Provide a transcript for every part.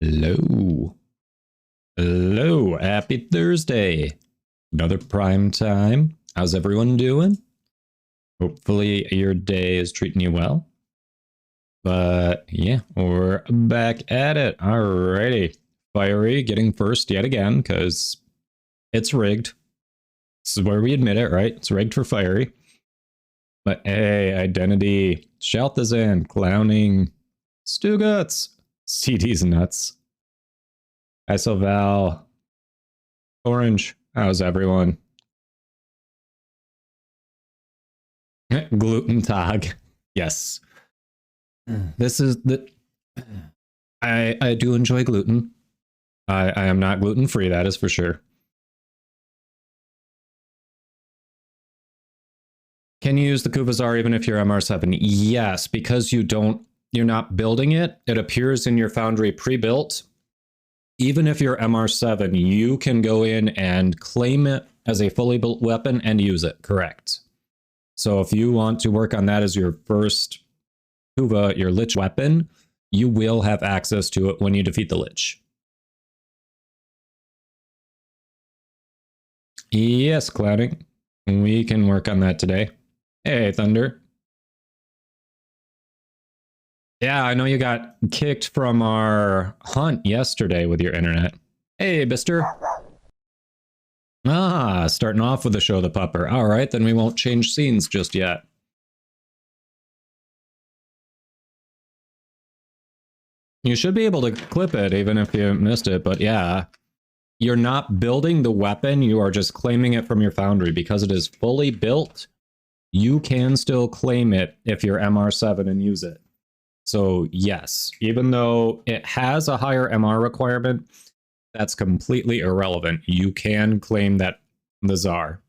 Hello. Hello. Happy Thursday. Another prime time. How's everyone doing? Hopefully your day is treating you well. But yeah, we're back at it. Alrighty. Fiery getting first yet again, because It's rigged. This is where we admit it, right? It's rigged for fiery. But hey, identity. Shalthazan, clowning. Stuguts. CD's nuts. Isoval. Orange. How's everyone? Gluten tag. Yes. This is the... I do enjoy gluten. I am not gluten free, that is for sure. Can you use the Kuvazar even if you're MR7? Yes, because you're not building it. It appears in your foundry pre-built. Even if you're MR7, you can go in and claim it as a fully built weapon and use it, correct. So if you want to work on that as your first Kuva, your Lich weapon, you will have access to it when you defeat the Lich. Yes, Clouding. We can work on that today. Hey, Thunder. Yeah, I know you got kicked from our hunt yesterday with your internet. Hey, Bister. Ah, starting off with the show the pupper. All right, then we won't change scenes just yet. You should be able to clip it even if you missed it, but yeah. You're not building the weapon, you are just claiming it from your foundry. Because it is fully built, you can still claim it if you're MR7 and use it. So yes, even though it has a higher MR requirement, that's completely irrelevant. You can claim that the Tsar.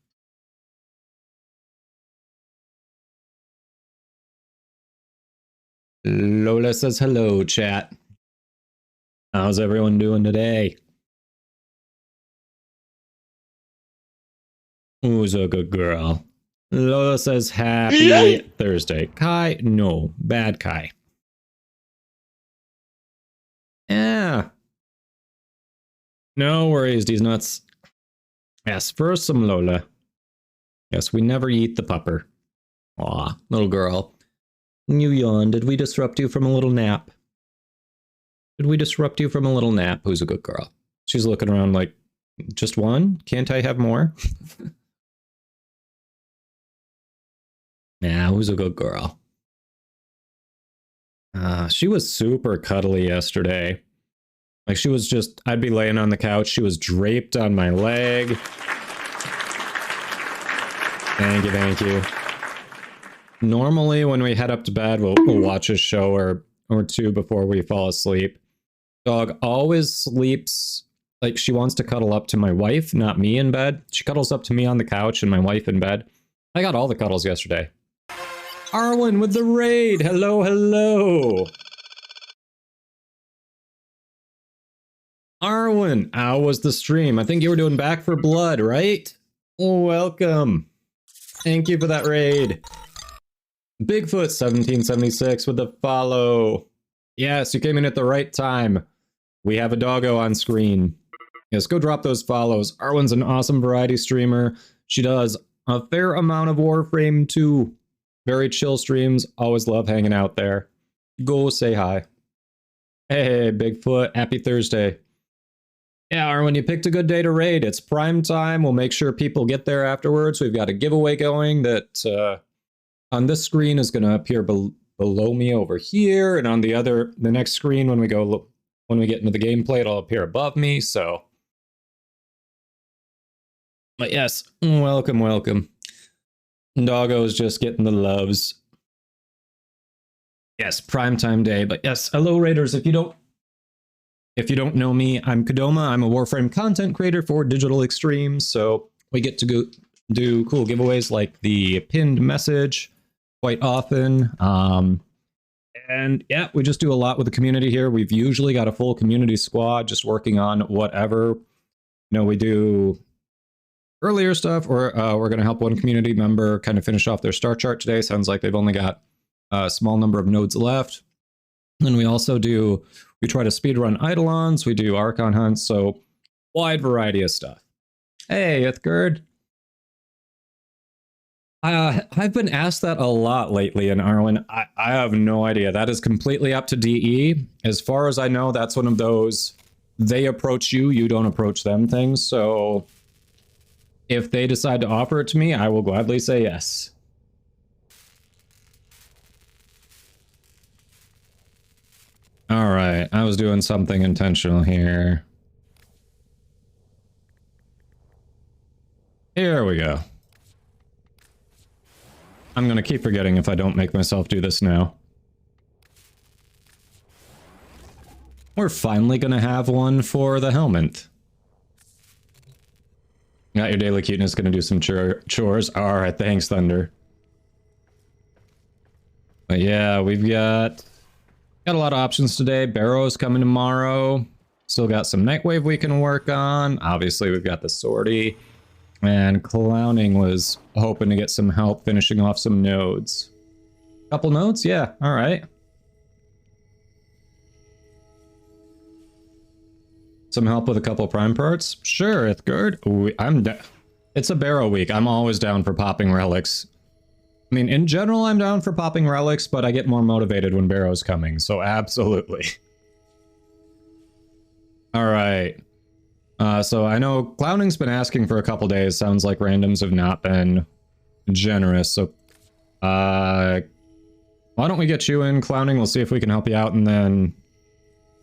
Lola says hello, chat. How's everyone doing today? Who's a good girl? Lola says happy Thursday. Kai, no. Bad Kai. Yeah. No worries, these nuts. Yes, first some Lola. Yes, we never eat the pupper. Aw, little girl. You yawned. Did we disrupt you from a little nap? Did we disrupt you from a little nap? Who's a good girl? She's looking around like, just one? Can't I have more? Nah, who's a good girl? She was super cuddly yesterday. Like she was just, I'd be laying on the couch. She was draped on my leg. Thank you, thank you. Normally when we head up to bed, we'll watch a show or two before we fall asleep. Dog always sleeps, like she wants to cuddle up to my wife, not me in bed. She cuddles up to me on the couch and my wife in bed. I got all the cuddles yesterday. Arwen with the raid. Hello, hello. Arwen, how was the stream? I think you were doing Back for Blood, right? Welcome. Thank you for that raid. Bigfoot 1776 with the follow. Yes, you came in at the right time. We have a doggo on screen. Yes, go drop those follows. Arwen's an awesome variety streamer. She does a fair amount of Warframe too. Very chill streams. Always love hanging out there. Go say hi. Hey, Bigfoot. Happy Thursday. Yeah, Arwen, you picked a good day to raid. It's prime time. We'll make sure people get there afterwards. We've got a giveaway going that on this screen is going to appear below me over here, and on the next screen when we get into the gameplay, it'll appear above me. So, but yes, welcome, welcome. Doggo's just getting the loves. Yes, primetime day. But yes, hello Raiders. If you don't know me, I'm Kadoma. I'm a Warframe content creator for Digital Extremes. So we get to go do cool giveaways like the pinned message quite often. And yeah, we just do a lot with the community here. We've usually got a full community squad just working on whatever. You know, we do earlier stuff, or we're going to help one community member kind of finish off their star chart today. Sounds like they've only got a small number of nodes left. And we also we try to speedrun Eidolons, we do Archon hunts, so wide variety of stuff. Hey, Ithgard. I've been asked that a lot lately in Arwen. I have no idea. That is completely up to DE. As far as I know, that's one of those they approach you, you don't approach them things. So If they decide to offer it to me, I will gladly say yes. All right, I was doing something intentional here. Here we go. I'm gonna keep forgetting if I don't make myself do this now. We're finally gonna have one for the helmet. Got your daily cuteness, gonna do some chores. Alright, thanks, Thunder. But yeah, we've got a lot of options today. Barrow's coming tomorrow. Still got some Nightwave we can work on. Obviously, we've got the sortie. And Clowning was hoping to get some help finishing off some nodes. Couple nodes? Yeah, alright. Some help with a couple prime parts? Sure, Ithgard. It's a Barrow week. I'm always down for popping relics. I mean, in general, I'm down for popping relics, but I get more motivated when Barrow's coming, so absolutely. Alright. So I know Clowning's been asking for a couple days. Sounds like randoms have not been generous, so... why don't we get you in, Clowning? We'll see if we can help you out, and then...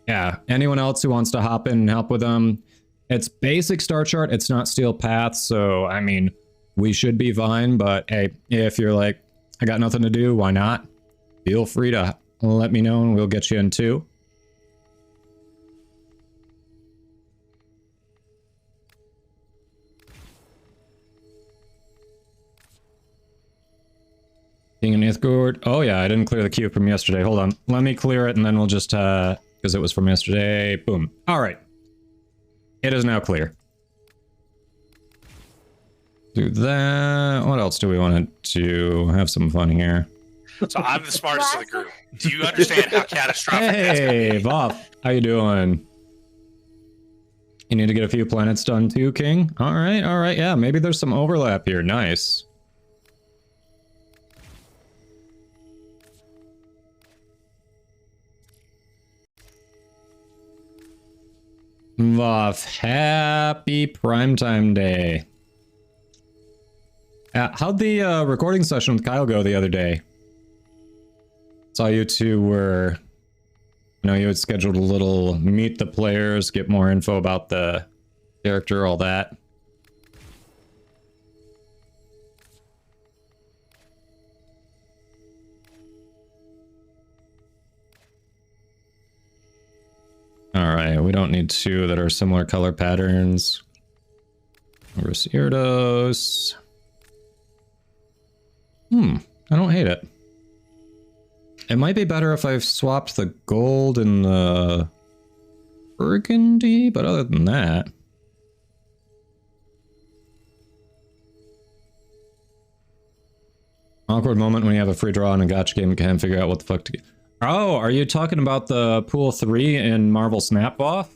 yeah, anyone else who wants to hop in and help with them. It's basic star chart, it's not steel path, so, I mean, we should be fine, but hey, if you're like, I got nothing to do, why not? Feel free to let me know and we'll get you in too. King and Ithgard. Oh yeah, I didn't clear the queue from yesterday. Hold on, let me clear it and then we'll just, because it was from yesterday. Boom. All right. It is now clear. Do that. What else do we want to do? Have some fun here. So I'm the smartest of the group. Do you understand how catastrophic that's gonna be? Hey, Voth. How you doing? You need to get a few planets done too, King? All right. Yeah, maybe there's some overlap here. Nice. Voth, happy primetime day. How'd the recording session with Kyle go the other day? Saw you two were... I know you had scheduled a little meet the players, get more info about the character, all that. Alright, we don't need two that are similar color patterns. Reverse Irdos. I don't hate it. It might be better if I swapped the gold and the burgundy, but other than that... Awkward moment when you have a free draw in a gacha game and can't figure out what the fuck to get. Oh, are you talking about the Pool 3 in Marvel Snap Off?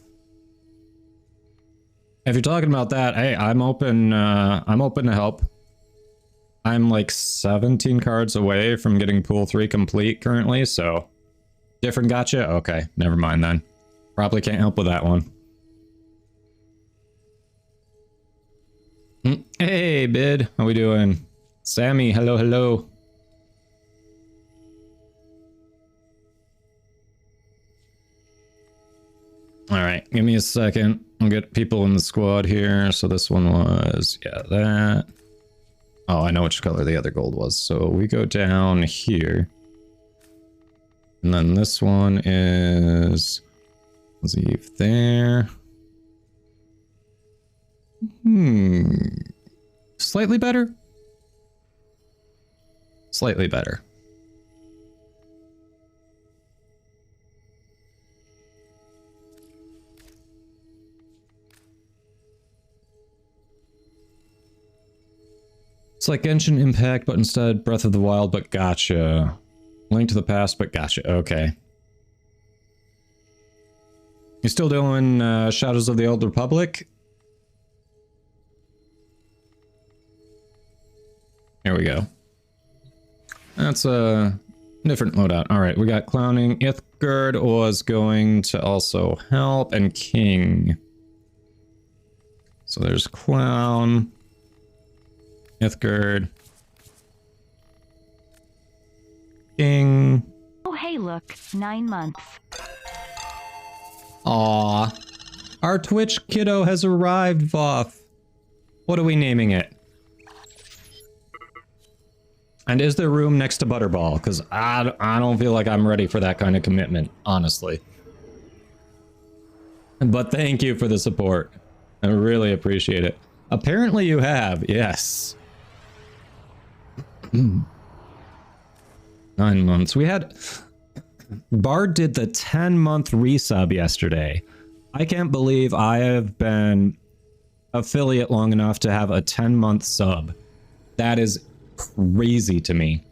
If you're talking about that, hey, I'm open to help. I'm like 17 cards away from getting Pool 3 complete currently, so... Different gacha? Okay, never mind then. Probably can't help with that one. Hey, Bid, how we doing? Sammy, hello. Alright, give me a second. I'll get people in the squad here. So this one was, yeah, that. Oh, I know which color the other gold was. So we go down here. And then this one is... Leave there. Slightly better? Slightly better. It's like Genshin Impact, but instead Breath of the Wild, but gotcha. Link to the Past, but gotcha. Okay. You still doing Shadows of the Old Republic? There we go. That's a different loadout. Alright, we got Clowning. Ithgard was going to also help, and King. So there's Clown. Ithgard. King. Oh, hey, look. 9 months. Aw. Our Twitch kiddo has arrived, Voth. What are we naming it? And is there room next to Butterball? Because I don't feel like I'm ready for that kind of commitment, honestly. But thank you for the support. I really appreciate it. Apparently you have, yes. 9 months. We had... Bard did the 10-month resub yesterday. I can't believe I have been affiliate long enough to have a 10-month sub. That is crazy to me.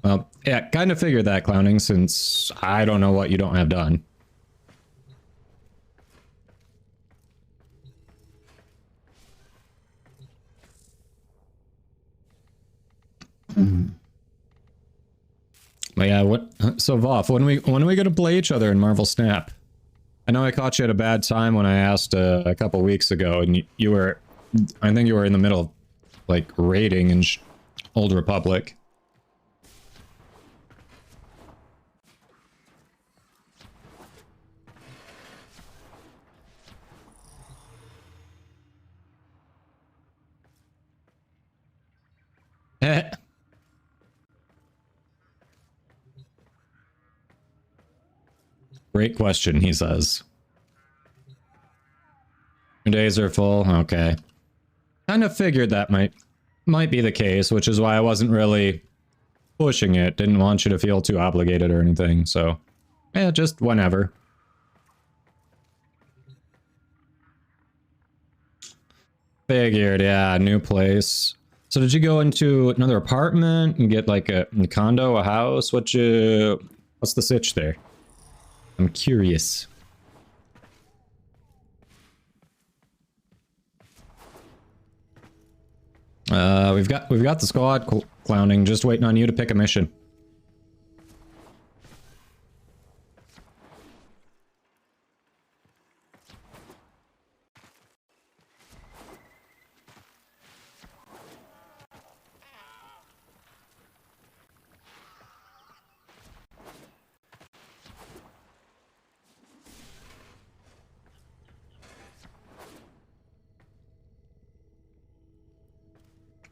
Well, yeah, kind of figured that, Clowning, since I don't know what you don't have done. But yeah, so Voff, when are we gonna play each other in Marvel Snap? I know I caught you at a bad time when I asked a couple weeks ago, and you were, I think you were in the middle of, like, raiding in Old Republic. Great question, he says. Your days are full? Okay. Kind of figured that might be the case, which is why I wasn't really pushing it. Didn't want you to feel too obligated or anything, so... yeah, just whenever. Figured, yeah, new place. So did you go into another apartment and get like a condo, a house? What's the sitch there? I'm curious. We've got the squad clowning, just waiting on you to pick a mission.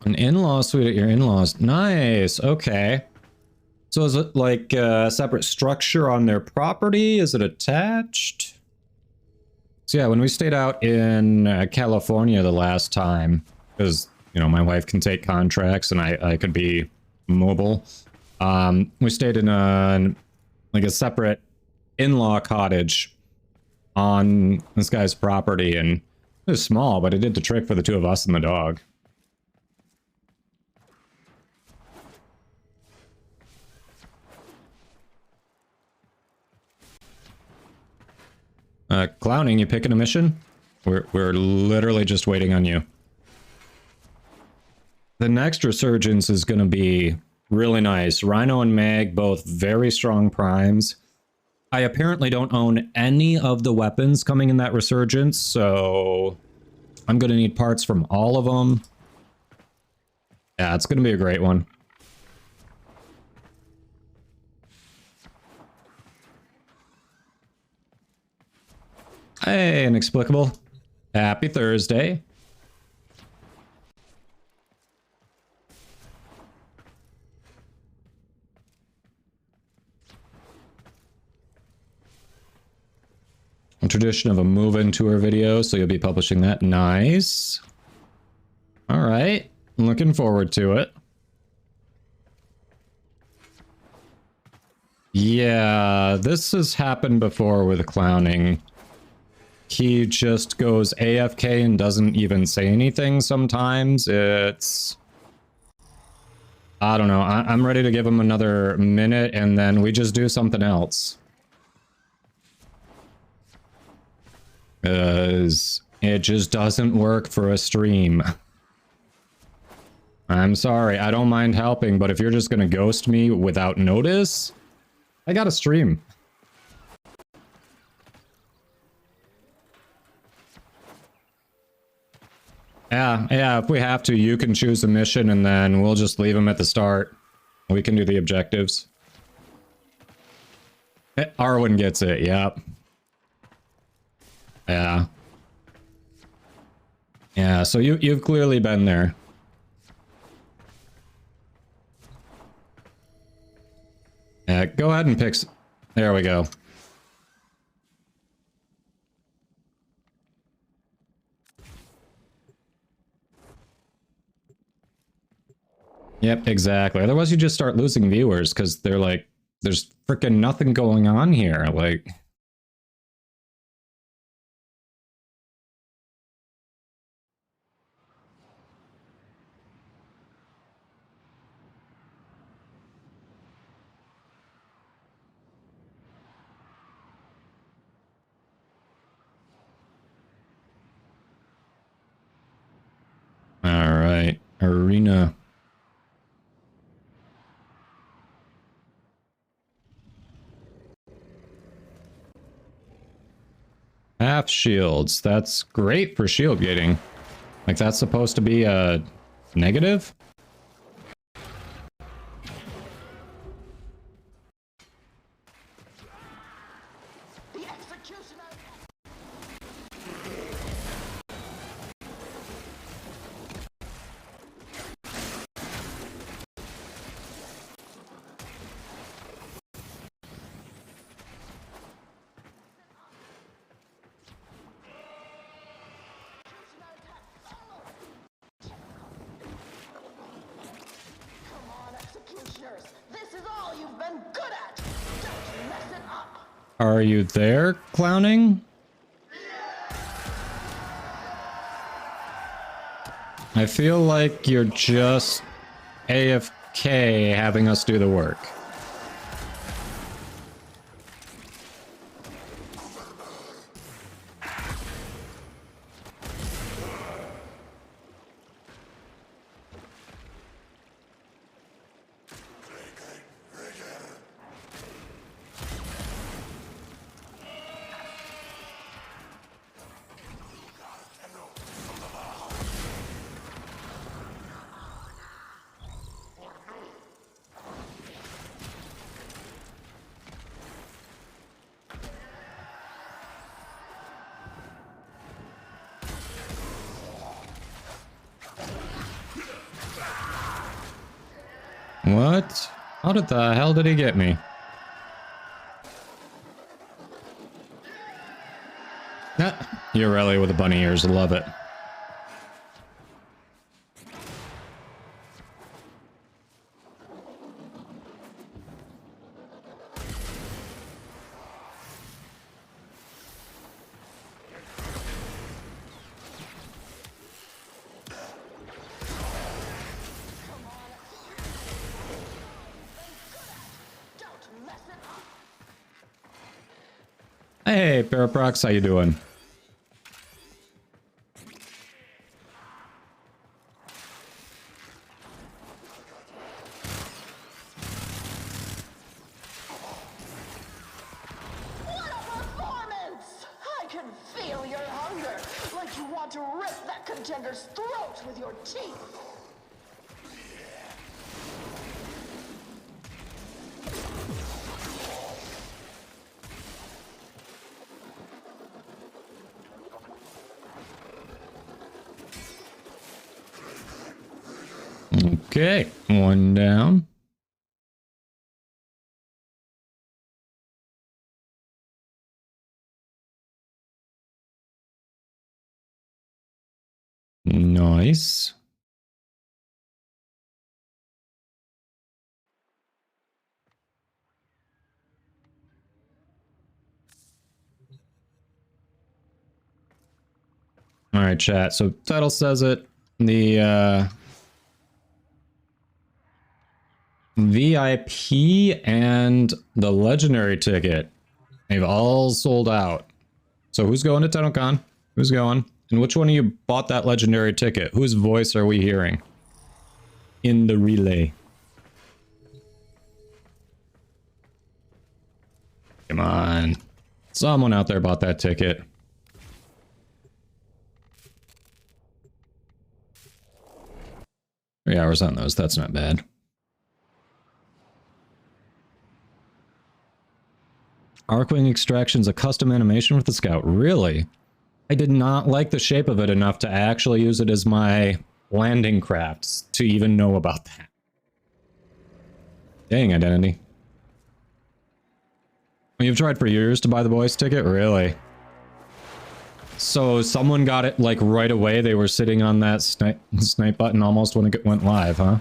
An in-law suite at your in-laws. Nice. Okay. So is it like a separate structure on their property? Is it attached? So yeah, when we stayed out in California the last time, because, you know, my wife can take contracts and I could be mobile. We stayed in a separate in-law cottage on this guy's property, and it was small, but it did the trick for the two of us and the dog. Clowning, you picking a mission? We're literally just waiting on you. The next resurgence is going to be really nice. Rhino and Mag, both very strong primes. I apparently don't own any of the weapons coming in that resurgence, so I'm going to need parts from all of them. Yeah, it's going to be a great one. Hey, Inexplicable. Happy Thursday. A tradition of a move-in tour video, so you'll be publishing that. Nice. All right. Looking forward to it. Yeah, this has happened before with clowning. He just goes AFK and doesn't even say anything sometimes. It's... I don't know. I'm ready to give him another minute and then we just do something else. Because it just doesn't work for a stream. I'm sorry. I don't mind helping, but if you're just going to ghost me without notice, I got to stream. Yeah, if we have to, you can choose a mission and then we'll just leave them at the start. We can do the objectives. Arwen gets it, yep. Yeah. Yeah, so you've clearly been there. Yeah, go ahead and pick... There we go. Yep, exactly. Otherwise you just start losing viewers because they're like, there's freaking nothing going on here. Like... Alright, arena. Half shields. That's great for shield gating. Like, that's supposed to be a negative? Are you there, clowning? I feel like you're just AFK having us do the work. What? How the hell did he get me? Ah, you're really with the bunny ears, love it. Hey, Paraprox, how you doing? What a performance! I can feel your hunger, like you want to rip that contender's throat with your teeth. Okay, one down. Nice. All right, chat. So title says it. The VIP and the legendary ticket, they've all sold out. So who's going to Tennocon? Who's going? And which one of you bought that legendary ticket? Whose voice are we hearing in the relay? Come on. Someone out there bought that ticket. 3 hours on those, that's not bad. Arcwing Extraction's a custom animation with the Scout. Really? I did not like the shape of it enough to actually use it as my landing crafts to even know about that. Dang, Identity. You've tried for years to buy the boys ticket? Really? So someone got it like right away. They were sitting on that snipe button almost when it went live, huh?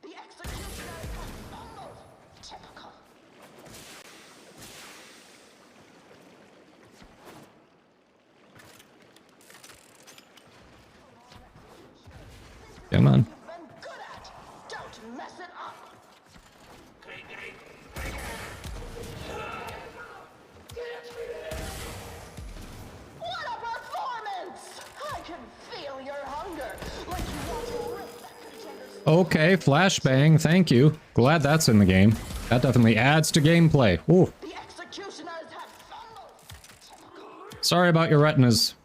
The executioner has fumbled. Typical. Come on. Been good at. Don't mess it up. What a performance! I can feel your hunger, like you want to rip that contender's Okay, flashbang, thank you. Glad that's in the game. That definitely adds to gameplay. Ooh, The executioners have fumbled. Typical. sorry about your retinas.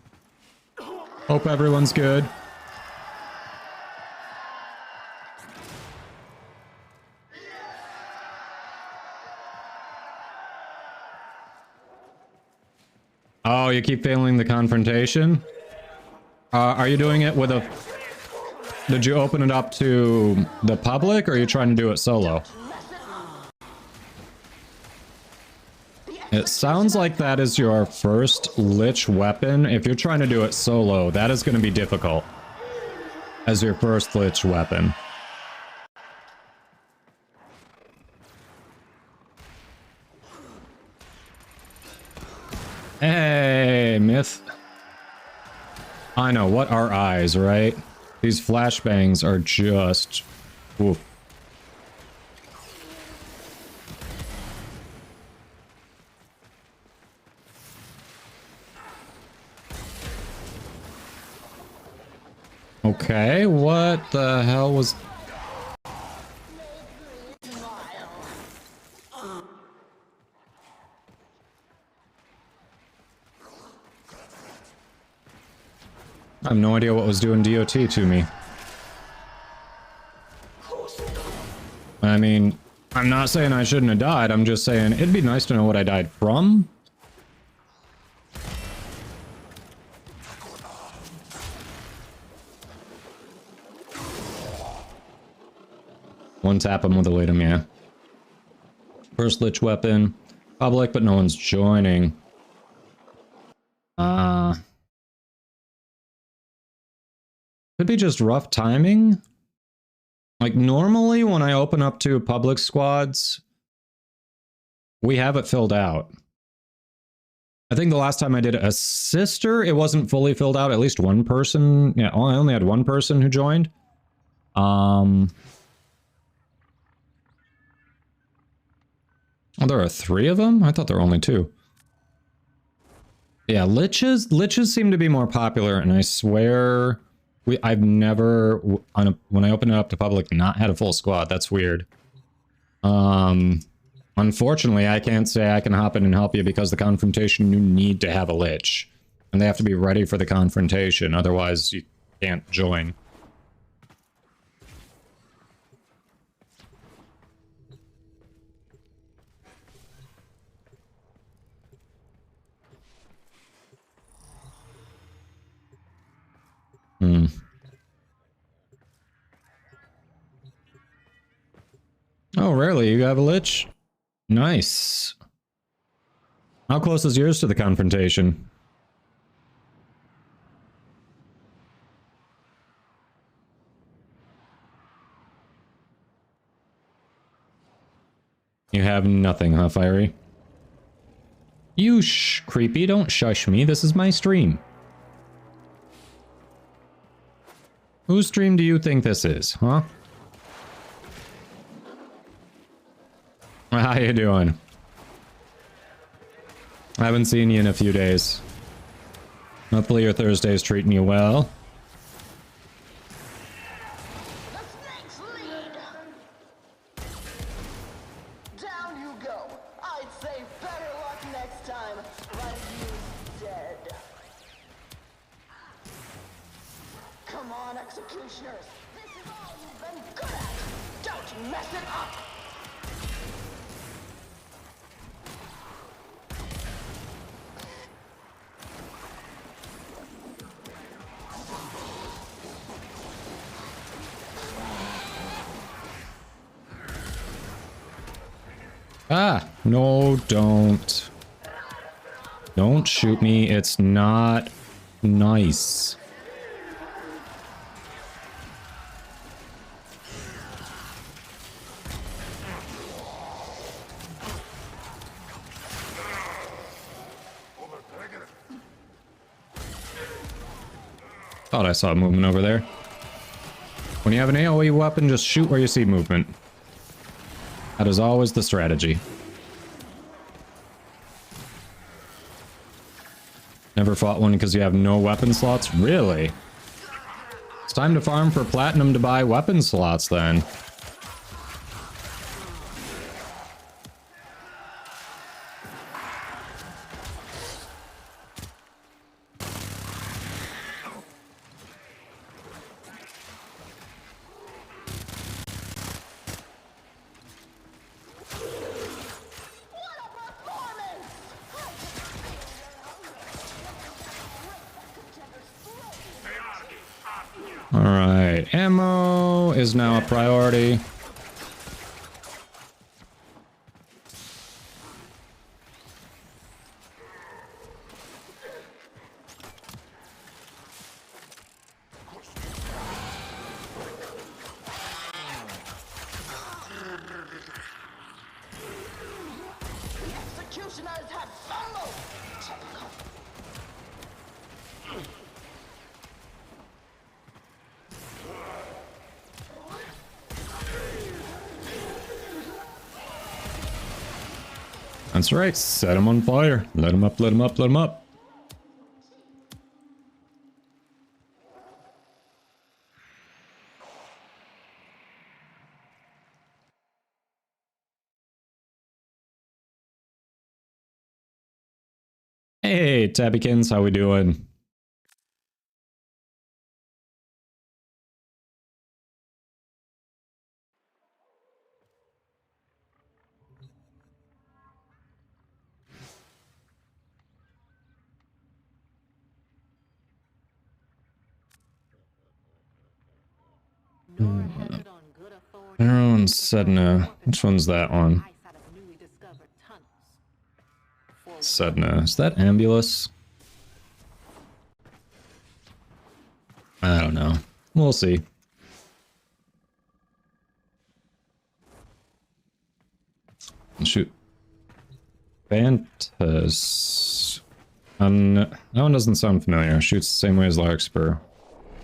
Hope everyone's good. Oh, you keep failing the confrontation? Are you doing it with a... Did you open it up to the public, or are you trying to do it solo? It sounds like that is your first Lich weapon. If you're trying to do it solo, that is going to be difficult. As your first Lich weapon. Hey, Myth. I know, what are eyes, right? These flashbangs are just... Oof. Okay, what the hell was... I have no idea what was doing DOT to me. I mean, I'm not saying I shouldn't have died, I'm just saying it'd be nice to know what I died from. One tap him with a lead, yeah. First Lich weapon. Public, but no one's joining. Could be just rough timing. Like, normally when I open up to public squads, we have it filled out. I think the last time I did a sister, it wasn't fully filled out. At least one person. Yeah, I only had one person who joined. Oh, there are 3 of them? I thought there were only 2. Yeah, Liches seem to be more popular, and I swear... I've never, when I open it up to public, not had a full squad. That's weird. Unfortunately, I can't say I can hop in and help you because the confrontation, you need to have a Lich. And they have to be ready for the confrontation, otherwise you can't join. Oh, rarely you have a Lich? Nice. How close is yours to the confrontation? You have nothing, huh, Fiery? You creepy, don't shush me. This is my stream. Whose stream do you think this is, huh? How you doing? I haven't seen you in a few days. Hopefully your Thursday's treating you well. The snakes lead. on, executioners. This is all you've been good at. Don't mess it up. Ah, no, don't. Don't shoot me. It's not nice. Thought I saw movement over there. When you have an AoE weapon, just shoot where you see movement. That is always the strategy. Never fought one because you have no weapon slots? Really? It's time to farm for platinum to buy weapon slots then. Alright, ammo is now a priority. Executioners have followed. Tennocon. That's right, set him on fire. Let him up, let him up, let him up. Hey, Tabbykins, how we doing? Everyone's Sedna. Which one's that one? Sedna. Is that Ambulus? I don't know. We'll see. Shoot. Fantas. That one doesn't sound familiar. Shoots the same way as Larkspur.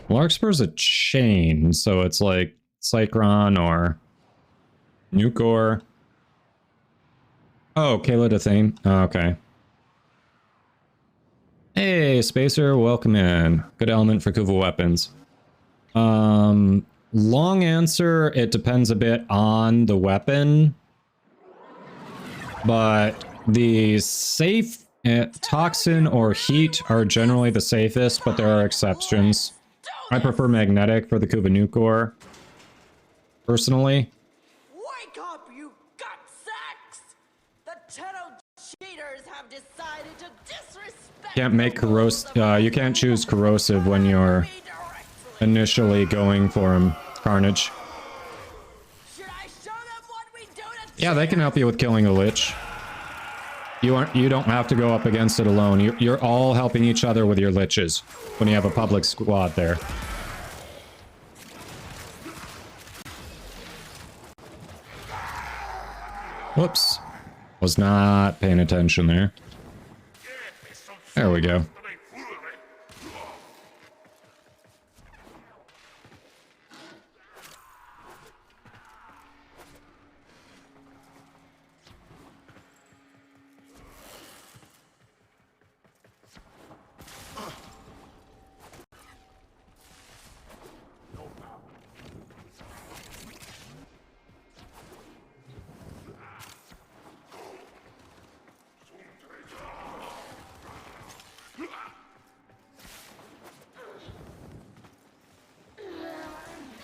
Larkspur's a chain, so it's like Cycron or Nucor. Oh, Kayla Dathane. Oh, okay. Hey, Spacer, welcome in. Good element for Kuva weapons. Long answer, it depends a bit on the weapon. But the safe toxin or heat are generally the safest, but there are exceptions. I prefer magnetic for the Kuva Nucor, personally. Wake up, you gutsacks! The Tenno cheaters have decided to disrespect. Can't make corrosive. You can't choose corrosive when you're initially going for him. Carnage. Should I show them what we do to Yeah, they can help you with killing a lich. You don't have to go up against it alone. You're all helping each other with your liches when you have a public squad there. Whoops. Was not paying attention there. There we go.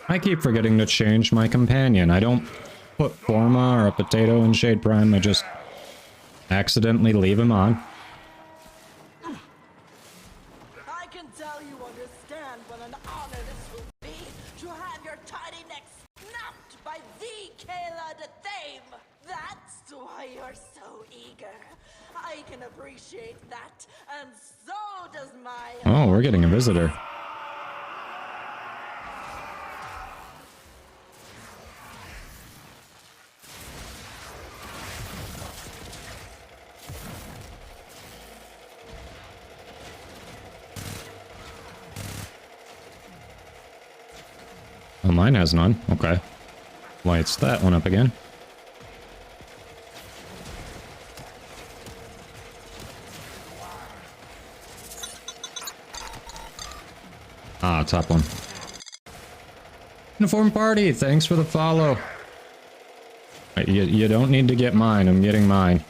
I keep forgetting to change my companion. I don't put Forma or a potato in Shade Prime, I just accidentally leave him on. I can tell you understand what an honor this will be to have your tiny neck snapped by the Kayla de Thame. That's why you're so eager. I can appreciate that, and so does my... Oh, we're getting a visitor. Oh, mine has none. Okay. Lights that one up again. Ah, top one. Uniform party, thanks for the follow. You don't need to get mine, I'm getting mine.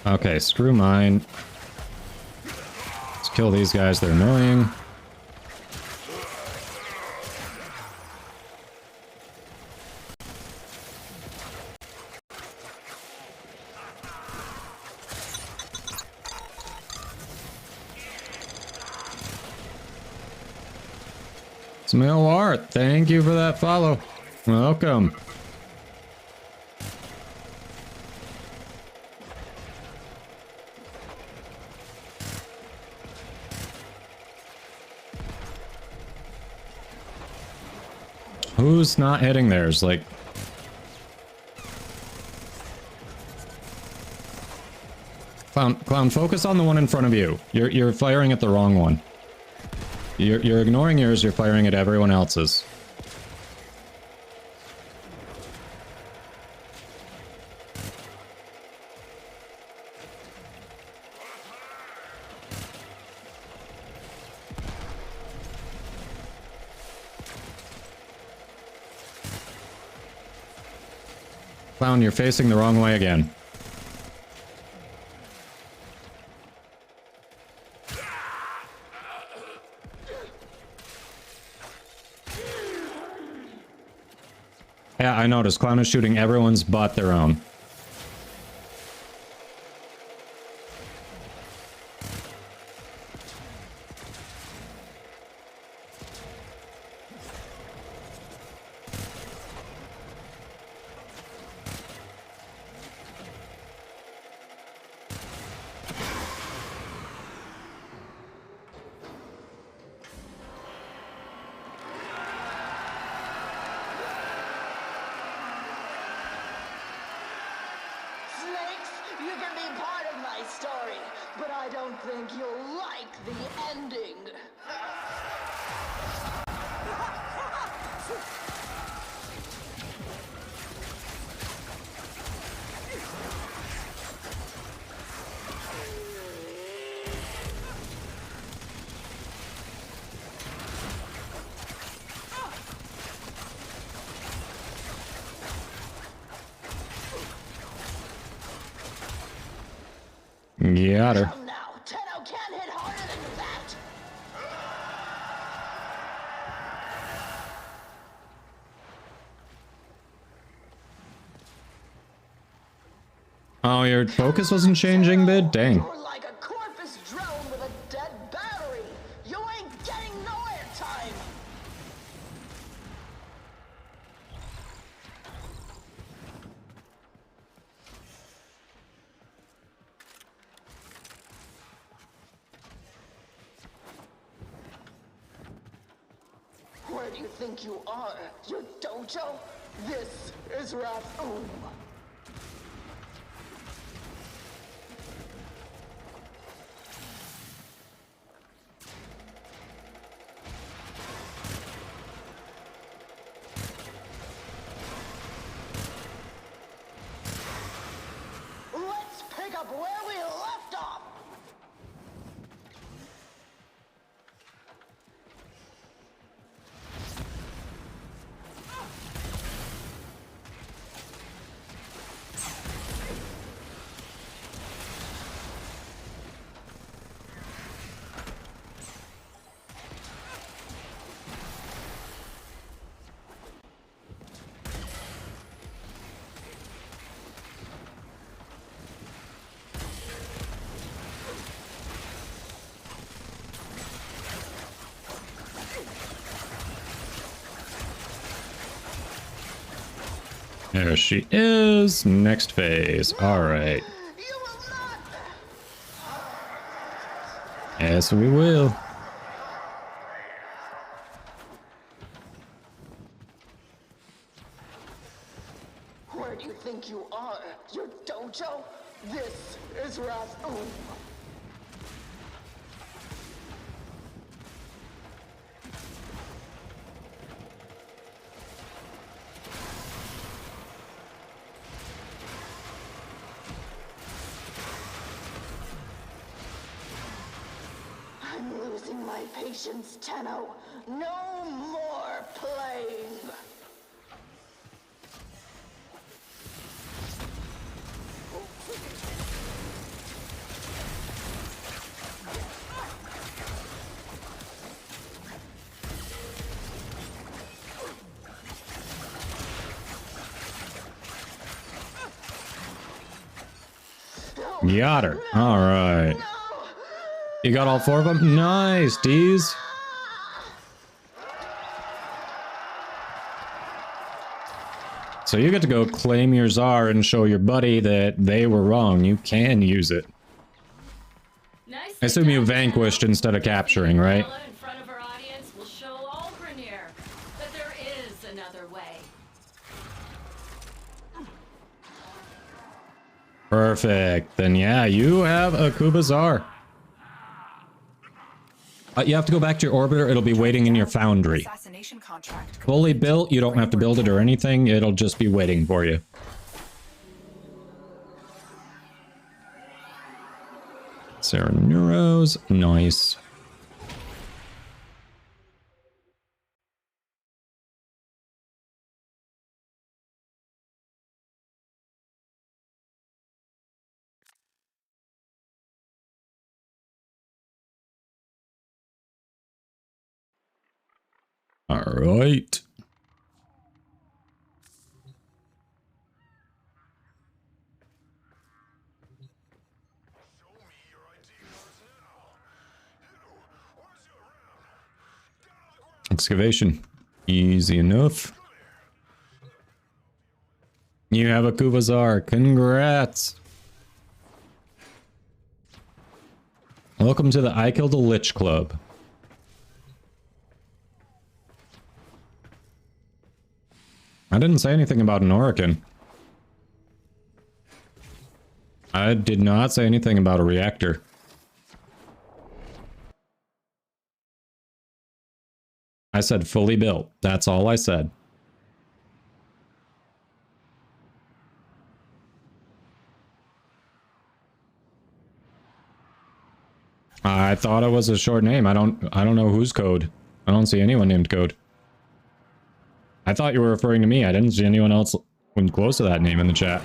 Okay, screw mine. Let's kill these guys, they're annoying. Smell Art, thank you for that follow. Welcome. Who's not hitting theirs? Like... Clown, focus on the one in front of you. You're firing at the wrong one. You're ignoring yours, you're firing at everyone else's. Clown, you're facing the wrong way again. Yeah, I noticed. Clown is shooting everyone's but their own. Snakes, you can be part of my story, but I don't think you'll like the ending. Got her. Come now, Tenno can't hit harder than that. Oh, your focus wasn't changing, bid? Dang. You're like a corpus drone with a dead battery. You ain't getting no airtime. Where do you think you are? Your dojo? This is Rathum. Let's pick up where we left off. There she is. Next phase. Alright. You will not! Yes, we will. Where do you think you are? Your dojo? This is Rathum. I'm losing my patience, Tenno. No more playing. Got her. Alright. You got all 4 of them? Nice, D's. So you get to go claim your czar and show your buddy that they were wrong. You can use it. I assume you vanquished instead of capturing, right? In front of our audience will show all Grenier that there is another way. Perfect. Then yeah, you have a Kubazar. You have to go back to your orbiter. It'll be waiting in your foundry. Assassination contract. Fully built, you don't have to build it or anything. It'll just be waiting for you. Sarah Neuros. Nice. All right. Excavation. Easy enough. You have a Kubazar. Congrats. Welcome to the I Killed a Lich Club. I didn't say anything about an Orokin. I did not say anything about a reactor. I said fully built. That's all I said. I thought it was a short name. I don't know whose code. I don't see anyone named Code. I thought you were referring to me. I didn't see anyone else when close to that name in the chat.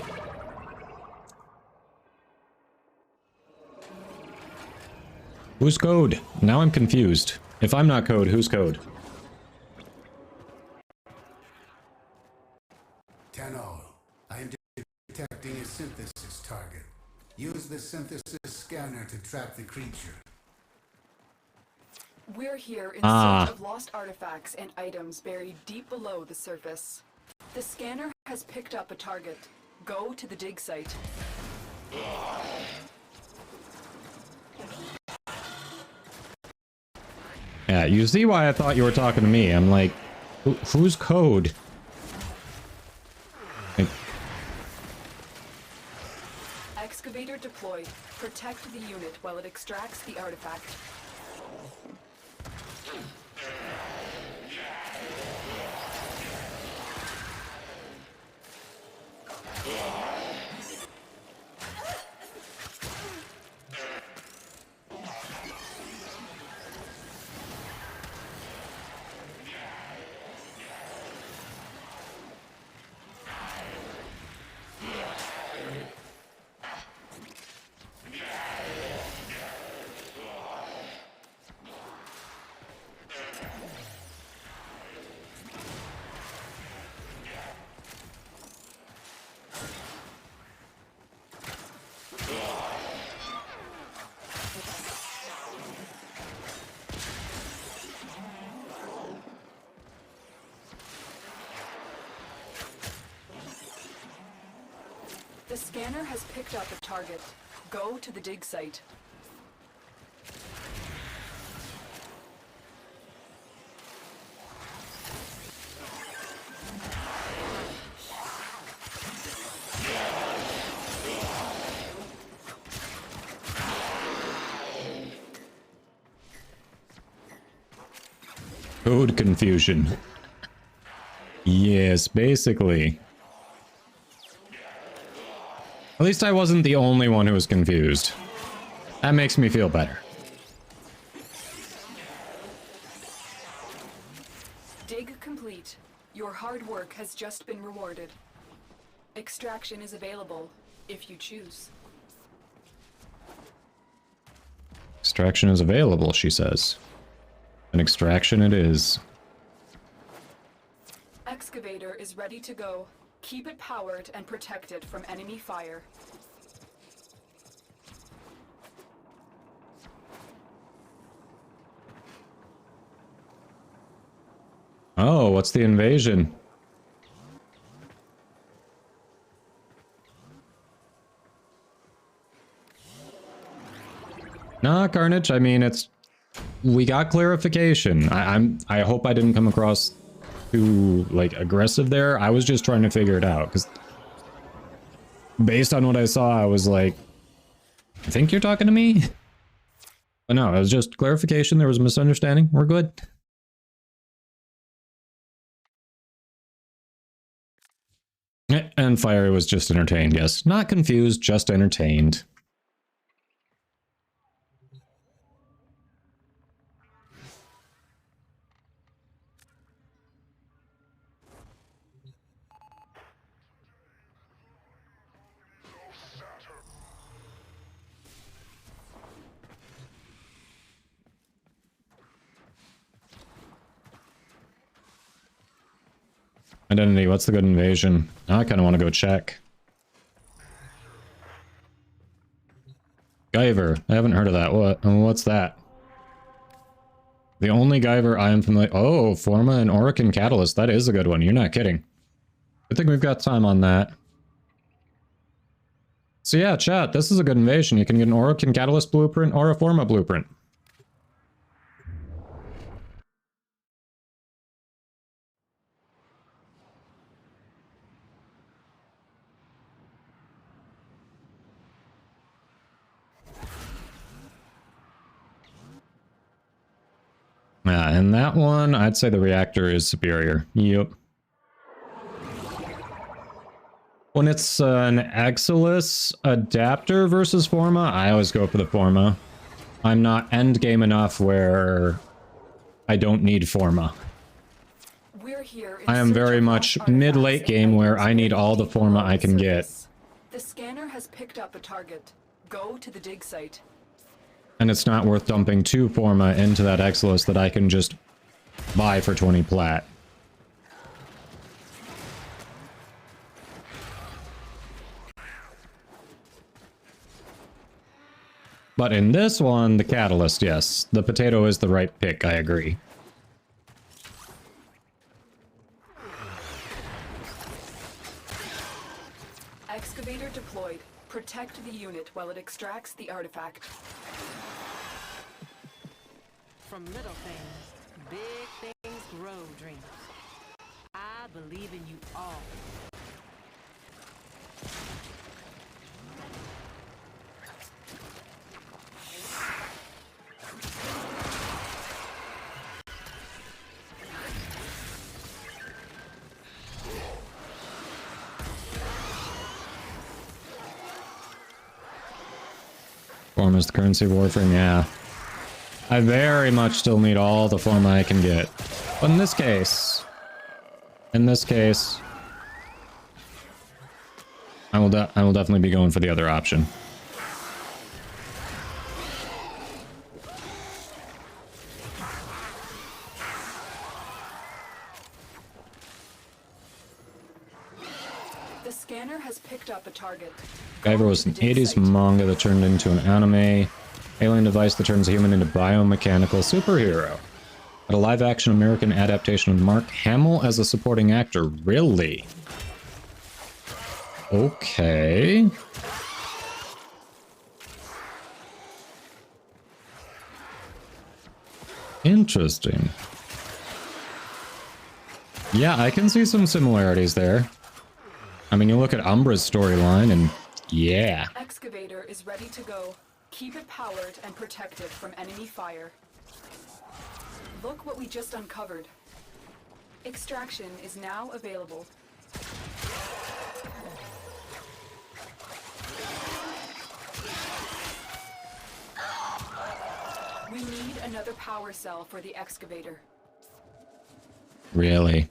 Who's Code? Now I'm confused. If I'm not Code, who's Code? Tenno, I am detecting a synthesis target. Use the synthesis scanner to track the creature. We're here in search of lost artifacts and items buried deep below the surface. The scanner has picked up a target. Go to the dig site. Yeah, you see why I thought you were talking to me. I'm like, who's Code? Like, Excavator deployed. Protect the unit while it extracts the artifact. The scanner has picked up a target. Go to the dig site. Code confusion. Yes, basically. At least I wasn't the only one who was confused. That makes me feel better. Dig complete. Your hard work has just been rewarded. Extraction is available, if you choose. Extraction is available, she says. An extraction it is. Excavator is ready to go. Keep it powered and protect it from enemy fire. Oh, what's the invasion? Nah, Carnage, I mean, it's... We got clarification. I hope I didn't come across too, like, aggressive there. I was just trying to figure it out, because... Based on what I saw, I was like... I think you're talking to me? But no, it was just clarification. There was a misunderstanding. We're good. And Fire was just entertained, yes. Not confused, just entertained. Identity, what's the good invasion? I kind of want to go check. Guyver, I haven't heard of that. What's that? The only Guyver I am familiar... Oh, Forma and Orokin Catalyst. That is a good one. You're not kidding. I think we've got time on that. So yeah, chat, this is a good invasion. You can get an Orokin Catalyst blueprint or a Forma blueprint. Yeah, and that one, I'd say the reactor is superior. Yep. When it's an Exilus adapter versus Forma, I always go for the Forma. I'm not endgame enough where I don't need Forma. We're here I am very much mid-late game where I need all the Forma I can get. The scanner has picked up a target. Go to the dig site. And it's not worth dumping 2 Forma into that Exilus that I can just buy for 20 plat. But in this one, the Catalyst, yes. The potato is the right pick, I agree. Excavator deployed. Protect the unit while it extracts the artifact. From little things, big things grow, dreamers. I believe in you all. Forma is the currency of Warframe, yeah. I very much still need all the Forma I can get. But in this case, I will definitely be going for the other option. The scanner has picked up a target. Guyver was an 80s manga that turned into an anime. Alien device that turns a human into biomechanical superhero. Had a live-action American adaptation with Mark Hamill as a supporting actor. Really? Okay. Interesting. Yeah, I can see some similarities there. I mean, you look at Umbra's storyline and yeah. Excavator is ready to go. Keep it powered and protected from enemy fire. Look what we just uncovered. Extraction is now available. We need another power cell for the excavator. Really?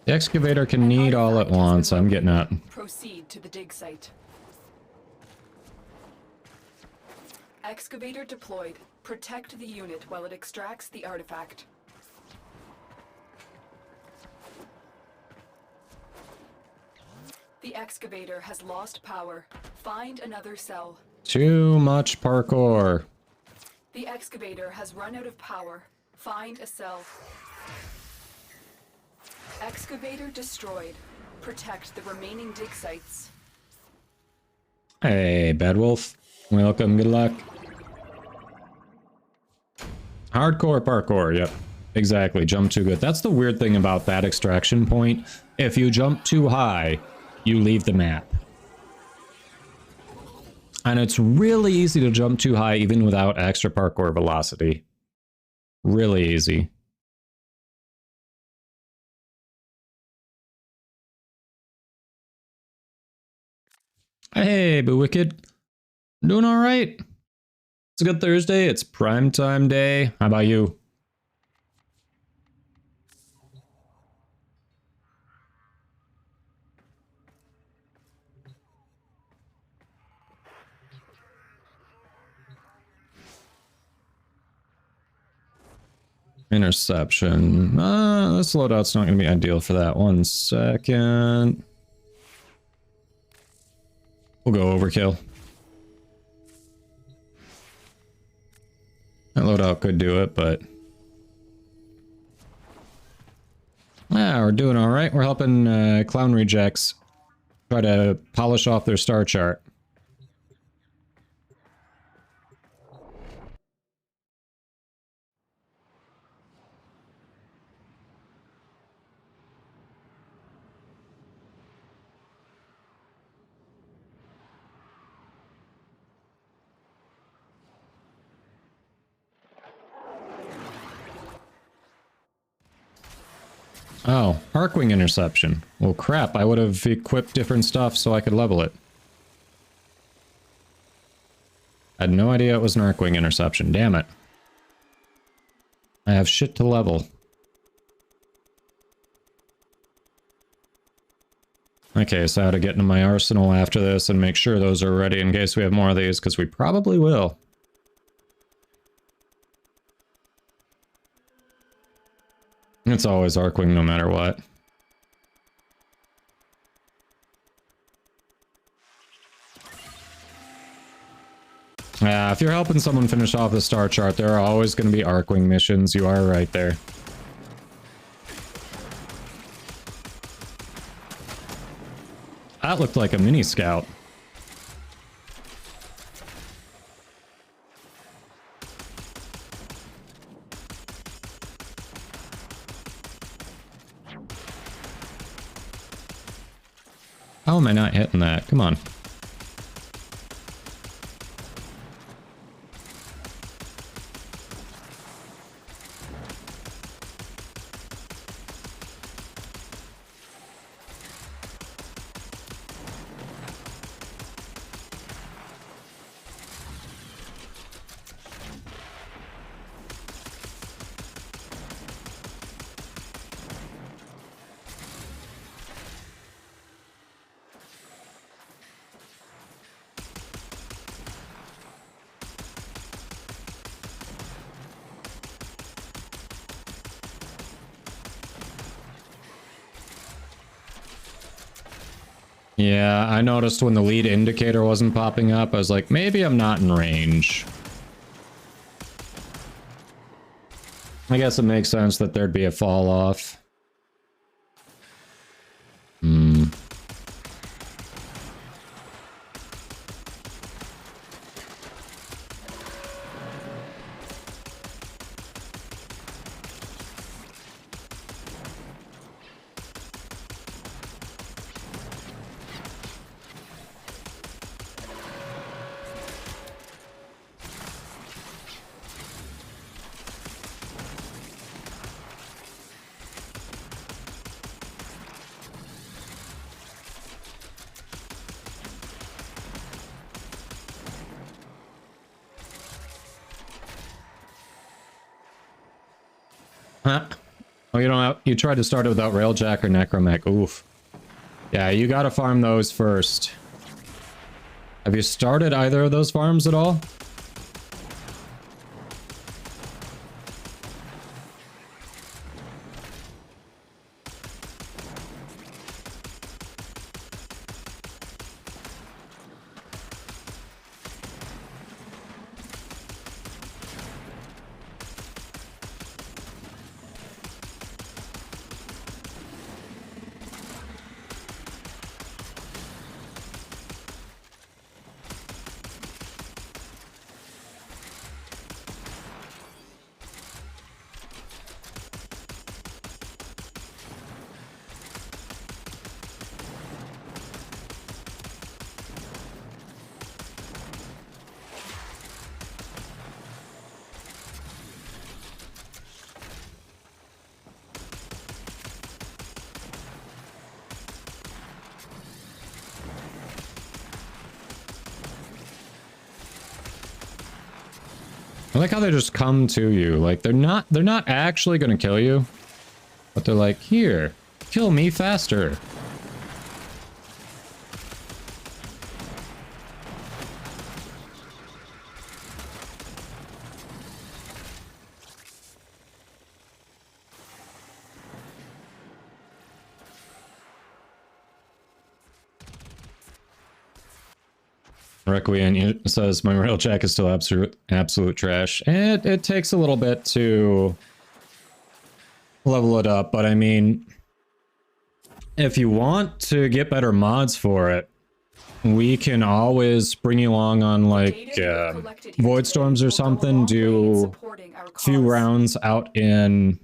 The excavator can need all at once. I'm getting up. Proceed to the dig site. Excavator deployed. Protect the unit while it extracts the artifact. The excavator has lost power. Find another cell. Too much parkour. The excavator has run out of power. Find a cell. Excavator destroyed. Protect the remaining dig sites. Hey, Bad Wolf. Welcome, good luck. Hardcore parkour, yep. Exactly, jump too good. That's the weird thing about that extraction point. If you jump too high, you leave the map. And it's really easy to jump too high even without extra parkour velocity. Really easy. Hey, Boo Wicked. Doing alright? It's a good Thursday. It's prime time day. How about you? Interception. This loadout's not going to be ideal for that. 1 second. We'll go overkill. That loadout could do it, but... yeah, we're doing alright. We're helping Clown Rejects try to polish off their star chart. Oh, Arcwing Interception. Well, crap, I would have equipped different stuff so I could level it. I had no idea it was an Arcwing Interception, damn it. I have shit to level. Okay, so I had to get into my arsenal after this and make sure those are ready in case we have more of these, because we probably will. It's always Arcwing no matter what. Yeah, if you're helping someone finish off the star chart, there are always going to be Arcwing missions. You are right there. That looked like a mini scout. How am I not hitting that? Come on. Yeah, I noticed when the lead indicator wasn't popping up, I was like, maybe I'm not in range. I guess it makes sense that there'd be a fall off. Hmm. Huh? Oh, you don't have, you tried to start it without Railjack or Necromech. Oof. Yeah, you gotta farm those first. Have you started either of those farms at all? I like how they just come to you. Like they're not actually gonna kill you. But they're like, here, kill me faster. Requiem says my Railjack is still absolute trash. It takes a little bit to level it up, but I mean, if you want to get better mods for it, we can always bring you along on like Void Storms or something, do a few rounds out in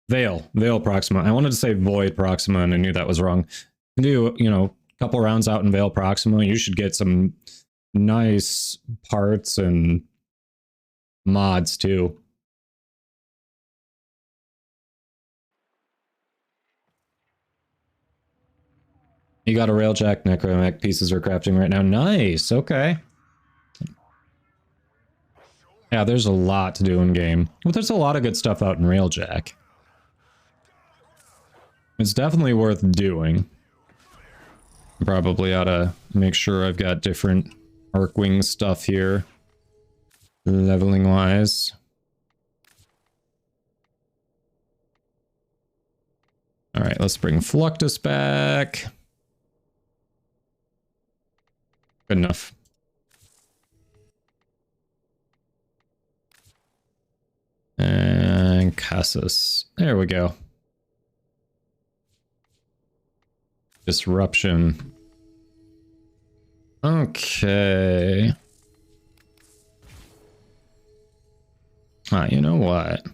Veil Proxima. I wanted to say Void Proxima and I knew that was wrong. Do, you know, couple rounds out in Veil Proxima, you should get some nice parts and mods too. You got a Railjack Necromech pieces are crafting right now. Nice, okay. Yeah, there's a lot to do in game. Well, there's a lot of good stuff out in Railjack. It's definitely worth doing. Probably ought to make sure I've got different Arcwing stuff here, leveling wise. All right, let's bring Fluctus back. Good enough. And Cassus. There we go. Disruption. Okay. Ah, you know what?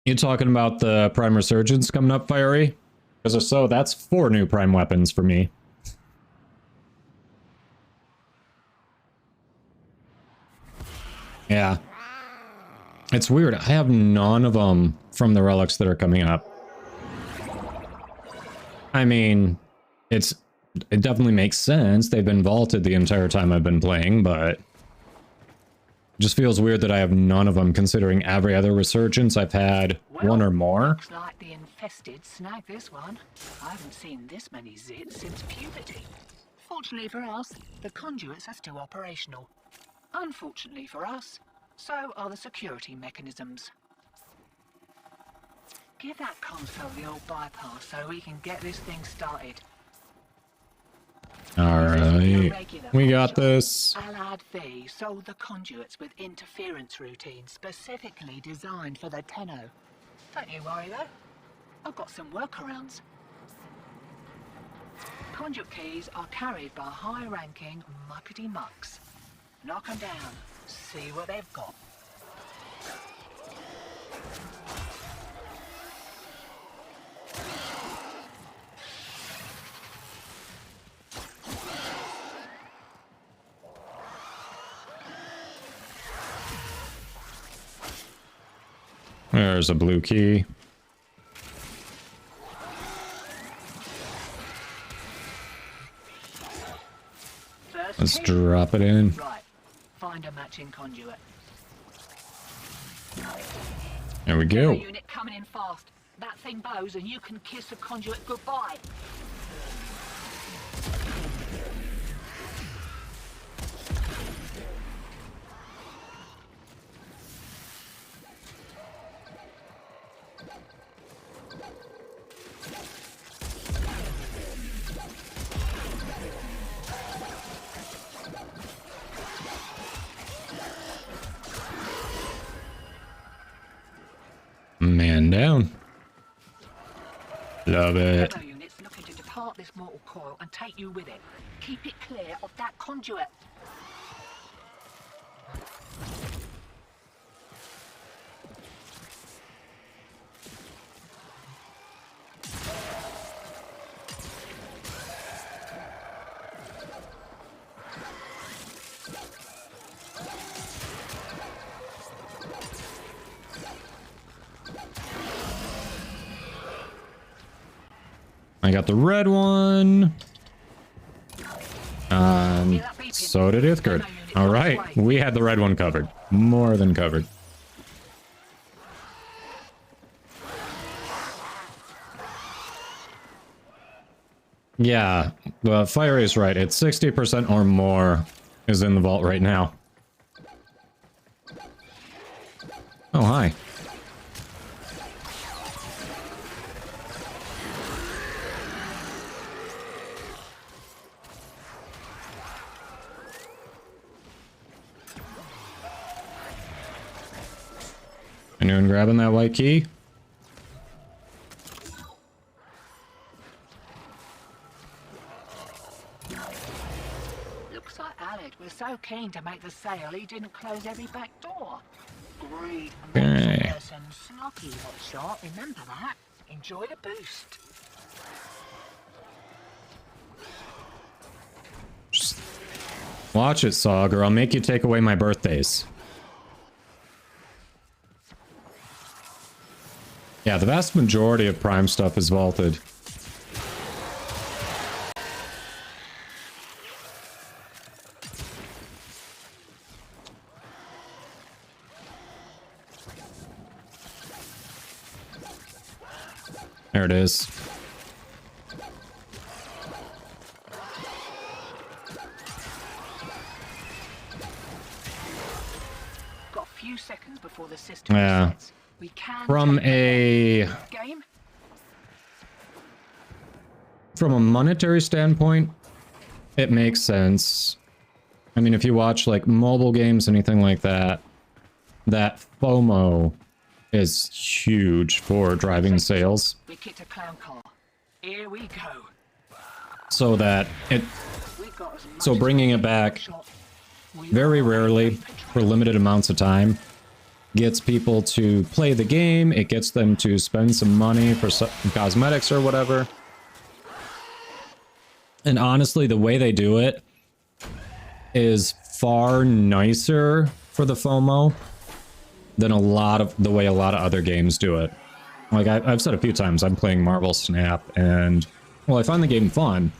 You talking about the Prime Resurgence coming up, Fiery? Because if so, that's 4 new Prime weapons for me. Yeah. It's weird. I have none of them from the relics that are coming up. I mean, it definitely makes sense. They've been vaulted the entire time I've been playing, but it just feels weird that I have none of them, considering every other Resurgence I've had one or more. Looks like the infested snagged this one. I haven't seen this many zits since puberty. Fortunately for us, the conduits are still operational. Unfortunately for us, so are the security mechanisms. Give that console the old bypass so we can get this thing started. Alright, we got this. Alad V sold the conduits with interference routines specifically designed for the Tenno. Don't you worry though, I've got some workarounds. Conduit keys are carried by high-ranking muckety mucks. Knock them down, see what they've got. There's a blue key. Let's drop it in. Right. Find a matching conduit. There we go. Unit coming in fast. That thing bows and you can kiss a conduit goodbye. Man down. Love it. Demo units looking to depart this mortal coil and take you with it. Keep it clear of that conduit. I got the red one. So did Ithgard. All right, we had the red one covered. More than covered. Yeah, the Fire is right. It's 60% or more is in the vault right now. Oh, hi. Anyone grabbing that white key? Looks like Alec was so keen to make the sale he didn't close every back door. Great. Okay. Some sloppy hotshot, remember that? Enjoy the boost. Just watch it, Sog, or I'll make you take away my birthdays. Yeah, the vast majority of Prime stuff is vaulted. There it is. Got a few seconds before the system Yeah. resets. We can From a game. monetary standpoint, it makes sense. I mean, if you watch like mobile games, anything like that, that FOMO is huge for driving sales. We kicked a clown car. Here we go. So that it, We've got as much so bringing it back shot. very rarely for limited amounts of time gets people to play the game. It gets them to spend some money for some cosmetics or whatever. And honestly, the way they do it is far nicer for the FOMO than the way a lot of other games do it. Like I've said a few times, I'm playing Marvel Snap, and well, I find the game fun.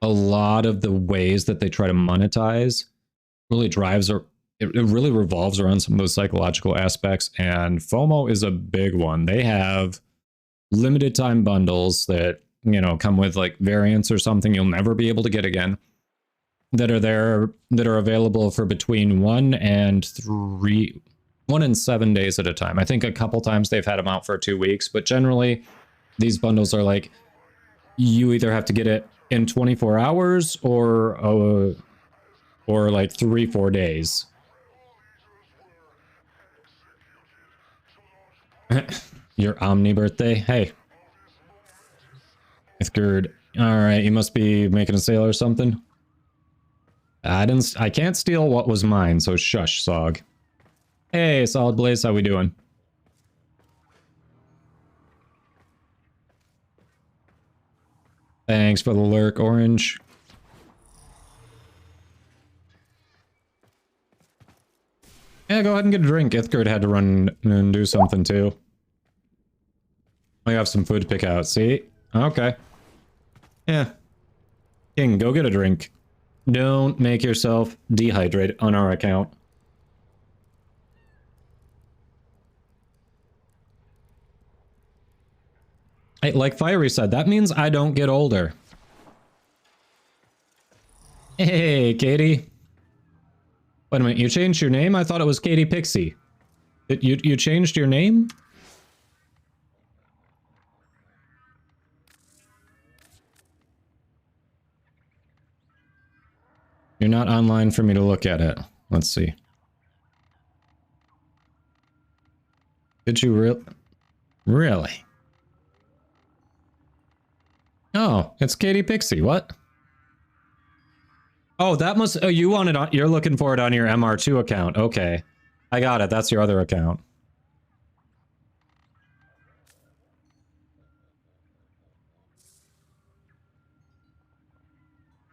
A lot of the ways that they try to monetize really it really revolves around some of those psychological aspects, and FOMO is a big one. They have limited time bundles that, you know, come with like variants or something you'll never be able to get again, that are available for between 1 and 7 days at a time. I think a couple times they've had them out for 2 weeks, but generally these bundles are like, you either have to get it in 24 hours or like 3-4 days. Your Omni birthday? Hey. Ithgard. Alright, you must be making a sale or something. I can't steal what was mine, so shush, Sog. Hey, Solid Blaze, how we doing? Thanks for the lurk, Orange. Yeah, go ahead and get a drink. Ithgard had to run and do something too. We have some food to pick out, see? Okay. Yeah. King, go get a drink. Don't make yourself dehydrated on our account. Hey, like Fiery said, that means I don't get older. Hey, Katie. Wait a minute, you changed your name? I thought it was Katie Pixie. You changed your name? You're not online for me to look at it. Let's see. Did you really? Oh, it's Katie Pixie. What? Oh, that must... Oh, you want it on... You're looking for it on your MR2 account. Okay. I got it. That's your other account.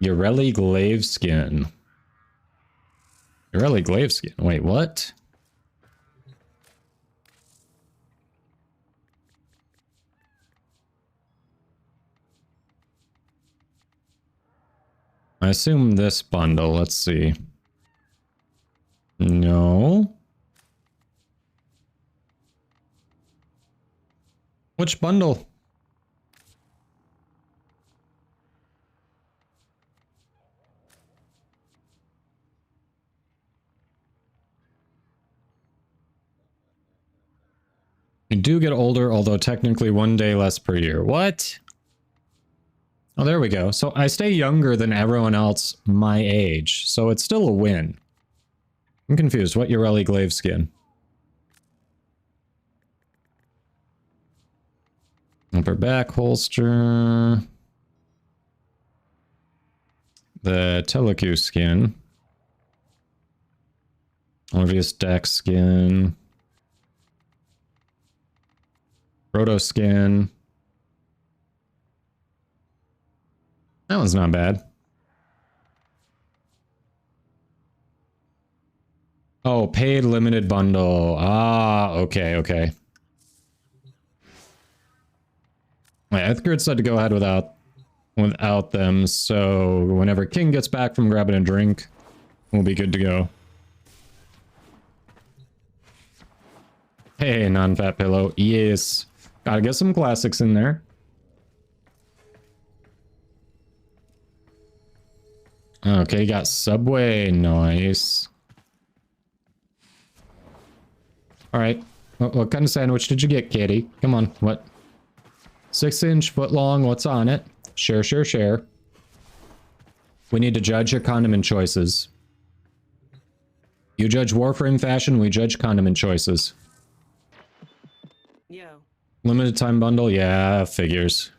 Ureli Glaveskin. Ureli Glaveskin. Wait, what? I assume this bundle. Let's see. No. Which bundle? You do get older, although technically 1 day less per year. What? Oh, there we go. So I stay younger than everyone else my age, so it's still a win. I'm confused. What Ureli Glaveskin? Upper back holster. The Telecu skin. Obvious deck skin. Proto skin. That one's not bad. Oh, paid limited bundle. Ah, okay, okay. Ithgard said to go ahead without them, so whenever King gets back from grabbing a drink, we'll be good to go. Hey, non-fat pillow. Yes. Gotta get some classics in there. Okay, got Subway. Nice. Alright. What kind of sandwich did you get, Kitty? Come on, what? 6-inch, foot long, what's on it? Share, share, share. We need to judge your condiment choices. You judge Warframe fashion, we judge condiment choices. Yo. Limited time bundle? Yeah, figures.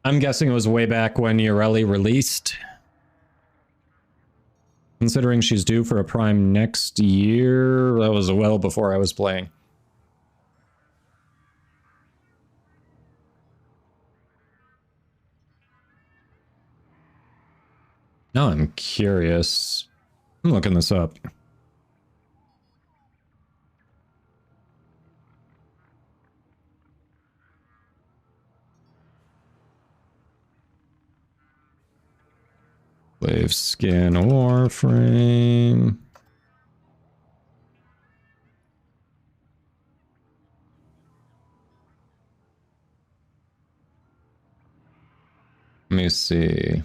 I'm guessing it was way back when Ureli released. Considering she's due for a prime next year, that was well before I was playing. Now I'm curious. I'm looking this up. Slave skin Warframe. Let me see.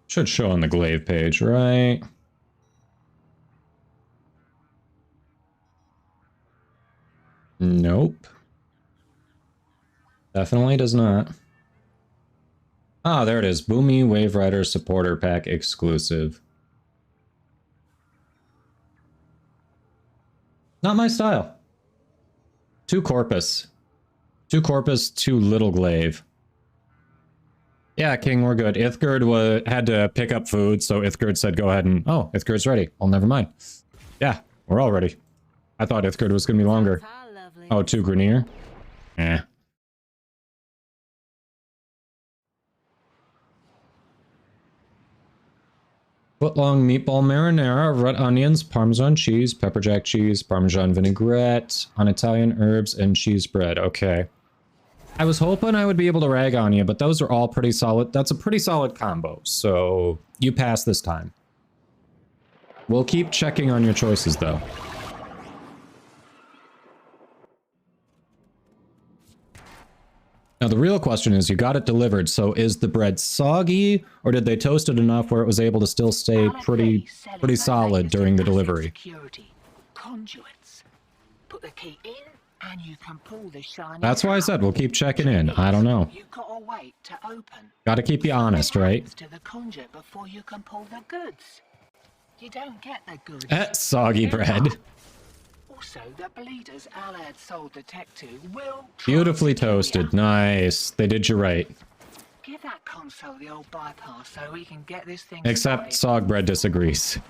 Should show on the glaive page, right? Nope. Definitely does not. Ah, there it is. Boomy Wave Rider Supporter Pack exclusive. Not my style. Too Corpus. Too Corpus, too little glaive. Yeah, King, we're good. Ithgard had to pick up food, so Ithgard said go ahead and... Oh, Ithgard's ready. Well, never mind. Yeah, we're all ready. I thought Ithgard was going to be longer. Oh, 2 Grenier? Eh. Footlong meatball marinara, red onions, Parmesan cheese, pepper jack cheese, Parmesan vinaigrette, on Italian herbs, and cheese bread. Okay. I was hoping I would be able to rag on you, but those are all pretty solid. That's a pretty solid combo, so you pass this time. We'll keep checking on your choices, though. Now, the real question is, you got it delivered, so is the bread soggy, or did they toast it enough where it was able to still stay pretty solid during the delivery? Conduits. Put the key in, and you can pull the shiny. That's why I said we'll keep checking in. I don't know. You gotta wait to open. Gotta keep you honest, right? To the conduit before you can pull the goods. You don't get the goods. Soggy bread. Also, the bleeders Alad sold the tech to will... Beautifully toasted. Nice. They did you right. Give that console the old bypass so we can get this thing Except started. Sogbread disagrees.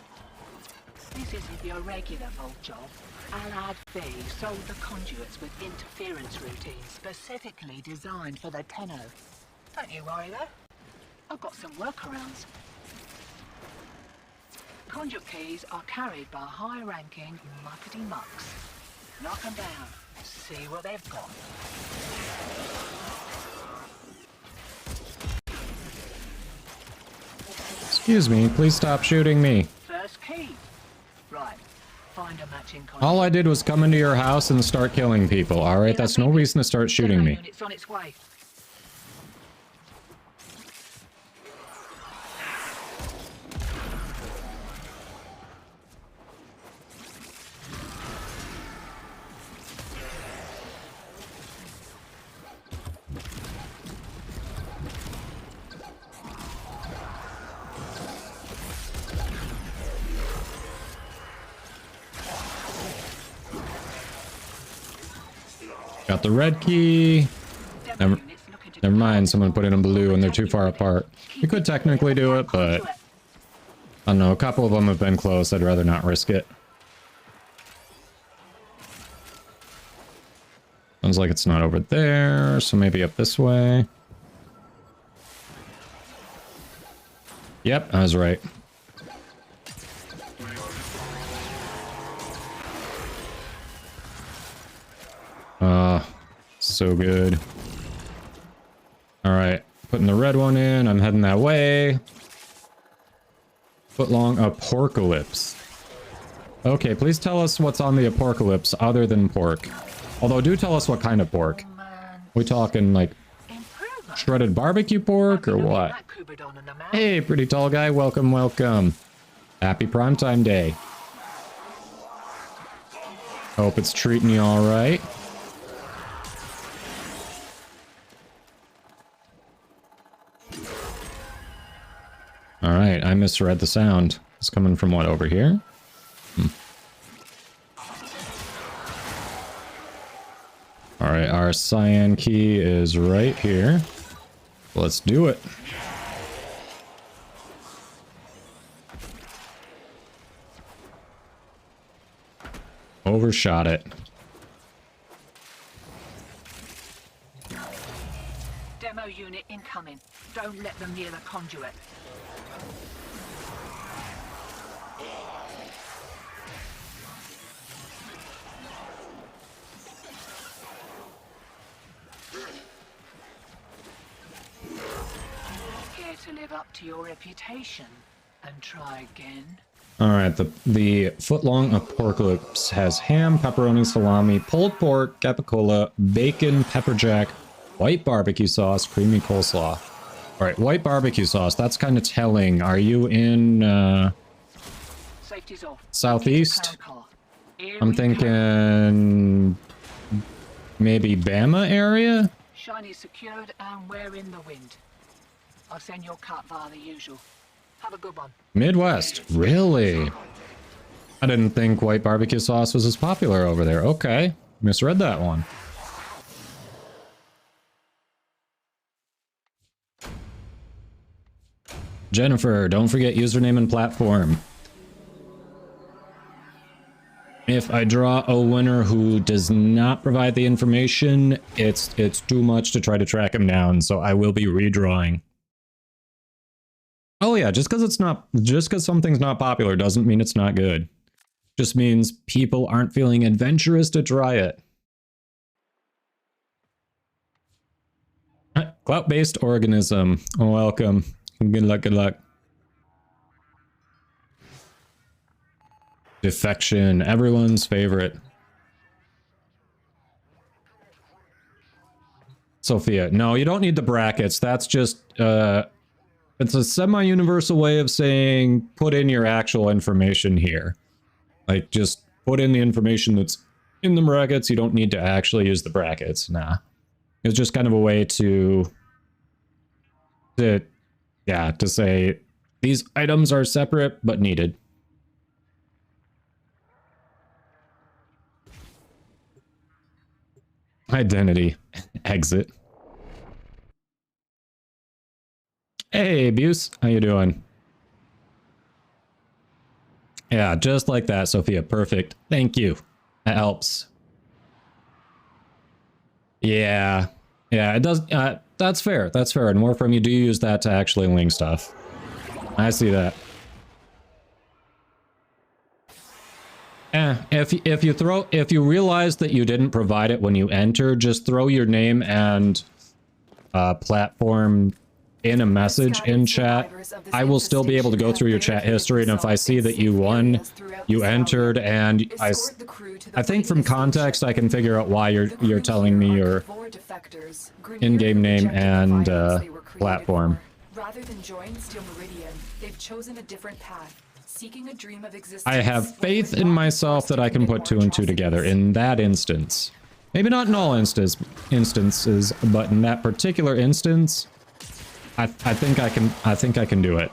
This isn't your regular vault job. Alad V sold the conduits with interference routines specifically designed for the Tenno. Don't you worry though. I've got some workarounds. Conduit keys are carried by high-ranking muckety-mucks. Knock them down. See what they've got. Excuse me, please stop shooting me. First key. Right. Find a matching conduit. All I did was come into your house and start killing people, alright? That's no reason to start shooting me. It's on its way. Got the red key. Never mind, someone put in a blue and they're too far apart. You could technically do it, but I don't know, a couple of them have been close. I'd rather not risk it. Sounds like it's not over there, so maybe up this way. Yep, I was right. So good. Alright, putting the red one in, I'm heading that way. Footlong apocalypse. Okay, please tell us what's on the apocalypse other than pork. Although, do tell us what kind of pork. We talking, like, shredded barbecue pork, or what? Hey, pretty tall guy, welcome, welcome. Happy primetime day. Hope it's treating you alright. Alright, I misread the sound. It's coming from what, over here? Alright, our cyan key is right here. Let's do it. Overshot it. Demo unit incoming. Don't let them near the conduit. Care to live up to your reputation and try again? Alright, the footlong apocalypse has ham, pepperoni, salami, pulled pork, capicola, bacon, pepper jack, white barbecue sauce, creamy coleslaw. Alright, white barbecue sauce, that's kind of telling. Are you in, Safety's off. southeast? I'm thinking maybe Bama area? Shiny secured and we're in the wind. I'll send your cut via the usual. Have a good one. Midwest, really? I didn't think white barbecue sauce was as popular over there. Okay, misread that one. Jennifer, don't forget username and platform. If I draw a winner who does not provide the information, it's too much to try to track him down, so I will be redrawing. Oh yeah, just because something's not popular doesn't mean it's not good. Just means people aren't feeling adventurous to try it. Clout-based organism. Welcome. Good luck, good luck. Defection, everyone's favorite. Sophia, no, you don't need the brackets. That's just, it's a semi-universal way of saying put in your actual information here. Like, just put in the information that's in the brackets. You don't need to actually use the brackets. Nah. It's just kind of a way to say these items are separate but needed. Identity. Exit. Hey, Buse. How you doing? Yeah, just like that, Sophia. Perfect. Thank you. That helps. Yeah. Yeah, it does. That's fair. That's fair. And Warframe, you do use that to actually link stuff. I see that. If you realize that you didn't provide it when you enter, just throw your name and platform in a message in chat. I will still be able to go through your chat history, and if I see that you won, you entered, and I think from context I can figure out why you're telling me your in-game name and platform. Rather than join Steel Meridian, they've chosen a different path. Seeking a dream of existence. I have faith in myself that I can put 2 and 2 together in that instance. Maybe not in all instances, but in that particular instance, I think I can do it.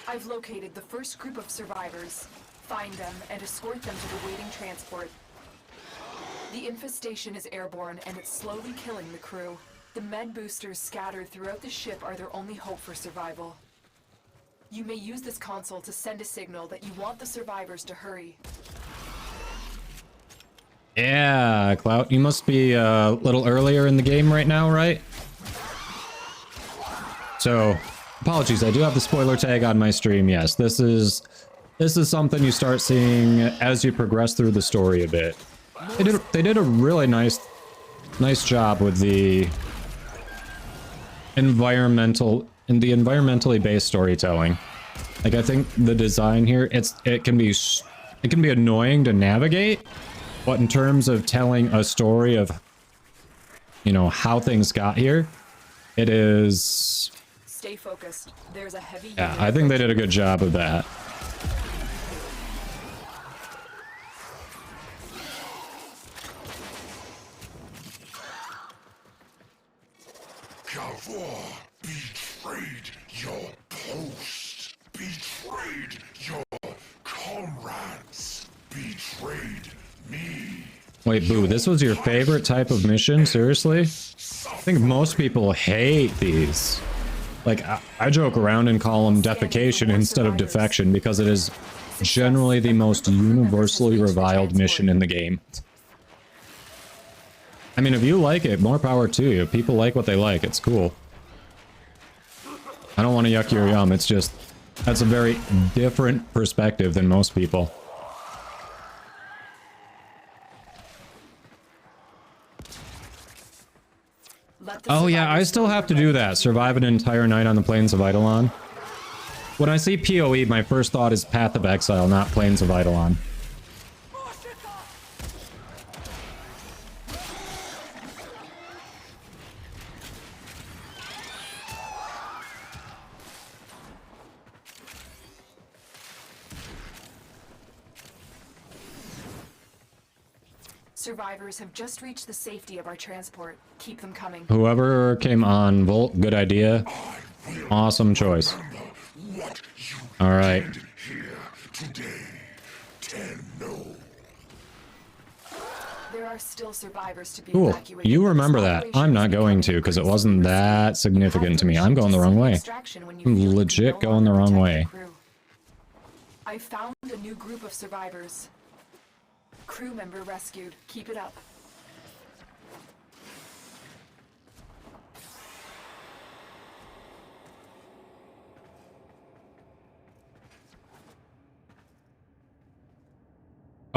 I've located the first group of survivors. Find them and escort them to the waiting transport. The infestation is airborne and it's slowly killing the crew. The med boosters scattered throughout the ship are their only hope for survival. You may use this console to send a signal that you want the survivors to hurry. Yeah, Clout, you must be a little earlier in the game right now, right? So, apologies, I do have the spoiler tag on my stream. Yes, this is something you start seeing as you progress through the story a bit. They did a really nice job with the environmentally based storytelling. Like, I think the design here, it can be annoying to navigate, but in terms of telling a story of, you know, how things got here, it is. Stay focused. There's a heavy. Yeah, I think they did a good job of that. Betrayed your post, betrayed your comrades, betrayed me. Wait, Boo, this was your favorite type of mission? Seriously? I think most people hate these. Like, I joke around and call them defecation instead of defection because it is generally the most universally reviled mission in the game. I mean, if you like it, more power to you. People like what they like. It's cool. I don't want to yuck your yum. It's just, that's a very different perspective than most people. Oh yeah, I still have to do that. Survive an entire night on the Plains of Eidolon. When I see PoE, my first thought is Path of Exile, not Plains of Eidolon. Survivors have just reached the safety of our transport. Keep them coming. Whoever came on Volt, good idea. Awesome choice. All right. There are still survivors to be Cool. evacuated. You remember that. I'm not going to because it wasn't that significant to me. I'm going the wrong way. I'm legit going the wrong way. I found a new group of survivors. Crew member rescued. Keep it up.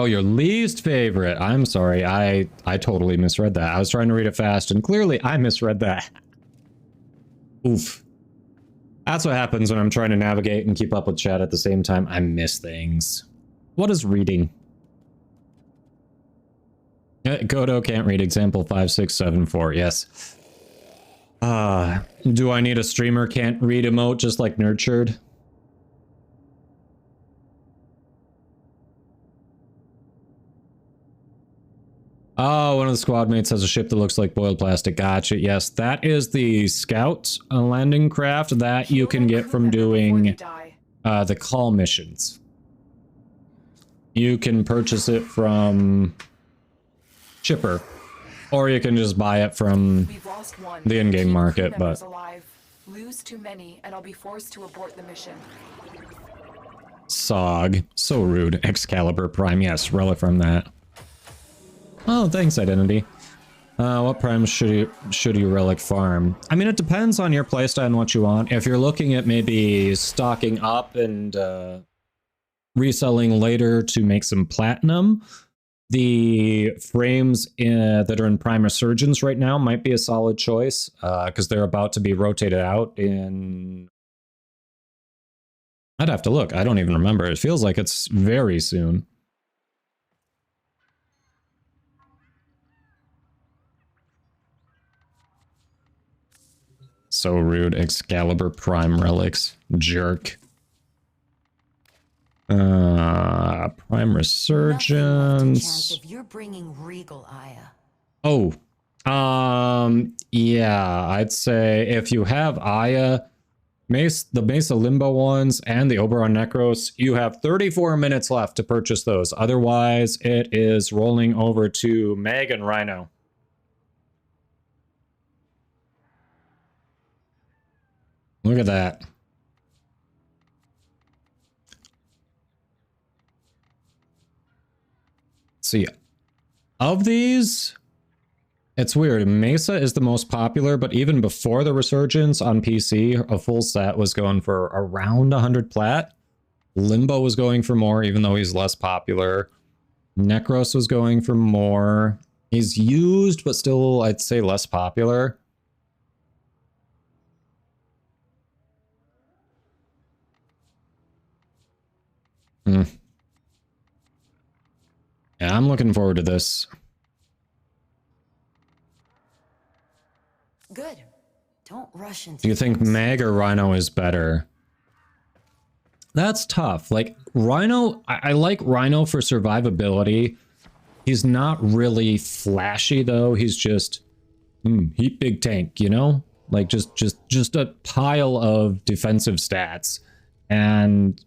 Oh, your least favorite. I'm sorry. I totally misread that. I was trying to read it fast, and clearly I misread that. Oof. That's what happens when I'm trying to navigate and keep up with chat at the same time. I miss things. What is reading? Godo can't read example 5674. Yes. Do I need a streamer can't read emote just like Nurtured? Oh, one of the squad mates has a ship that looks like boiled plastic. Gotcha. Yes, that is the Scout landing craft that you can get from doing the call missions. You can purchase it from Chipper, or you can just buy it from the in-game market. But lose too many, and I'll be forced to abort the mission. Sog, so rude. Excalibur Prime, yes, relic from that. Oh, thanks, Identity. What prime should you relic farm? I mean, it depends on your playstyle and what you want. If you're looking at maybe stocking up and reselling later to make some platinum, the frames that are in Prime Resurgence right now might be a solid choice, because they're about to be rotated out in... I'd have to look. I don't even remember. It feels like it's very soon. So rude. Excalibur Prime relics. Jerk. Prime Resurgence. If you're bringing Regal Aya. Oh. Yeah, I'd say if you have Aya, the Mesa Limbo ones, and the Oberon Necros, you have 34 minutes left to purchase those. Otherwise, it is rolling over to Meg and Rhino. Look at that. See, of these, it's weird. Mesa is the most popular, but even before the Resurgence on PC, a full set was going for around 100 plat. Limbo was going for more, even though he's less popular. Necros was going for more. He's used, but still, I'd say less popular. Yeah, I'm looking forward to this. Good. Don't rush into. Do you think Meg or Rhino is better? That's tough. Like, Rhino, I like Rhino for survivability. He's not really flashy, though. He's just, heat big tank, you know? Like, just a pile of defensive stats. And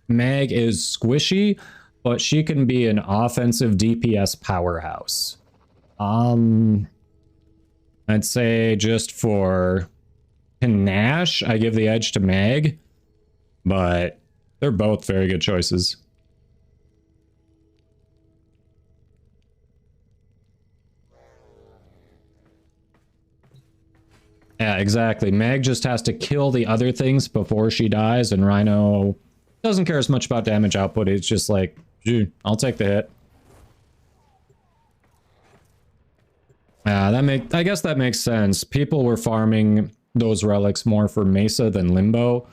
Meg is squishy, but she can be an offensive DPS powerhouse. I'd say just for panache, I give the edge to Meg, but they're both very good choices. Yeah, exactly. Meg just has to kill the other things before she dies, and Rhino doesn't care as much about damage output. It's just like, I'll take the hit. I guess that makes sense. People were farming those relics more for Mesa than Limbo,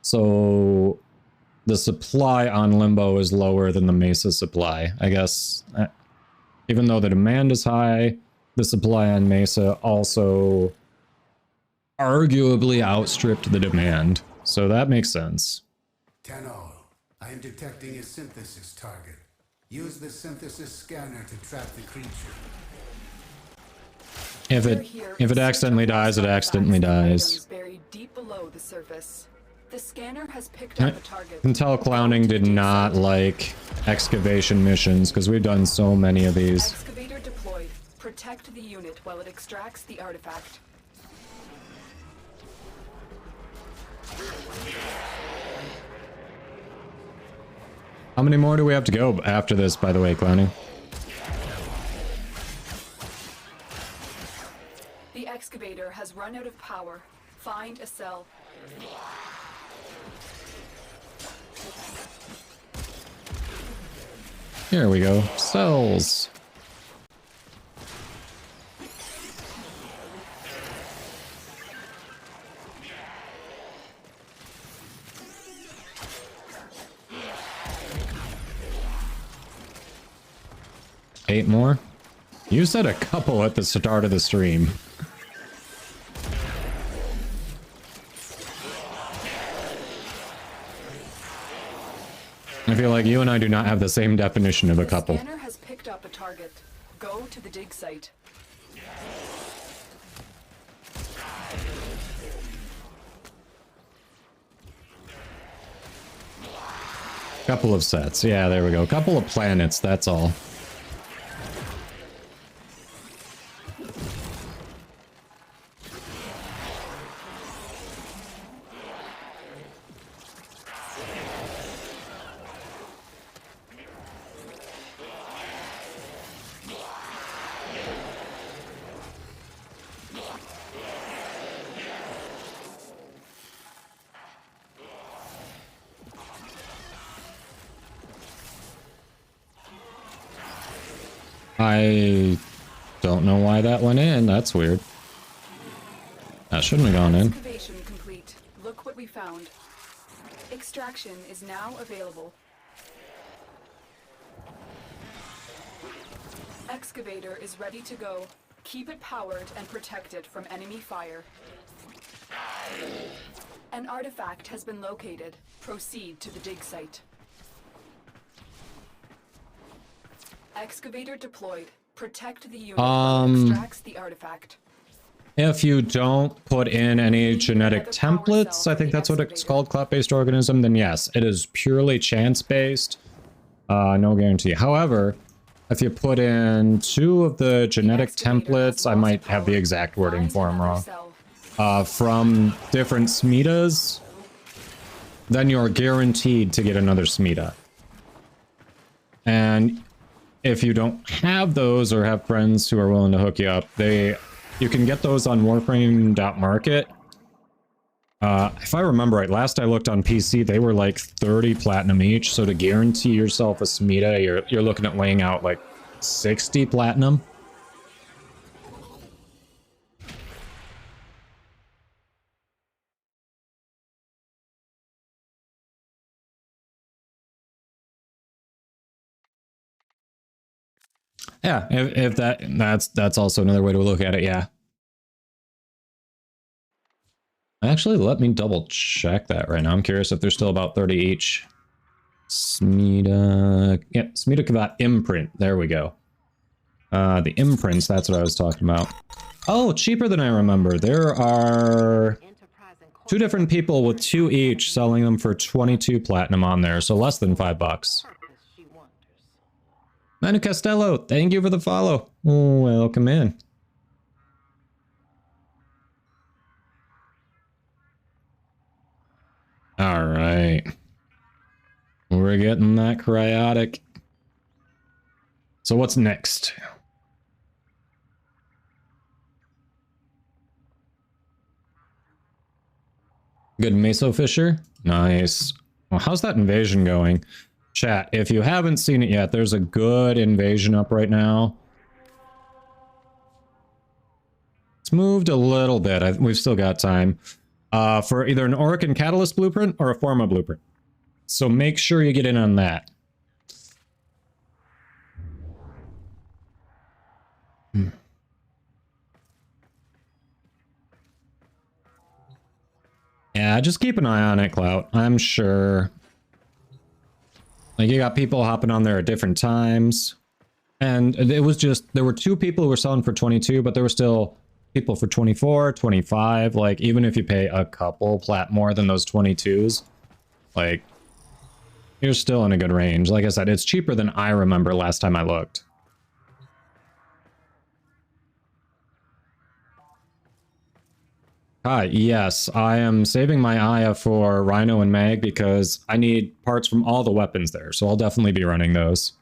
so the supply on Limbo is lower than the Mesa supply. I guess, even though the demand is high, the supply on Mesa also arguably outstripped the demand, so that makes sense. Tennocon, I am detecting a synthesis target. Use the synthesis scanner to track the creature. If it accidentally dies, it accidentally dies. Buried deep below the surface. The scanner has picked up a target. I can tell Clowning did not like excavation missions, because we've done so many of these. Excavator deployed. Protect the unit while it extracts the artifact. How many more do we have to go after this, by the way, Clowning? The excavator has run out of power. Find a cell. Here we go. Cells. Eight more? You said a couple at the start of the stream. I feel like you and I do not have the same definition of a couple. The scanner has picked up a target. Go to the dig site. Couple of sets. Yeah, there we go. Couple of planets, that's all. I don't know why that went in. That's weird. That shouldn't have gone in. Excavation complete. Look what we found. Extraction is now available. Excavator is ready to go. Keep it powered and protect it from enemy fire. An artifact has been located. Proceed to the dig site. Excavator deployed. Protect the unit while it extracts the artifact. If you don't put in any genetic templates, I think that's what it's called, cloud-based organism, then yes, it is purely chance-based. No guarantee. However, if you put in 2 of the genetic templates, I might have the exact wording for them wrong, from different Smitas, then you're guaranteed to get another Smita. And if you don't have those or have friends who are willing to hook you up, you can get those on warframe.market. If I remember right, last I looked on PC, they were like 30 platinum each. So to guarantee yourself a Smita, you're looking at laying out like 60 platinum. Yeah, if that's also another way to look at it, yeah. Actually, let me double check that right now. I'm curious if they're still about 30 each. Smita, yeah, Smita Kavat imprint. There we go. The imprints, that's what I was talking about. Oh, cheaper than I remember. There are 2 different people with 2 each selling them for 22 platinum on there, so less than $5. Manu Costello, thank you for the follow. Welcome in. All right. We're getting that cryotic. So what's next? Good Meso Fisher? Nice. Well, how's that invasion going? Chat, if you haven't seen it yet, there's a good invasion up right now. It's moved a little bit. We've still got time. For either an Orican Catalyst blueprint or a Forma blueprint. So make sure you get in on that. Yeah, just keep an eye on it, Clout. I'm sure. Like, you got people hopping on there at different times. And it was just, there were 2 people who were selling for 22, but there were still people for 24, 25. Like, even if you pay a couple plat more than those 22s, like, you're still in a good range. Like I said, it's cheaper than I remember last time I looked. Yes, I am saving my Aya for Rhino and Mag because I need parts from all the weapons there, so I'll definitely be running those.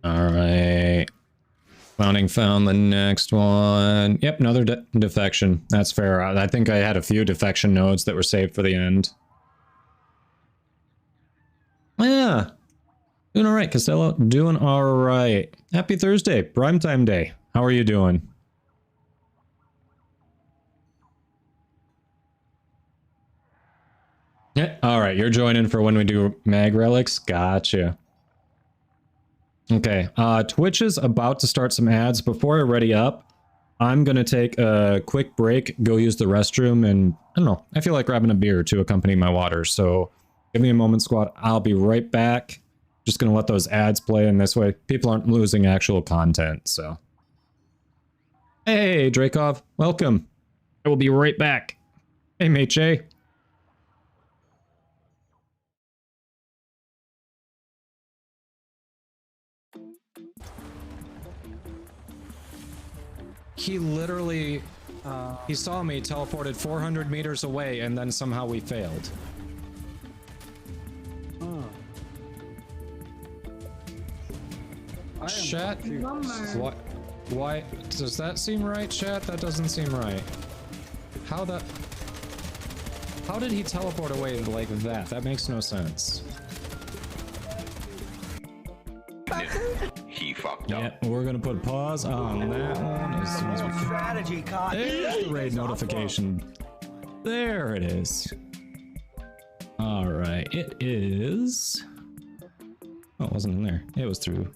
Alright. Spawning found the next one. Yep, another defection. That's fair. I think I had a few defection nodes that were saved for the end. Yeah. Doing alright, Costello. Doing alright. Happy Thursday. Primetime day. How are you doing? Yeah, alright. You're joining for when we do mag relics? Gotcha. Okay, Twitch is about to start some ads. Before I ready up, I'm gonna take a quick break, go use the restroom, and I don't know, I feel like grabbing a beer to accompany my water, so give me a moment, squad. I'll be right back. Just gonna let those ads play, and this way people aren't losing actual content, so. Hey, Drakov, welcome. I will be right back. Hey, mate Jay. He literally, he saw me, teleported 400 meters away, and then somehow we failed. Chat? What? Why? Does that seem right, chat? That doesn't seem right. How did he teleport away like that? That makes no sense. He fucked up. Yeah, we're gonna put pause on that one as soon as we can. There's the raid notification. There it is. Alright, it is... Oh, it wasn't in there. It was through.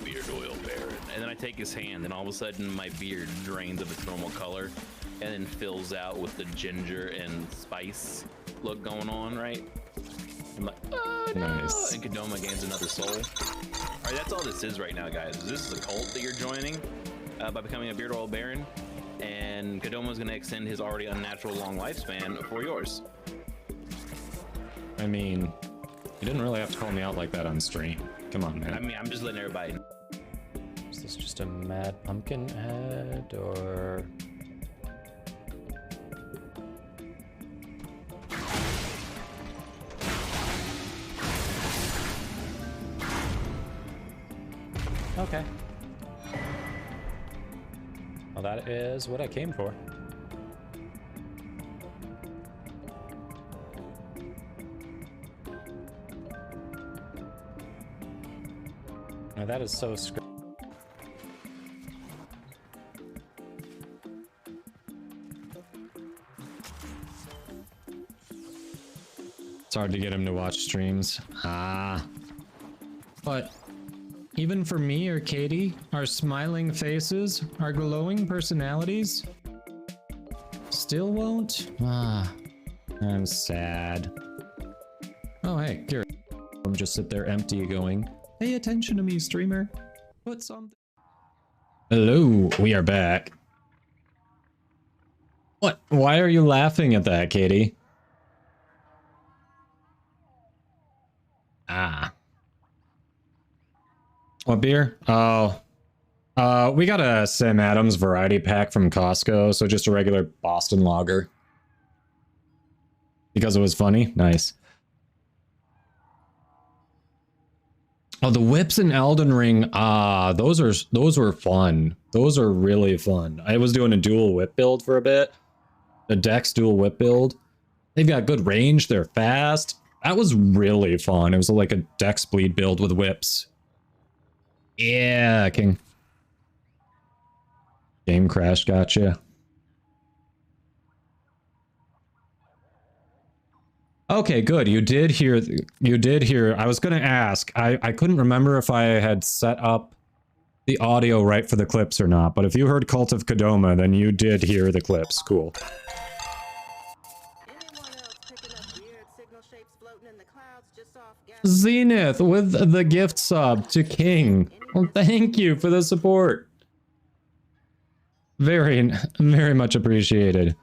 Beard oil baron. And then I take his hand, and all of a sudden my beard drains of its normal color and then fills out with the ginger and spice look going on, right? I'm like, oh no! Nice. And Kadoma gains another soul. Alright, that's all this is right now, guys. This is a cult that you're joining by becoming a beard oil baron, and Kadoma's gonna extend his already unnatural long lifespan for yours. I mean, you didn't really have to call me out like that on stream. Come on, man. I mean, I'm just letting everybody know. Is this just a mad pumpkin head, or... Okay. Well, that is what I came for. Now that is so scripted. It's hard to get him to watch streams. But even for me or Katie, our smiling faces, our glowing personalities still won't? I'm sad. Oh, hey, Kira. I'm just sit there empty going, pay attention to me, streamer. Put something. Hello, we are back. What? Why are you laughing at that, Katie? What beer? Oh. We got a Sam Adams variety pack from Costco, so just a regular Boston lager. Because it was funny? Nice. Oh, the whips in Elden Ring, those were fun. Those are really fun. I was doing a dual whip build for a bit. The Dex dual whip build. They've got good range, they're fast. That was really fun. It was like a Dex bleed build with whips. Yeah, King. Game crash, gotcha. Okay, good. You did hear. I was going to ask. I couldn't remember if I had set up the audio right for the clips or not, but if you heard Cult of Kadoma, then you did hear the clips. Cool. Zenith with the gift sub to King. Well, thank you for the support. Very, very much appreciated.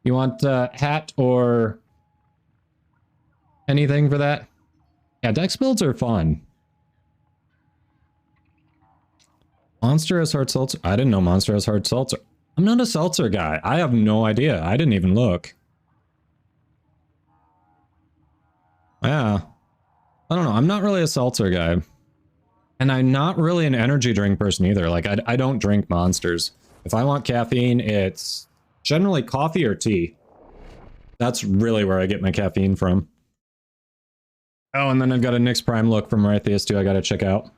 You want a hat or anything for that? Yeah, Dex builds are fun. Monster has hard seltzer. I didn't know Monster has hard seltzer. I'm not a seltzer guy. I have no idea. I didn't even look. Yeah. I don't know. I'm not really a seltzer guy. And I'm not really an energy drink person either. Like, I don't drink Monsters. If I want caffeine, it's generally coffee or tea. That's really where I get my caffeine from. Oh, and then I've got a Nyx Prime look from Rythius too I gotta check out.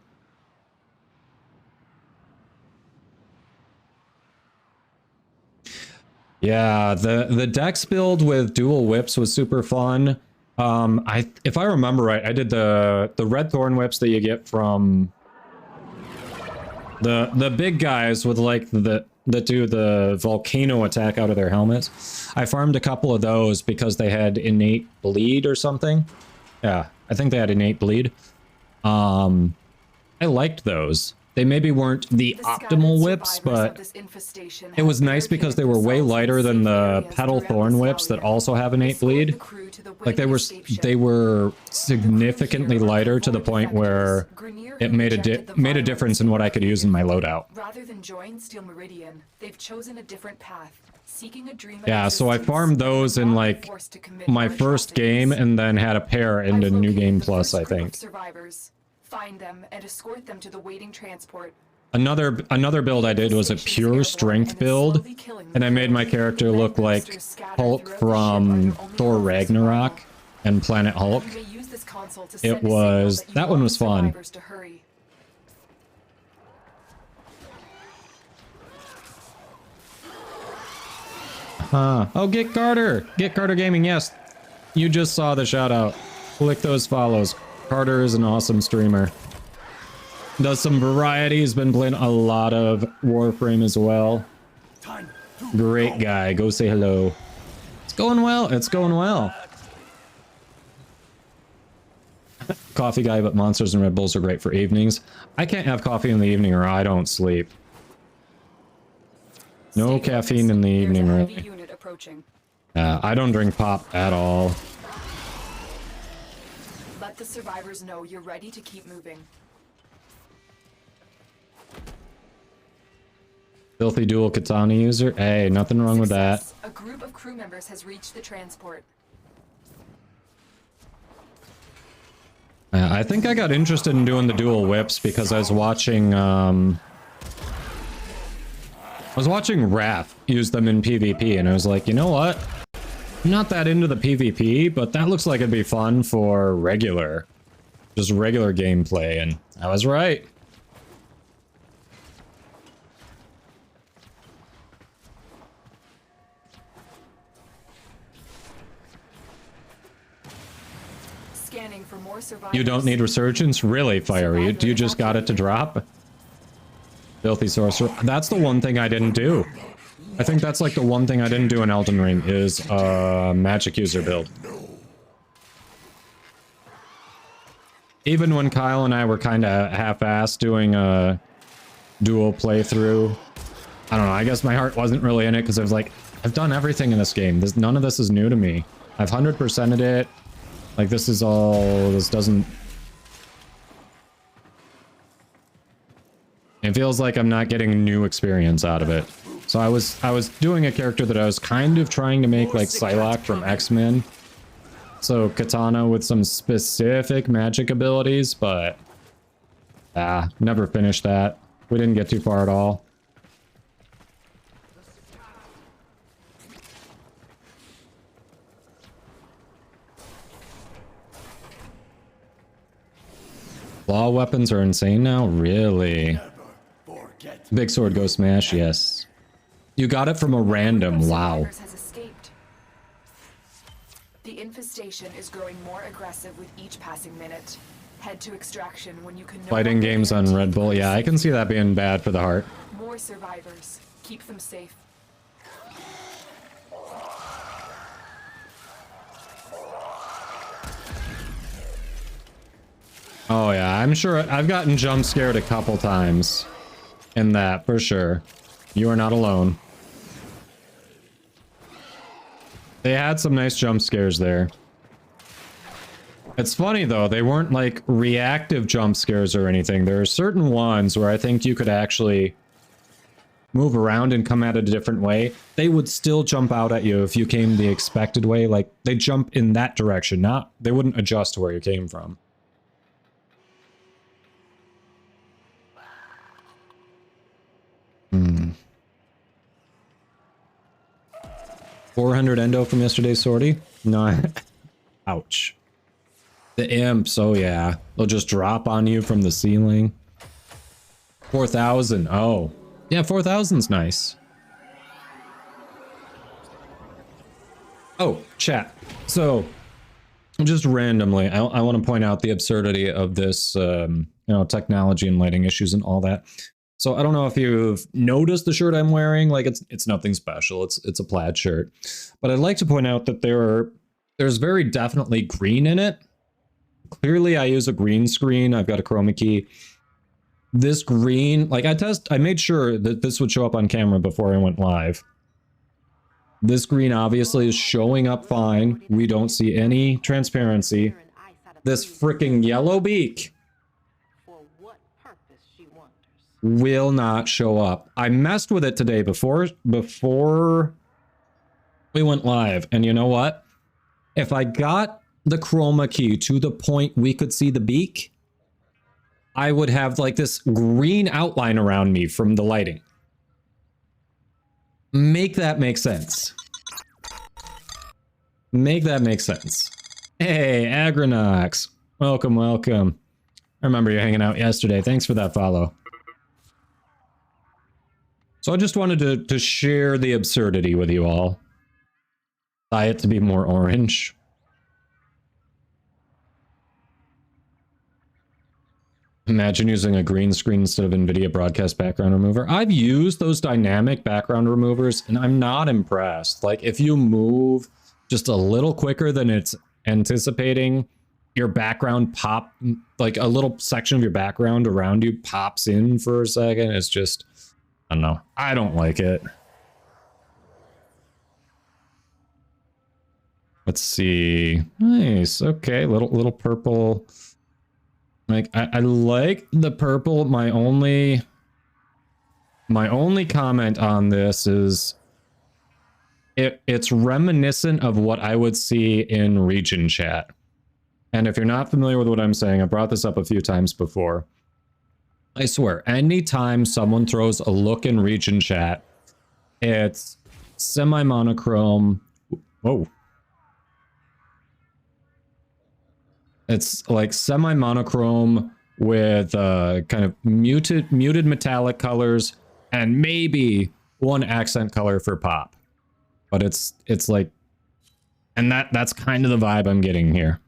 Yeah, the Dex build with dual whips was super fun. If I remember right, I did the red thorn whips that you get from the big guys with like that do the volcano attack out of their helmets. I farmed a couple of those because they had innate bleed or something. Yeah, I think they had innate bleed. I liked those. They maybe weren't the optimal whips, but it was nice because they were way lighter than the petal thorn whips that also have innate bleed. Like they were significantly lighter to the point where it made a difference in what I could use in my loadout. Rather than join Steel Meridian, they've chosen a different path, seeking a dream. Yeah, so I farmed those in like my first game and then had a pair into New Game Plus, I think. Find them and escort them to the waiting transport. Another build I did was a pure strength build, and I made my character look like Hulk from Thor Ragnarok and Planet Hulk. That one was fun. Oh, Get Carter Gaming, yes. You just saw the shout out. Click those follows. Carter is an awesome streamer. Does some variety, has been playing a lot of Warframe as well. Great guy, go say hello. It's going well, it's going well. Coffee guy, but Monsters and Red Bulls are great for evenings. I can't have coffee in the evening or I don't sleep. No caffeine in the evening, really. I don't drink pop at all. Let the survivors know you're ready to keep moving. Filthy dual katana user? Hey, nothing wrong with that. A group of crew members has reached the transport. I think I got interested in doing the dual whips because I was watching Raph use them in PvP, and I was like, you know what? I'm not that into the PvP, but that looks like it'd be fun for just regular gameplay, and I was right. Scanning for more survivors. You don't need resurgence? Really, Fiery? You just got it to drop? Filthy Sorcerer. That's the one thing I didn't do. I think that's like the one thing I didn't do in Elden Ring is magic user build. Even when Kyle and I were kind of half-assed doing a dual playthrough, I don't know, I guess my heart wasn't really in it because I was like, I've done everything in this game. None of this is new to me. I've 100%ed it. Like, this doesn't... It feels like I'm not getting new experience out of it. So I was doing a character that I was kind of trying to make like Psylocke from X-Men. So katana with some specific magic abilities, but never finished that. We didn't get too far at all. Claw weapons are insane now? Really? Big sword go smash, yes. You got it from a random, wow. The infestation is growing more aggressive with each passing minute. Head to extraction when you can. Fighting games on Red Bull, yeah, I can see that being bad for the heart. More survivors. Keep them safe. Oh yeah, I'm sure I've gotten jump scared a couple times in that, for sure. You are not alone. They had some nice jump scares there. It's funny though, they weren't like reactive jump scares or anything. There are certain ones where I think you could actually move around and come at it a different way. They would still jump out at you if you came the expected way. Like, they jump in that direction, they wouldn't adjust to where you came from. 400 endo from yesterday's sortie? No. Ouch. The imps, oh yeah. They'll just drop on you from the ceiling. 4,000, oh. Yeah, 4,000's nice. Oh, chat. So, just randomly, I want to point out the absurdity of this, you know, technology and lighting issues and all that. So I don't know if you've noticed the shirt I'm wearing. Like it's nothing special. It's a plaid shirt, but I'd like to point out that there's very definitely green in it. Clearly, I use a green screen. I've got a chroma key. This green, like I made sure that this would show up on camera before I went live. This green obviously is showing up fine. We don't see any transparency. This freaking yellow beak will not show up. I messed with it today before we went live, and you know what? If I got the chroma key to the point we could see the beak, I would have like this green outline around me from the lighting. Make that make sense. Make that make sense. Hey, Agronox. Welcome, welcome. I remember you hanging out yesterday. Thanks for that follow. So I just wanted to share the absurdity with you all. Dye it to be more orange. Imagine using a green screen instead of NVIDIA broadcast background remover. I've used those dynamic background removers and I'm not impressed. Like if you move just a little quicker than it's anticipating, your background like a little section of your background around you pops in for a second. It's just, I don't know. I don't like it. Let's see. Nice. Okay, little purple. Like I like the purple. My only comment on this is it's reminiscent of what I would see in region chat. And if you're not familiar with what I'm saying, I brought this up a few times before. I swear, anytime someone throws a look in region chat, it's semi-monochrome. Whoa. It's like semi-monochrome with kind of muted metallic colors and maybe one accent color for pop. But it's like, and that's kind of the vibe I'm getting here.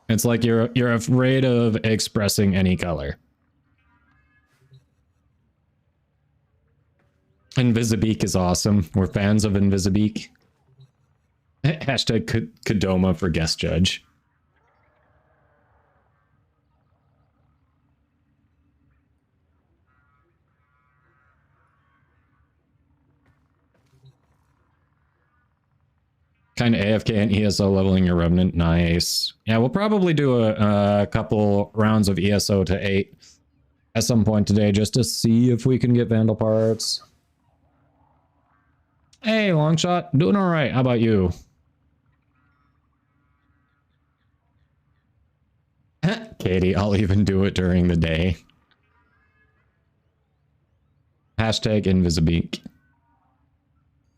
It's like you're afraid of expressing any color. Invisibeak is awesome. We're fans of Invisibeak. Hashtag Kadoma for guest judge. Kind of AFK and ESO leveling your Revenant. Nice. Yeah, we'll probably do a couple rounds of ESO to 8 at some point today just to see if we can get Vandal parts. Hey, Longshot. Doing all right. How about you? Katie, I'll even do it during the day. Hashtag Invisibeak.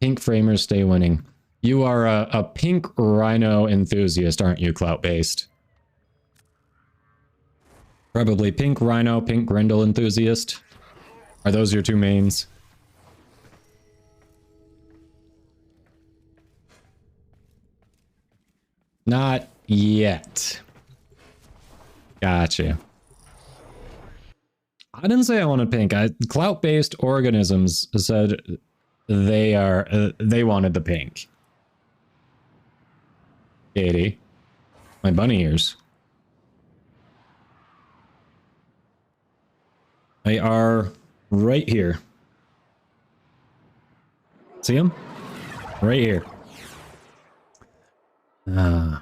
Pink framers stay winning. You are a pink rhino enthusiast, aren't you, Clout-based? Probably pink rhino, pink Grendel enthusiast. Are those your two mains? Not yet. Gotcha. I didn't say I wanted pink. Clout-based organisms said they wanted the pink. Katie, my bunny ears. They are right here. See them? Right here. Now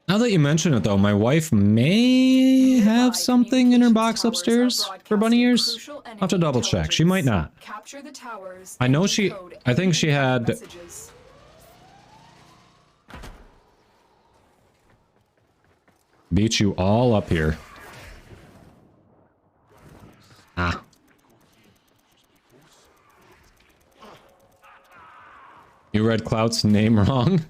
that you mention it though, my wife may have something in her box upstairs for bunny ears. I'll have to double check. She might not. I know I think she had... Beat you all up here. Ah. You read Clout's name wrong?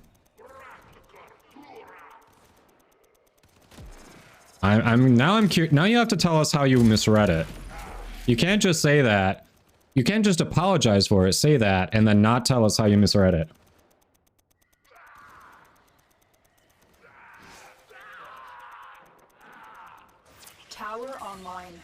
I'm curious. Now you have to tell us how you misread it. You can't just say that. You can't just apologize for it, say that, and then not tell us how you misread it. Tower online.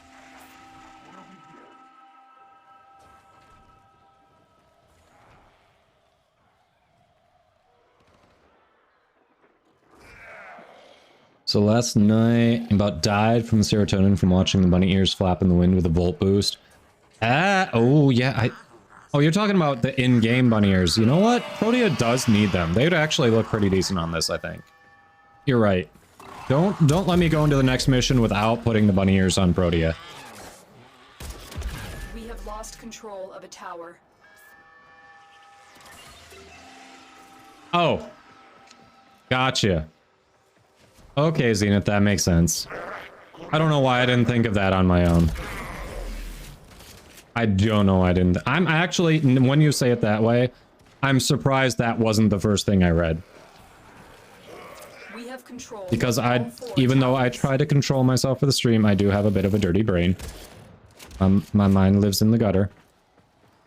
So last night, about died from serotonin from watching the bunny ears flap in the wind with a volt boost. Oh yeah, oh, you're talking about the in-game bunny ears. You know what? Protea does need them. They would actually look pretty decent on this, I think. You're right. Don't let me go into the next mission without putting the bunny ears on Protea. We have lost control of a tower. Oh. Gotcha. Okay, Zenith, that makes sense. I don't know why I didn't think of that on my own. I don't know why I didn't. I'm actually, when you say it that way, I'm surprised that wasn't the first thing I read. We have control. Because even though I try to control myself for the stream, I do have a bit of a dirty brain. My mind lives in the gutter.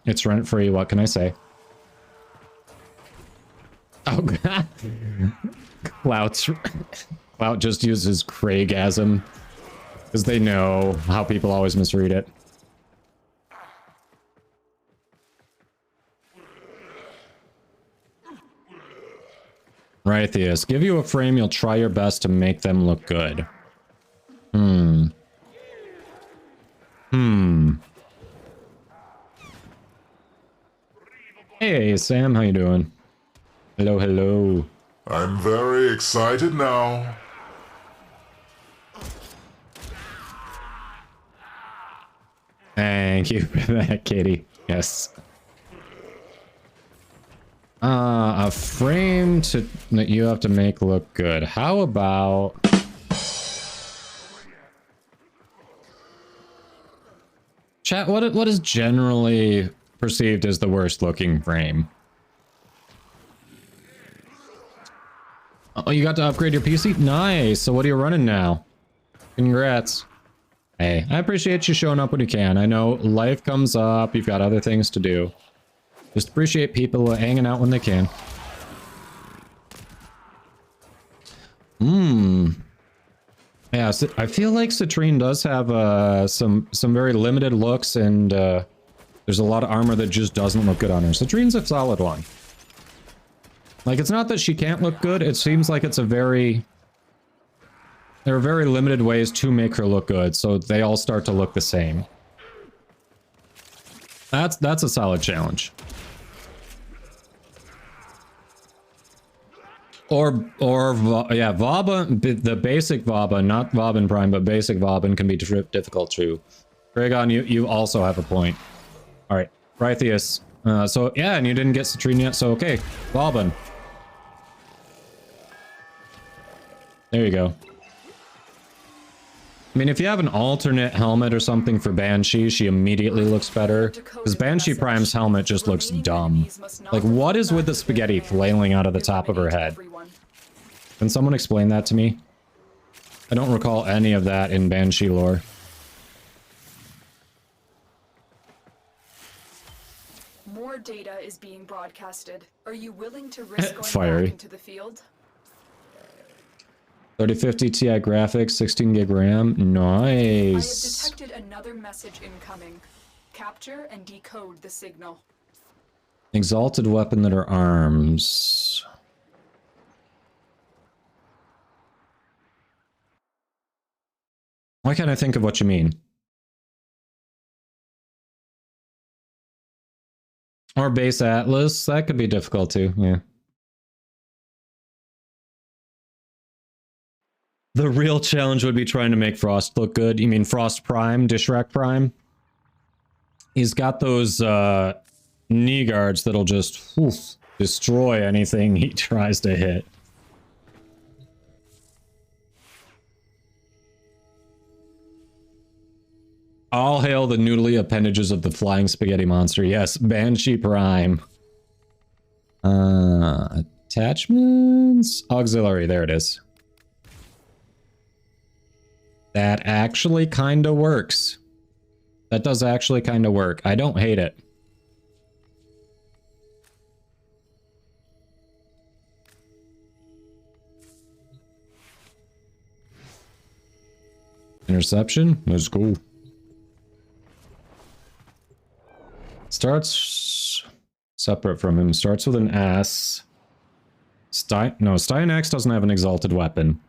It's rent-free, what can I say? Oh god. Clout just uses Craigasm. Because they know how people always misread it. Right, Theus. Give you a frame, you'll try your best to make them look good. Hey, Sam, how you doing? Hello, hello. I'm very excited now. Thank you for that, Katie. Yes. A frame that you have to make look good. How about... Chat, what is generally perceived as the worst looking frame? Oh, you got to upgrade your PC? Nice. So what are you running now? Congrats. Hey, I appreciate you showing up when you can. I know life comes up. You've got other things to do. Just appreciate people hanging out when they can. Yeah, so I feel like Citrine does have some very limited looks, and there's a lot of armor that just doesn't look good on her. Citrine's a solid one. Like, it's not that she can't look good, it seems like it's a very... There are very limited ways to make her look good, so they all start to look the same. That's a solid challenge. Yeah, Vauban, the basic Vauban, not Vauban Prime, but basic Vauban can be difficult too. Dragon, you also have a point. Alright, Rythius. So, yeah, and you didn't get Citrine yet, so okay. Vauban. There you go. I mean, if you have an alternate helmet or something for Banshee, she immediately looks better. Because Banshee Prime's helmet just looks dumb. Like, what is with the spaghetti flailing out of the top of her head? Can someone explain that to me? I don't recall any of that in Banshee lore. More data is being broadcasted. Are you willing to risk going Fiery. back into the field? 3050 Ti graphics, 16 gig RAM. Nice. I have detected another message incoming. Capture and decode the signal. Exalted weapon that are arms. Why can't I think of what you mean? Or base Atlas, that could be difficult too, yeah. The real challenge would be trying to make Frost look good. You mean Frost Prime, Dishrak Prime? He's got those knee guards that'll just destroy anything he tries to hit. All hail the noodly appendages of the flying spaghetti monster. Yes, Banshee Prime. Attachments? Auxiliary, there it is. That actually kind of works. That does actually kind of work. I don't hate it. Interception? That's cool. Starts separate from him. Starts with an S. Styanax doesn't have an exalted weapon.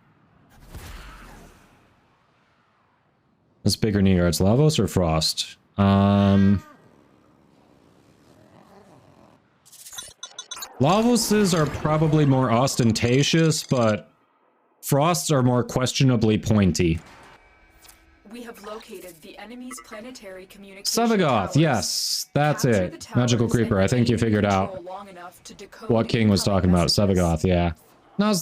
This bigger knee guards, Lavos or Frost? Lavoses are probably more ostentatious, but Frosts are more questionably pointy. We have located the enemy's planetary communication Savagoth, towers. yes, that's Capture it. the towers Magical Creeper, and I think you maintain figured out control long enough to decode what King was talking about. incoming Savagoth, yeah. No,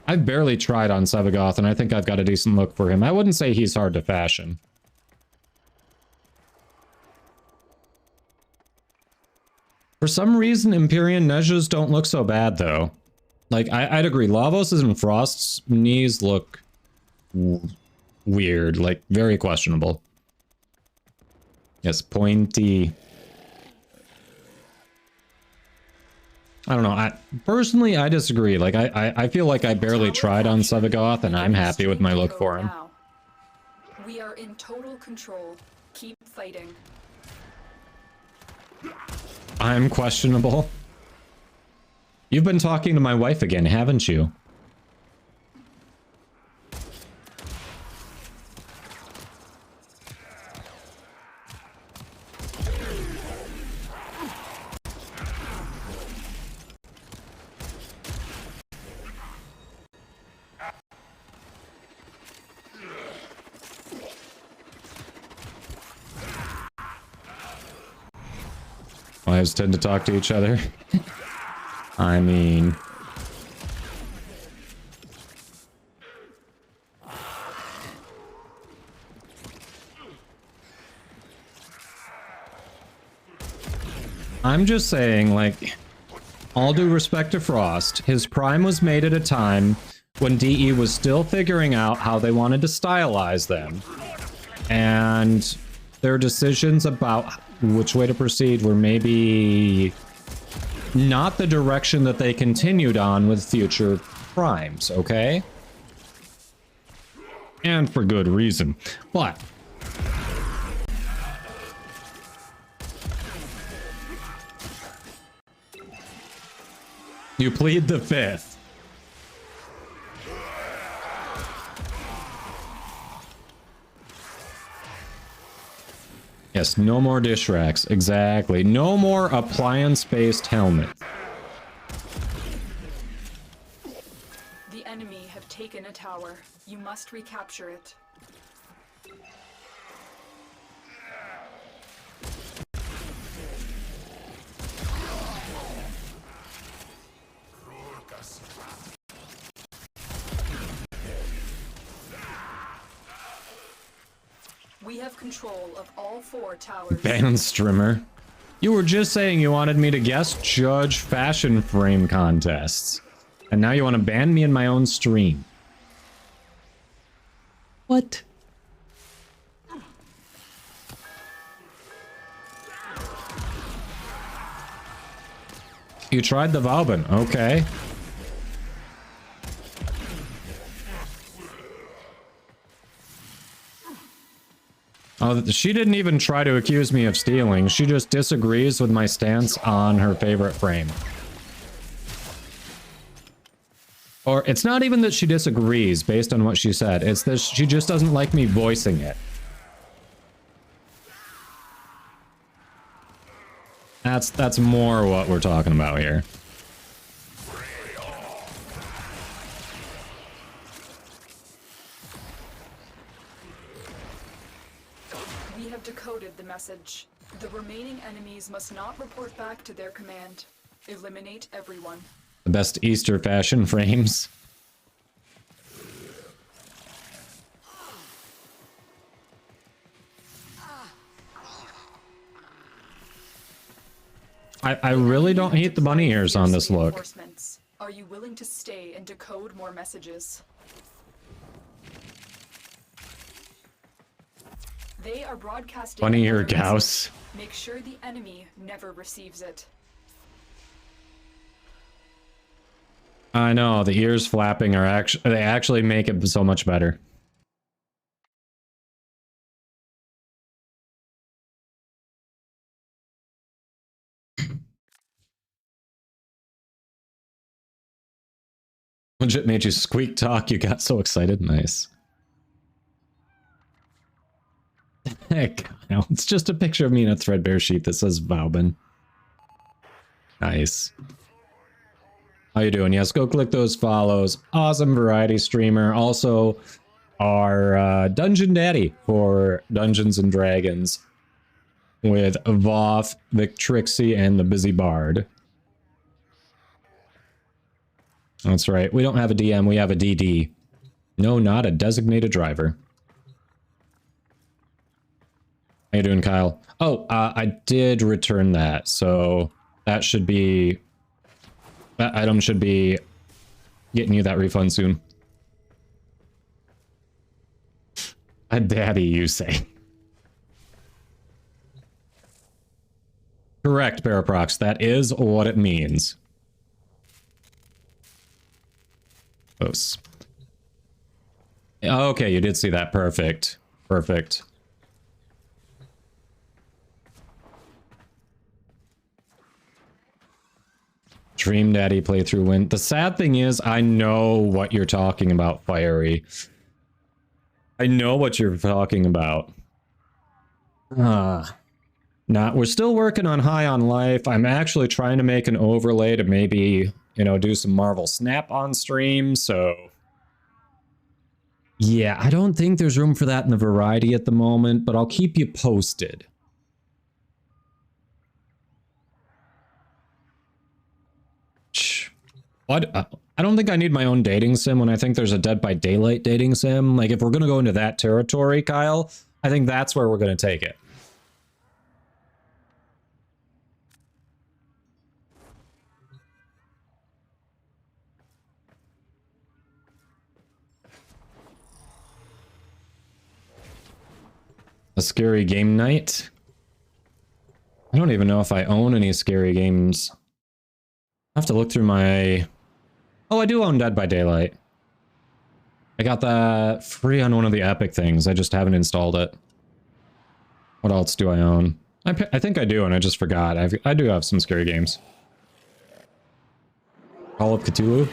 I've barely tried on Savagoth, and I think I've got a decent look for him. I wouldn't say he's hard to fashion. For some reason, Empyrean Nezhas don't look so bad, though. Like, I'd agree. Lavos' and Frost's knees look weird, like, very questionable. Yes, pointy. I don't know. Personally, I disagree. Like, I feel like I barely tried on Savagoth, and I'm happy with my look for him. We are in total control. Keep fighting. I'm questionable. You've been talking to my wife again, haven't you? Wives tend to talk to each other. I mean... I'm just saying, like, all due respect to Frost, his prime was made at a time when DE was still figuring out how they wanted to stylize them. And their decisions about which way to proceed were maybe not the direction that they continued on with future primes, okay? And for good reason. But you plead the fifth. Yes, no more dish racks. Exactly. No more appliance-based helmet. The enemy have taken a tower. You must recapture it. We have control of all 4 towers. Ban Strimmer. You were just saying you wanted me to guest judge fashion frame contests. And now you want to ban me in my own stream. What? You tried the Valben, okay. Oh, she didn't even try to accuse me of stealing. She just disagrees with my stance on her favorite frame. Or it's not even that she disagrees based on what she said. It's that she just doesn't like me voicing it. That's more what we're talking about here. We have decoded the message. The remaining enemies must not report back to their command. Eliminate everyone. The best Easter fashion frames. I really don't hate the bunny ears on this look. Are you willing to stay and decode more messages? They are broadcasting Bunny ear Gauss. Make sure the enemy never receives it. I know, the ears flapping are they actually make it so much better. Legit made you squeak talk, you got so excited. Nice. Heck, no, it's just a picture of me in a threadbare sheet that says Vaubin. Nice. How you doing? Yes, go click those follows. Awesome variety streamer. Also, our Dungeon Daddy for Dungeons and Dragons with Voth, Vic Trixie, and the Busy Bard. That's right. We don't have a DM, we have a DD. No, not a designated driver. How you doing, Kyle? Oh, I did return that, so that should be... That item should be getting you that refund soon. A daddy, you say? Correct, Paraprox. That is what it means. Close. Okay, you did see that. Perfect. Perfect. Dream Daddy playthrough win. The sad thing is, I know what you're talking about, Fiery. I know what you're talking about. We're still working on High on Life. I'm actually trying to make an overlay to maybe, you know, do some Marvel Snap on stream, so... Yeah, I don't think there's room for that in the variety at the moment, but I'll keep you posted. What? I don't think I need my own dating sim when I think there's a Dead by Daylight dating sim. Like, if we're going to go into that territory, Kyle, I think that's where we're going to take it. A scary game night? I don't even know if I own any scary games. I have to look through my... Oh, I do own Dead by Daylight. I got that free on one of the Epic things. I just haven't installed it. What else do I own? I think I do, and I just forgot. I do have some scary games. Call of Cthulhu?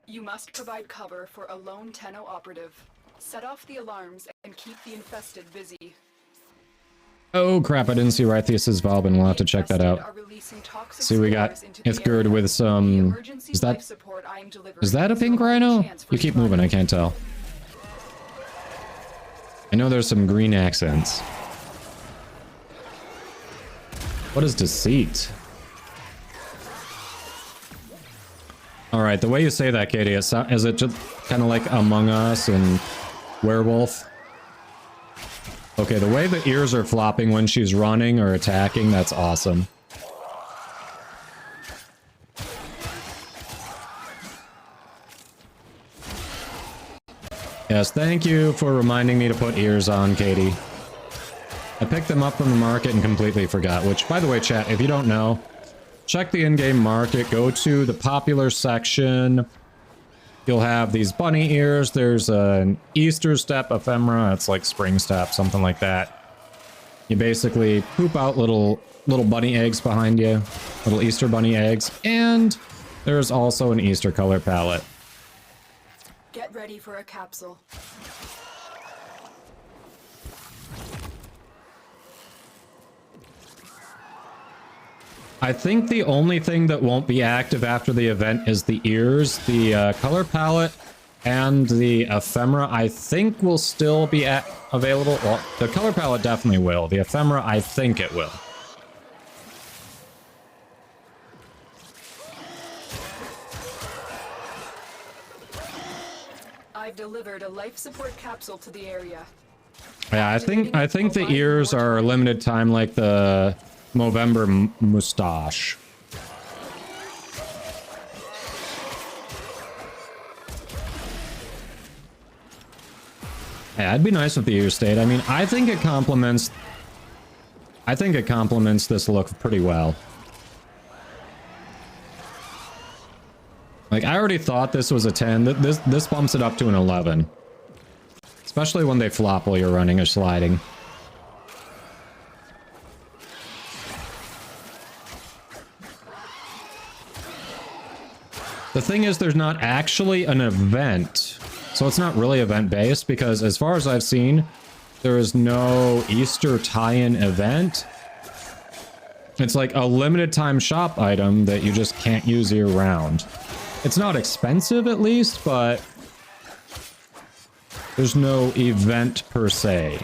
You must provide cover for a lone Tenno operative. Set off the alarms and keep the infested busy. Oh crap, I didn't see Rythius's Valbin. We'll have to check that out. See, we got Ithgard with some... Is that a pink rhino? You keep moving, I can't tell. I know there's some green accents. What is Deceit? Alright, the way you say that, Katie, is it just kind of like Among Us and Werewolf? Okay, the way the ears are flopping when she's running or attacking, that's awesome. Yes, thank you for reminding me to put ears on, Katie. I picked them up from the market and completely forgot, which, by the way, chat, if you don't know, check the in-game market, go to the popular section. You'll have these bunny ears. There's an Easter step ephemera. It's like spring step, something like that. You basically poop out little bunny eggs behind you, little Easter bunny eggs, and there's also an Easter color palette. Get ready for a capsule. I think the only thing that won't be active after the event is the ears. The color palette and the ephemera, I think, will still be available. Well, the color palette definitely will. The ephemera, I think it will. I've delivered a life support capsule to the area. Yeah, I think the ears are a limited time, like the Movember mustache. Yeah, it'd be nice if the ear stayed. I mean, I think it complements this look pretty well. Like, I already thought this was a 10. This bumps it up to an 11. Especially when they flop while you're running or sliding. The thing is, there's not actually an event. So it's not really event-based, because as far as I've seen, there is no Easter tie-in event. It's like a limited time shop item that you just can't use year-round. It's not expensive, at least, but there's no event per se.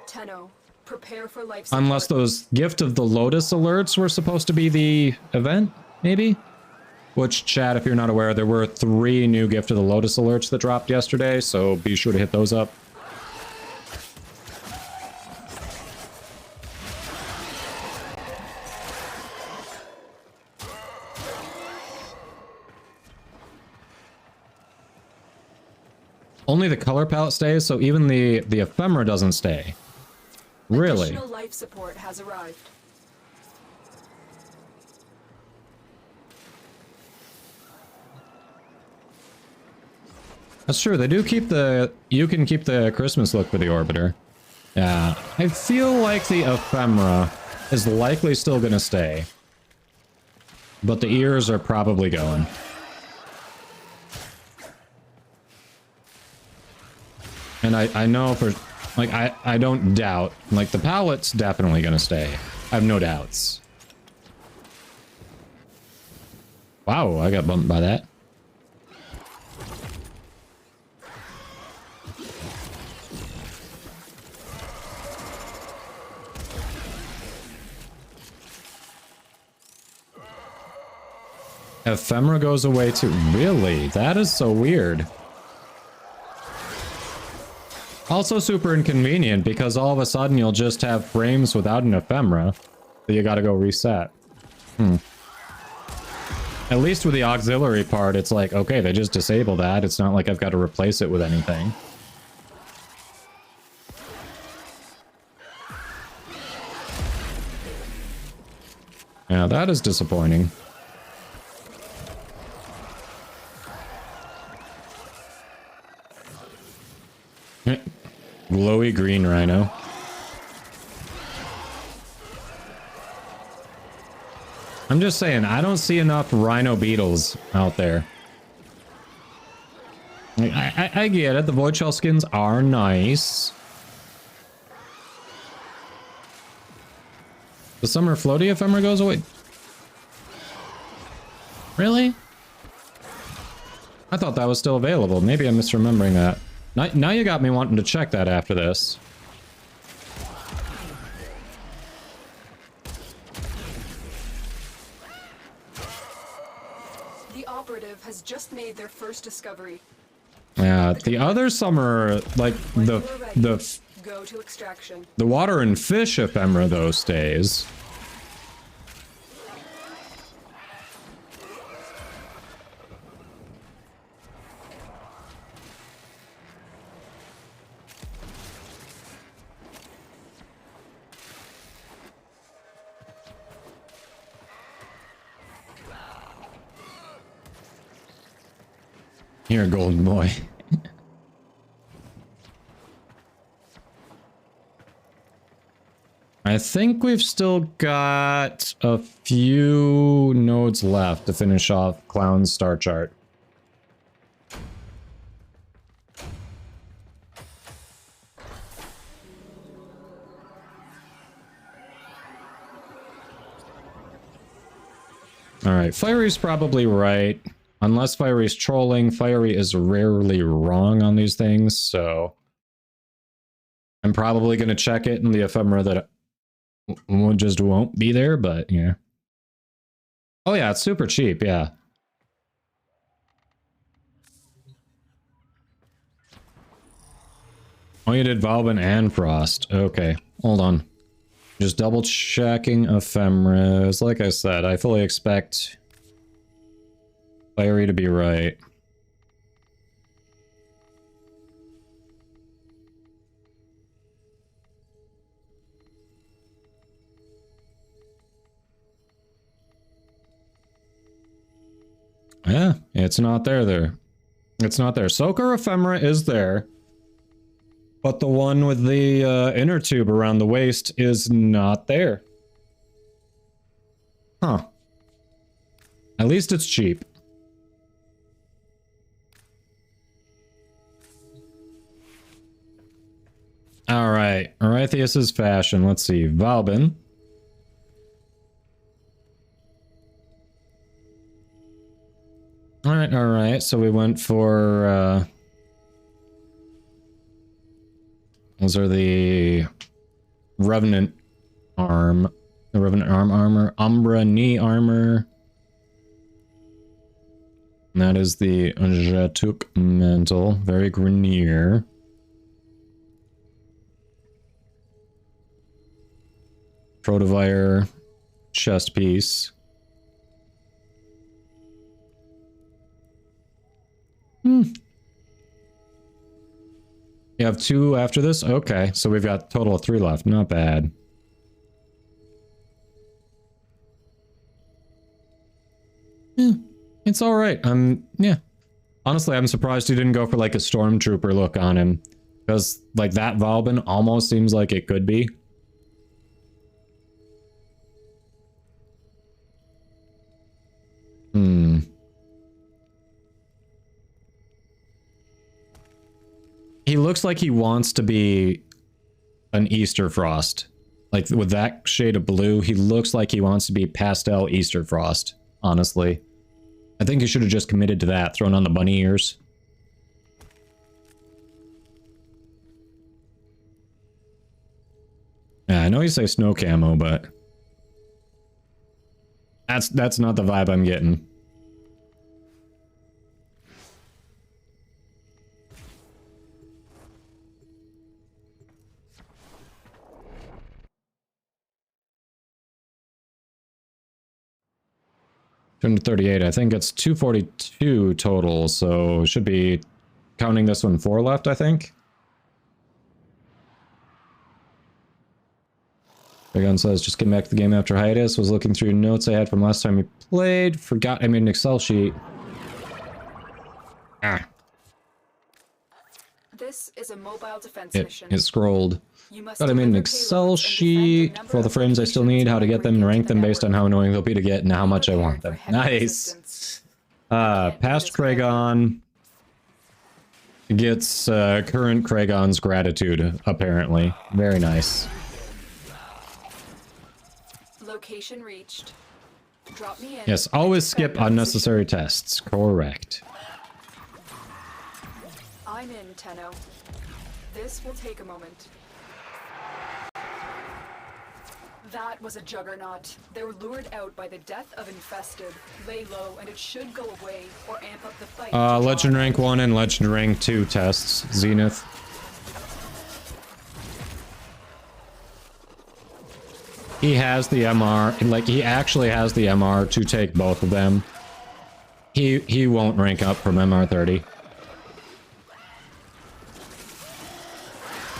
Tenno, prepare for life Unless those Gift of the Lotus alerts were supposed to be the event, maybe? Which, chat, if you're not aware, there were 3 new Gift of the Lotus alerts that dropped yesterday, so be sure to hit those up. Only the color palette stays, so even the ephemera doesn't stay. Really? Additional life support has arrived. That's true, they do keep the... You can keep the Christmas look for the Orbiter. Yeah, I feel like the ephemera is likely still gonna stay. But the ears are probably going. And I know for... Like, I don't doubt. Like, the palette's definitely gonna stay. I have no doubts. Wow, I got bumped by that. Ephemera goes away too. Really? That is so weird. Also super inconvenient, because all of a sudden you'll just have frames without an ephemera that you gotta go reset. At least with the auxiliary part, it's like, okay, they just disable that. It's not like I've got to replace it with anything. Yeah, that is disappointing. Glowy green rhino. I'm just saying, I don't see enough rhino beetles out there. I get it, the void shell skins are nice. The summer floaty ephemera goes away. Really? I thought that was still available. Maybe I'm misremembering that. Now you got me wanting to check that after this. The operative has just made their first discovery. Yeah, the other summer, like Go to extraction. the water and fish ephemera though stays. Here, golden boy. I think we've still got a few nodes left to finish off Clown's star chart. Alright, Fiery's probably right. Unless Fiery's trolling, Fiery is rarely wrong on these things, so... I'm probably going to check it in the ephemera that just won't be there, but yeah. Oh yeah, it's super cheap, yeah. Oh, you did Valvin and Frost. Okay, hold on. Just double checking ephemeras. Like I said, I fully expect Fiery to be right. Yeah, it's not there. It's not there. Soaker Ephemera is there. But the one with the inner tube around the waist is not there. Huh. At least it's cheap. Alright. Arythius's fashion. Let's see. Valbin. Alright. So we went for... those are the Revenant arm. The Revenant arm armor. Umbra knee armor. And that is the Jatuk mantle. Very Grenier. Protovire chest piece. You have 2 after this? Okay, so we've got a total of 3 left. Not bad. It's alright. Yeah. Honestly, I'm surprised you didn't go for like a stormtrooper look on him. Because like that Valbin almost seems like it could be. He looks like he wants to be an Easter Frost. Like with that shade of blue, he looks like he wants to be pastel Easter Frost, honestly. I think he should have just committed to that, thrown on the bunny ears. Yeah, I know you say snow camo, but that's not the vibe I'm getting. $238. I think it's 242 total, so should be counting this one 4 left, I think. Dragon says, just getting back to the game after hiatus. Was looking through notes I had from last time we played. Forgot I made an Excel sheet. This is a mobile defense mission. It scrolled. But I made an Excel sheet for all the frames I still need, how to get them, and rank them based on how annoying they'll be to get and how much I want them. Nice. Past Kragon gets current Kragon's gratitude, apparently. Very nice. Location reached. Drop me in. Yes, always skip unnecessary tests. Correct. I'm in, Tenno. This will take a moment. That was a juggernaut. They were lured out by the death of Infested. Lay low, and it should go away, or amp up the fight. Legend Rank 1 and Legend Rank 2 tests. Zenith. He has the MR, like, he actually has the MR to take both of them. He won't rank up from MR30.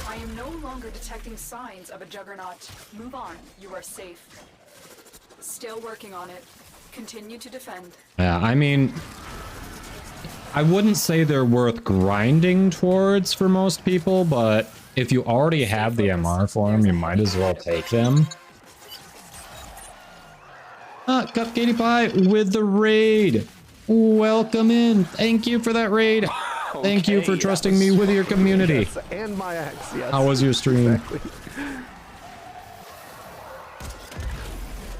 I am no longer detecting signs of a juggernaut. Move on. You are safe. Still working on it. Continue to defend. Yeah, I mean, I wouldn't say they're worth grinding towards for most people, but if you already have the MR for them, you might as well take them. Cupcakey Pie with the raid. Welcome in. Thank you for that raid. Okay, thank you for trusting me with your community. Yes, and my axe, yes. How was your stream? Exactly.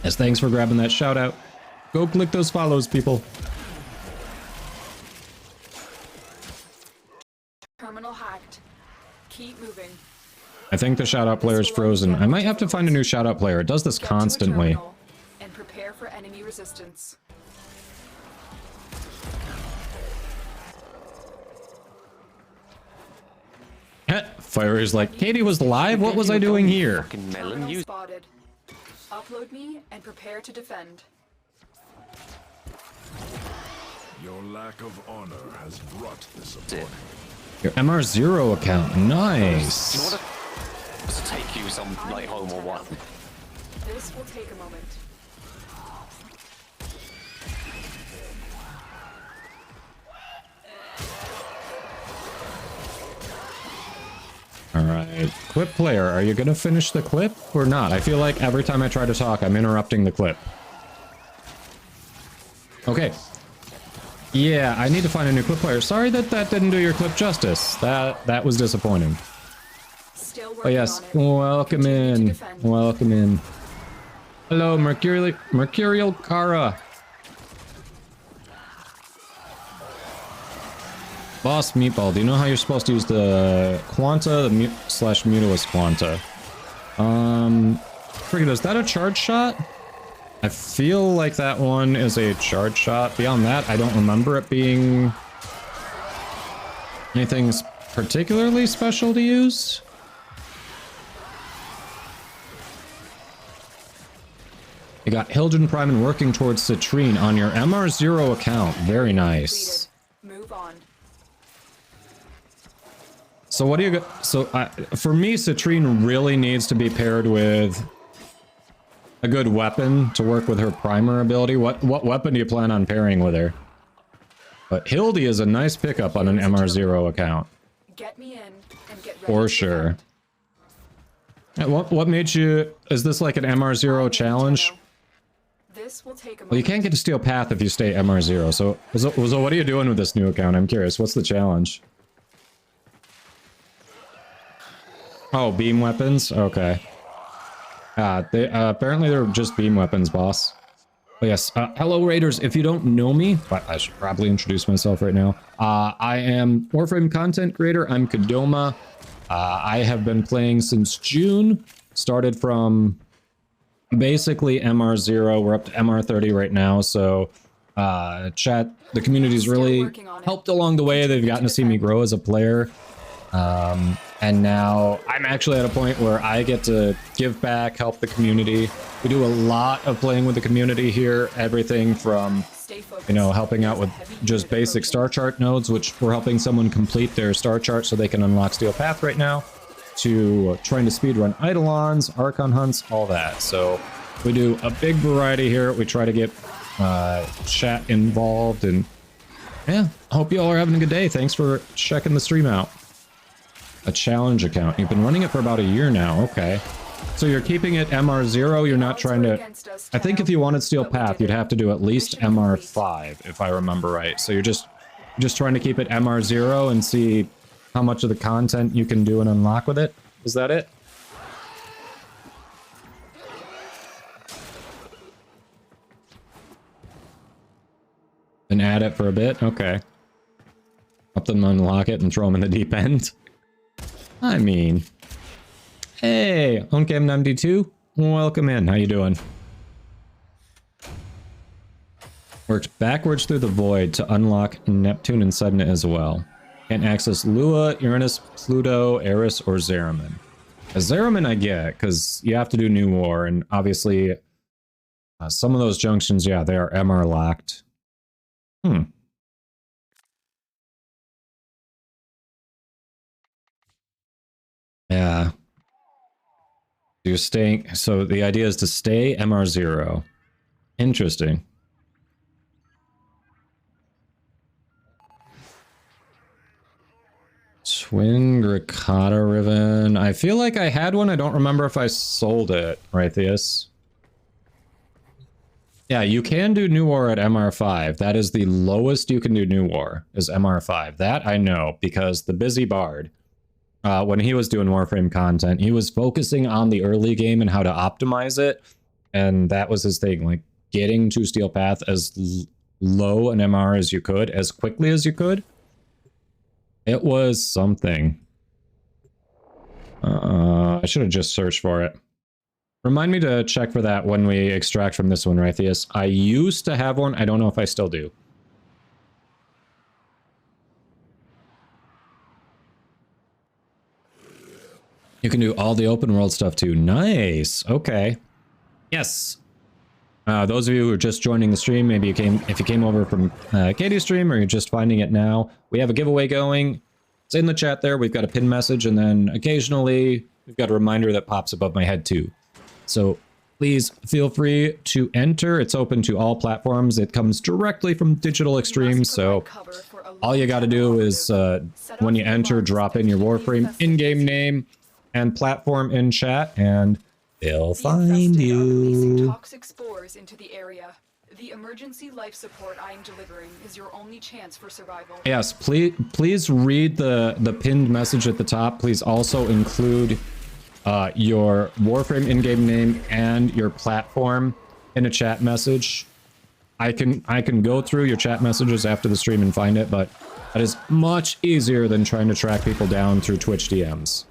Yes, thanks for grabbing that shout out. Go click those follows, people. Terminal hacked. Keep moving. I think the shout out player is frozen. I might have to find a new shout out player. It does this constantly. And prepare for enemy resistance. Fire is like, Katie was live? What was I doing here? Terminal spotted. Upload me and prepare to defend. Your lack of honor has brought disappointment. Your MR0 account, nice. In order to take you some like home or what? This will take a moment. Alright, clip player, are you gonna finish the clip or not? I feel like every time I try to talk, I'm interrupting the clip. Okay. Yeah, I need to find a new clip player. Sorry that didn't do your clip justice. That was disappointing. But yes, welcome in. Welcome in. Hello, Mercurial Kara. Boss Meatball, do you know how you're supposed to use the Quanta, the slash Mutilus Quanta? Friggin', is that a charge shot? I feel like that one is a charge shot. Beyond that, I don't remember it being anything particularly special to use. You got Hildren Prime and working towards Citrine on your MR0 account. Very nice. Move on. So what do you got? So for me, Citrine really needs to be paired with a good weapon to work with her primer ability. What weapon do you plan on pairing with her? But Hildy is a nice pickup on an MR0 account. Get me in and get ready. For sure. What made you... Is this like an MR0 challenge? This will take a Well, you can't get to Steel Path if you stay MR0. So what are you doing with this new account? I'm curious. What's the challenge? Oh, beam weapons? Okay. Apparently they're just beam weapons, boss. But yes, hello Raiders. If you don't know me, but I should probably introduce myself right now. I am Warframe content creator. I'm Kadoma. I have been playing since June. Started from basically MR0. We're up to MR30 right now. So chat, the community's really helped along the way. They've gotten to see me grow as a player. And now I'm actually at a point where I get to give back, help the community. We do a lot of playing with the community here. Everything from, you know, helping out with just basic star chart nodes, which we're helping someone complete their star chart so they can unlock Steel Path right now, to trying to speedrun Eidolons, Archon hunts, all that. So we do a big variety here. We try to get chat involved, and yeah, hope you all are having a good day. Thanks for checking the stream out. A challenge account. You've been running it for about a year now. Okay. So you're keeping it MR0. You're not trying to... I think if you wanted Steel Path, you'd have to do at least MR5, if I remember right. So you're just trying to keep it MR0 and see how much of the content you can do and unlock with it. Is that it? And add it for a bit? Okay. Help them unlock it and throw them in the deep end. I mean, hey, OnCam92, welcome in. How you doing? Worked backwards through the void to unlock Neptune and Sedna as well. Can't access Lua, Uranus, Pluto, Eris, or Zeraman. Zeraman I get, because you have to do New War, and obviously some of those junctions, yeah, they are MR locked. Yeah. You're staying, so the idea is to stay MR0. Interesting. Twin Ricotta Riven. I feel like I had one. I don't remember if I sold it, right, Theus? Yeah, you can do New War at MR5. That is the lowest you can do New War, is MR5. That I know, because the Busy Bard, when he was doing Warframe content, he was focusing on the early game and how to optimize it, and that was his thing, like getting to Steel Path as low an MR as you could, as quickly as you could. It was something. I should have just searched for it. Remind me to check for that when we extract from this one, right, Theus? I used to have one. I don't know if I still do. You can do all the open world stuff too. Nice. Okay. Yes. Those of you who are just joining the stream, maybe if you came over from Katie's stream or you're just finding it now, we have a giveaway going. It's in the chat there. We've got a pinned message, and then occasionally we've got a reminder that pops above my head too. So please feel free to enter. It's open to all platforms. It comes directly from Digital Extremes, so all you got to do is when you enter, drop in your Warframe in-game name and platform in chat, and they'll find you. Toxic spores into the area. The emergency life support I am delivering is your only chance for survival. Yes, please read the pinned message at the top. Please also include your Warframe in-game name and your platform in a chat message. I can go through your chat messages after the stream and find it, but that is much easier than trying to track people down through Twitch DMs.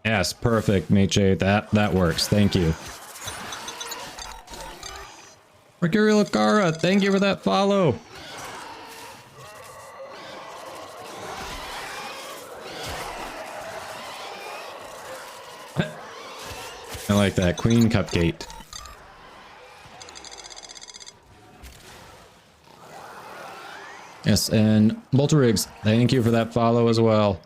Yes, perfect, Meche. That works. Thank you. Mercurial Akara, thank you for that follow. I like that. Queen Cupgate. Yes, and Bolter Riggs, thank you for that follow as well.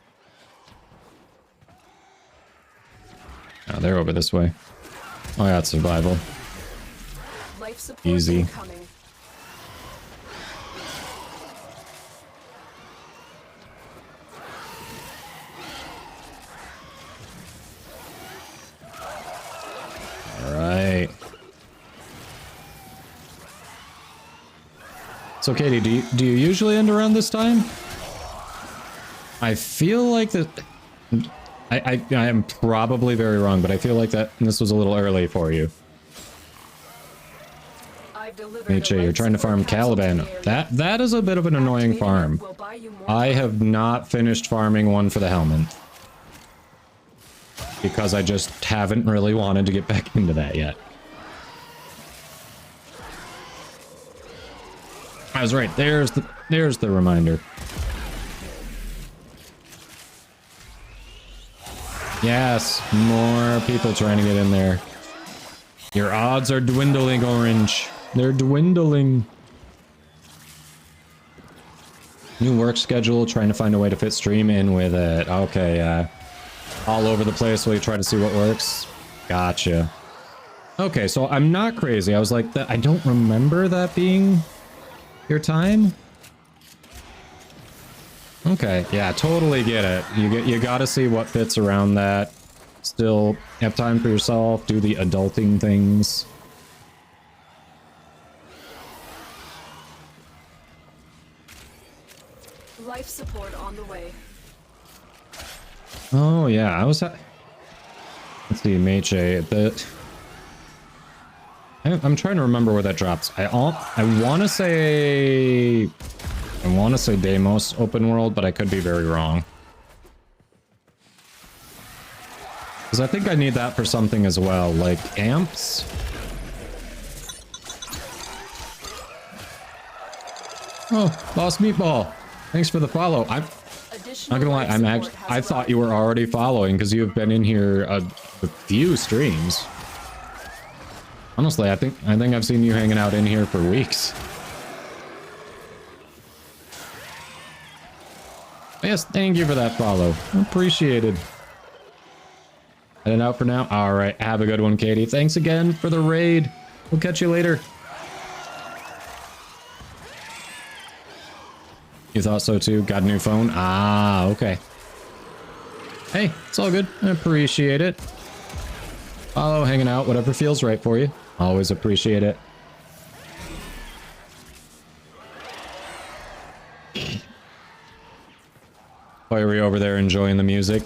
Oh, they're over this way. Oh, yeah, it's survival. Life support Easy. incoming. Alright. So, Katie, do you usually end around this time? I feel like that... I am probably very wrong, but I feel like that this was a little early for you. Meche, you're trying to farm Caliban. That is a bit of an annoying farm. I have not finished farming one for the helmet, because I just haven't really wanted to get back into that yet. I was right. There's the reminder. Yes, more people trying to get in there. Your odds are dwindling, Orange. They're dwindling. New work schedule, trying to find a way to fit stream in with it. Okay, all over the place while you try to see what works. Gotcha. Okay, so I'm not crazy. I was like, I don't remember that being your time. Okay, yeah, totally get it. You gotta see what fits around that. Still have time for yourself, do the adulting things. Life support on the way. Oh yeah, I was let's see, Meche, I'm trying to remember where that drops. I want to say Deimos open world, but I could be very wrong. Because I think I need that for something as well, like amps. Oh, Boss Meatball, thanks for the follow. I'm not gonna lie, I thought you were already following because you've been in here a few streams. Honestly, I think I've seen you hanging out in here for weeks. Yes, thank you for that follow. Appreciated. Heading out for now. All right, have a good one, Katie. Thanks again for the raid. We'll catch you later. You thought so too? Got a new phone? Ah, okay. Hey, it's all good. I appreciate it. Follow, hanging out, whatever feels right for you. Always appreciate it. Why are we over there enjoying the music?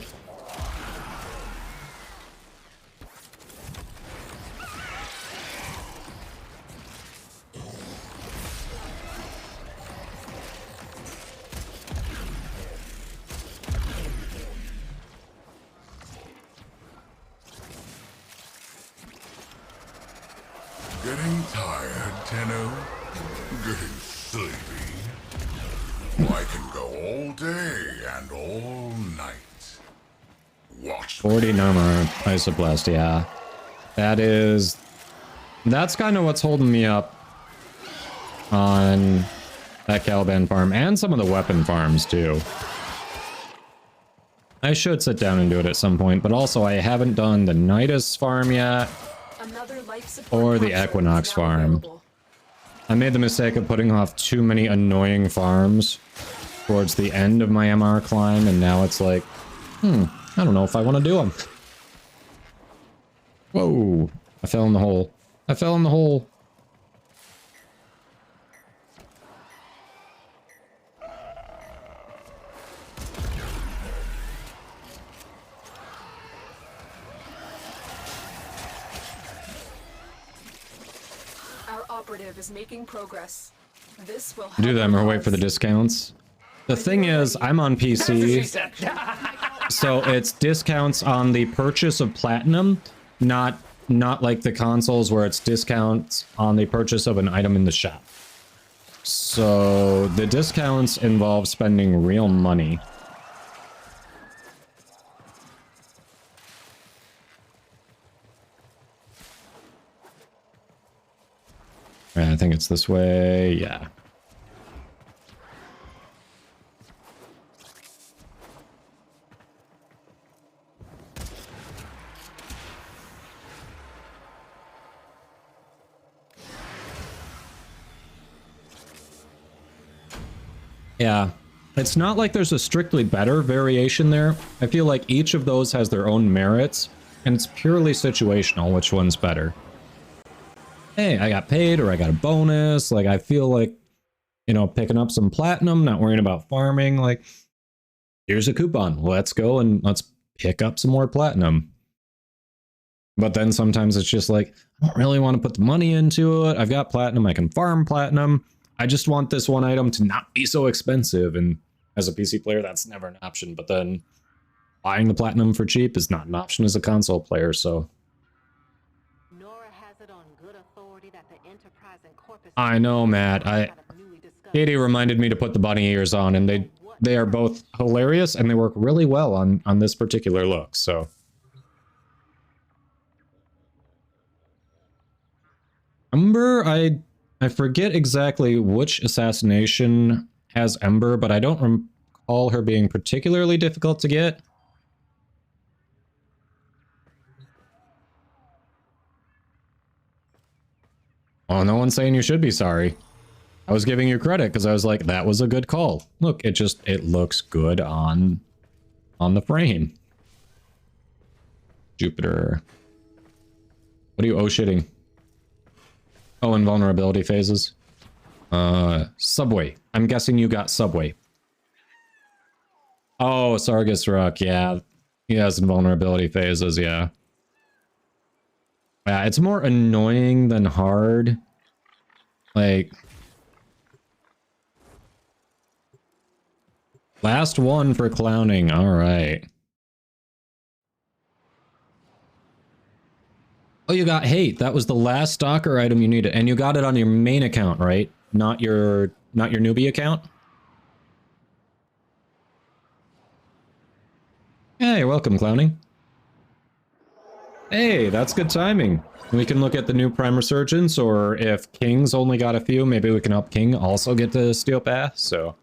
Getting tired, Tenno? Getting sleepy? I can go all day and all night. 40 number isoplast, yeah. That's kind of what's holding me up on that Caliban farm and some of the weapon farms too. I should sit down and do it at some point, but also I haven't done the Nidus farm yet or the Equinox farm. I made the mistake of putting off too many annoying farms towards the end of my MR climb, and now it's like, I don't know if I want to do them. Whoa, I fell in the hole. I fell in the hole. Our operative is making progress. This will Do them or wait for the discounts. The thing is, I'm on PC, so it's discounts on the purchase of platinum, not like the consoles where it's discounts on the purchase of an item in the shop. So the discounts involve spending real money. I think it's this way, yeah. Yeah, it's not like there's a strictly better variation there. I feel like each of those has their own merits, and it's purely situational which one's better. Hey, I got paid or I got a bonus. Like, I feel like, you know, picking up some platinum, not worrying about farming. Like, here's a coupon. Let's go and let's pick up some more platinum. But then sometimes it's just like, I don't really want to put the money into it. I've got platinum. I can farm platinum. I just want this one item to not be so expensive. And as a PC player, that's never an option. But then buying the platinum for cheap is not an option as a console player. So I know, Matt. Katie reminded me to put the bunny ears on, and they are both hilarious and they work really well on this particular look. So Ember, I forget exactly which assassination has Ember, but I don't recall her being particularly difficult to get. Oh, no one's saying you should be sorry. I was giving you credit because I was like, that was a good call. Look, it looks good on the frame. Jupiter. What are you oh-shitting? Oh, invulnerability phases. Subway. I'm guessing you got Subway. Oh, Sargus Rock, yeah. He has invulnerability phases, yeah. Yeah, it's more annoying than hard. Like, last one for clowning. All right. Oh, you got hate. That was the last stalker item you needed, and you got it on your main account, right? Not your newbie account. Yeah, you're welcome, clowning. Hey, that's good timing. We can look at the new Prime Resurgence, or if King's only got a few, maybe we can help King also get the Steel Path, so.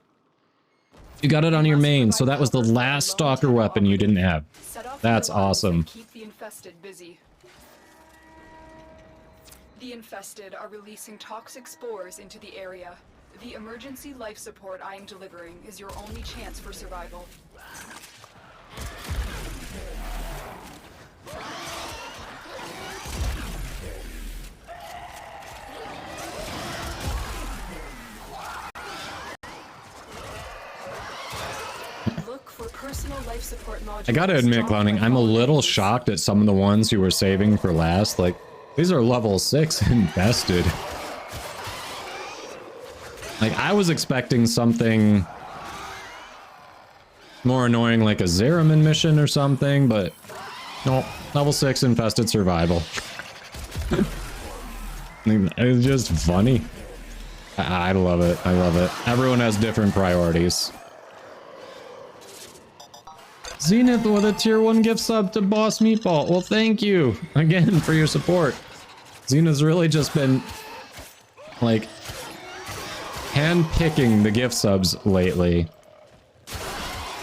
You got it on your main, so that was the last Stalker weapon you didn't have. That's awesome. Keep the infested busy. The infested are releasing toxic spores into the area. The emergency life support I am delivering is your only chance for survival. Look for personal life support modules. I gotta admit, clowning, I'm a little shocked at some of the ones you were saving for last. Like, these are level 6 infested. Like, I was expecting something more annoying, like a Zeraman mission or something, but no, level 6 infested survival. It's just funny. I love it. I love it. Everyone has different priorities. Zenith with a tier 1 gift sub to Boss Meatball. Well, thank you again for your support. Zenith's really just been, like, hand-picking the gift subs lately.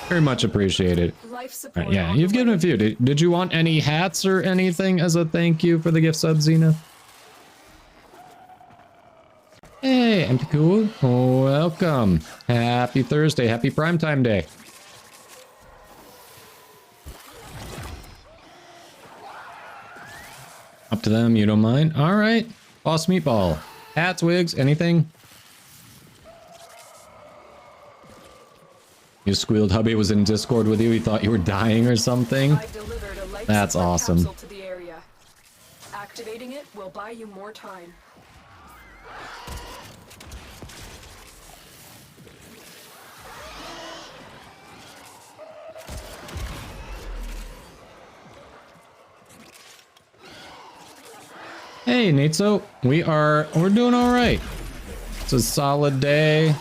Very much appreciated. Right, yeah, you've given a few. Did you want any hats or anything as a thank you for the gift sub, Zenith? Hey, I'm cool. Welcome. Happy Thursday. Happy primetime day. Up to them, you don't mind? All right. Boss Meatball. Hats, wigs, anything? You squealed hubby was in Discord with you. He thought you were dying or something. That's awesome. To the area. Activating it will buy you more time. Hey, Nitso. We're doing all right. It's a solid day.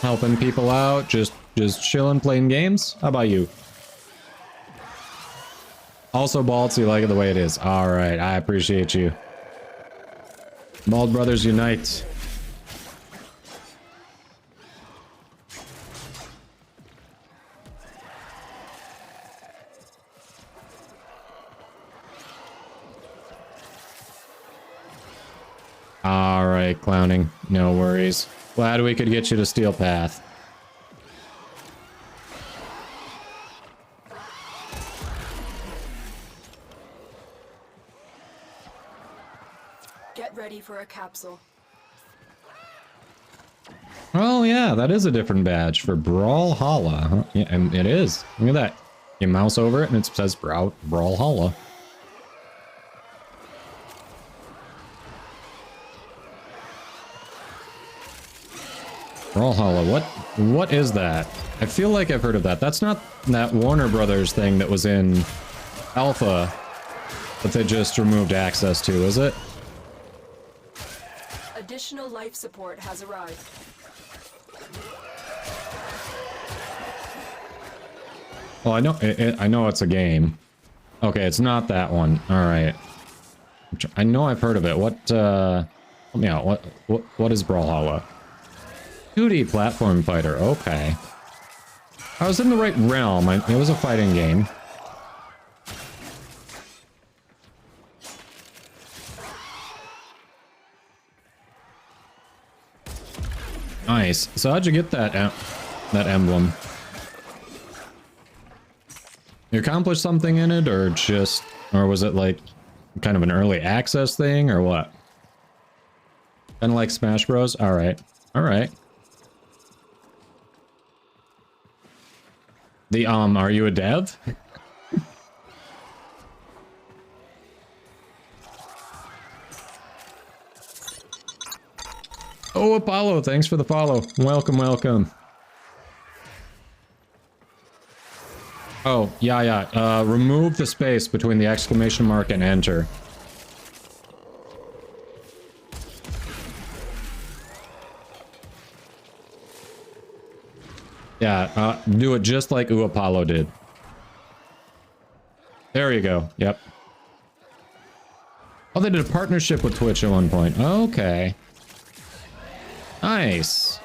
Helping people out, just chilling, playing games. How about you? Also, Baltz, you like it the way it is. All right, I appreciate you. Bald Brothers unite. All right, clowning. No worries. Glad we could get you to Steel Path. Get ready for a capsule. Oh yeah, that is a different badge for Brawlhalla. Huh? Yeah, and it is. Look at that. You mouse over it and it says Brawlhalla. Brawlhalla, what is that? I feel like I've heard of that. That's not that Warner Brothers thing that was in Alpha that they just removed access to, is it? Additional life support has arrived. Well, I know it's a game. Okay, it's not that one. All right. I know I've heard of it. What? Help me out. What is Brawlhalla? 2D platform fighter. Okay. I was in the right realm. It was a fighting game. Nice. So how'd you get that emblem? You accomplished something in it, or was it like kind of an early access thing, or what? Kind of like Smash Bros. All right. All right. Are you a dev? Oh, Apollo, thanks for the follow. Welcome, welcome. Oh, yeah. Remove the space between the exclamation mark and enter. Yeah, do it just like Apollo did. There you go. Yep. Oh, they did a partnership with Twitch at one point. Okay. Nice.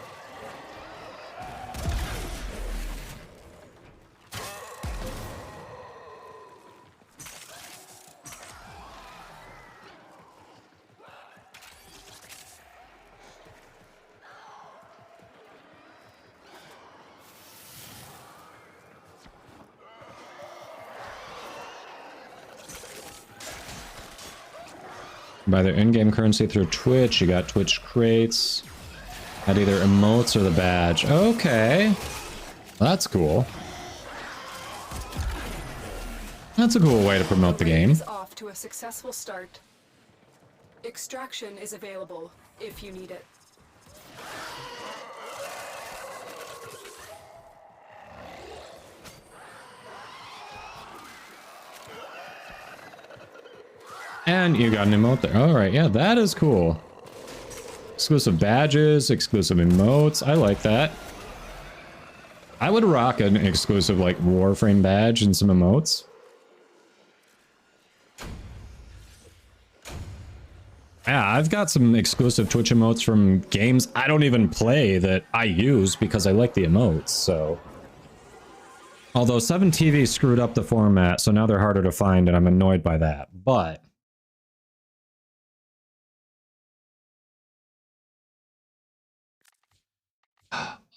Buy their in-game currency through Twitch. You got Twitch crates. At either emotes or the badge. Okay. That's cool. That's a cool way to promote the game. Is off to a successful start. Extraction is available if you need it. And you got an emote there. Alright, yeah, that is cool. Exclusive badges, exclusive emotes. I like that. I would rock an exclusive, like, Warframe badge and some emotes. Yeah, I've got some exclusive Twitch emotes from games I don't even play that I use because I like the emotes, so... Although 7TV screwed up the format, so now they're harder to find, and I'm annoyed by that, but...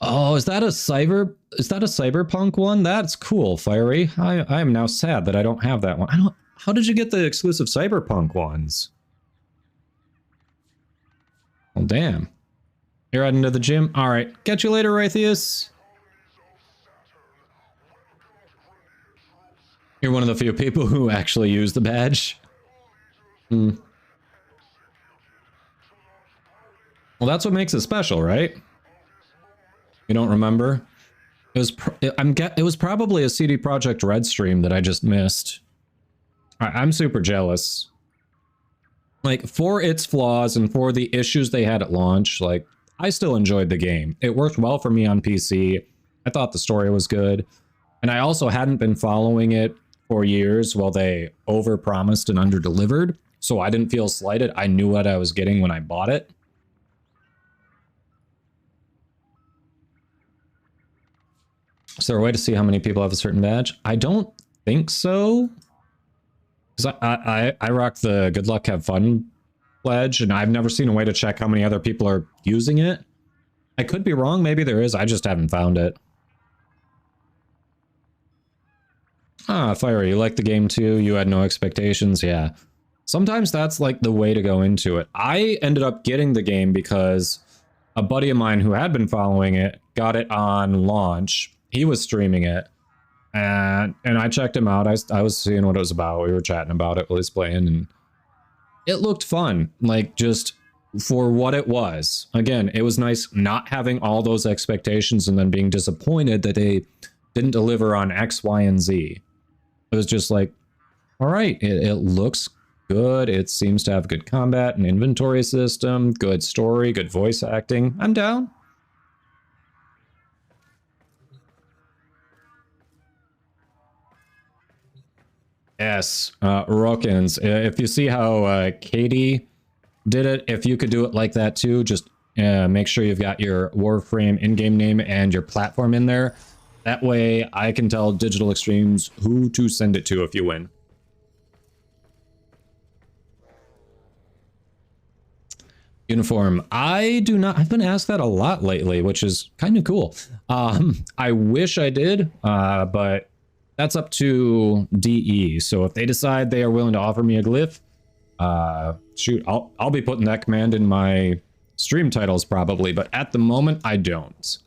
Oh, is that a Cyberpunk one? That's cool, Fiery. I am now sad that I don't have that one. How did you get the exclusive Cyberpunk ones? Well, damn. You're heading to the gym? Alright. Catch you later, Raytheus. You're one of the few people who actually use the badge. Well, that's what makes it special, right? You don't remember? It was probably a CD Projekt Red stream that I just missed. I'm super jealous. Like, for its flaws and for the issues they had at launch, like, I still enjoyed the game. It worked well for me on PC. I thought the story was good. And I also hadn't been following it for years while they overpromised and underdelivered. So I didn't feel slighted. I knew what I was getting when I bought it. Is there a way to see how many people have a certain badge? I don't think so. Because I rock the good luck, have fun pledge, and I've never seen a way to check how many other people are using it. I could be wrong, maybe there is, I just haven't found it. Ah, Fiery, you like the game too? You had no expectations? Yeah. Sometimes that's like the way to go into it. I ended up getting the game because a buddy of mine who had been following it got it on launch. He was streaming it. And I checked him out. I was seeing what it was about. We were chatting about it while he's playing, and it looked fun. Like, just for what it was. Again, it was nice not having all those expectations and then being disappointed that they didn't deliver on X, Y, and Z. It was just like, all right, it looks good. It seems to have good combat and inventory system, good story, good voice acting. I'm down. Yes, Rokins, if you see how Katie did it, if you could do it like that too, just make sure you've got your Warframe in-game name and your platform in there. That way I can tell Digital Extremes who to send it to if you win. Uniform. I do not. I've been asked that a lot lately, which is kind of cool. I wish I did, but that's up to DE. So if they decide they are willing to offer me a glyph, shoot, I'll be putting that command in my stream titles probably, but at the moment I don't.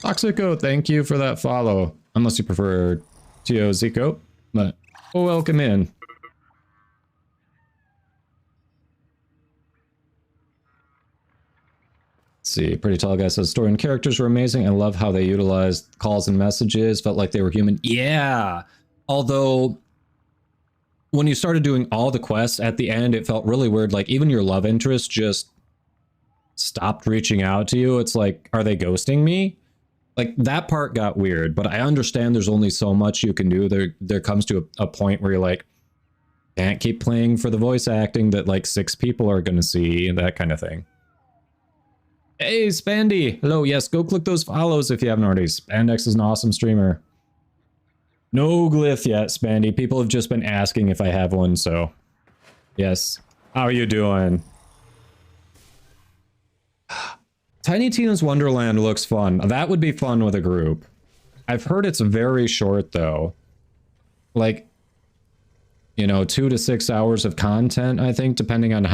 Toxico, thank you for that follow. Unless you prefer Tio Zico, but welcome in. Let's see, Pretty Tall Guy says, story and characters were amazing. I love how they utilized calls and messages, felt like they were human. Yeah, although when you started doing all the quests at the end, it felt really weird. Like even your love interest just stopped reaching out to you. It's like, are they ghosting me? Like that part got weird, but I understand there's only so much you can do. There comes to a point where you're like, can't keep playing for the voice acting that like 6 people are going to see and that kind of thing. Hey, Spandy. Hello. Yes, go click those follows if you haven't already. Spandex is an awesome streamer. No glyph yet, Spandy. People have just been asking if I have one, so yes. How are you doing? Tiny Tina's Wonderland looks fun. That would be fun with a group. I've heard it's very short though. Like, you know, 2 to 6 hours of content, I think, depending on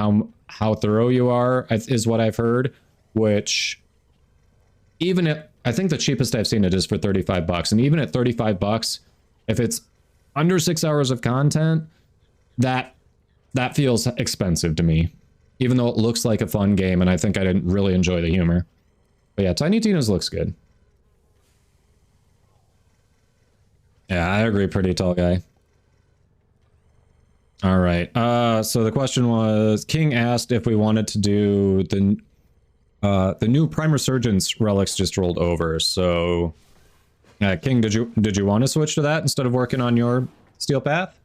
how thorough you are, is what I've heard. Which, even at, I think the cheapest I've seen it is for 35 bucks. And even at 35 bucks, if it's under 6 hours of content, that feels expensive to me. Even though it looks like a fun game, and I think I didn't really enjoy the humor. But yeah, Tiny Tina's looks good. Yeah, I agree, Pretty Tall Guy. All right. So the question was, King asked if we wanted to do the new Prime Resurgence relics just rolled over. So, King, did you want to switch to that instead of working on your Steel Path?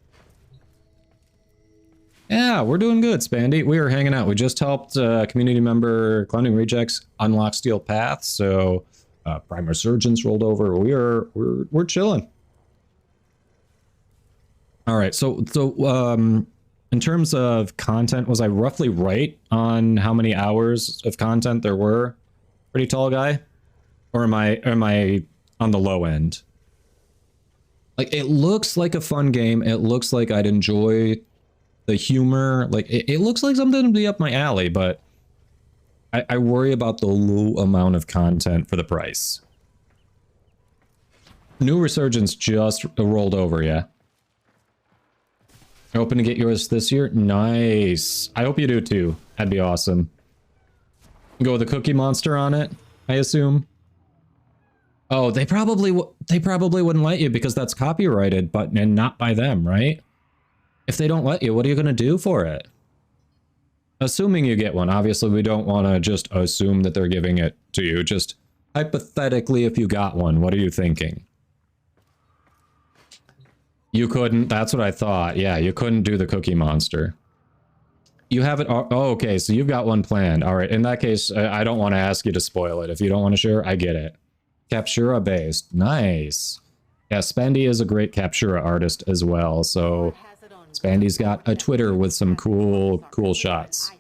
Yeah, we're doing good, Spandy. We are hanging out. We just helped community member Clowning Rejects unlock Steel Path, so Prime Resurgence rolled over. We're chilling. All right, so in terms of content, was I roughly right on how many hours of content there were? Pretty tall guy, or am I on the low end? Like, it looks like a fun game. It looks like I'd enjoy the humor. Like, it looks like something to be up my alley, but I worry about the low amount of content for the price. New Resurgence just rolled over, yeah. Hoping to get yours this year? Nice. I hope you do too. That'd be awesome. Go with a Cookie Monster on it, I assume. Oh, they probably wouldn't let you because that's copyrighted, and not by them, right? If they don't let you, what are you going to do for it? Assuming you get one. Obviously, we don't want to just assume that they're giving it to you. Just hypothetically, if you got one, what are you thinking? You couldn't. That's what I thought. Yeah, you couldn't do the Cookie Monster. You have it. Oh, okay. So you've got one planned. All right. In that case, I don't want to ask you to spoil it. If you don't want to share, I get it. Captura based. Nice. Yeah, Spandy is a great Captura artist as well. So Spandy's got a Twitter with some cool shots.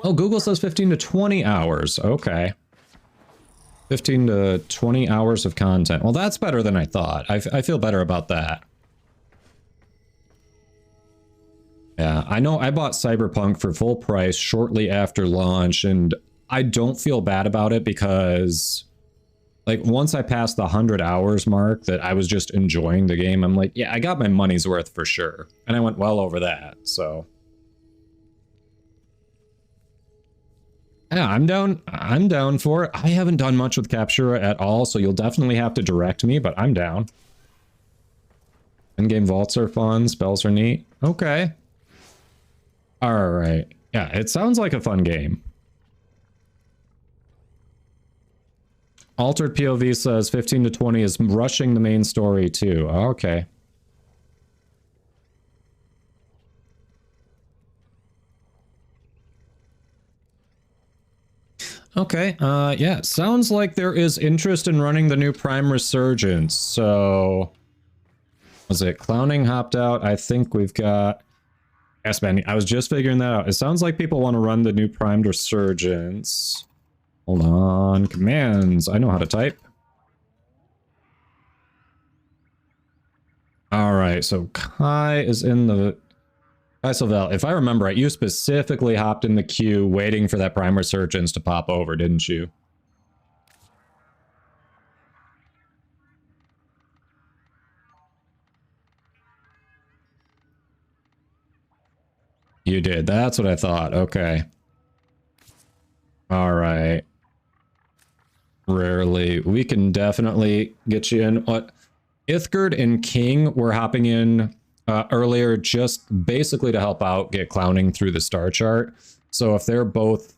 Oh, Google says 15 to 20 hours. Okay. 15 to 20 hours of content. Well, that's better than I thought. I feel better about that. Yeah, I know I bought Cyberpunk for full price shortly after launch, and I don't feel bad about it because, like, once I passed the 100 hours mark that I was just enjoying the game, I'm like, yeah, I got my money's worth for sure. And I went well over that, so. Yeah, I'm down for it. I haven't done much with Captura at all, so you'll definitely have to direct me, but I'm down. In-game vaults are fun, spells are neat. Okay. Alright. Yeah, it sounds like a fun game. Altered POV says 15 to 20 is rushing the main story too. Okay. Okay, yeah, sounds like there is interest in running the new Prime Resurgence, so... Was it Clowning hopped out? I think we've got... Yes, man, I was just figuring that out. It sounds like people want to run the new Prime Resurgence. Hold on, commands. I know how to type. Alright, so Kai is in the... Kai Sylvel, if I remember right, you specifically hopped in the queue waiting for that Prime Resurgence to pop over, didn't you? You did. That's what I thought. Okay. Alright. Rarely. We can definitely get you in. What? Ithgard and King were hopping in earlier just basically to help out, get Clowning through the star chart. So if they're both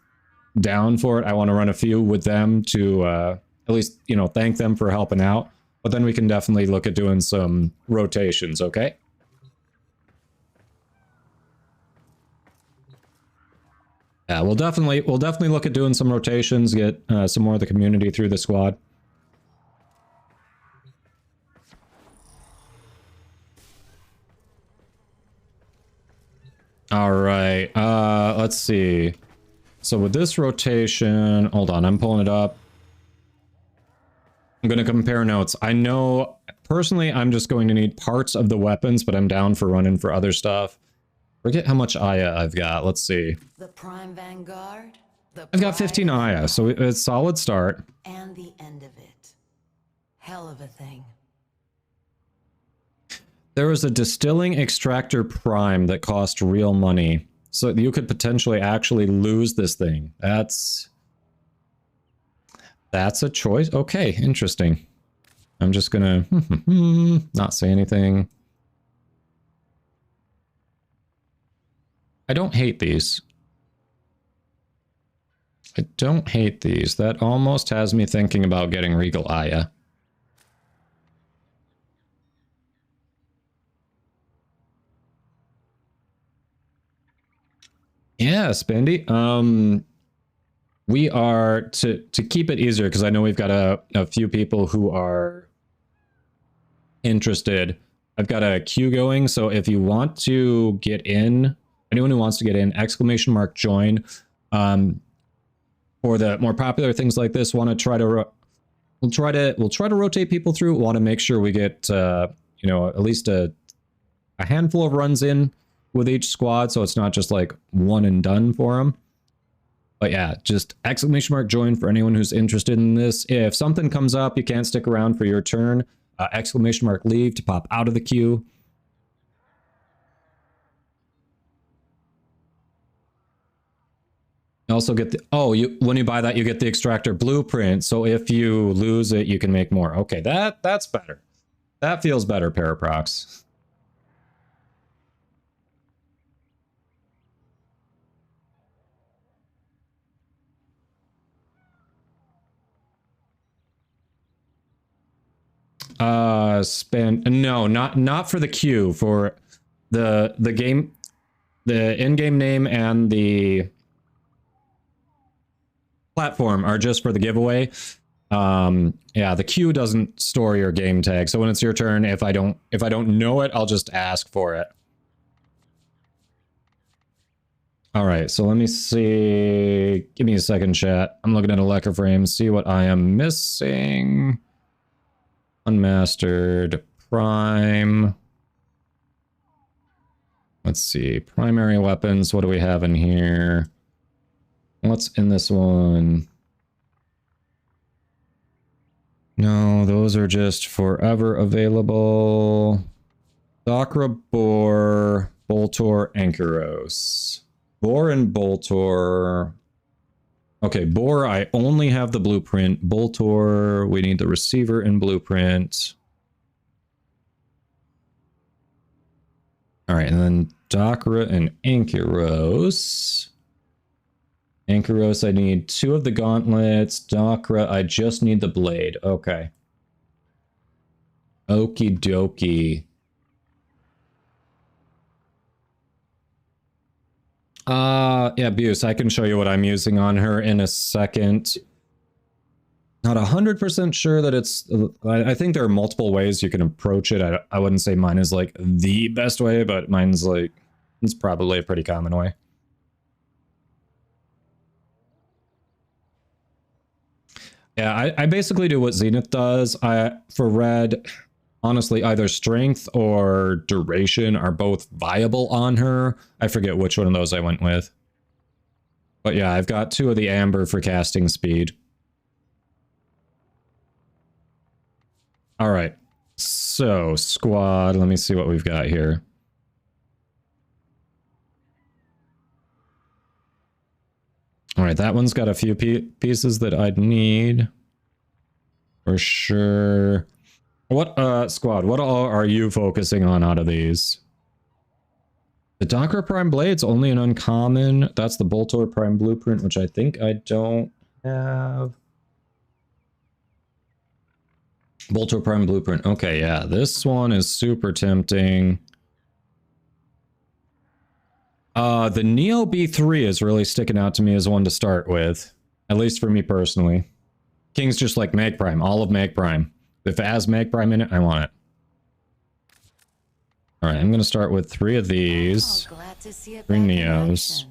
down for it, I want to run a few with them to at least, you know, thank them for helping out. But then we can definitely look at doing some rotations, okay? Yeah, we'll definitely look at doing some rotations, get some more of the community through the squad. All right, let's see. So with this rotation, hold on, I'm pulling it up. I'm going to compare notes. I know, personally, I'm just going to need parts of the weapons, but I'm down for running for other stuff. Forget how much Aya I've got. Let's see. The Prime Vanguard. I've got 15 Aya, so it's a solid start. And the end of it. Hell of a thing. There was a distilling extractor prime that cost real money. So you could potentially actually lose this thing. That's a choice. Okay, interesting. I'm just gonna not say anything. I don't hate these. I don't hate these. That almost has me thinking about getting Regal Aya. Yeah, Spandy. We are, to keep it easier, because I know we've got a few people who are interested. I've got a queue going, so if you want to get in, anyone who wants to get in, !join. For the more popular things like this, want to try to we'll try to rotate people through. Want to make sure we get you know, at least a handful of runs in with each squad, so it's not just like one and done for them. But yeah, just !join for anyone who's interested in this. If something comes up, you can't stick around for your turn, !leave to pop out of the queue. You also get the, when you buy that, you get the extractor blueprint. So if you lose it, you can make more. Okay, that's better. That feels better, Paraprox. No, not for the queue, for the game, the in-game name and the platform are just for the giveaway. Yeah, the queue doesn't store your game tag, so when it's your turn, if I don't know it, I'll just ask for it. All right, so let me see. Give me a second, chat. I'm looking at a Lecker frame, see what I am missing. Unmastered prime. Let's see. Primary weapons. What do we have in here? What's in this one? No, those are just forever available. Dakra, Boar, Boltor, Ankyros. Boar and Boltor. Okay, Boar, I only have the blueprint. Boltor, we need the receiver and blueprint. All right, and then Dakra and Ankyros. Ankyros, I need 2 of the gauntlets. Dakra, I just need the blade. Okay. Okie dokie. Yeah, Buse, I can show you what I'm using on her in a second. Not 100% sure that it's... I think there are multiple ways you can approach it. I wouldn't say mine is like the best way, but mine's like... It's probably a pretty common way. Yeah, I basically do what Zenith does. For red, honestly, either strength or duration are both viable on her. I forget which one of those I went with. But yeah, I've got 2 of the amber for casting speed. All right. So, squad, let me see what we've got here. All right, that one's got a few pieces that I'd need. For sure. What, squad, what all are you focusing on out of these? The Dakra Prime Blade's only an uncommon. That's the Boltor Prime Blueprint, which I think I don't have. Boltor Prime Blueprint. Okay, yeah, this one is super tempting. The Neo B3 is really sticking out to me as one to start with. At least for me personally. King's just like Mag Prime, all of Mag Prime. If it has Mag Prime in it, I want it. Alright, I'm gonna start with 3 of these. 3 Neos.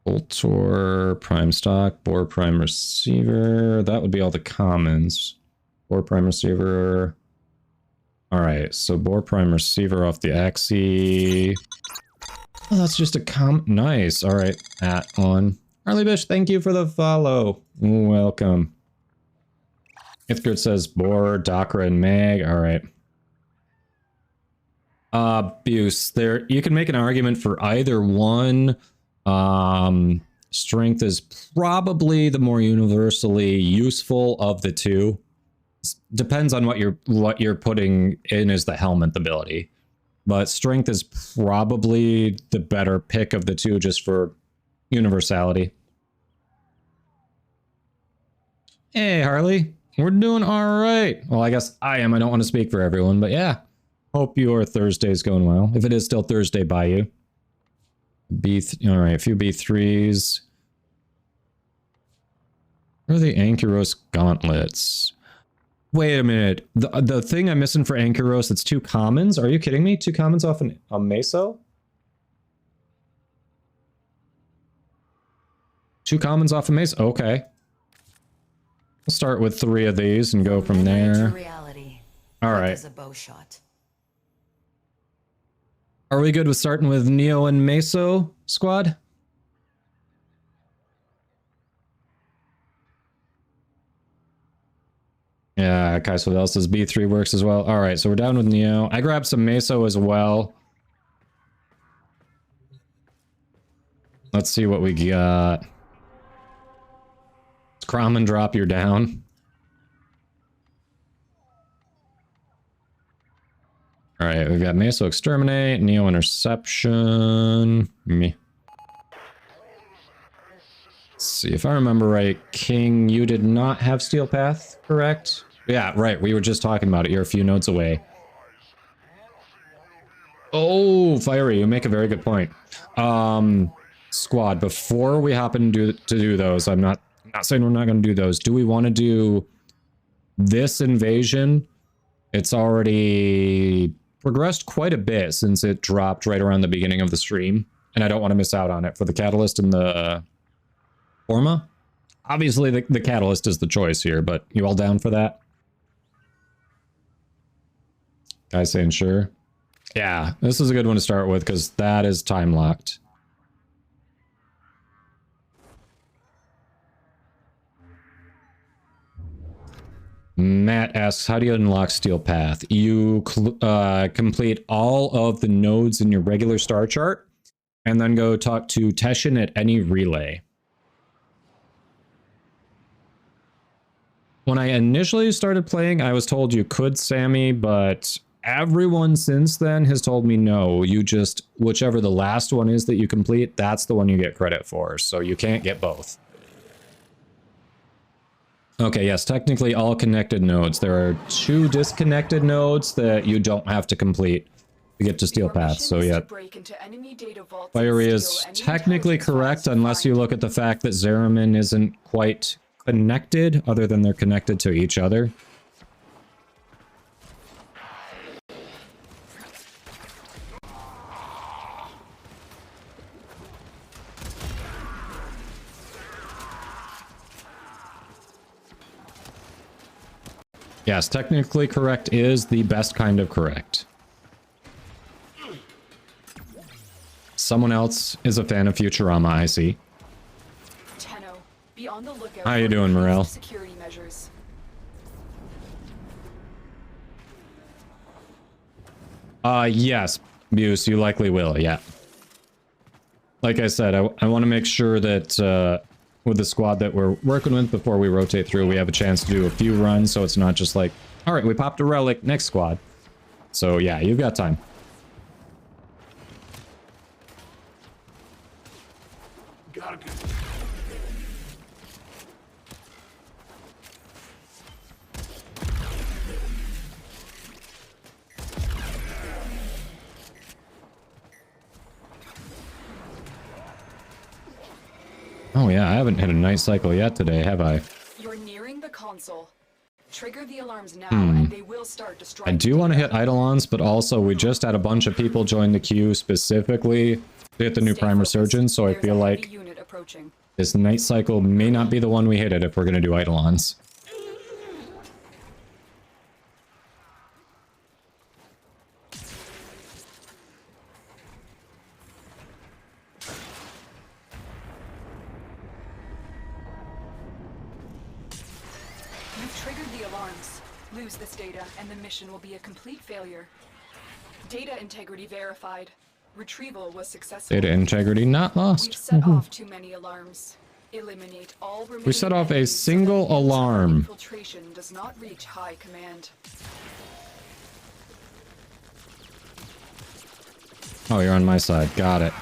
Boltor, Prime Stock, Boar Prime Receiver. That would be all the commons. Boar Prime Receiver. Alright, so Boar Prime Receiver off the Axie. Oh, that's just a nice. Alright, on. Harley Bish, thank you for the follow. Welcome. Ithgard says Boar, Dakra, and Mag. Alright. Buse, there you can make an argument for either one. Strength is probably the more universally useful of the 2. depends on what you're putting in as the helmet ability. But strength is probably the better pick of the two just for universality. Hey, Harley. We're doing all right. Well, I guess I am. I don't want to speak for everyone, but yeah. Hope your Thursday's going well. If it is still Thursday by you. All right, a few B3s. Where are the Ankyros gauntlets? Wait a minute. The thing I'm missing for Ankyros, it's 2 commons? Are you kidding me? 2 commons off a Meso? 2 commons off a Meso? Okay. We'll start with 3 of these and go from there. All right. Are we good with starting with Neo and Meso, squad? Yeah, Kaiso else says B3 works as well. All right, so we're down with Neo. I grabbed some Meso as well. Let's see what we got. Crom and drop, you're down. All right, we've got Meso Exterminate, Neo Interception. Me. Let's see, if I remember right, King, you did not have Steel Path, correct? Yeah, right, we were just talking about it. You're a few nodes away. Oh, Fiery, you make a very good point. Squad, before we hop into do those, I'm not saying we're not going to do those. Do we want to do this invasion? It's already progressed quite a bit since it dropped right around the beginning of the stream, and I don't want to miss out on it for the Catalyst and the Forma. Obviously, the Catalyst is the choice here, but you all down for that? Guys saying sure. Yeah, this is a good one to start with because that is time locked. Matt asks, how do you unlock Steel Path? You complete all of the nodes in your regular star chart and then go talk to Teshin at any relay. When I initially started playing, I was told you could, Sammy, but everyone since then has told me no. You just, whichever the last one is that you complete, that's the one you get credit for. So you can't get both. Okay, yes, technically all connected nodes. There are 2 disconnected nodes that you don't have to complete to get to Steel Path. So yeah, Fiery is technically correct unless you look at the fact that Zeramin isn't quite connected, other than they're connected to each other. Yes, technically correct is the best kind of correct. Someone else is a fan of Futurama, I see. Tenno, be on the lookout. How you doing, Morel? Security measures. Yes, Buse, you likely will, yeah. Like I said, I want to make sure that with the squad that we're working with before we rotate through, we have a chance to do a few runs, so it's not just like, all right, we popped a relic, next squad. So yeah, you've got time. Oh yeah, I haven't hit a night cycle yet today, have I? You're nearing the console. Trigger the alarms now, and they will start destroying. I do want to hit Eidolons, but also we just had a bunch of people join the queue specifically to hit the new Prime Resurgence, so I feel like this night cycle may not be the one we hit it if we're going to do Eidolons. Lose this data, and the mission will be a complete failure. Data integrity verified. Retrieval was successful. Data integrity not lost. We've set off too many alarms. Eliminate all remaining We set off a enemies so that single the alarm. infiltration does not reach high command. Oh, you're on my side. Got it.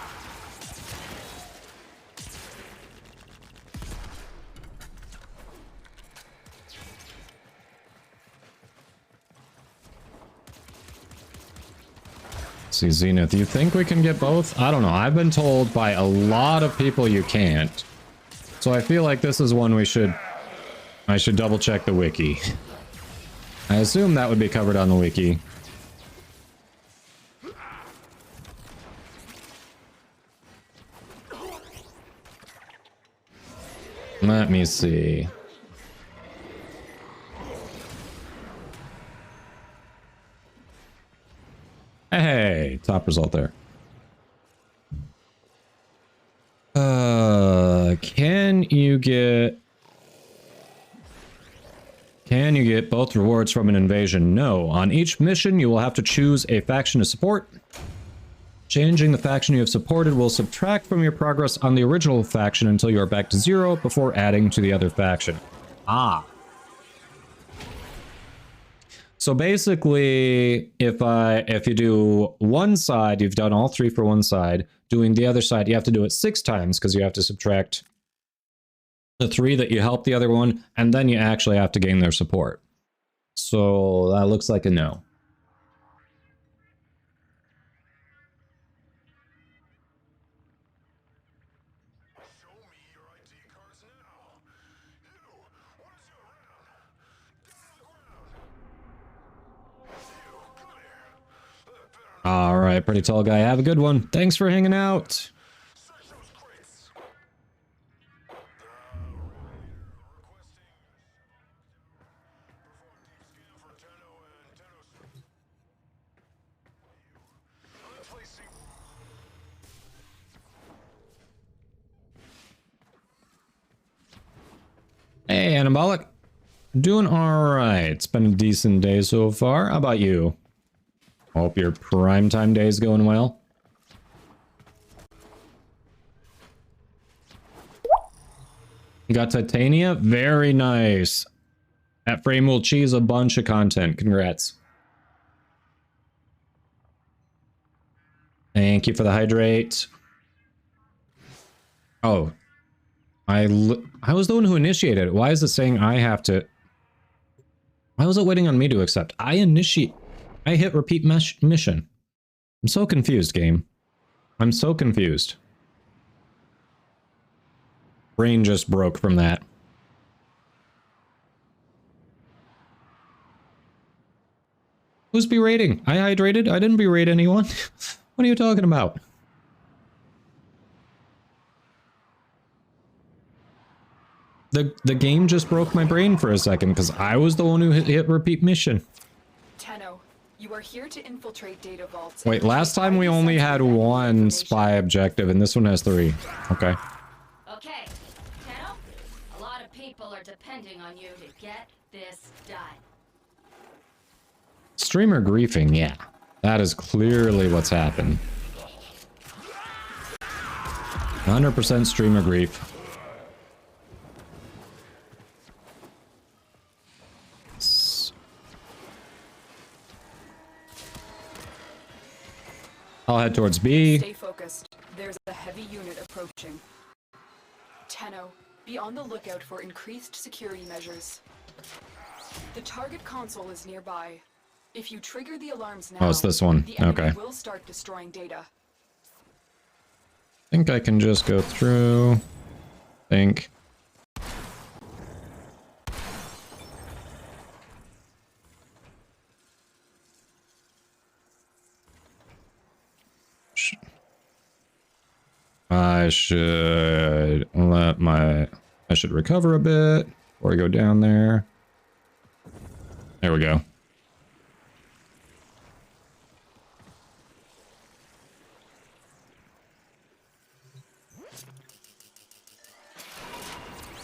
See, Zenith, you think we can get both? I don't know. I've been told by a lot of people you can't. So I feel like this is one I should double check the wiki. I assume that would be covered on the wiki. Let me see. Hey, top result there. Can you get both rewards from an invasion? No. On each mission, you will have to choose a faction to support. Changing the faction you have supported will subtract from your progress on the original faction until you are back to 0 before adding to the other faction. Ah. So basically, if you do one side, you've done all 3 for one side. Doing the other side, you have to do it 6 times because you have to subtract the 3 that you helped the other one, and then you actually have to gain their support. So that looks like a no. All right, pretty tall guy. Have a good one. Thanks for hanging out. Hey, Anabolic. Doing all right. It's been a decent day so far. How about you? Hope your primetime day is going well. You got Titania? Very nice. That frame will cheese a bunch of content. Congrats. Thank you for the hydrate. Oh. I was the one who initiated it. Why is it saying I have to... Why was it waiting on me to accept? I hit repeat mission. I'm so confused, game. I'm so confused. Brain just broke from that. Who's berating? I hydrated? I didn't berate anyone. What are you talking about? The game just broke my brain for a second because I was the one who hit repeat mission. Tenno, you are here to infiltrate data vaults. Wait, last time we only had 1 spy objective and this one has 3. Okay. Okay, Tenno, a lot of people are depending on you to get this done. Streamer griefing, yeah. That is clearly what's happened. 100% streamer grief. I'll head towards B. Stay focused. There's a heavy unit approaching. Tenno, be on the lookout for increased security measures. The target console is nearby. If you trigger the alarms now, oh, it's this one. the enemy Okay. will start destroying data. I think I can just go through. Think. I should I should recover a bit before I go down there. There we go.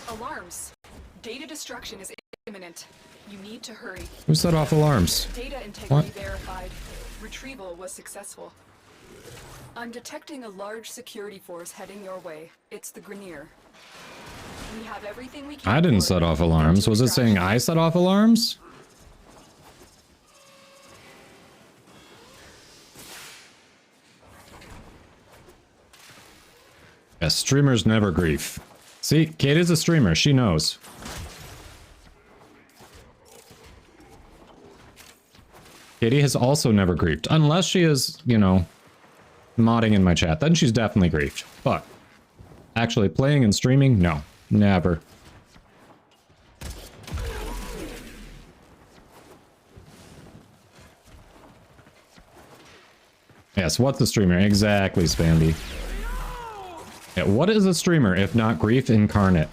Alarms. Data destruction is imminent. You need to hurry. Who set off alarms? Data integrity What? verified. Retrieval was successful. I'm detecting a large security force heading your way. It's the Grenier. We have everything we can. I didn't set off alarms. Was it saying I set off alarms? Yeah, streamers never grief. See, Kate is a streamer. She knows. Katie has also never griefed. Unless she is, you know, modding in my chat. Then she's definitely griefed. But actually playing and streaming? No. Never. Yes, what's a streamer? Exactly, Spamby. Yeah, what is a streamer if not grief incarnate?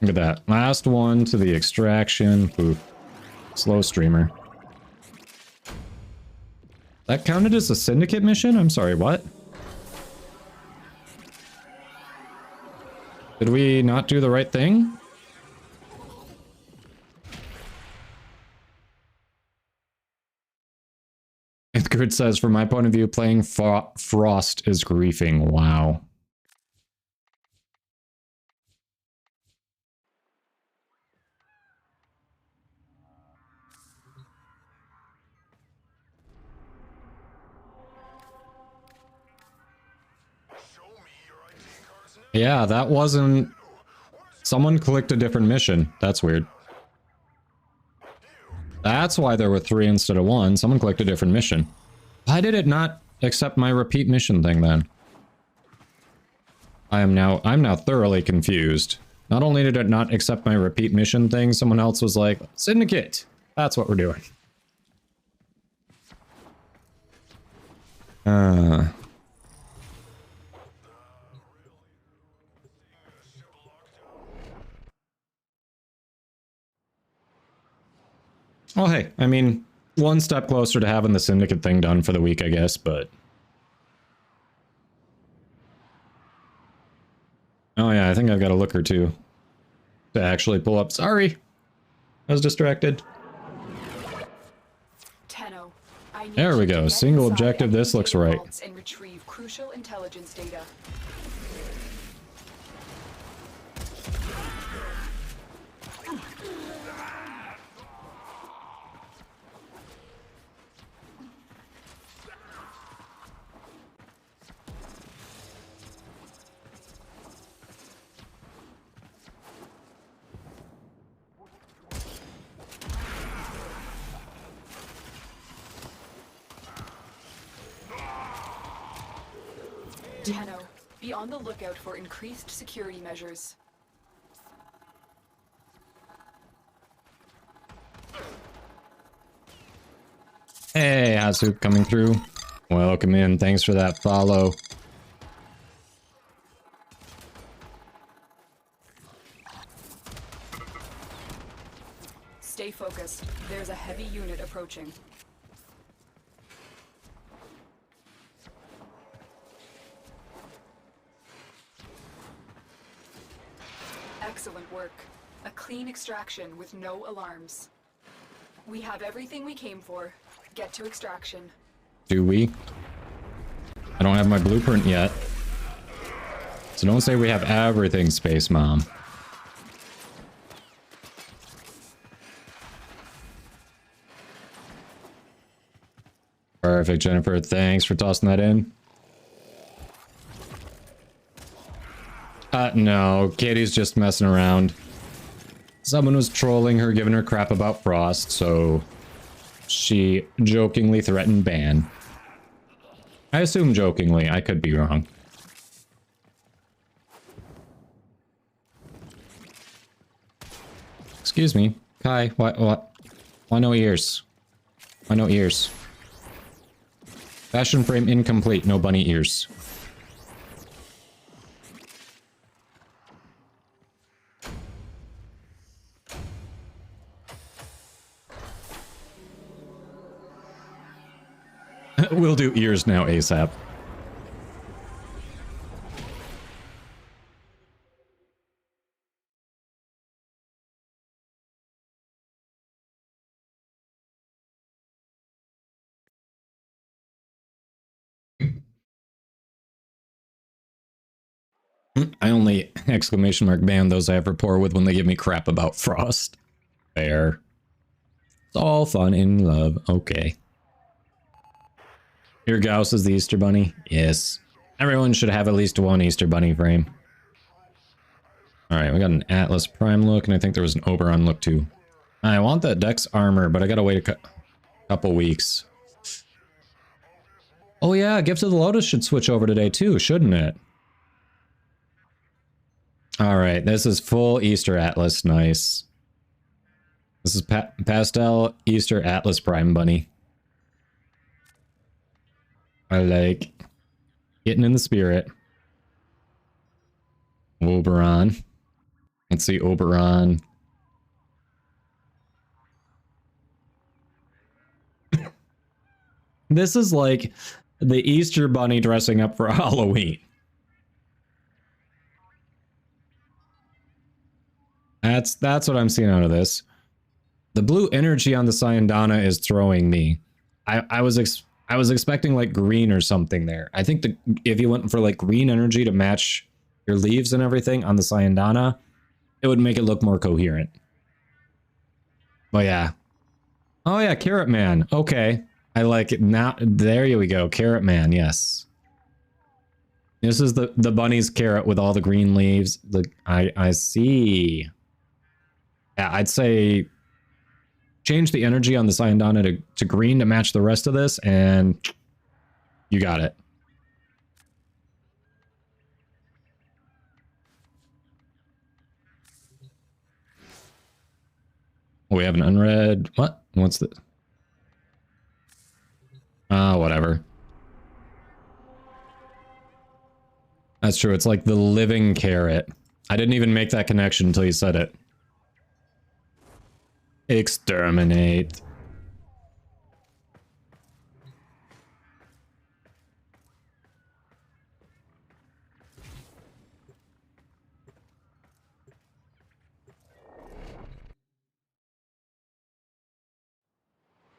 Look at that. Last one to the extraction. Oof. Slow streamer. That counted as a syndicate mission? I'm sorry, what? Did we not do the right thing? Grid says, from my point of view, playing Frost is griefing. Wow. Yeah, that wasn't... Someone clicked a different mission. That's weird. That's why there were 3 instead of 1. Someone clicked a different mission. Why did it not accept my repeat mission thing then? I'm now thoroughly confused. Not only did it not accept my repeat mission thing, someone else was like, Syndicate! That's what we're doing. Oh, hey, I mean, one step closer to having the Syndicate thing done for the week, I guess, but... Oh yeah, I think I've got a looker too. To actually pull up. Sorry! I was distracted. Tenno, I need There we you to go. get Single inside objective. any This looks data right. vaults and retrieve crucial intelligence data. Tenno, be on the lookout for increased security measures. Hey, Hasu coming through. Welcome in. Thanks for that follow. Stay focused. There's a heavy unit approaching. Excellent work. A clean extraction with no alarms. We have everything we came for. Get to extraction. Do we? I don't have my blueprint yet. So don't say we have everything, Space Mom. Perfect, Jennifer. Thanks for tossing that in. No, Katie's just messing around. Someone was trolling her, giving her crap about Frost, so she jokingly threatened ban. I assume jokingly, I could be wrong. Excuse me, Kai, what? Why no ears? Why no ears? Fashion frame incomplete, no bunny ears. We'll do ears now ASAP. I only exclamation mark ban those I have rapport with when they give me crap about Frost. Fair. It's all fun in love. Okay. Your Gauss is the Easter Bunny? Yes. Everyone should have at least one Easter Bunny frame. Alright, we got an Atlas Prime look, and I think there was an Oberon look too. I want that Dex armor, but I gotta wait a couple weeks. Oh yeah, Gift of the Lotus should switch over today too, shouldn't it? Alright, this is full Easter Atlas, nice. This is Pastel Easter Atlas Prime Bunny. I like getting in the spirit. Oberon. Let's see, Oberon. This is like the Easter Bunny dressing up for Halloween. That's what I'm seeing out of this. The blue energy on the Syandana is throwing me. I was expecting like green or something there. I think if you went for like green energy to match your leaves and everything on the Syandana, it would make it look more coherent. But yeah. Oh yeah, Carrot Man. Okay. I like it now. There we go. Carrot Man, yes. This is the bunny's carrot with all the green leaves. I see. Yeah, I'd say change the energy on the Syandana to green to match the rest of this, and you got it. We have an unread. What? What's the? Whatever. That's true. It's like the living carrot. I didn't even make that connection until you said it. Exterminate.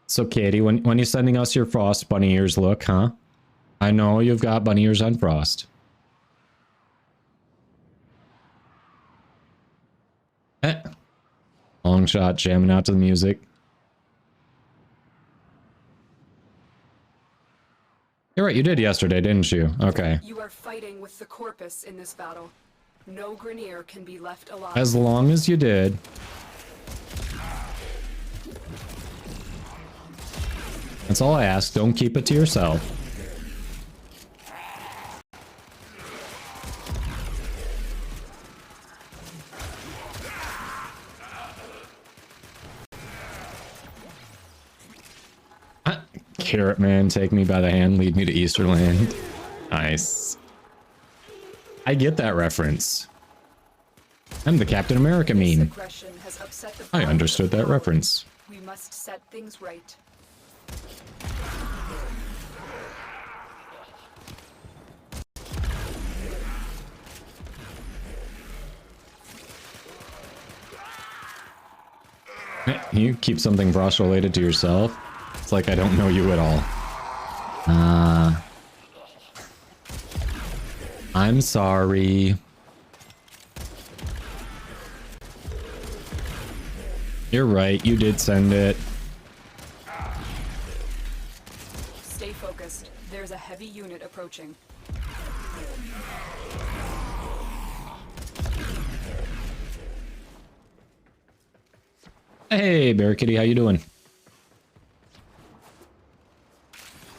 So Katie, when you sending us your Frost bunny ears look, huh? I know you've got bunny ears on Frost. Long shot jamming out to the music. You're right, you did yesterday, didn't you? Okay. You are fighting with the Corpus in this battle. No Grenier can be left alive. As long as you did. That's all I ask. Don't keep it to yourself. Carrot Man, take me by the hand, lead me to Easterland. Nice. I get that reference. I'm the Captain America meme. I understood that reference. We must set things right. You keep something Frost related to yourself? It's like I don't know you at all. I'm sorry. You're right, you did send it. Stay focused. There's a heavy unit approaching. Hey, Bear Kitty, how you doing?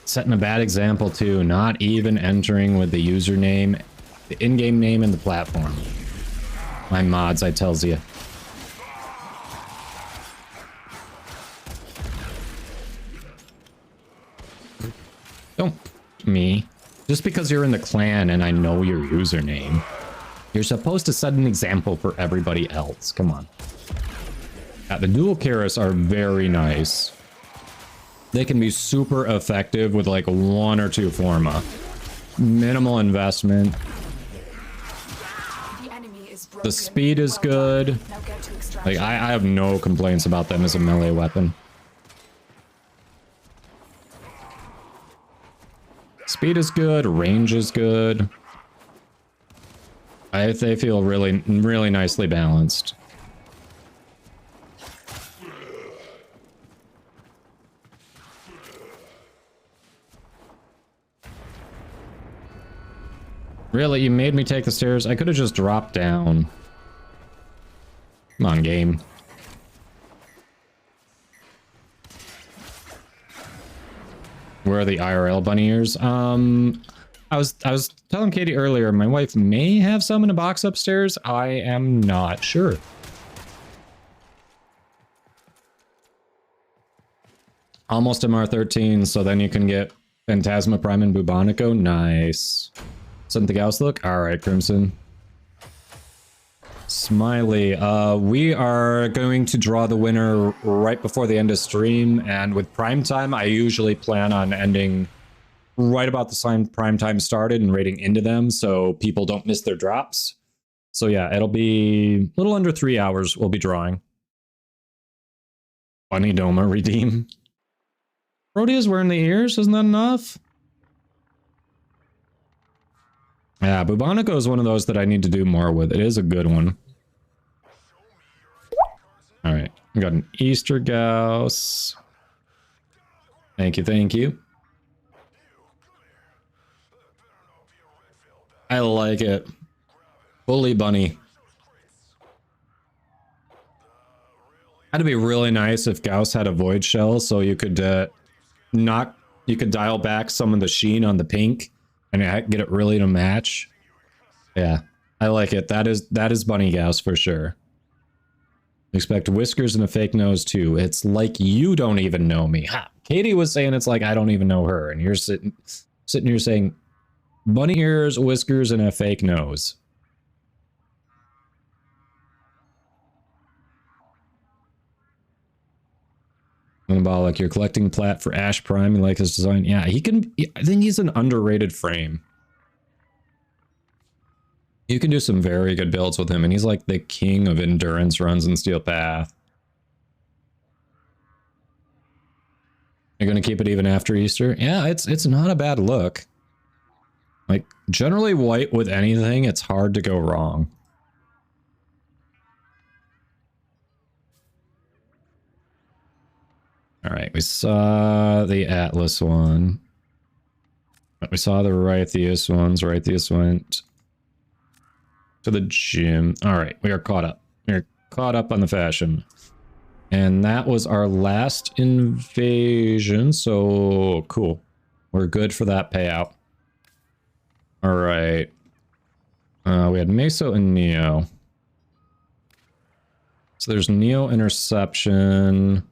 Setting a bad example too, not even entering with the username, the in-game name, and the platform. My mods, I tells you. Don't me. Just because you're in the clan and I know your username, you're supposed to set an example for everybody else. Come on. Yeah, the dual Karis are very nice. They can be super effective with like 1 or 2 Forma. Minimal investment. The speed is good. Like I have no complaints about them as a melee weapon. Speed is good, range is good. They feel really, really nicely balanced. Really, you made me take the stairs? I could have just dropped down. Come on, game. Where are the IRL bunny ears? I was telling Katie earlier, my wife may have some in a box upstairs. I am not sure. Almost MR13, so then you can get Phantasma Prime and Bubonico. Nice. Something else look? Alright, Crimson. Smiley, we are going to draw the winner right before the end of stream, and with prime time, I usually plan on ending right about the time prime time started and raiding into them so people don't miss their drops. So yeah, it'll be a little under 3 hours we'll be drawing. Bunny Doma redeem. Rhodia's wearing the ears, isn't that enough? Yeah, Bubonico is one of those that I need to do more with. It is a good one. Alright, we got an Easter Gauss. Thank you, thank you. I like it. Fully bunny. That'd be really nice if Gauss had a void shell so you could you could dial back some of the sheen on the pink and get it really to match. Yeah, I like it. That is bunny Gauss for sure. Expect whiskers and a fake nose too. It's like you don't even know me. Ha! Katie was saying it's like I don't even know her, and you're sitting here saying bunny ears, whiskers, and a fake nose. Like you're collecting plat for Ash Prime. You like his design? Yeah, he can. I think he's an underrated frame. You can do some very good builds with him, and he's like the king of endurance runs in Steel Path. You're gonna keep it even after Easter? Yeah, it's not a bad look. Like, generally white with anything, it's hard to go wrong. Alright, we saw the Atlas one. We saw the Rythius ones. Rythius went to the gym. Alright, we are caught up. We are caught up on the fashion. And that was our last invasion, so cool. We're good for that payout. Alright. We had Meso and Neo. So there's Neo Interception.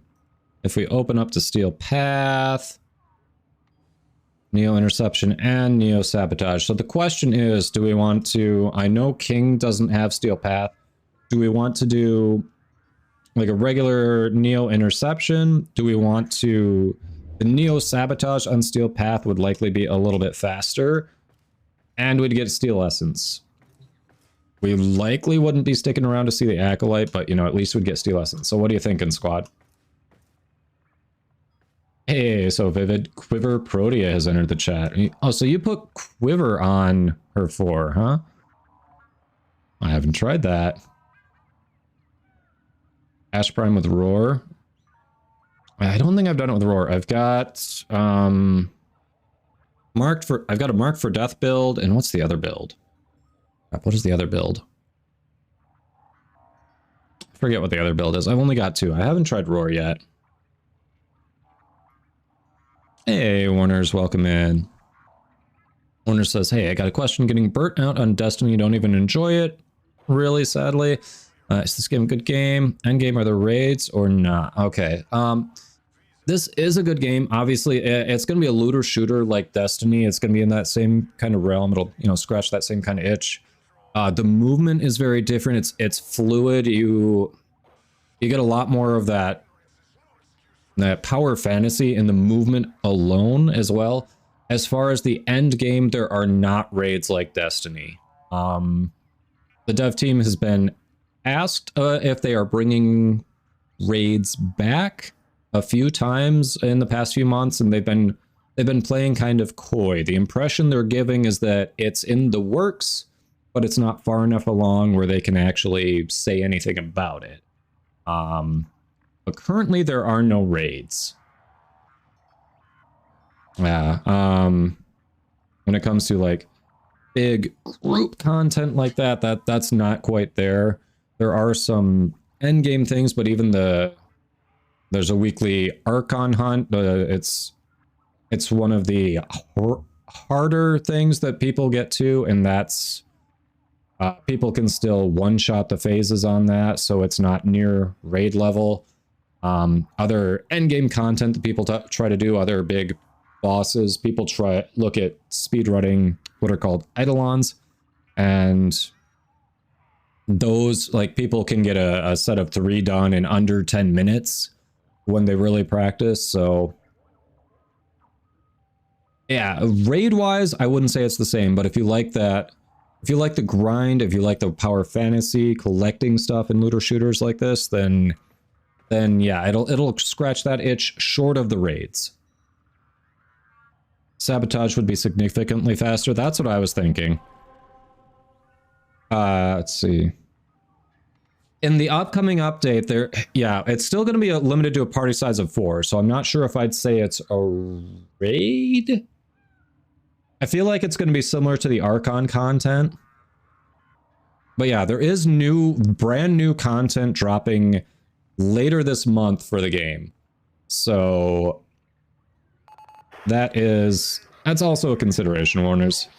If we open up to Steel Path, Neo Interception and Neo Sabotage. So the question is, do we want to... I know King doesn't have Steel Path. Do we want to do like a regular Neo Interception? Do we want to... The Neo Sabotage on Steel Path would likely be a little bit faster, and we'd get Steel Essence. We likely wouldn't be sticking around to see the Acolyte, but, you know, at least we'd get Steel Essence. So what are you thinking, squad? Hey, so Vivid Quiver Protea has entered the chat. Oh, so you put Quiver on her 4, huh? I haven't tried that. Ash Prime with Roar. I don't think I've done it with Roar. I've got I've got a Mark for Death build, and what's the other build? What is the other build? I forget what the other build is. I've only got 2. I haven't tried Roar yet. Hey, Warner's welcome in. Warner says, hey, I got a question. Getting burnt out on Destiny, you don't even enjoy it? Really, sadly. Is this game a good game? Endgame, are there raids or not? Okay. This is a good game. Obviously, it's going to be a looter shooter like Destiny. It's going to be in that same kind of realm. It'll, you know, scratch that same kind of itch. The movement is very different. It's fluid. You get a lot more of that power fantasy in the movement alone as well. As far as the end game, there are not raids like Destiny. The dev team has been asked if they are bringing raids back a few times in the past few months, and they've been playing kind of coy. The impression they're giving is that it's in the works, but it's not far enough along where they can actually say anything about it. But currently there are no raids. Yeah, when it comes to like big group content like that, that's not quite there. There are some endgame things, but even there's a weekly Archon hunt. It's one of the harder things that people get to, and that's people can still one-shot the phases on that, so it's not near raid level. Other endgame content that people try to do, other big bosses, people look at speedrunning what are called eidolons, and those, like, people can get a set of 3 done in under 10 minutes when they really practice. So yeah, raid wise, I wouldn't say it's the same, but if you like that, if you like the grind, if you like the power fantasy collecting stuff in looter shooters like this, then yeah, it'll scratch that itch short of the raids. Sabotage would be significantly faster. That's what I was thinking. Let's see. In the upcoming update, yeah, it's still going to be limited to a party size of 4, so I'm not sure if I'd say it's a raid. I feel like it's going to be similar to the Archon content. But yeah, there is brand new content dropping later this month for the game. So that's also a consideration, Warners.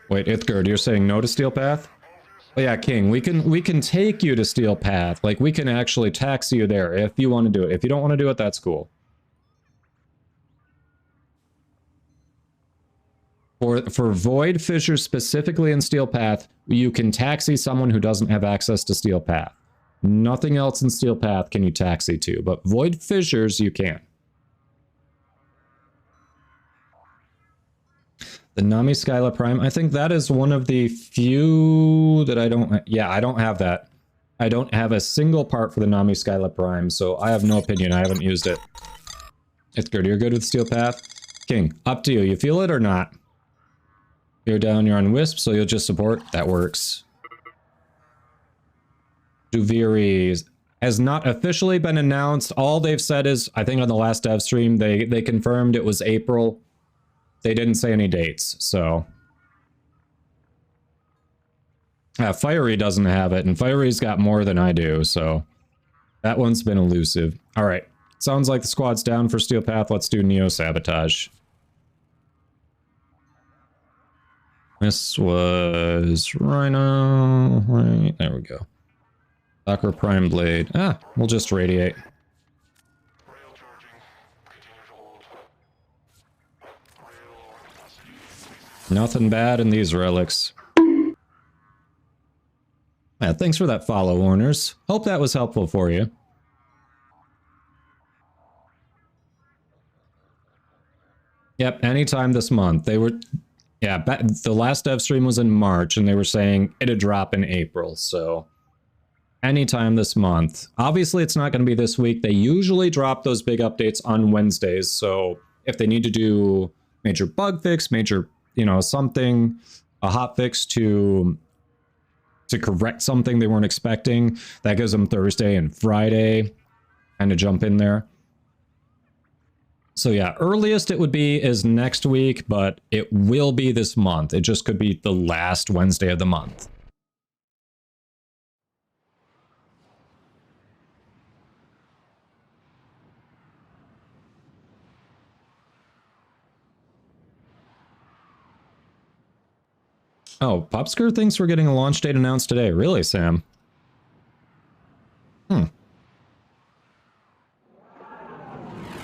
Wait, Ithgard, you're saying no to Steel Path? Oh yeah, King, we can take you to Steel Path. Like, we can actually taxi you there if you want to do it. If you don't want to do it, that's cool. For Void Fissures specifically in Steel Path, you can taxi someone who doesn't have access to Steel Path. Nothing else in Steel Path can you taxi to, but Void Fissures you can. The Nami Skyla Prime, I think that is one of the few that I don't... Yeah, I don't have that. I don't have a single part for the Nami Skyla Prime, so I have no opinion. I haven't used it. It's good. You're good with Steel Path? King, up to you. You feel it or not? You're down, you're on Wisp, so you'll just support. That works. Duviri has not officially been announced. All they've said is, I think on the last dev stream, they confirmed it was April. They didn't say any dates, so... Fiery doesn't have it, and Fiery's got more than I do, so... That one's been elusive. Alright, sounds like the squad's down for Steel Path. Let's do Neo Sabotage. This was Rhino... Right, there we go. Soccer Prime Blade. We'll just Radiate. Nothing bad in these relics. Yeah, thanks for that follow, Warners. Hope that was helpful for you. Yep, anytime this month. They were... Yeah, the last dev stream was in March, and they were saying it'd drop in April, so... Anytime this month. Obviously, it's not going to be this week. They usually drop those big updates on Wednesdays, so if they need to do major bug fix, major... You know, something, a hot fix to correct something they weren't expecting. That gives them Thursday and Friday kind of jump in there. So yeah, earliest it would be is next week, but it will be this month. It just could be the last Wednesday of the month. Oh, Popsker thinks we're getting a launch date announced today. Really, Sam?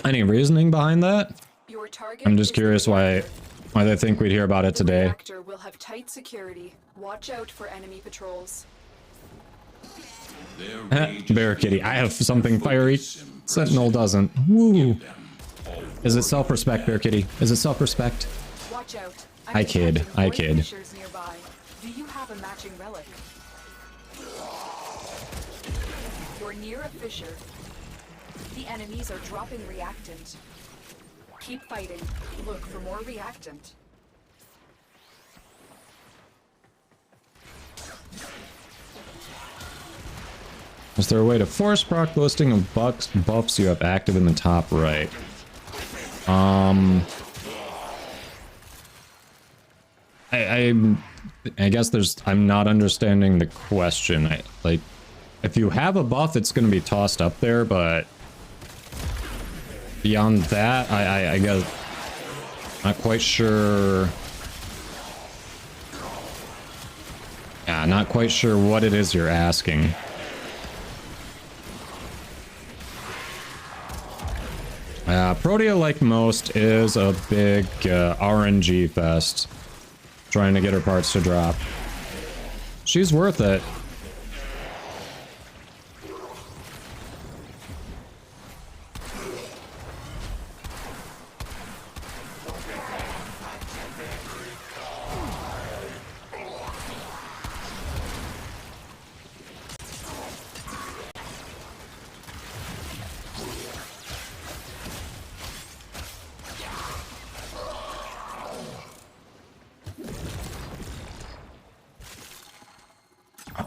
Any reasoning behind that? I'm just curious why they think we'd hear about it today. The reactor will have tight security. Watch out for enemy patrols. Bear Kitty, I have something fiery. Sentinel doesn't. Woo. Is it self-respect, Bear Kitty? Is it self-respect? Watch out. I kid. I kid. Do you have a matching relic? You're near a fissure. The enemies are dropping reactant. Keep fighting. Look for more reactant. Is there a way to force proc listing of buffs you have active in the top right? I guess I'm not understanding the question. Like, if you have a buff, it's going to be tossed up there, but beyond that, I guess not quite sure. Yeah, not quite sure what it is you're asking. Protea, like most, is a big RNG fest. Trying to get her parts to drop. She's worth it.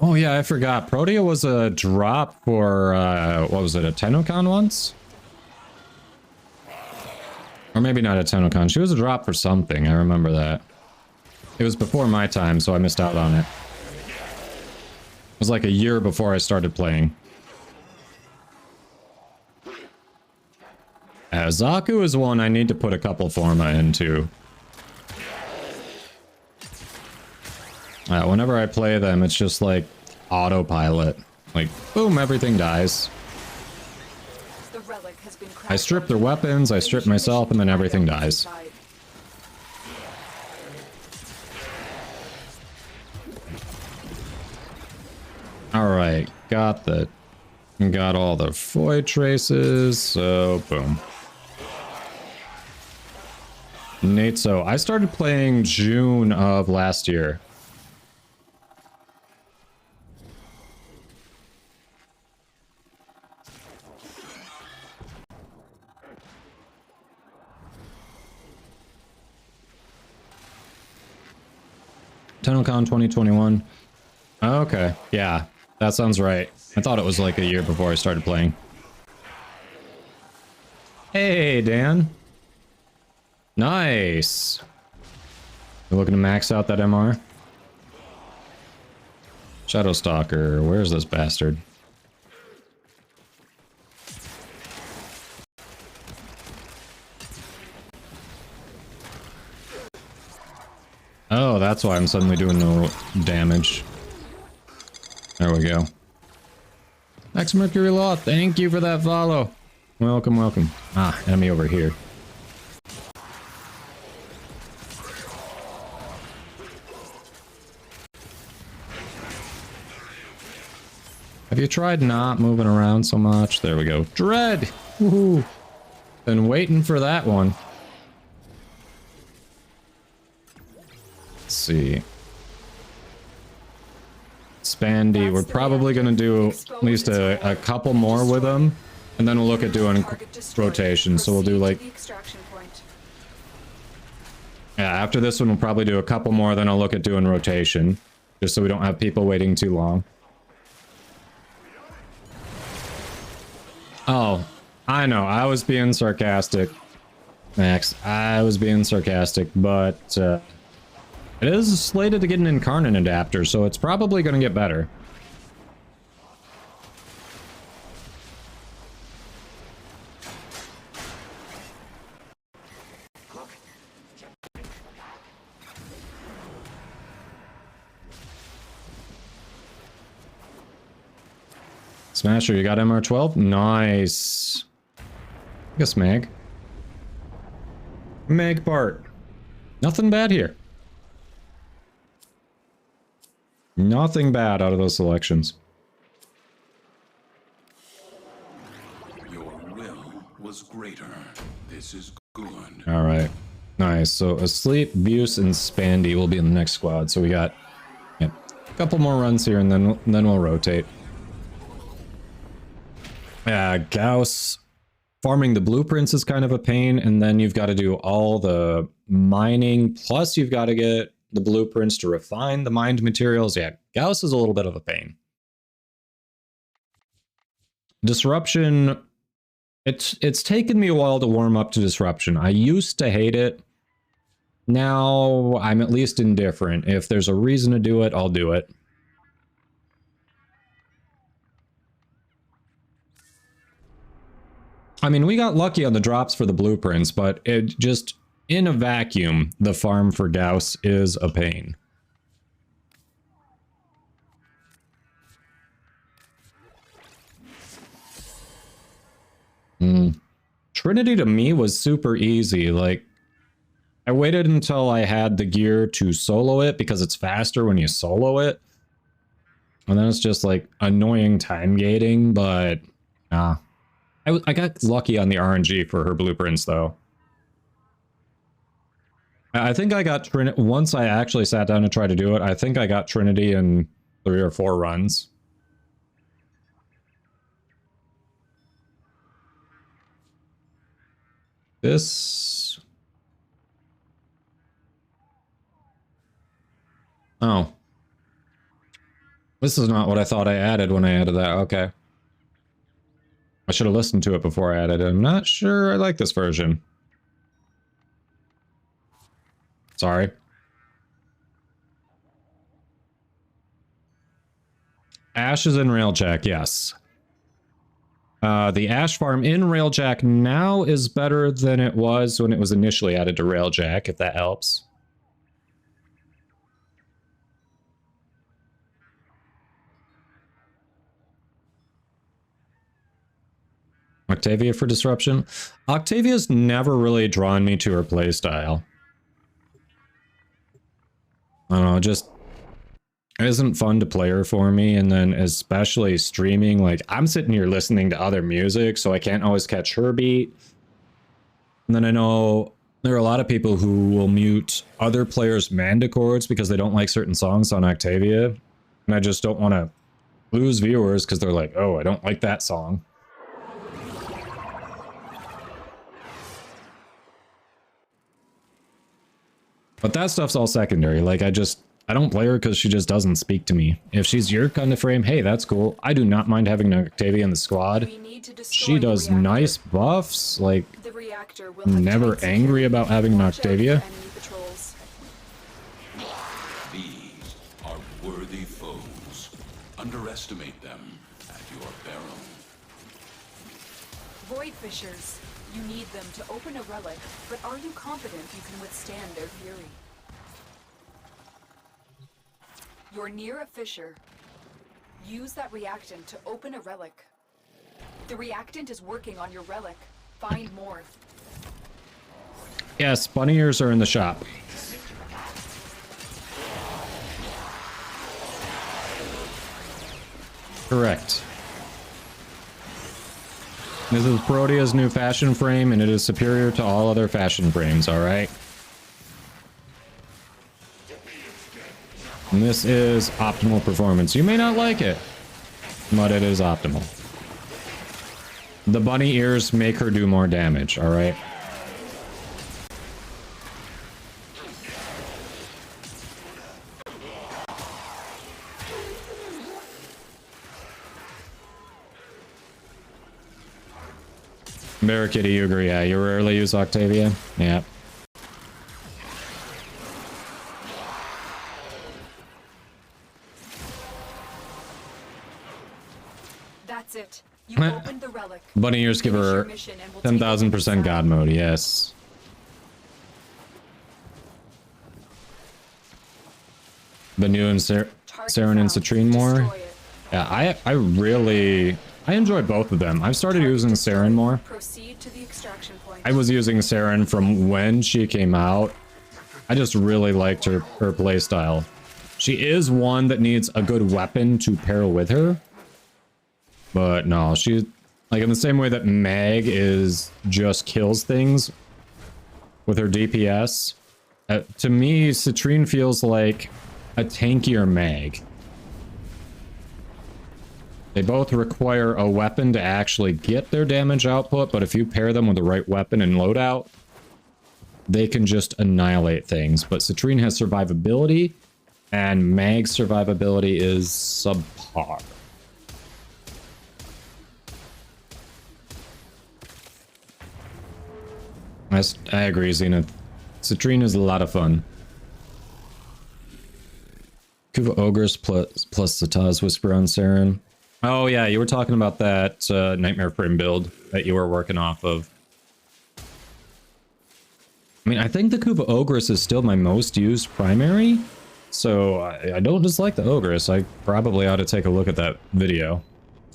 Oh yeah, I forgot. Protea was a drop for, what was it, a Tennocon once? Or maybe not a Tennocon. She was a drop for something, I remember that. It was before my time, so I missed out on it. It was like a year before I started playing. Zaku is one I need to put a couple Forma into. Whenever I play them, it's just like autopilot. Like, boom, everything dies. I strip their weapons, I strip myself, and then everything dies. Alright, got all the Foy traces, so boom. Nate, so I started playing June of last year. Tennocon 2021. Okay, yeah, that sounds right. I thought it was like a year before I started playing. Hey, Dan. Nice. You're looking to max out that MR? Shadowstalker, where's this bastard? Oh, that's why I'm suddenly doing no damage. There we go. X Mercury Law, thank you for that follow. Welcome, welcome. Ah, enemy over here. Have you tried not moving around so much? There we go. Dread! Woohoo! Been waiting for that one. Let's see. Spandy, we're probably going to do at least a couple more with them, and then we'll look at doing rotation. So we'll do like... Yeah, after this one we'll probably do a couple more, then I'll look at doing rotation, just so we don't have people waiting too long. Oh, I know, I was being sarcastic, Max. I was being sarcastic, but it is slated to get an Incarnate adapter, so it's probably going to get better. Smasher, you got MR12? Nice. I guess Mag. Mag part. Nothing bad here. Nothing bad out of those selections. Your will was greater. This is good. All right. Nice. So Asleep, Buse, and Spandy will be in the next squad. So we got a couple more runs here, and then we'll rotate. Gauss farming the blueprints is kind of a pain, and then you've got to do all the mining, plus you've got to get the blueprints to refine the mined materials. Yeah, Gauss is a little bit of a pain. Disruption, it's taken me a while to warm up to Disruption. I used to hate it. Now I'm at least indifferent. If there's a reason to do it, I'll do it. I mean, we got lucky on the drops for the blueprints, but it just, in a vacuum, the farm for Gauss is a pain. Trinity to me was super easy. Like, I waited until I had the gear to solo it because it's faster when you solo it. And then it's just like annoying time gating, but nah. I got lucky on the RNG for her blueprints, though. I think I got Trinity... Once I actually sat down to try to do it, I think I got Trinity in 3 or 4 runs. This... Oh. This is not what I thought I added when I added that. Okay. I should have listened to it before I added it. I'm not sure I like this version. Sorry. Ash is in Railjack, yes. The Ash farm in Railjack now is better than it was when it was initially added to Railjack, if that helps. Octavia for Disruption. Octavia's never really drawn me to her playstyle. I don't know, just isn't fun to play her for me, and then especially streaming, like I'm sitting here listening to other music, so I can't always catch her beat. And then I know there are a lot of people who will mute other players' mandicords because they don't like certain songs on Octavia, and I just don't want to lose viewers because they're like, oh, I don't like that song. But that stuff's all secondary. Like, I don't play her because she just doesn't speak to me. If she's your kind of frame, hey, that's cool. I do not mind having Octavia in the squad. She does nice buffs, like, never angry about having an Octavia. These are worthy foes. Underestimate them at your peril. Void Fishers. You need them to open a relic, but are you confident you can withstand their fury? You're near a fissure. Use that reactant to open a relic. The reactant is working on your relic. Find more. Yes, bunny ears are in the shop. Correct. This is Protea's new fashion frame, and it is superior to all other fashion frames, alright? And this is optimal performance. You may not like it, but it is optimal. The bunny ears make her do more damage, alright? Barricade, you agree? Yeah, you rarely use Octavia? Yeah. That's it. You opened the relic. Bunny ears give her 10,000% God mode, yes. Banu and Saren and Citrine more? Yeah, I enjoy both of them. I've started using Saren more. Proceed to the extraction point. I was using Saren from when she came out. I just really liked her playstyle. She is one that needs a good weapon to pair with her. But no, she, like in the same way that Mag just kills things with her DPS. To me, Citrine feels like a tankier Mag. They both require a weapon to actually get their damage output, but if you pair them with the right weapon and loadout, they can just annihilate things. But Citrine has survivability, and Mag's survivability is subpar. I agree, Xena. Citrine is a lot of fun. Kuva Ogress plus Zataz Whisper on Saren. Oh yeah, you were talking about that Nightmare Frame build that you were working off of. I mean, I think the Kuva Ogress is still my most used primary, so I don't dislike the Ogress. I probably ought to take a look at that video.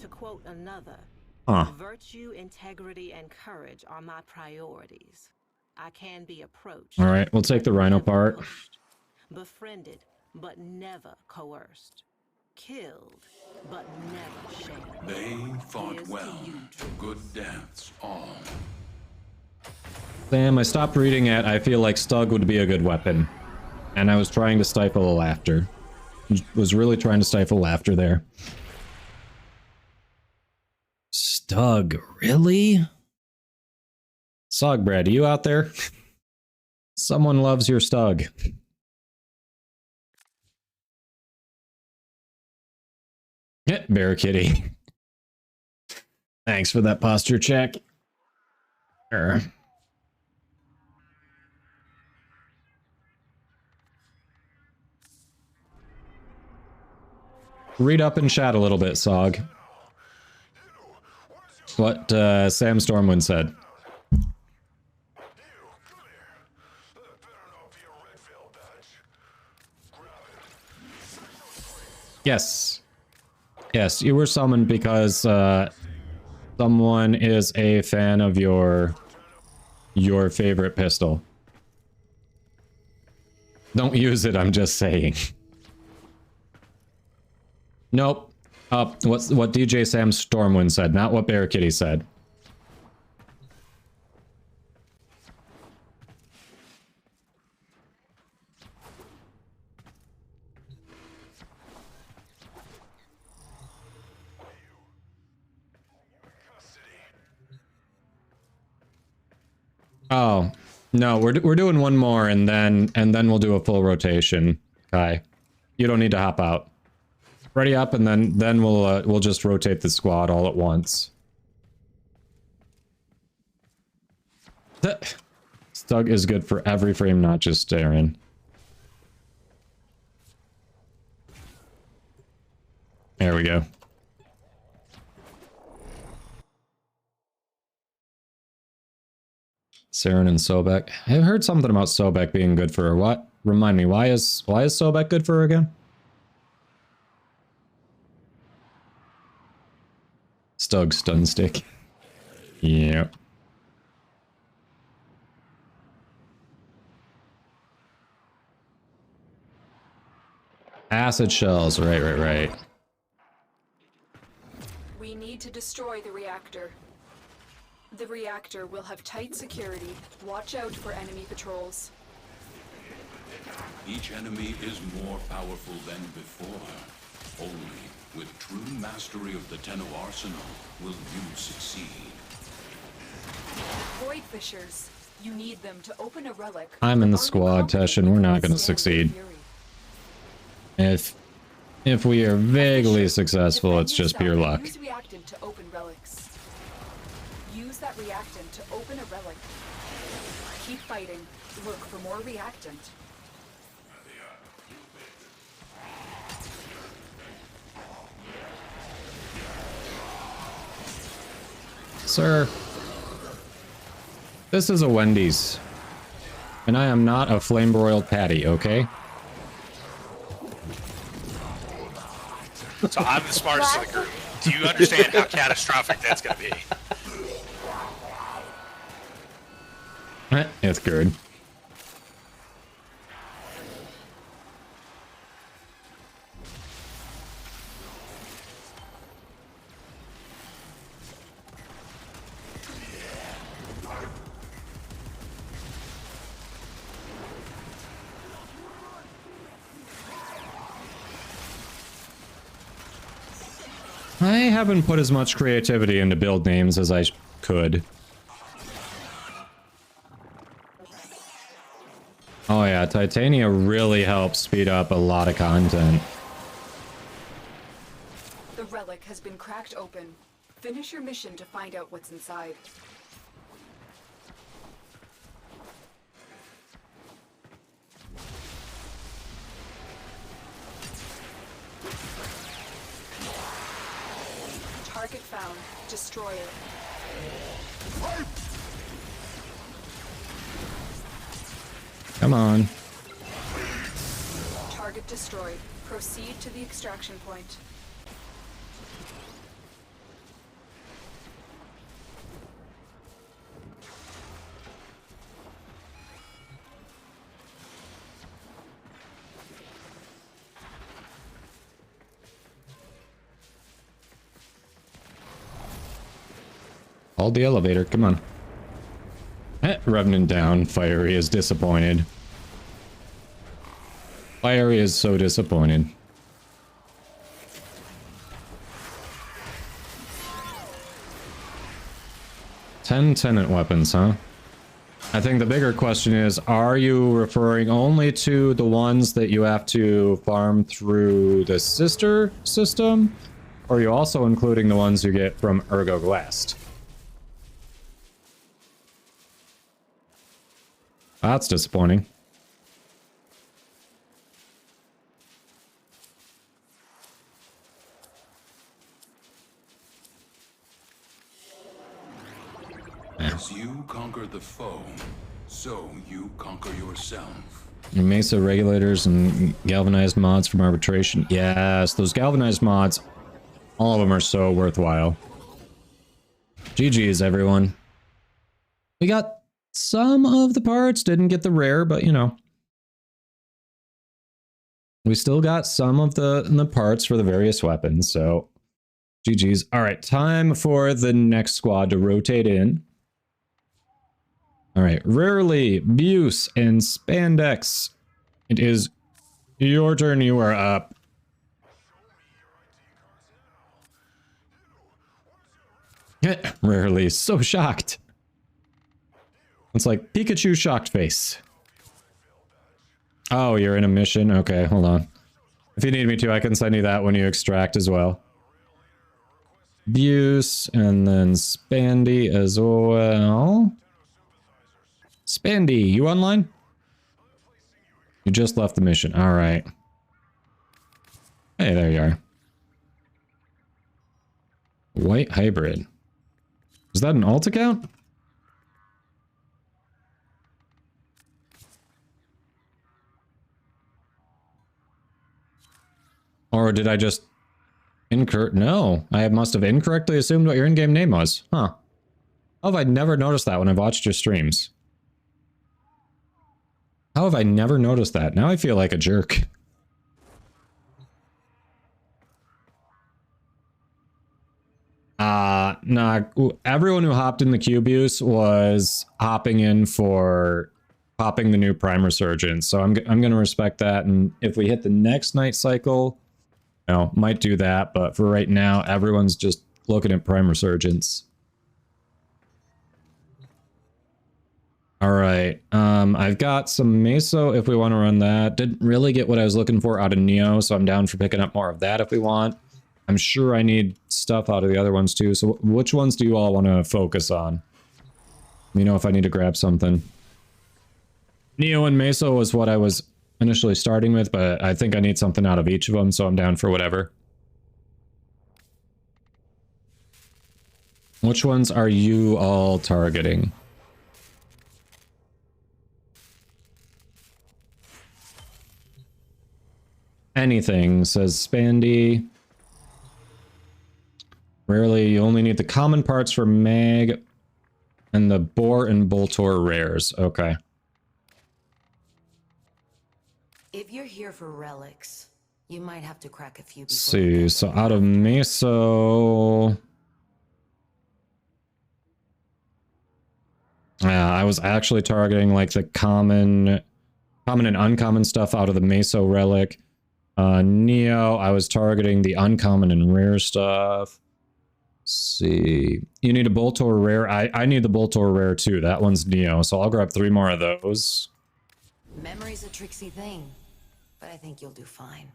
To quote another, huh. Virtue, integrity, and courage are my priorities. I can be approached. All right, we'll take the Rhino part. Pushed, befriended, but never coerced. Killed, but never shamed. They fought well. Good deaths, all. Sam, I stopped reading it. I feel like Stug would be a good weapon. And I was trying to stifle the laughter. Was really trying to stifle laughter there. Stug, really? Sogbrad, are you out there? Someone loves your Stug. Bear Kitty. Thanks for that posture check. Read up and chat a little bit, Sog. What Sam Stormwind said. Yes. Yes, you were summoned because someone is a fan of your favorite pistol. Don't use it, I'm just saying. Nope. What DJ Sam Stormwind said, not what Bear Kitty said. Oh, no, we're doing one more and then we'll do a full rotation. Kai, you don't need to hop out. Ready up, and then we'll just rotate the squad all at once. Stug is good for every frame, not just Darren. There we go. Saren and Sobek. I've heard something about Sobek being good for her. What? Remind me, why is Sobek good for her again? Stug stun stick. Yep. Acid shells, right. We need to destroy the reactor. The reactor will have tight security. Watch out for enemy patrols. Each enemy is more powerful than before. Only with true mastery of the Tenno arsenal will you succeed. Void Fishers, you need them to open a relic. I'm in the squad, Tesh, and we're not going to succeed. If we are vaguely successful, it's just pure luck. Use reactant to open relics. Use that reactant to open a relic. Keep fighting. Look for more reactant. Sir, this is a Wendy's, and I am not a flame-broiled patty, okay? So I'm the smartest of the group. Do you understand how catastrophic that's going to be? It's good. I haven't put as much creativity into build names as I could. Oh yeah, Titania really helps speed up a lot of content. The relic has been cracked open. Finish your mission to find out what's inside. Target found. Destroy it. Come on. Target destroyed. Proceed to the extraction point. Hold the elevator, come on. Revenant down. Fiery is disappointed. Fiery is so disappointed. Ten tenant weapons, huh? I think the bigger question is, are you referring only to the ones that you have to farm through the sister system? Or are you also including the ones you get from Ergo West? That's disappointing. As you conquer the foe, so you conquer yourself. Mesa regulators and galvanized mods from arbitration. Yes, those galvanized mods, all of them are so worthwhile. GG's, everyone. We got some of the parts, didn't get the rare, but you know. We still got some of the parts for the various weapons, so GG's. All right, time for the next squad to rotate in. All right, Rarely, Buse, and Spandex. It is your turn. You are up. Rarely, so shocked. It's like Pikachu shocked face. Oh, you're in a mission? Okay, hold on. If you need me to, I can send you that when you extract as well. Buse, and then Spandy as well. Spandy, you online? You just left the mission. All right. Hey, there you are. White hybrid. Is that an alt account? Or did I just No, I must have incorrectly assumed what your in-game name was. Huh. How have I never noticed that when I've watched your streams? How have I never noticed that? Now I feel like a jerk. Nah, everyone who hopped in the Cubuse was hopping in for popping the new Prime Resurgence, so I'm gonna respect that, and if we hit the next night cycle, you know, might do that, but for right now, everyone's just looking at Prime Resurgence. Alright, I've got some Meso if we want to run that. Didn't really get what I was looking for out of Neo, so I'm down for picking up more of that if we want. I'm sure I need stuff out of the other ones too, so which ones do you all want to focus on? Let me know if I need to grab something. Neo and Meso was what I was initially starting with, but I think I need something out of each of them, so I'm down for whatever. Which ones are you all targeting? Anything, says Spandy. Rarely, you only need the common parts for Mag and the Boar and Boltor rares. Okay. If you're here for relics, you might have to crack a few. See, so out of Meso. Yeah, I was actually targeting like the common and uncommon stuff out of the Meso relic. Neo, I was targeting the uncommon and rare stuff. Let's see. You need a bolt or rare? I need the bolt or rare too. That one's Neo, so I'll grab 3 more of those. Memory's a tricksy thing, but I think you'll do fine.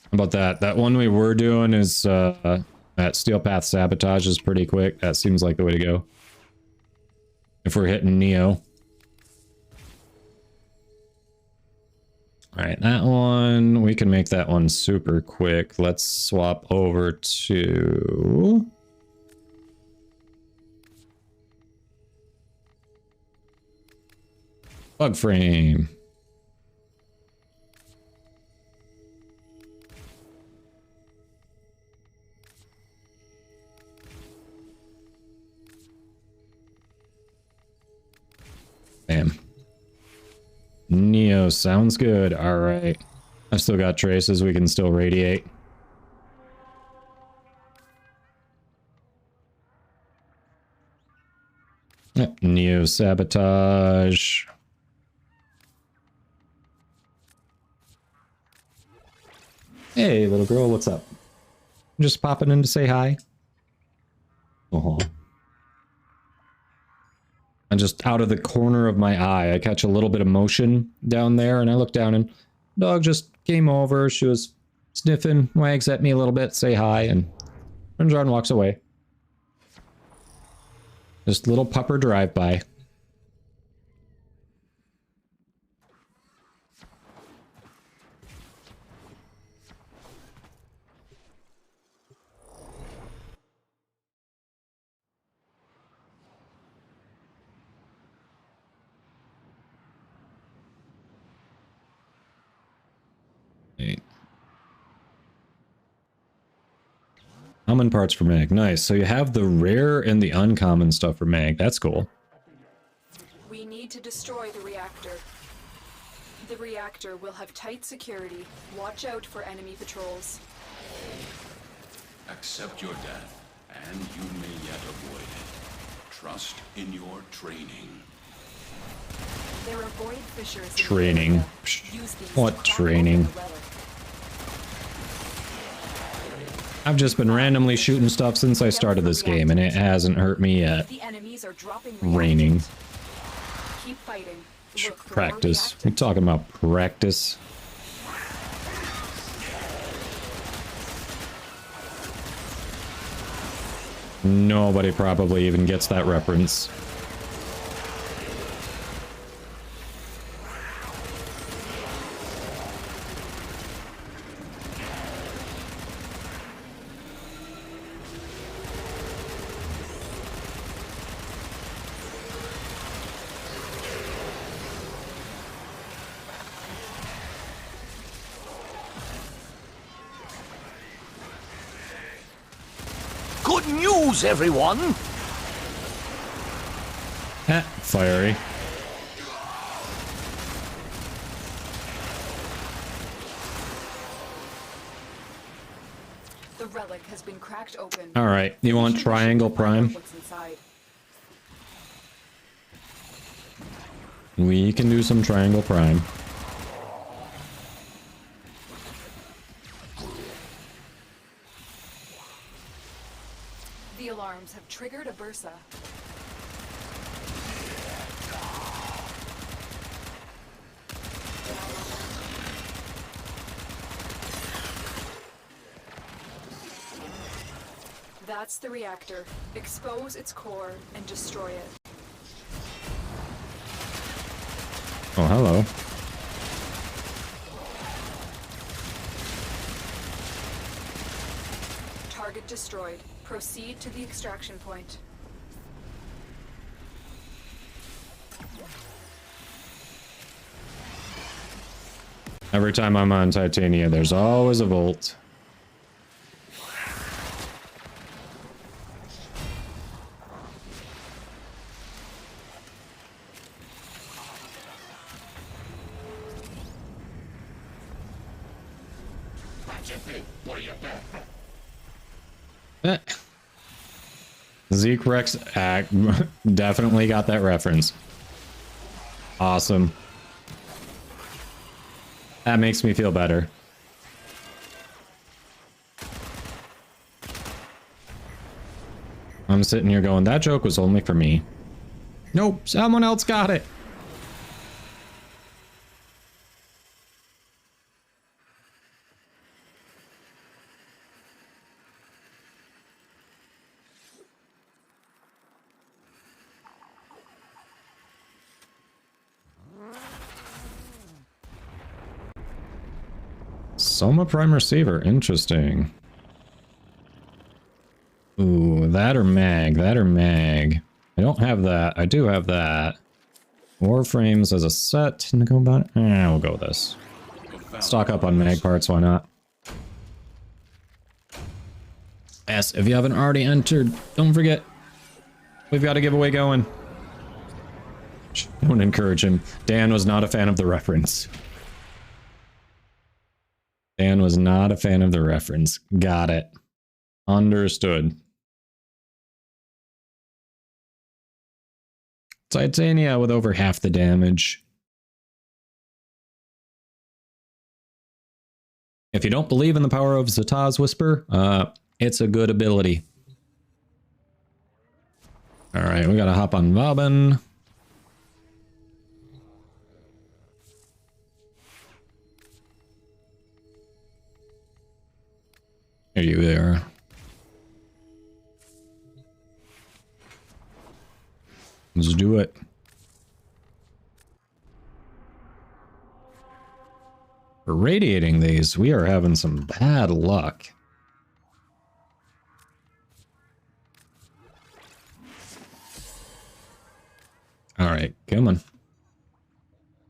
How about that? That one we were doing is, that Steel Path Sabotage is pretty quick. That seems like the way to go. If we're hitting Neo. Alright, that one, we can make that one super quick. Let's swap over to... Bug Frame. Bam. Neo sounds good. All right. I've still got traces. We can still radiate. Yep. Neo sabotage. Hey, little girl. What's up? Just popping in to say hi. Uh-huh. And just out of the corner of my eye, I catch a little bit of motion down there, and I look down, and dog just came over. She was sniffing, wags at me a little bit, say hi, and turns around and walks away. Just a little pupper drive-by. Common parts for Mag. Nice. So you have the rare and the uncommon stuff for Mag. That's cool. We need to destroy the reactor. The reactor will have tight security. Watch out for enemy patrols. Accept your death, and you may yet avoid it. Trust in your training. There are void fissures. Training. What training? I've just been randomly shooting stuff since I started this game, and it hasn't hurt me yet. The enemies are dropping Raining. Keep fighting. Practice. We're talking about practice. Nobody probably even gets that reference. Good news, everyone! Fiery. The relic has been cracked open. All right, you want Triangle Prime? What's inside? We can do some Triangle Prime. The alarms have triggered a bursa. That's the reactor. Expose its core and destroy it. Oh, hello. Target destroyed. Proceed to the extraction point. Every time I'm on Titania, there's always a Volt. Zeke Rex definitely got that reference. Awesome. That makes me feel better. I'm sitting here going, that joke was only for me. Nope, someone else got it. Soma Prime Receiver, interesting. Ooh, that or mag, that or mag. I don't have that. I do have that. Warframes as a set to go about. We'll go with this. Stock up on mag parts, why not? Yes, if you haven't already entered, don't forget. We've got a giveaway going. Don't encourage him. Dan was not a fan of the reference. Dan was not a fan of the reference. Got it. Understood. Titania with over half the damage. If you don't believe in the power of Zataz Whisper, it's a good ability. Alright, we gotta hop on Vauban. Here you are. Let's do it. For radiating these, we are having some bad luck. Alright, come on.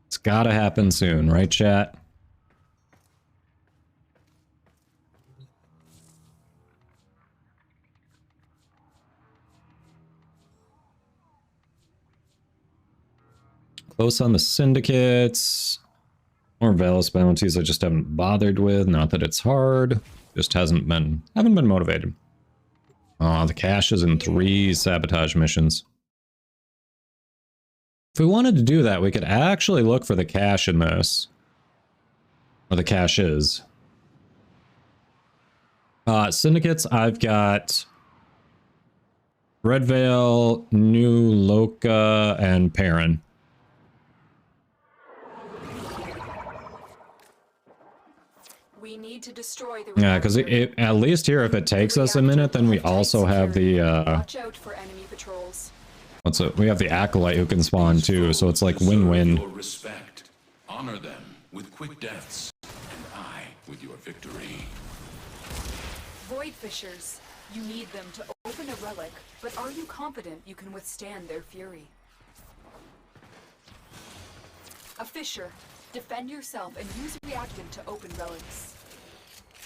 It's gotta happen soon, right, chat? Close on the syndicates. More Valis bounties I just haven't bothered with. Not that it's hard. Just haven't been motivated. Oh, the cache is in 3 sabotage missions. If we wanted to do that, we could actually look for the cache in this. Or the cache is. Syndicates, I've got Red Veil, New Loka, and Perrin. We need to destroy the Yeah, because at least here, if it takes us a minute, then we also have the, Watch out for enemy patrols. what's it? We have the Acolyte who can spawn too, so it's like win-win. Your respect. Honor them with quick deaths, and I with your victory. Void Fishers, you need them to open a relic, but are you confident you can withstand their fury? A Fisher, defend yourself and use a reactant to open relics.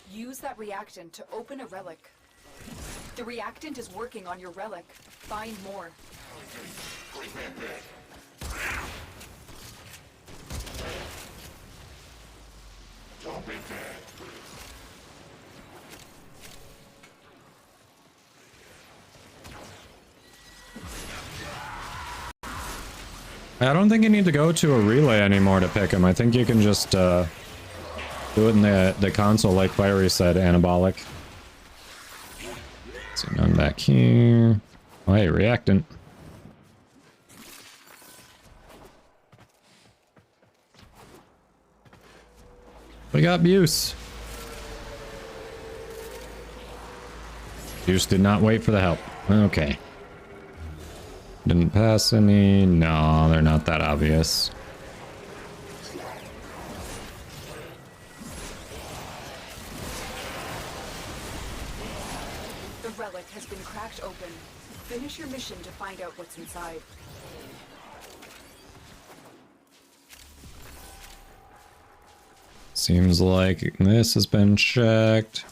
Use that reactant to open a relic. The reactant is working on your relic. Find more. Don't be dead. I don't think you need to go to a relay anymore to pick him. I think you can just do it in the console like Fiery said, anabolic. So none back here. Oh, hey, reactant. We got Buse. Buse did not wait for the help. Okay. Didn't pass any. No, they're not that obvious. The relic has been cracked open. Finish your mission to find out what's inside. Seems like this has been checked.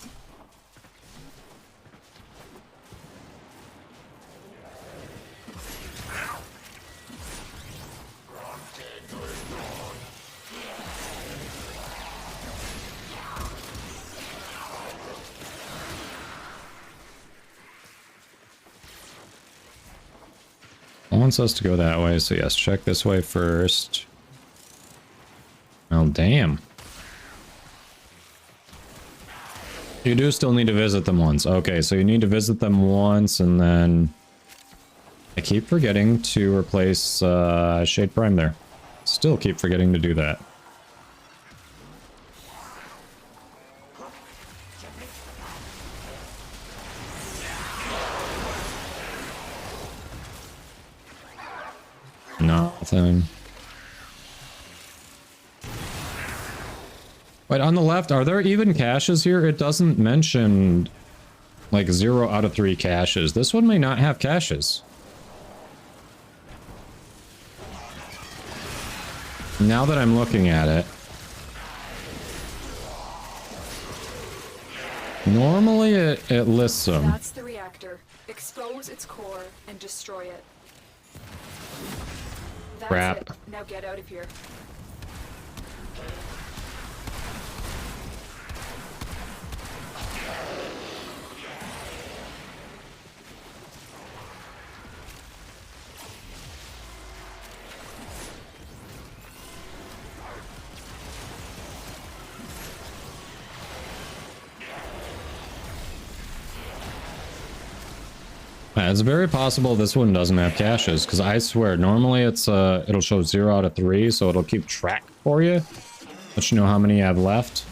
Wants us to go that way, so yes, check this way first. Oh, damn. You do still need to visit them once. Okay, so you need to visit them once, and then... I keep forgetting to replace Shade Prime there. Still keep forgetting to do that. Nothing. Wait, on the left, are there even caches here? It doesn't mention, like, 0 out of 3 caches. This one may not have caches. Now that I'm looking at it. Normally it lists them. That's the reactor. Expose its core and destroy it. That's Crap. it. Now get out of here. It's very possible this one doesn't have caches, because I swear, normally it's it'll show 0 out of 3, so it'll keep track for you. Let you know how many you have left.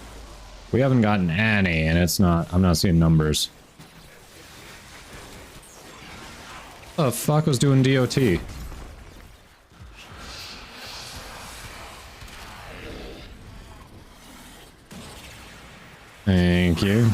We haven't gotten any, and it's not, I'm not seeing numbers. The fuck was doing DOT? Thank you.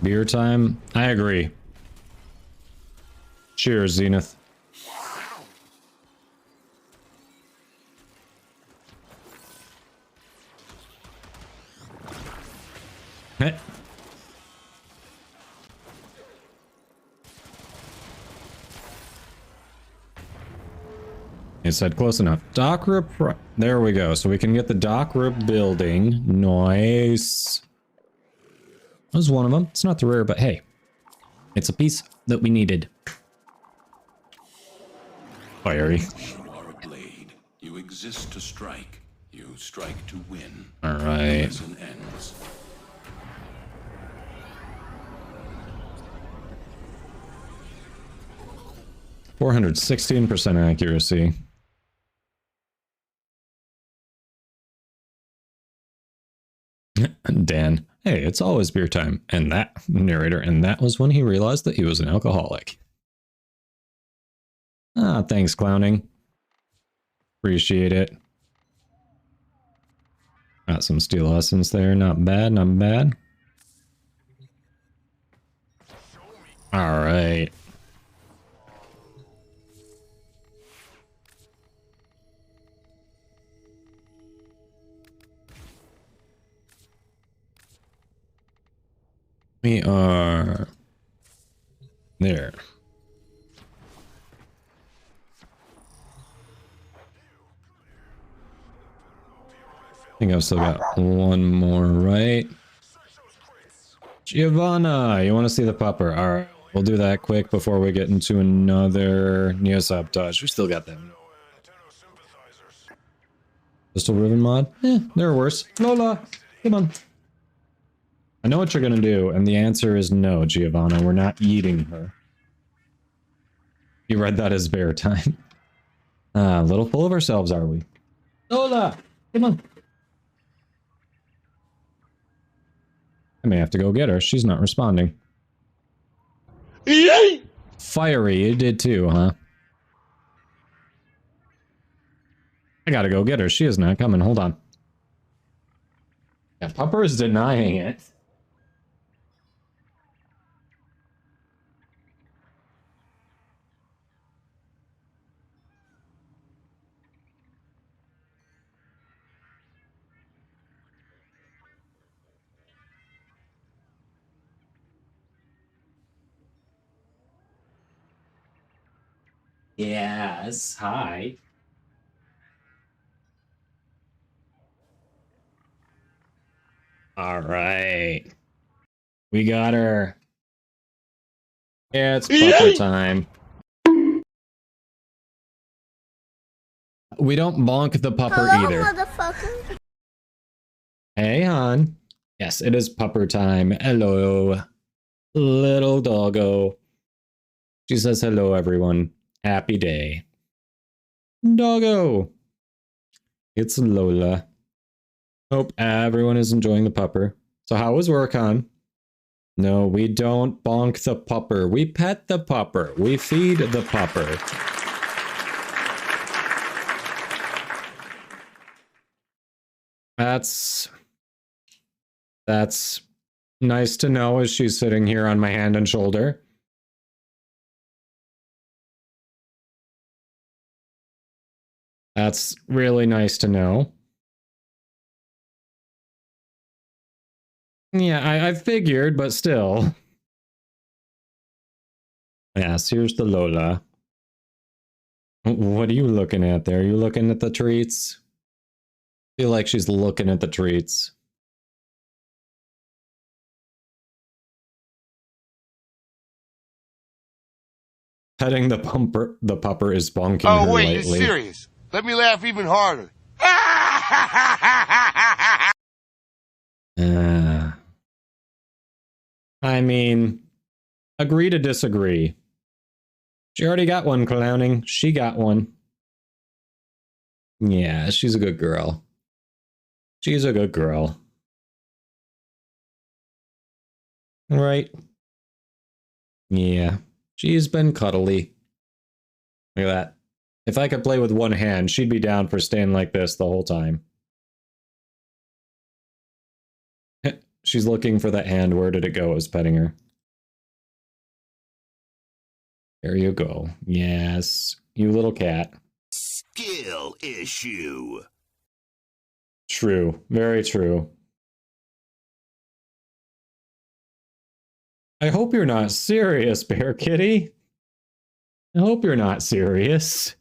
Beer time? I agree. Cheers, Zenith. Heh. It said close enough. Dock rip. There we go. So we can get the dock rip building. Nice. That was one of them. It's not the rare, but hey, it's a piece that we needed. Fiery. You are a blade. You exist to strike. You strike to win. All right. The lesson ends. %416% accuracy. Dan. Hey, it's always beer time. And that narrator, and that was when he realized that he was an alcoholic. Ah, thanks, clowning. Appreciate it. Got some steel essence there. Not bad, not bad. All right. We are there. I think I've still got one more, right? Giovanna, you want to see the pupper? All right, we'll do that quick before we get into another neo-sabotage. We still got them. Pistol Riven mod? There are worse. Lola, come on. I know what you're gonna do, and the answer is no, Giovanna. We're not eating her. You read that as bear time. A little full of ourselves, are we? Lola, come on. I may have to go get her. She's not responding. Yay! Fiery, you did too, huh? I gotta go get her. She is not coming. Hold on. Yeah, Pupper is denying it. Yes, hi. All right. We got her. Yeah, it's pupper time. We don't bonk the pupper either. Motherfucker. Hey, hon. Yes, it is pupper time. Hello. Little doggo. She says hello, everyone. Happy day. Doggo. It's Lola. Hope everyone is enjoying the pupper. So how was work, hon? No, we don't bonk the pupper. We pet the pupper. We feed the pupper. That's nice to know as she's sitting here on my hand and shoulder. That's really nice to know. Yeah, I figured, but still. Yes, here's the Lola. What are you looking at there? Are you looking at the treats? I feel like she's looking at the treats. Petting the pupper is bonking her Oh, wait, lightly. you're serious? Let me laugh even harder. I mean, agree to disagree. She already got one clowning. She got one. Yeah, she's a good girl. She's a good girl. Right? Yeah, she's been cuddly. Look at that. If I could play with one hand, she'd be down for staying like this the whole time. She's looking for that hand. Where did it go? I was petting her. There you go. Yes, you little cat. Skill issue. True. Very true. I hope you're not serious, Bear Kitty. I hope you're not serious.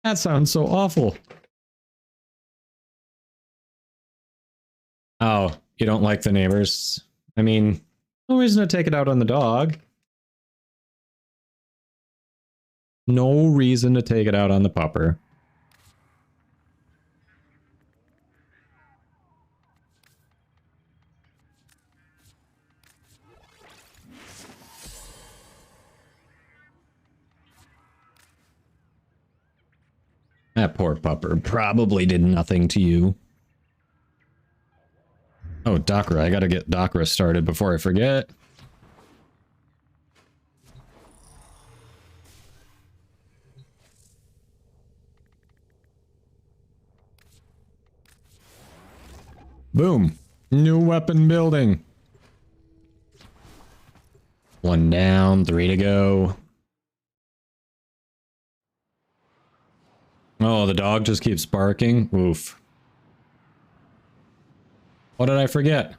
That sounds so awful. Oh, you don't like the neighbors? I mean, no reason to take it out on the dog. No reason to take it out on the pupper. That poor pupper probably did nothing to you. Oh, Dakra. I gotta get Dakra started before I forget. Boom. New weapon building. 1 down, 3 to go. Oh, the dog just keeps barking. Oof. What did I forget?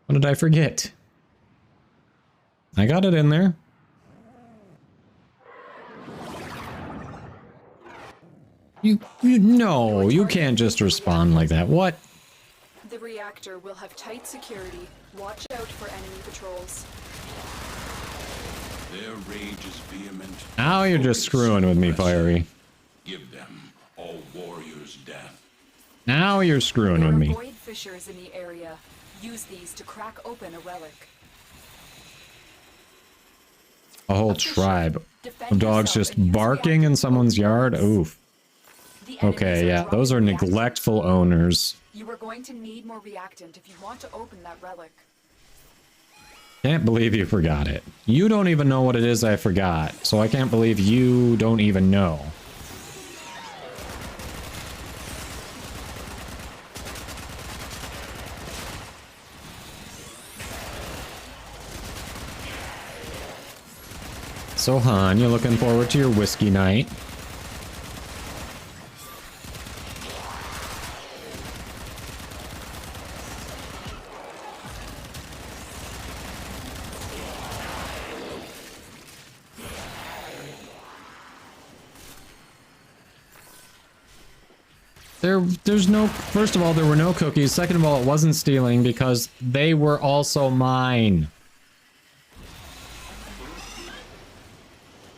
What did I forget? I got it in there. No, you can't just respond like that. What? The reactor will have tight security. Watch out for enemy patrols. Their rage is vehement. Now you're just screwing with me, Fiery. Give them all warriors' death. Now you're screwing with me. Void fissures in the area. Use these to crack open a relic. A whole tribe of dogs just barking in someone's yard? Oof. Okay, yeah, those are neglectful owners. You are going to need more reactant if you want to open that relic. Can't believe you forgot it. You don't even know what it is I forgot, so I can't believe you don't even know. So, Han, you looking forward to your whiskey night? There's no... First of all, there were no cookies. Second of all, it wasn't stealing because they were also mine.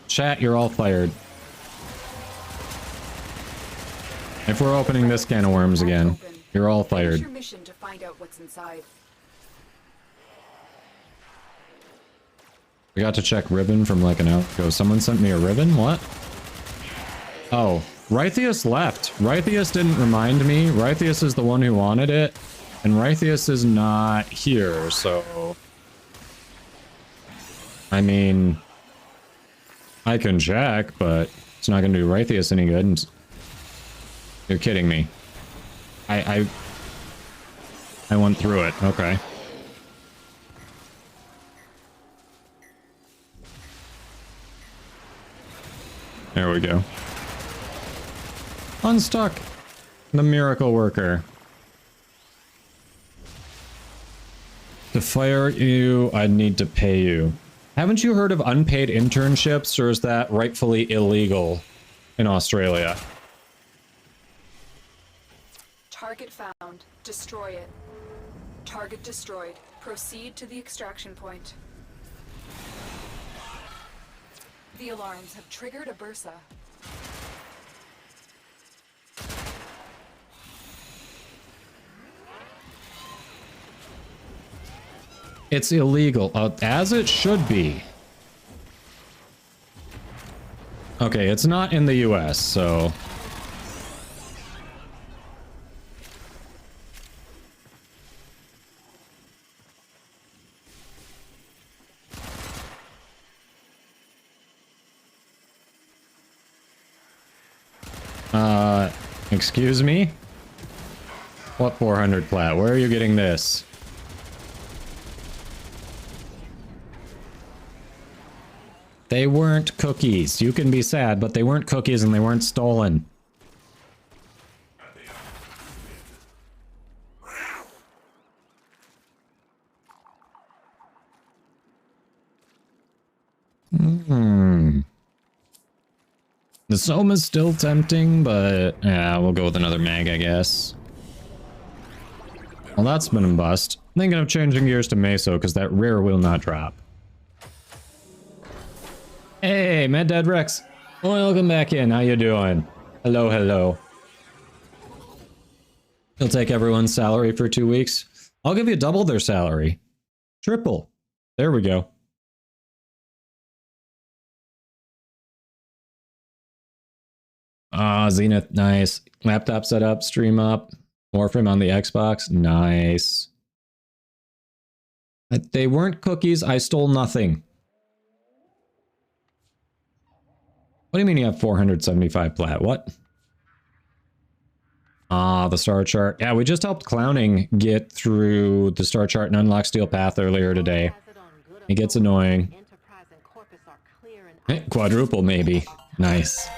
Chat, you're all fired. If we're opening this can of worms again, you're all fired. It's your mission to find out what's inside. We got to check ribbon from like an hour ago. Someone sent me a ribbon? What? Oh, Rythius left. Rythius didn't remind me. Rythius is the one who wanted it. And Rythius is not here, so... I mean... I can check, but it's not going to do Rythius any good. You're kidding me. I went through it. Okay. There we go. Unstuck. The miracle worker. To fire you, I'd need to pay you. Haven't you heard of unpaid internships, or is that rightfully illegal in Australia? Target found. Destroy it. Target destroyed. Proceed to the extraction point. The alarms have triggered a bursa. It's illegal, as it should be. Okay, it's not in the US, so... Excuse me? What 400 plat? Where are you getting this? They weren't cookies. You can be sad, but they weren't cookies and they weren't stolen. The Soma's still tempting, but yeah, we'll go with another mag, I guess. Well, that's been a bust. Thinking of changing gears to Meso, because that rare will not drop. Hey, Mad Dad Rex. Welcome back in. How you doing? Hello, hello. He'll take everyone's salary for 2 weeks. I'll give you double their salary. Triple. There we go. Ah, Zenith, nice. Laptop setup, stream up. Warframe on the Xbox, nice. They weren't cookies, I stole nothing. What do you mean you have 475 plat? What? Ah, the star chart. Yeah, we just helped Clowning get through the star chart and unlock Steel Path earlier today. It gets annoying. Quadruple, maybe. Nice.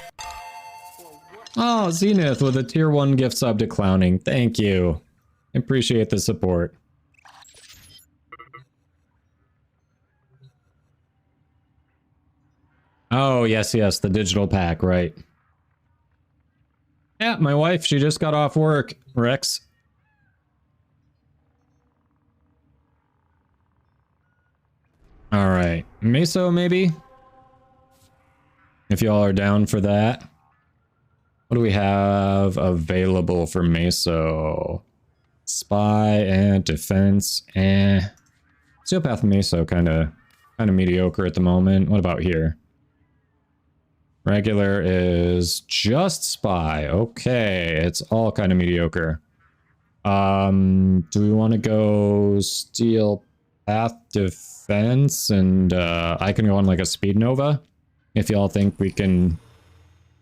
Oh, Zenith with a tier 1 gift sub to Clowning. Thank you. I appreciate the support. Oh, yes, yes, the digital pack, right. Yeah, my wife, she just got off work, Rex. Alright, Meso maybe? If y'all are down for that. What do we have available for Meso? Spy and defense, Steel Path Meso kind of mediocre at the moment. What about here? Regular is just spy. Okay, it's all kind of mediocre. Do we want to go Steel Path defense and I can go on like a Speed Nova if y'all think we can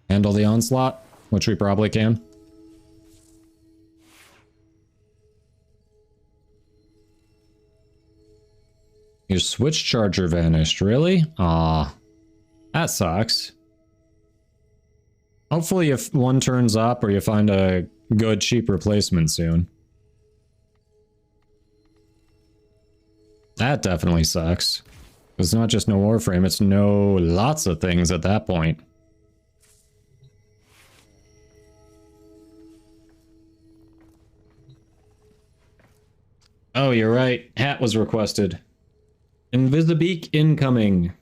handle the onslaught, which we probably can. Your switch charger vanished, really? Aw, that sucks. Hopefully if one turns up or you find a good cheap replacement soon. That definitely sucks. It's not just no Warframe, it's no lots of things at that point. Oh, you're right. Hat was requested. Invisibeak incoming.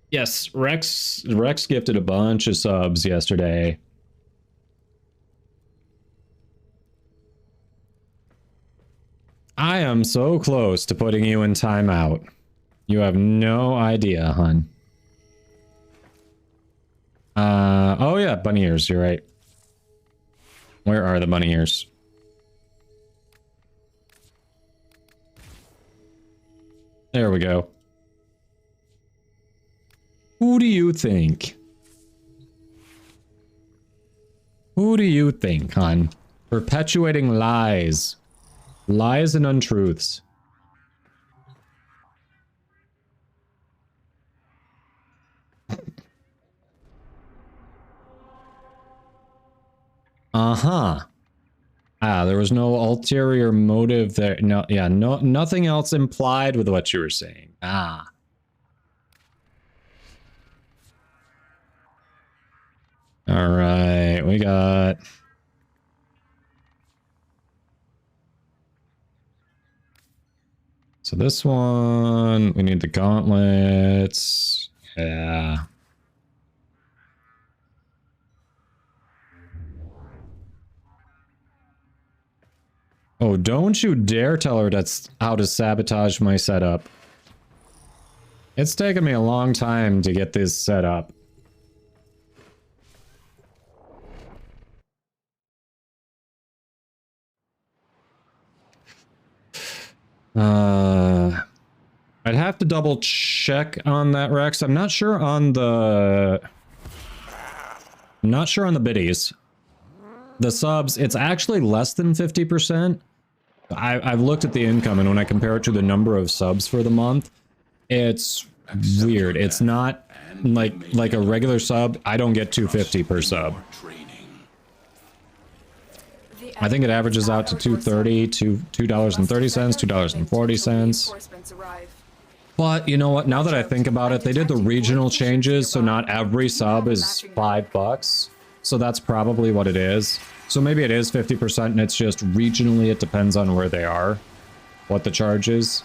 Yes, Rex gifted a bunch of subs yesterday. I am so close to putting you in timeout. You have no idea, hun. Oh yeah, bunny ears, you're right. Where are the bunny ears? There we go. Who do you think? Who do you think, hon? Perpetuating lies. Lies and untruths. Uh-huh. Ah, there was no ulterior motive there. No, yeah, nothing else implied with what you were saying. Ah. All right, we got... So this one, we need the gauntlets. Yeah. Oh, don't you dare tell her that's how to sabotage my setup. It's taken me a long time to get this set up. I'd have to double check on that, Rex. I'm not sure on the biddies. The subs, it's actually less than 50%. I've looked at the income, and when I compare it to the number of subs for the month, it's weird. It's not like a regular sub. I don't get 250 per sub. I think it averages out to $2.30, $2.30, $2.40. But you know what? Now that I think about it, they did the regional changes, so not every sub is $5. So that's probably what it is. So maybe it is 50%, and it's just regionally. It depends on where they are, what the charge is.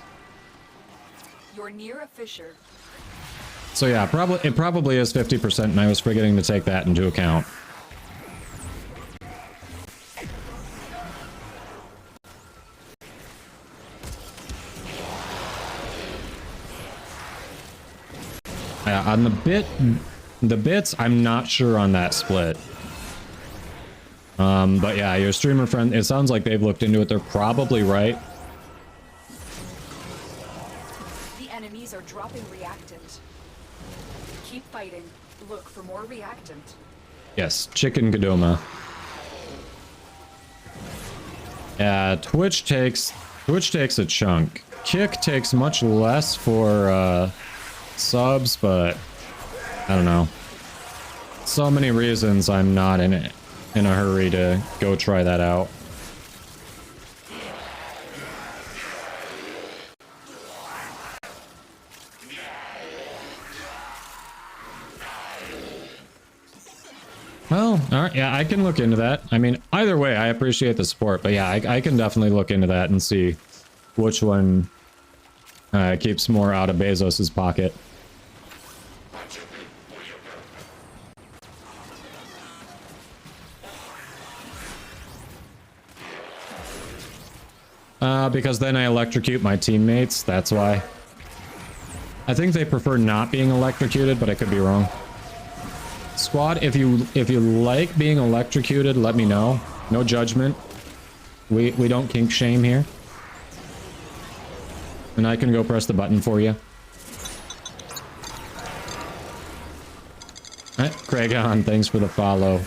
You're near a fissure. So yeah, it probably is 50%, and I was forgetting to take that into account. On the bits, I'm not sure on that split. But yeah, your streamer friend, it sounds like they've looked into it. They're probably right. The enemies are dropping reactant. Keep fighting. Look for more reactant. Yes, Chicken Kadoma. Yeah, Twitch takes a chunk. Kick takes much less for subs, but I don't know. So many reasons I'm not in a hurry to go try that out. Well, all right, yeah, I can look into that. I mean, either way, I appreciate the support, but yeah, I can definitely look into that and see which one keeps more out of Bezos's pocket. Because then I electrocute my teammates, that's why. I think they prefer not being electrocuted, but I could be wrong. Squad, if you like being electrocuted, let me know. No judgment. We don't kink shame here. And I can go press the button for you. Craig on, thanks for the follow.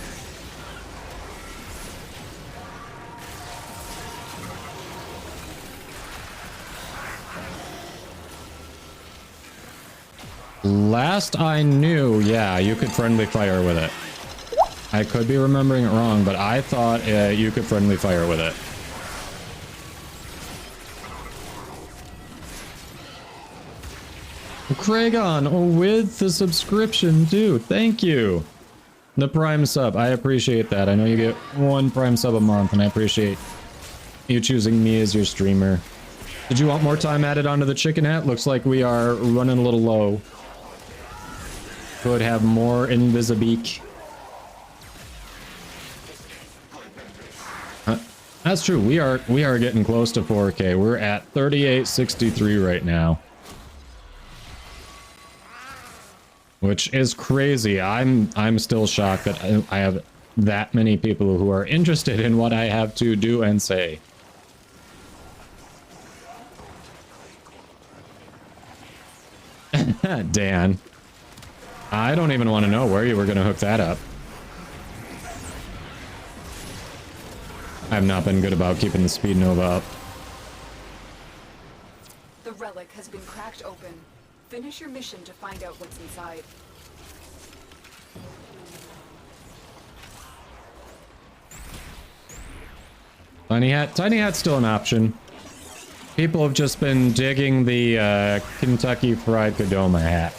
Last I knew, yeah, you could friendly fire with it. I could be remembering it wrong, but I thought you could friendly fire with it. Craigon, with the subscription, dude, thank you. The Prime sub. I appreciate that. I know you get 1 Prime sub a month, and I appreciate you choosing me as your streamer. Did you want more time added onto the chicken hat? Looks like we are running a little low. Could have more Invisibeak. That's true. We are getting close to 4K. We're at 3863 right now. Which is crazy. I'm still shocked that I have that many people who are interested in what I have to do and say. Dan. I don't even want to know where you were going to hook that up. I've not been good about keeping the speed nova up. The relic has been cracked open. Finish your mission to find out what's inside. Tiny hat's still an option. People have just been digging the Kentucky Fried Kodama hat.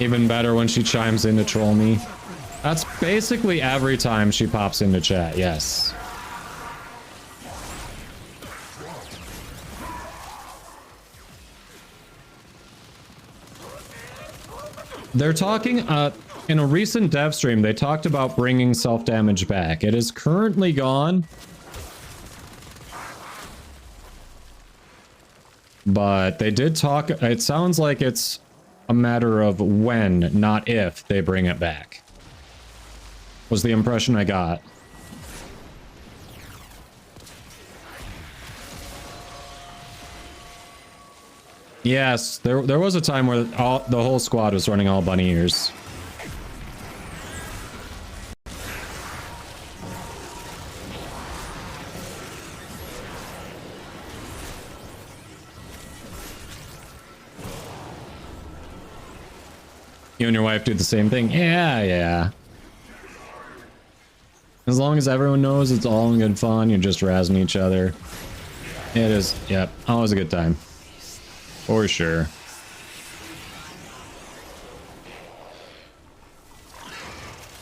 Even better when she chimes in to troll me. That's basically every time she pops into chat, yes. They're talking, in a recent dev stream, they talked about bringing self-damage back. It is currently gone. But they did talk, it sounds like it's a matter of when, not if, they bring it back. Was the impression I got. Yes, there was a time where the whole squad was running all bunny ears. You and your wife do the same thing? Yeah. As long as everyone knows it's all in good fun, you're just razzing each other. It is, yep, always a good time. For sure.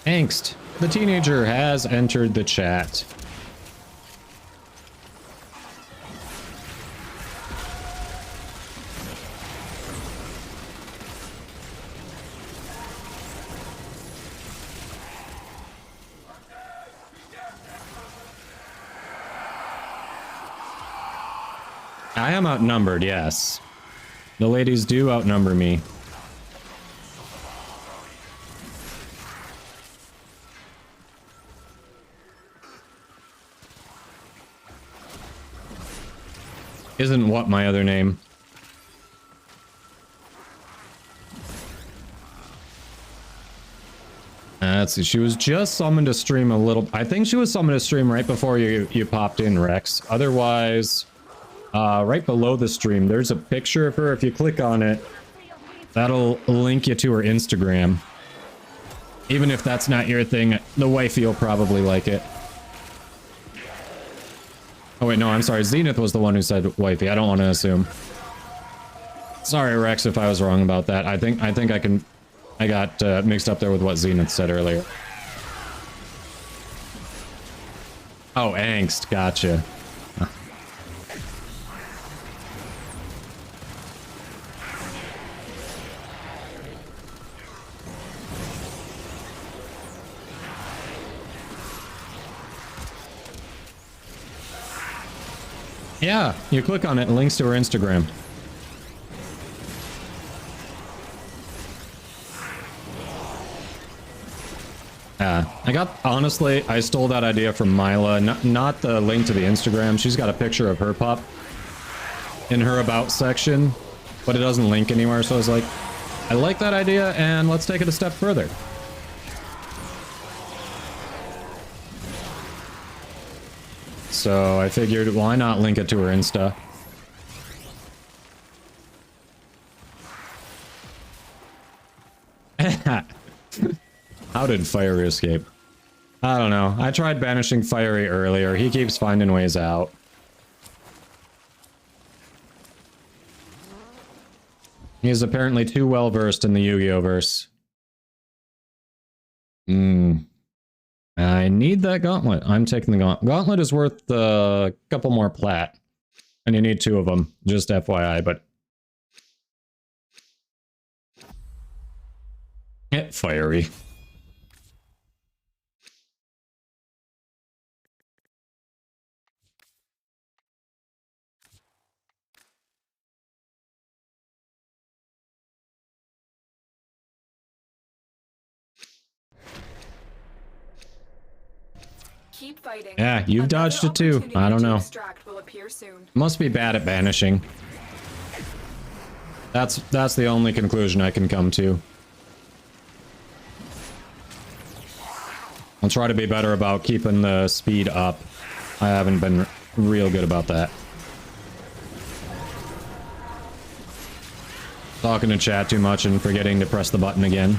Angst, the teenager, has entered the chat. I am outnumbered, yes. The ladies do outnumber me. Isn't what my other name? Let's see, she was just summoned to stream a little. I think she was summoned to stream right before you popped in, Rex. Otherwise, right below the stream, there's a picture of her. If you click on it, that'll link you to her Instagram. Even if that's not your thing, the wifey will probably like it. Oh wait, no, I'm sorry. Zenith was the one who said wifey. I don't want to assume. Sorry, Rex, if I was wrong about that. I think I got mixed up there with what Zenith said earlier. Oh, angst. Gotcha. Yeah, you click on it, it links to her Instagram. Honestly, I stole that idea from Mila, not the link to the Instagram. She's got a picture of her pup in her about section, but it doesn't link anywhere, so I was like, I like that idea, and let's take it a step further. So I figured, why not link it to her Insta? How did Fiery escape? I don't know. I tried banishing Fiery earlier. He keeps finding ways out. He's apparently too well versed in the Yu-Gi-Oh verse. I need that gauntlet. I'm taking the gauntlet. Gauntlet is worth a couple more plat. And you need 2 of them. Just FYI, but... fiery. Keep fighting. Yeah, you've dodged it too. I don't know. Must be bad at banishing. That's the only conclusion I can come to. I'll try to be better about keeping the speed up. I haven't been real good about that. Talking to chat too much and forgetting to press the button again.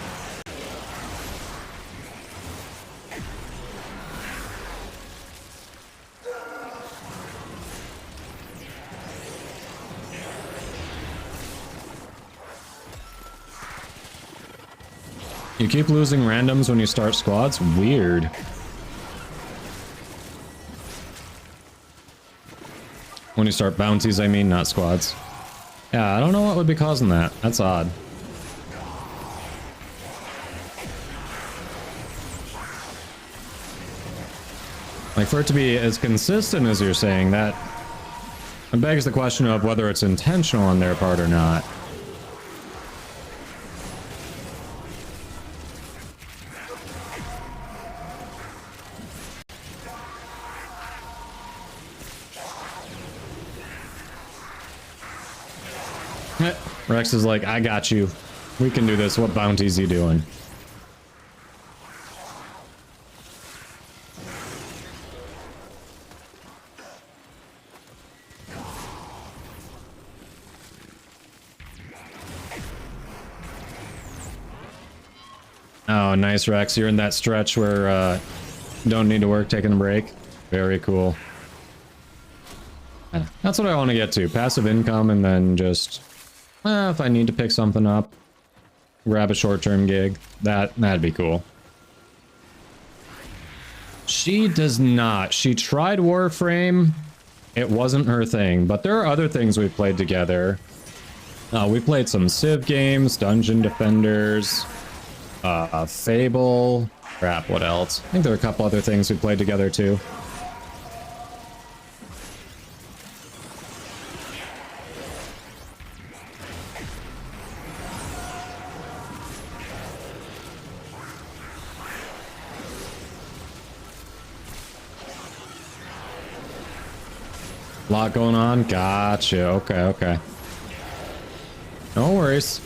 You keep losing randoms when you start squads? Weird. When you start bounties, I mean, not squads. Yeah, I don't know what would be causing that. That's odd. Like, for it to be as consistent as you're saying, that it begs the question of whether it's intentional on their part or not. Rex is like, I got you. We can do this. What bounties you doing? Oh, nice, Rex. You're in that stretch where don't need to work, taking a break. Very cool. That's what I want to get to. Passive income, and then just... if I need to pick something up, grab a short-term gig. That'd be cool. She does not. She tried Warframe. It wasn't her thing, but there are other things we've played together. We played some Civ games, Dungeon Defenders, Fable. Crap, what else? I think there are a couple other things we played together too. Lot going on. Gotcha. Okay, okay. No worries.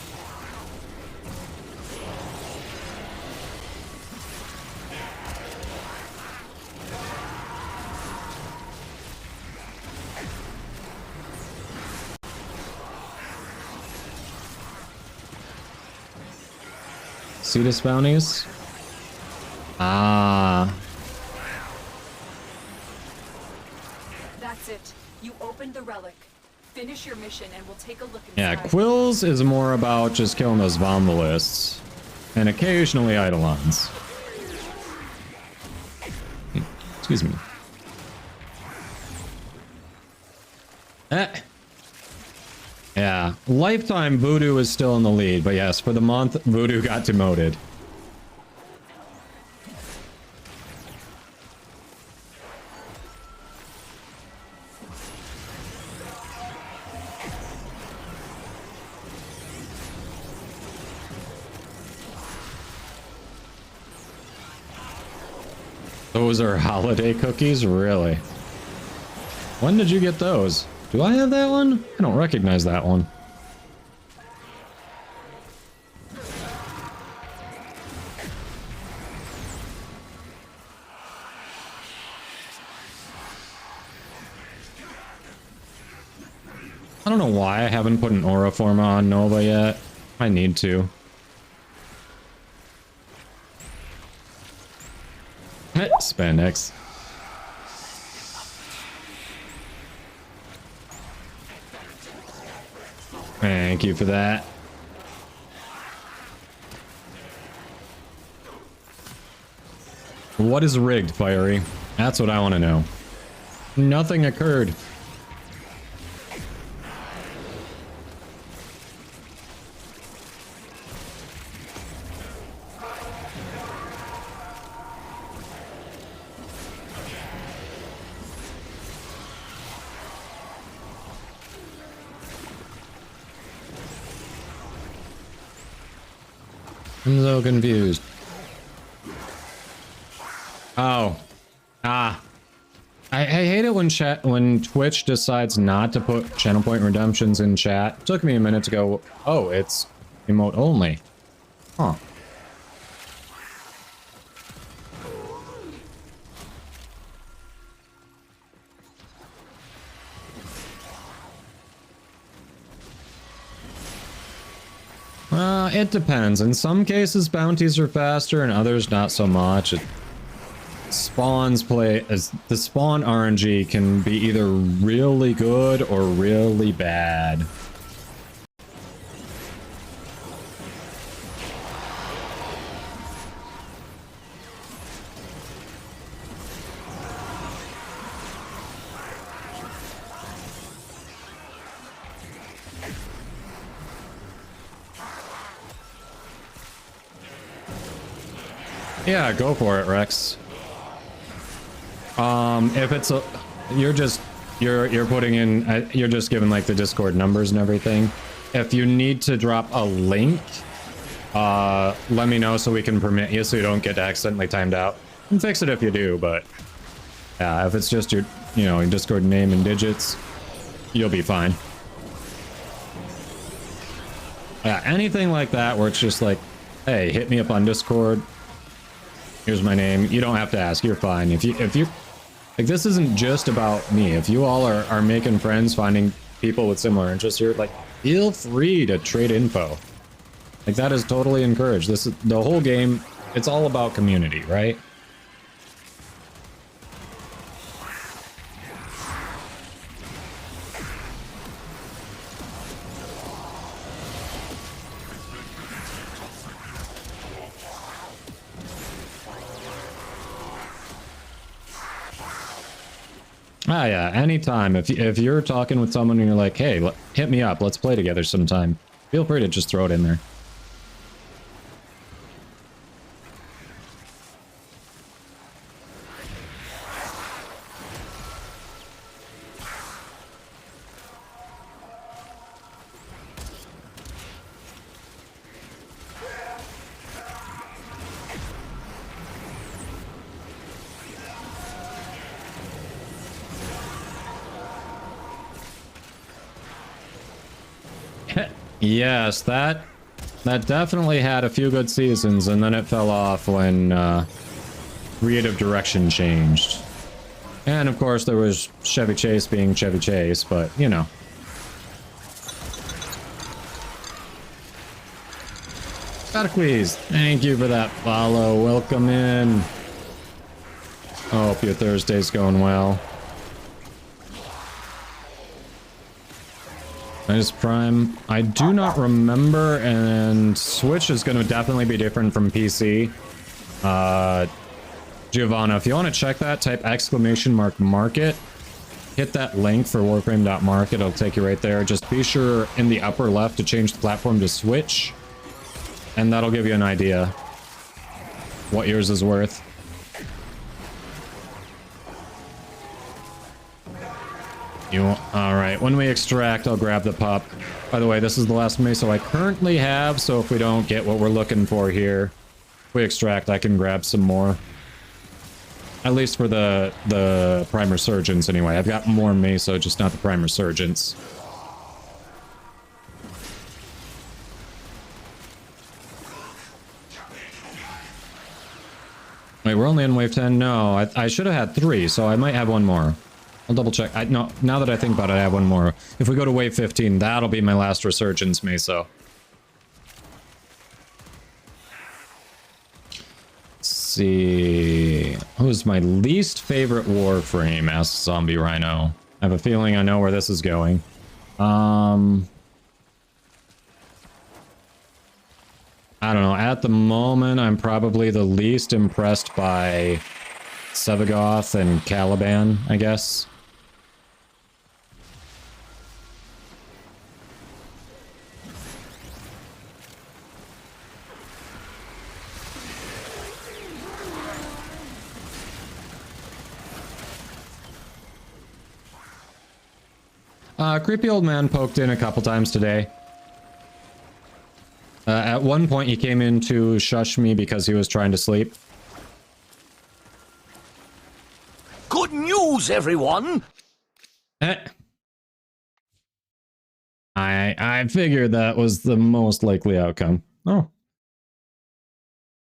Cetus bounties? Ah. That's it. You opened the relic. Finish your mission and we'll take a look inside. Yeah, Quills is more about just killing those Vombalists. And occasionally Eidolons. Excuse me. Yeah, lifetime Voodoo is still in the lead, but yes, for the month, Voodoo got demoted. Those are holiday cookies? Really? When did you get those? Do I have that one? I don't recognize that one. I don't know why I haven't put an Aura Forma on Nova yet. I need to. Spandex. Thank you for that. What is rigged, Fiery? That's what I want to know. Nothing occurred. I'm so confused. Oh. Ah. I hate it when Twitch decides not to put channel point redemptions in chat. It took me a minute to go, oh, it's emote only. Huh. It depends. In some cases, bounties are faster, and others not so much. The spawn RNG can be either really good or really bad. Yeah, go for it, Rex. If it's a, you're putting in, you're just giving like the Discord numbers and everything. If you need to drop a link, let me know so we can permit you so you don't get accidentally timed out. And fix it if you do, but yeah, if it's just your, your Discord name and digits, you'll be fine. Yeah, anything like that where it's just like, hey, hit me up on Discord. Here's my name. You don't have to ask. You're fine. If you like, this isn't just about me. If you all are making friends, finding people with similar interests, you're like, feel free to trade info. Like, that is totally encouraged. This is the whole game. It's all about community, right? Ah, yeah, anytime. If you're talking with someone and you're like, hey, hit me up, let's play together sometime, feel free to just throw it in there. Yes, that definitely had a few good seasons, and then it fell off when creative direction changed. And of course there was Chevy Chase being Chevy Chase, but you know. Quiz, thank you for that follow. Welcome in. Hope your Thursday's going well. Nice Prime. I do not remember, and Switch is going to definitely be different from PC. Giovanna, if you want to check that, type !market. Hit that link for warframe.market. It'll take you right there. Just be sure in the upper left to change the platform to Switch, and that'll give you an idea what yours is worth. Alright, when we extract, I'll grab the pup. By the way, this is the last meso I currently have, so if we don't get what we're looking for here, if we extract, I can grab some more. At least for the Prime Resurgence, anyway. I've got more meso, just not the Prime Resurgence. Wait, we're only in wave 10? No, I should have had 3, so I might have one more. I'll double check. No, now that I think about it, I have one more. If we go to wave 15, that'll be my last Resurgence meso. Let's see. Who's my least favorite Warframe? Asks Zombie Rhino. I have a feeling I know where this is going. I don't know. At the moment, I'm probably the least impressed by Sevagoth and Caliban, I guess. Creepy old man poked in a couple times today. At one point, he came in to shush me because he was trying to sleep. Good news, everyone! I figured that was the most likely outcome. Oh.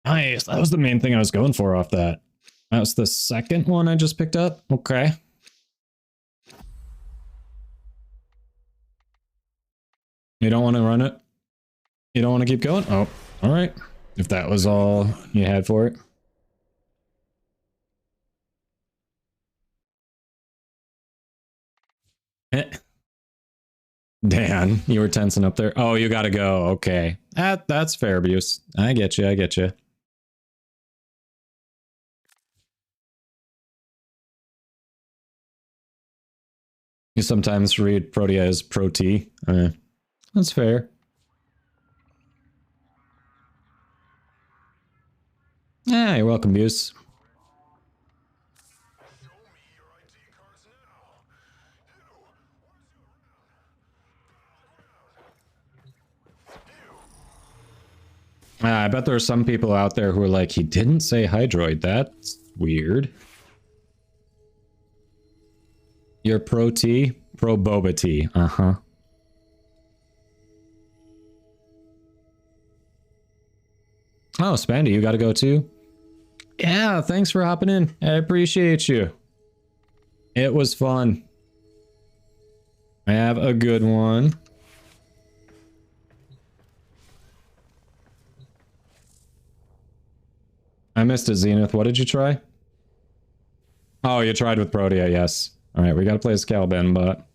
Nice. That was the main thing I was going for off that. That was the second one I just picked up? Okay. You don't want to run it? You don't want to keep going? Oh, all right. If that was all you had for it. Dan, you were tensing up there. Oh, you gotta go. Okay. That's fair abuse. I get you. I get you. You sometimes read Protea as Pro-T. That's fair. Yeah, you're welcome, Buse. I bet there are some people out there who are like, he didn't say Hydroid. That's weird. You're Pro-T? Pro-Boba-T. Uh-huh. Oh, Spandy, you gotta go too? Yeah, thanks for hopping in. I appreciate you. It was fun. Have a good one. I missed it, Zenith. What did you try? Oh, you tried with Protea, yes. Alright, we gotta play as Caliban, but...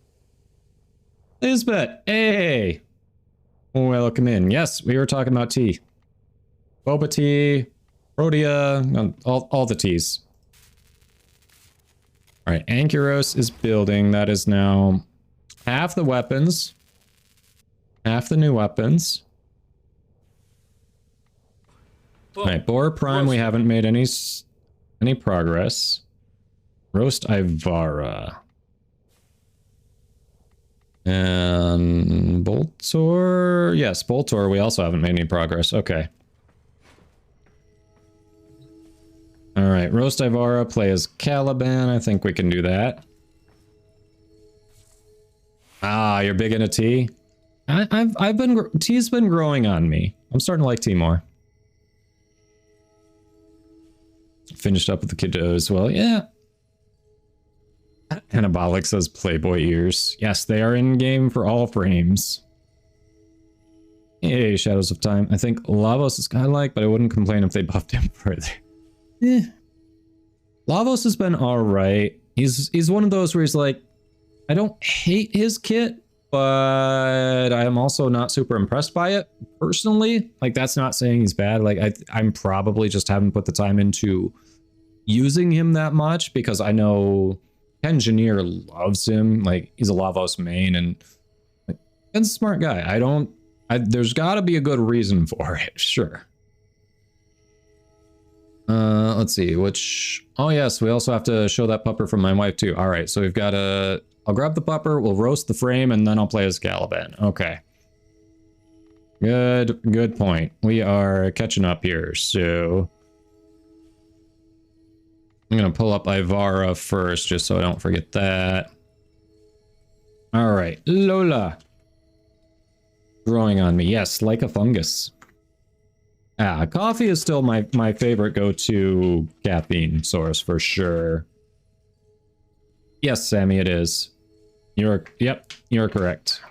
Lisbeth, hey! Welcome in. Yes, we were talking about tea. Boba tea, Protea, all the teas. Alright, Ankyros is building. That is now half the weapons. Half the new weapons. Alright, Boar Prime, we haven't made any progress. Roast Ivara. And Boltor, yes, Boltor, we also haven't made any progress. Okay. Alright, Roast Ivara, play as Caliban. I think we can do that. Ah, you're big into tea? Tea's been growing on me. I'm starting to like tea more. Finished up with the kiddo as well. Yeah. Anabolic says Playboy ears. Yes, they are in game for all frames. Hey, Shadows of Time. I think Lavos is kind of like, but I wouldn't complain if they buffed him further. Eh. Lavos has been alright. He's one of those where he's like, I don't hate his kit, but I am also not super impressed by it personally. Like, that's not saying he's bad. Like, I'm probably just haven't put the time into using him that much because I know Engineer loves him. Like, he's a Lavos main and like, Ken's a smart guy. There's gotta be a good reason for it, sure. Let's see, oh yes, we also have to show that pupper from my wife too. All right, so we've got I'll grab the pupper, we'll roast the frame, and then I'll play as Caliban. Okay. Good point. We are catching up here, so... I'm gonna pull up Ivara first, just so I don't forget that. All right, Lola. Growing on me, yes, like a fungus. Coffee is still my favorite go-to caffeine source for sure. Yes, Sammy, it is. Yep, you're correct.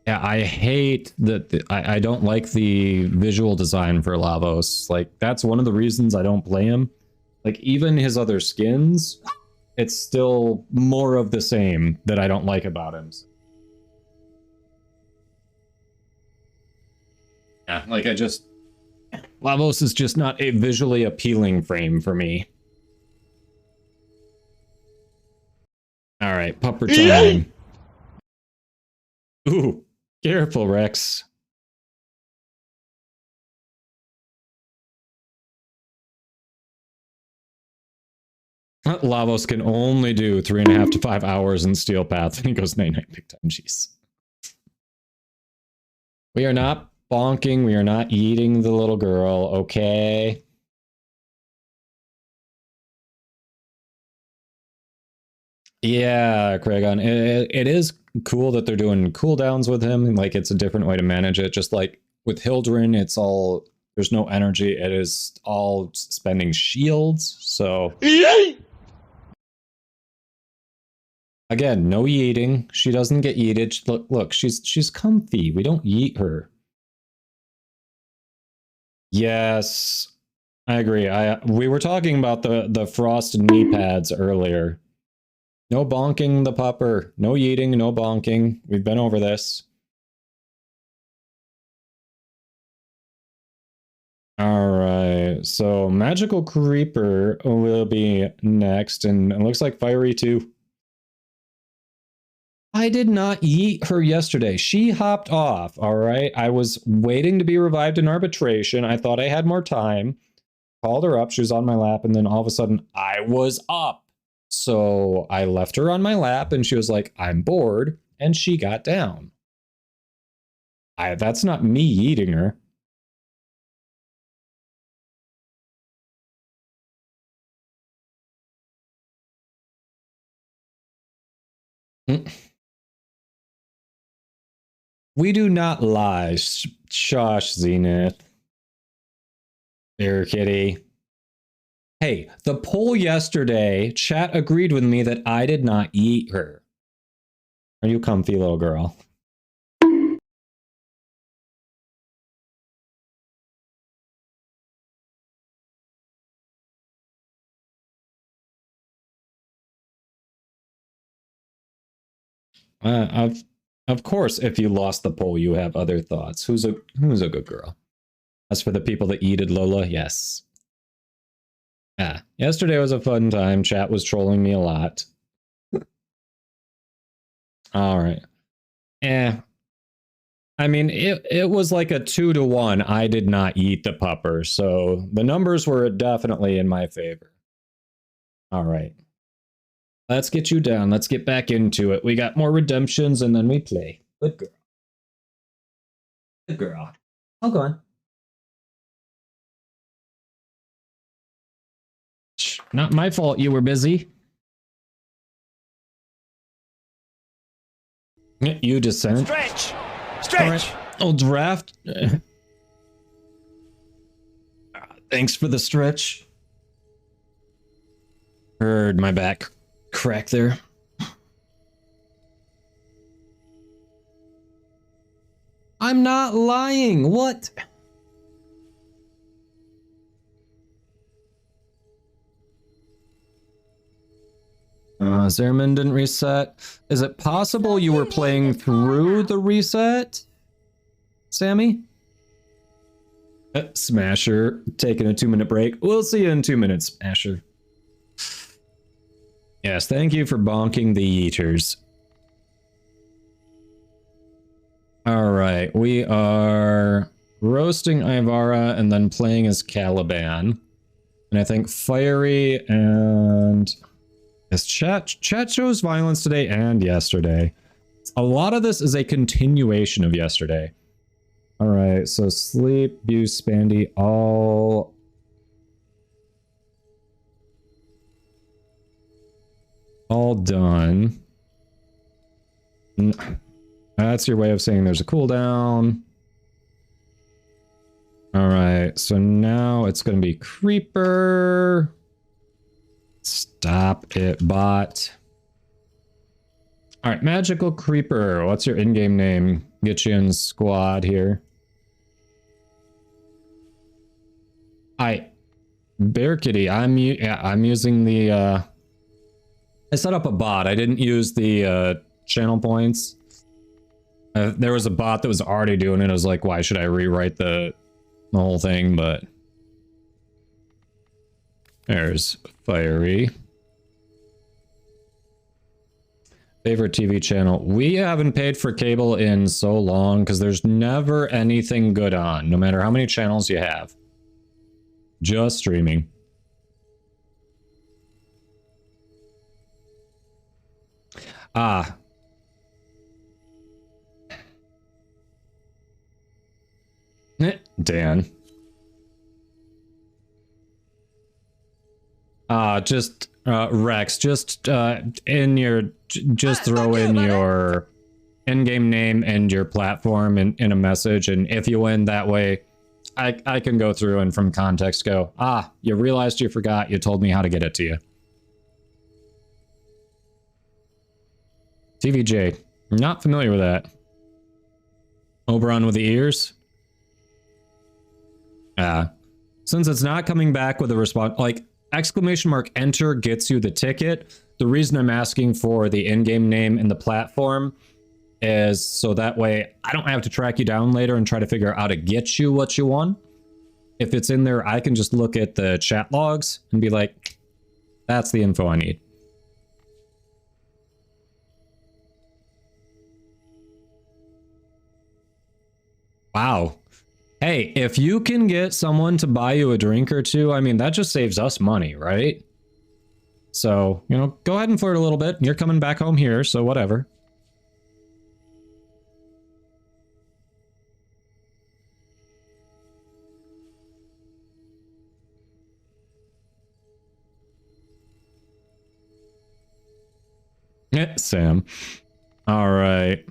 Yeah, I hate that. I don't like the visual design for Lavos. Like, that's one of the reasons I don't play him. Like, even his other skins, it's still more of the same that I don't like about him. Yeah, like, Lavos is just not a visually appealing frame for me. All right, pupper time. Ooh, careful, Rex. Lavos can only do 3.5 to 5 hours in Steel Path, and he goes night-night big time. Jeez. We are not bonking. We are not eating the little girl, okay? Yeah, Kragon. It is cool that they're doing cooldowns with him. Like, it's a different way to manage it. Just like with Hildren, it's all, there's no energy. It is all spending shields. So, again, no yeeting. She doesn't get yeeted. Look, she's comfy. We don't yeet her. Yes, I agree. We were talking about the frost knee pads earlier. No bonking the pupper. No yeeting, no bonking. We've been over this. Alright, so Magical Creeper will be next, and it looks like Fiery too. I did not yeet her yesterday. She hopped off, alright? I was waiting to be revived in arbitration. I thought I had more time. Called her up, she was on my lap, and then all of a sudden, I was up. So I left her on my lap and she was like, I'm bored. And she got down. That's not me eating her. We do not lie. Shush, Zenith. There, kitty. Hey, the poll yesterday, chat agreed with me that I did not eat her. Are you comfy, little girl? Of course, if you lost the poll, you have other thoughts. Who's a good girl? As for the people that eated Lola, yes. Yeah, yesterday was a fun time. Chat was trolling me a lot. All right. I mean, it was like a 2-to-1. I did not eat the pupper, so the numbers were definitely in my favor. All right. Let's get you down. Let's get back into it. We got more redemptions, and then we play. Good girl. Good girl. Hold on. Not my fault you were busy. You descent. Stretch! Stretch! All right. I'll draft. Thanks for the stretch. Heard my back crack there. I'm not lying. What? Zerman didn't reset. Is it possible you were playing through the reset, Sammy? Smasher, taking a 2-minute break. We'll see you in 2 minutes, Smasher. Yes, thank you for bonking the eaters. Alright, we are roasting Ivara and then playing as Caliban. And I think Fiery and... Yes, chat shows violence today and yesterday. A lot of this is a continuation of yesterday. Alright, so Sleep, Buse, Spandy, all done. That's your way of saying there's a cooldown. Alright, so now it's going to be Creeper. Stop it, bot. Alright, Magical Creeper. What's your in-game name? Get you in squad here. Bear Kitty, I'm using the I set up a bot. I didn't use the channel points. There was a bot that was already doing it. I was like, why should I rewrite the the whole thing, but there's Fiery. Favorite TV channel? We haven't paid for cable in so long because there's never anything good on, no matter how many channels you have. Just streaming. Ah. Dan. Rex, just throw in your in-game name and your platform in a message, and if you win that way, I can go through and from context go, you realized you forgot, you told me how to get it to you. TVJ, not familiar with that. Oberon with the ears? Since it's not coming back with a response, like !enter gets you the ticket. The reason I'm asking for the in-game name and the platform is so that way I don't have to track you down later and try to figure out how to get you what you want. If it's in there, I can just look at the chat logs and be like, that's the info I need. Wow. Hey, if you can get someone to buy you a drink or two, I mean, that just saves us money, right? So, you know, go ahead and flirt a little bit. You're coming back home here, so whatever. Yeah, Sam. All right.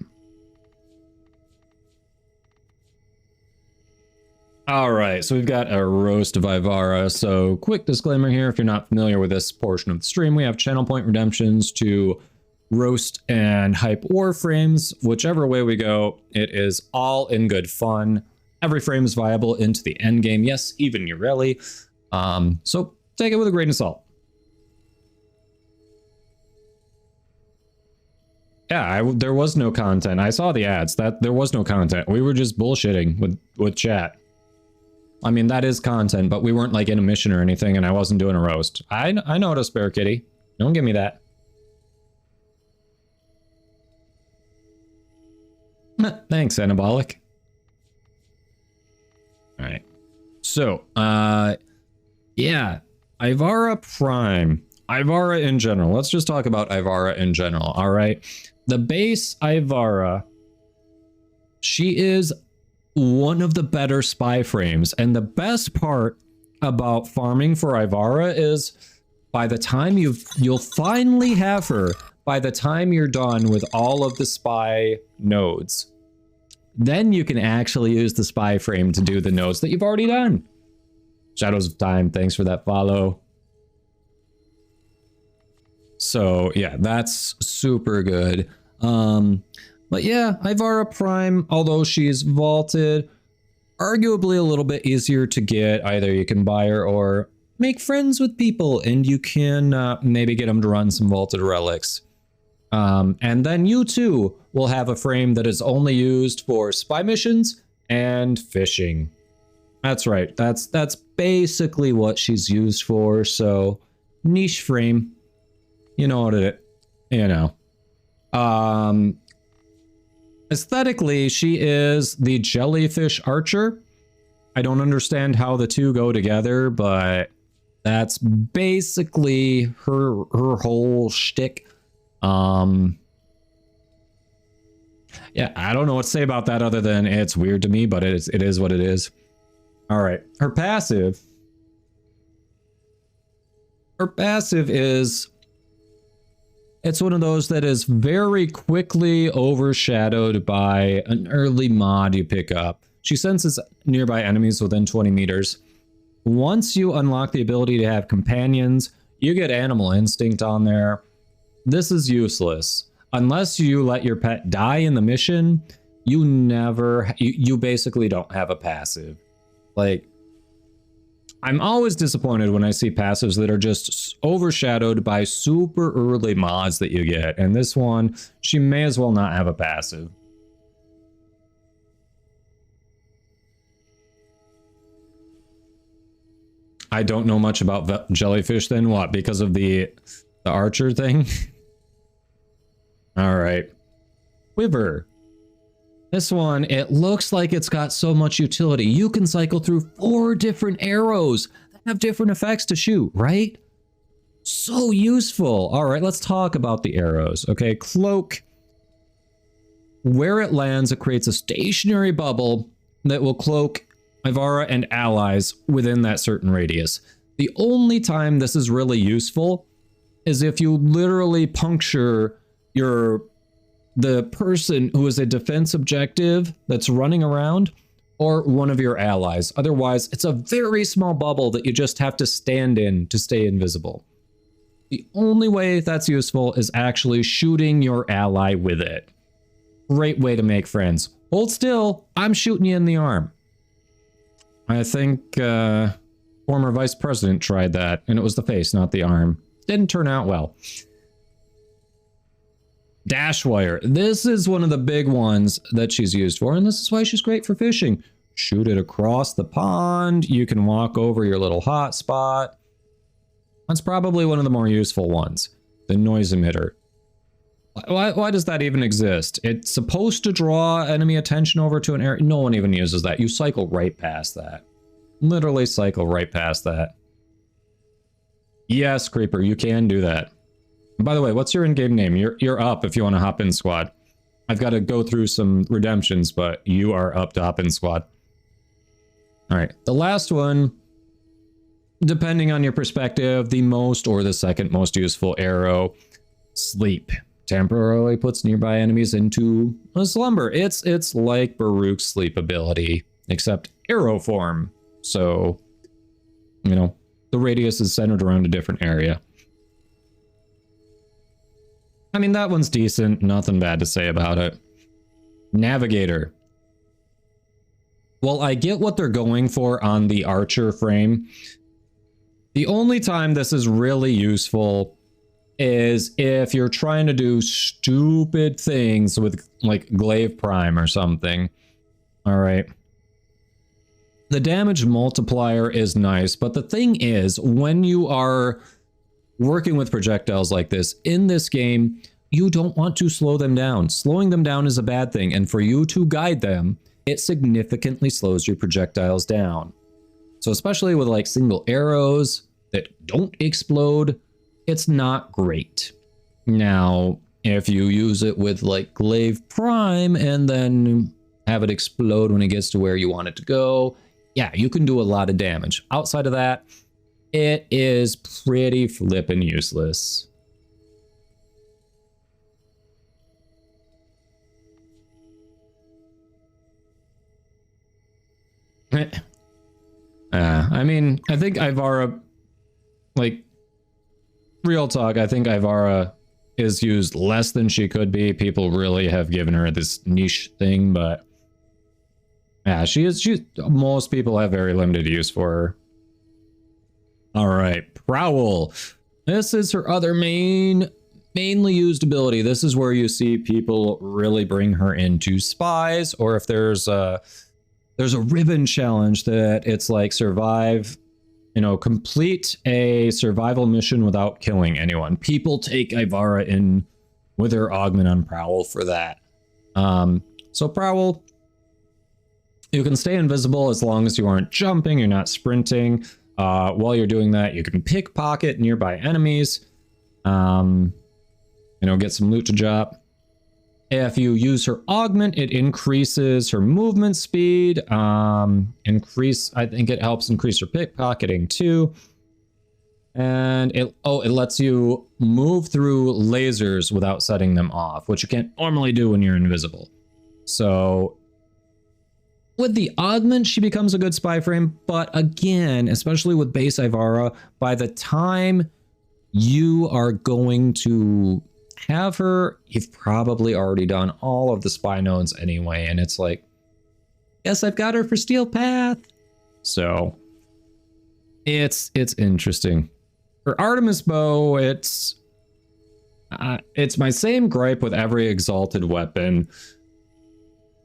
All right, so we've got a roast of Ivara. So quick disclaimer here, if you're not familiar with this portion of the stream, we have channel point redemptions to roast and hype warframes. Whichever way we go, it is all in good fun. Every frame is viable into the end game. Yes, even Ureli. So take it with a grain of salt. Yeah, there was no content. I saw the ads. There was no content. We were just bullshitting with chat. I mean, that is content, but we weren't like in a mission or anything, and I wasn't doing a roast. I know how to spare kitty. Don't give me that. Thanks, Anabolic. All right. So, yeah, Ivara Prime. Ivara in general. Let's just talk about Ivara in general, all right? The base Ivara, she is one of the better spy frames, and the best part about farming for Ivara is by the time you'll finally have her by the time you're done with all of the spy nodes. Then you can actually use the spy frame to do the nodes that you've already done. Shadows of Time, thanks for that follow. So yeah, that's super good. But yeah, Ivara Prime, although she's vaulted, arguably a little bit easier to get. Either you can buy her or make friends with people and you can maybe get them to run some vaulted relics. And then you too will have a frame that is only used for spy missions and fishing. That's right. That's basically what she's used for. So niche frame, you know what it, you know. Aesthetically, she is the jellyfish archer. I don't understand how the two go together, but that's basically her whole shtick. Yeah, I don't know what to say about that other than it's weird to me, but it is what it is. All right, her passive is, it's one of those that is very quickly overshadowed by an early mod you pick up. She senses nearby enemies within 20 meters. Once you unlock the ability to have companions, you get animal instinct on there. This is useless. Unless you let your pet die in the mission, you basically don't have a passive. Like, I'm always disappointed when I see passives that are just overshadowed by super early mods that you get. And this one, she may as well not have a passive. I don't know much about jellyfish then. What? Because of the archer thing? All right. Quiver. This one, it looks like it's got so much utility. You can cycle through 4 different arrows that have different effects to shoot, right? So useful. All right, let's talk about the arrows. Okay, cloak. Where it lands, it creates a stationary bubble that will cloak Ivara and allies within that certain radius. The only time this is really useful is if you literally puncture the person who is a defense objective that's running around, or one of your allies. Otherwise, it's a very small bubble that you just have to stand in to stay invisible. The only way that's useful is actually shooting your ally with it. Great way to make friends. Hold still, I'm shooting you in the arm. I think former vice president tried that, and it was the face, not the arm. Didn't turn out well. Dash wire. This is one of the big ones that she's used for, and this is why she's great for fishing. Shoot it across the pond. You can walk over your little hot spot. That's probably one of the more useful ones. The noise emitter. Why does that even exist? It's supposed to draw enemy attention over to an area. No one even uses that. You cycle right past that. Literally cycle right past that. Yes, Creeper, you can do that. And by the way, what's your in-game name? You're up if you want to hop in squad. I've got to go through some redemptions, but you are up to hop in squad. All right, the last one, depending on your perspective, the most or the second most useful arrow, sleep. Temporarily puts nearby enemies into a slumber. It's like Baruch's sleep ability, except arrow form. So, you know, the radius is centered around a different area. I mean, that one's decent. Nothing bad to say about it. Navigator. Well, I get what they're going for on the archer frame. The only time this is really useful is if you're trying to do stupid things with like Glaive Prime or something. All right. The damage multiplier is nice, but the thing is, when you are working with projectiles like this in this game, you don't want to slow them down. Slowing them down is a bad thing, and for you to guide them, it significantly slows your projectiles down. So especially with like single arrows that don't explode, it's not great. Now, if you use it with like Glaive Prime and then have it explode when it gets to where you want it to go, yeah, you can do a lot of damage. Outside of that, it is pretty flippin' useless. I mean, I think Ivara, like, real talk, I think Ivara is used less than she could be. People really have given her this niche thing, but yeah, most people have very limited use for her. All right, Prowl. This is her other mainly used ability. This is where you see people really bring her into spies, or if there's a ribbon challenge that it's like survive, you know, complete a survival mission without killing anyone. People take Ivara in with her augment on Prowl for that. So Prowl, you can stay invisible as long as you aren't jumping, you're not sprinting. While you're doing that, you can pickpocket nearby enemies. You know, get some loot to drop. If you use her augment, it increases her movement speed. I think it helps increase her pickpocketing too. And it lets you move through lasers without setting them off, which you can't normally do when you're invisible. So with the augment, she becomes a good spy frame. But again, especially with base Ivara, by the time you are going to have her, you've probably already done all of the spy nodes anyway, and it's like, yes, I've got her for Steel Path. So it's interesting. For Artemis Bow, it's my same gripe with every exalted weapon.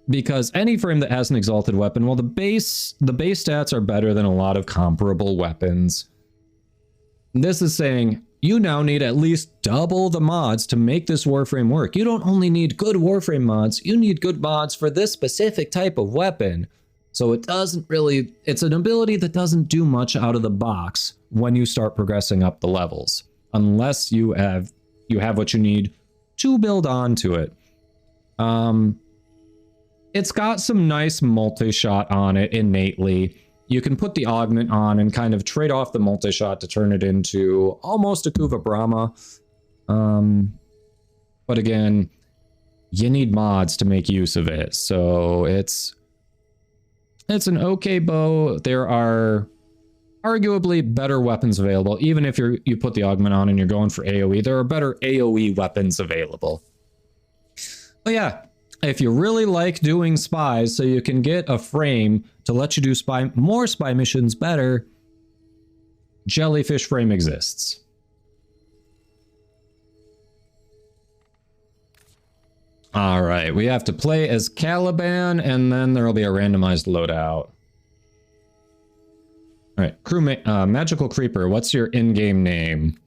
Because any frame that has an exalted weapon, well, the base stats are better than a lot of comparable weapons. This is saying you now need at least double the mods to make this Warframe work. You don't only need good Warframe mods, you need good mods for this specific type of weapon. So it doesn't really, it's an ability that doesn't do much out of the box when you start progressing up the levels, unless you have what you need to build onto it. It's got some nice multi-shot on it innately. You can put the augment on and kind of trade off the multi-shot to turn it into almost a Kuva Brahma. But again, you need mods to make use of it. So it's an okay bow. There are arguably better weapons available. Even if you put the augment on and you're going for AoE, there are better AoE weapons available. But yeah, if you really like doing spies so you can get a frame to let you do more spy missions better, Jellyfish frame exists. All right, we have to play as Caliban, and then there will be a randomized loadout. All right, Magical Creeper, what's your in-game name?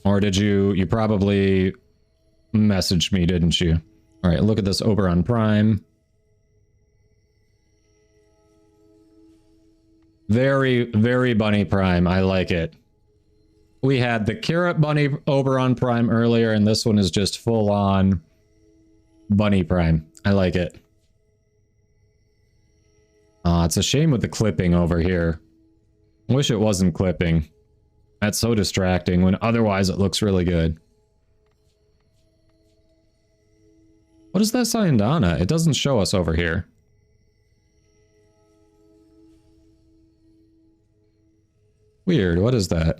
Or did you probably messaged me, didn't you? All right, look at this Oberon Prime. Very, very Bunny Prime. I like it. We had the Carrot Bunny Oberon Prime earlier, and this one is just full on Bunny Prime. I like it. It's a shame with the clipping over here. Wish it wasn't clipping. That's so distracting when otherwise it looks really good. What is that Syandana? It doesn't show us over here. Weird, what is that?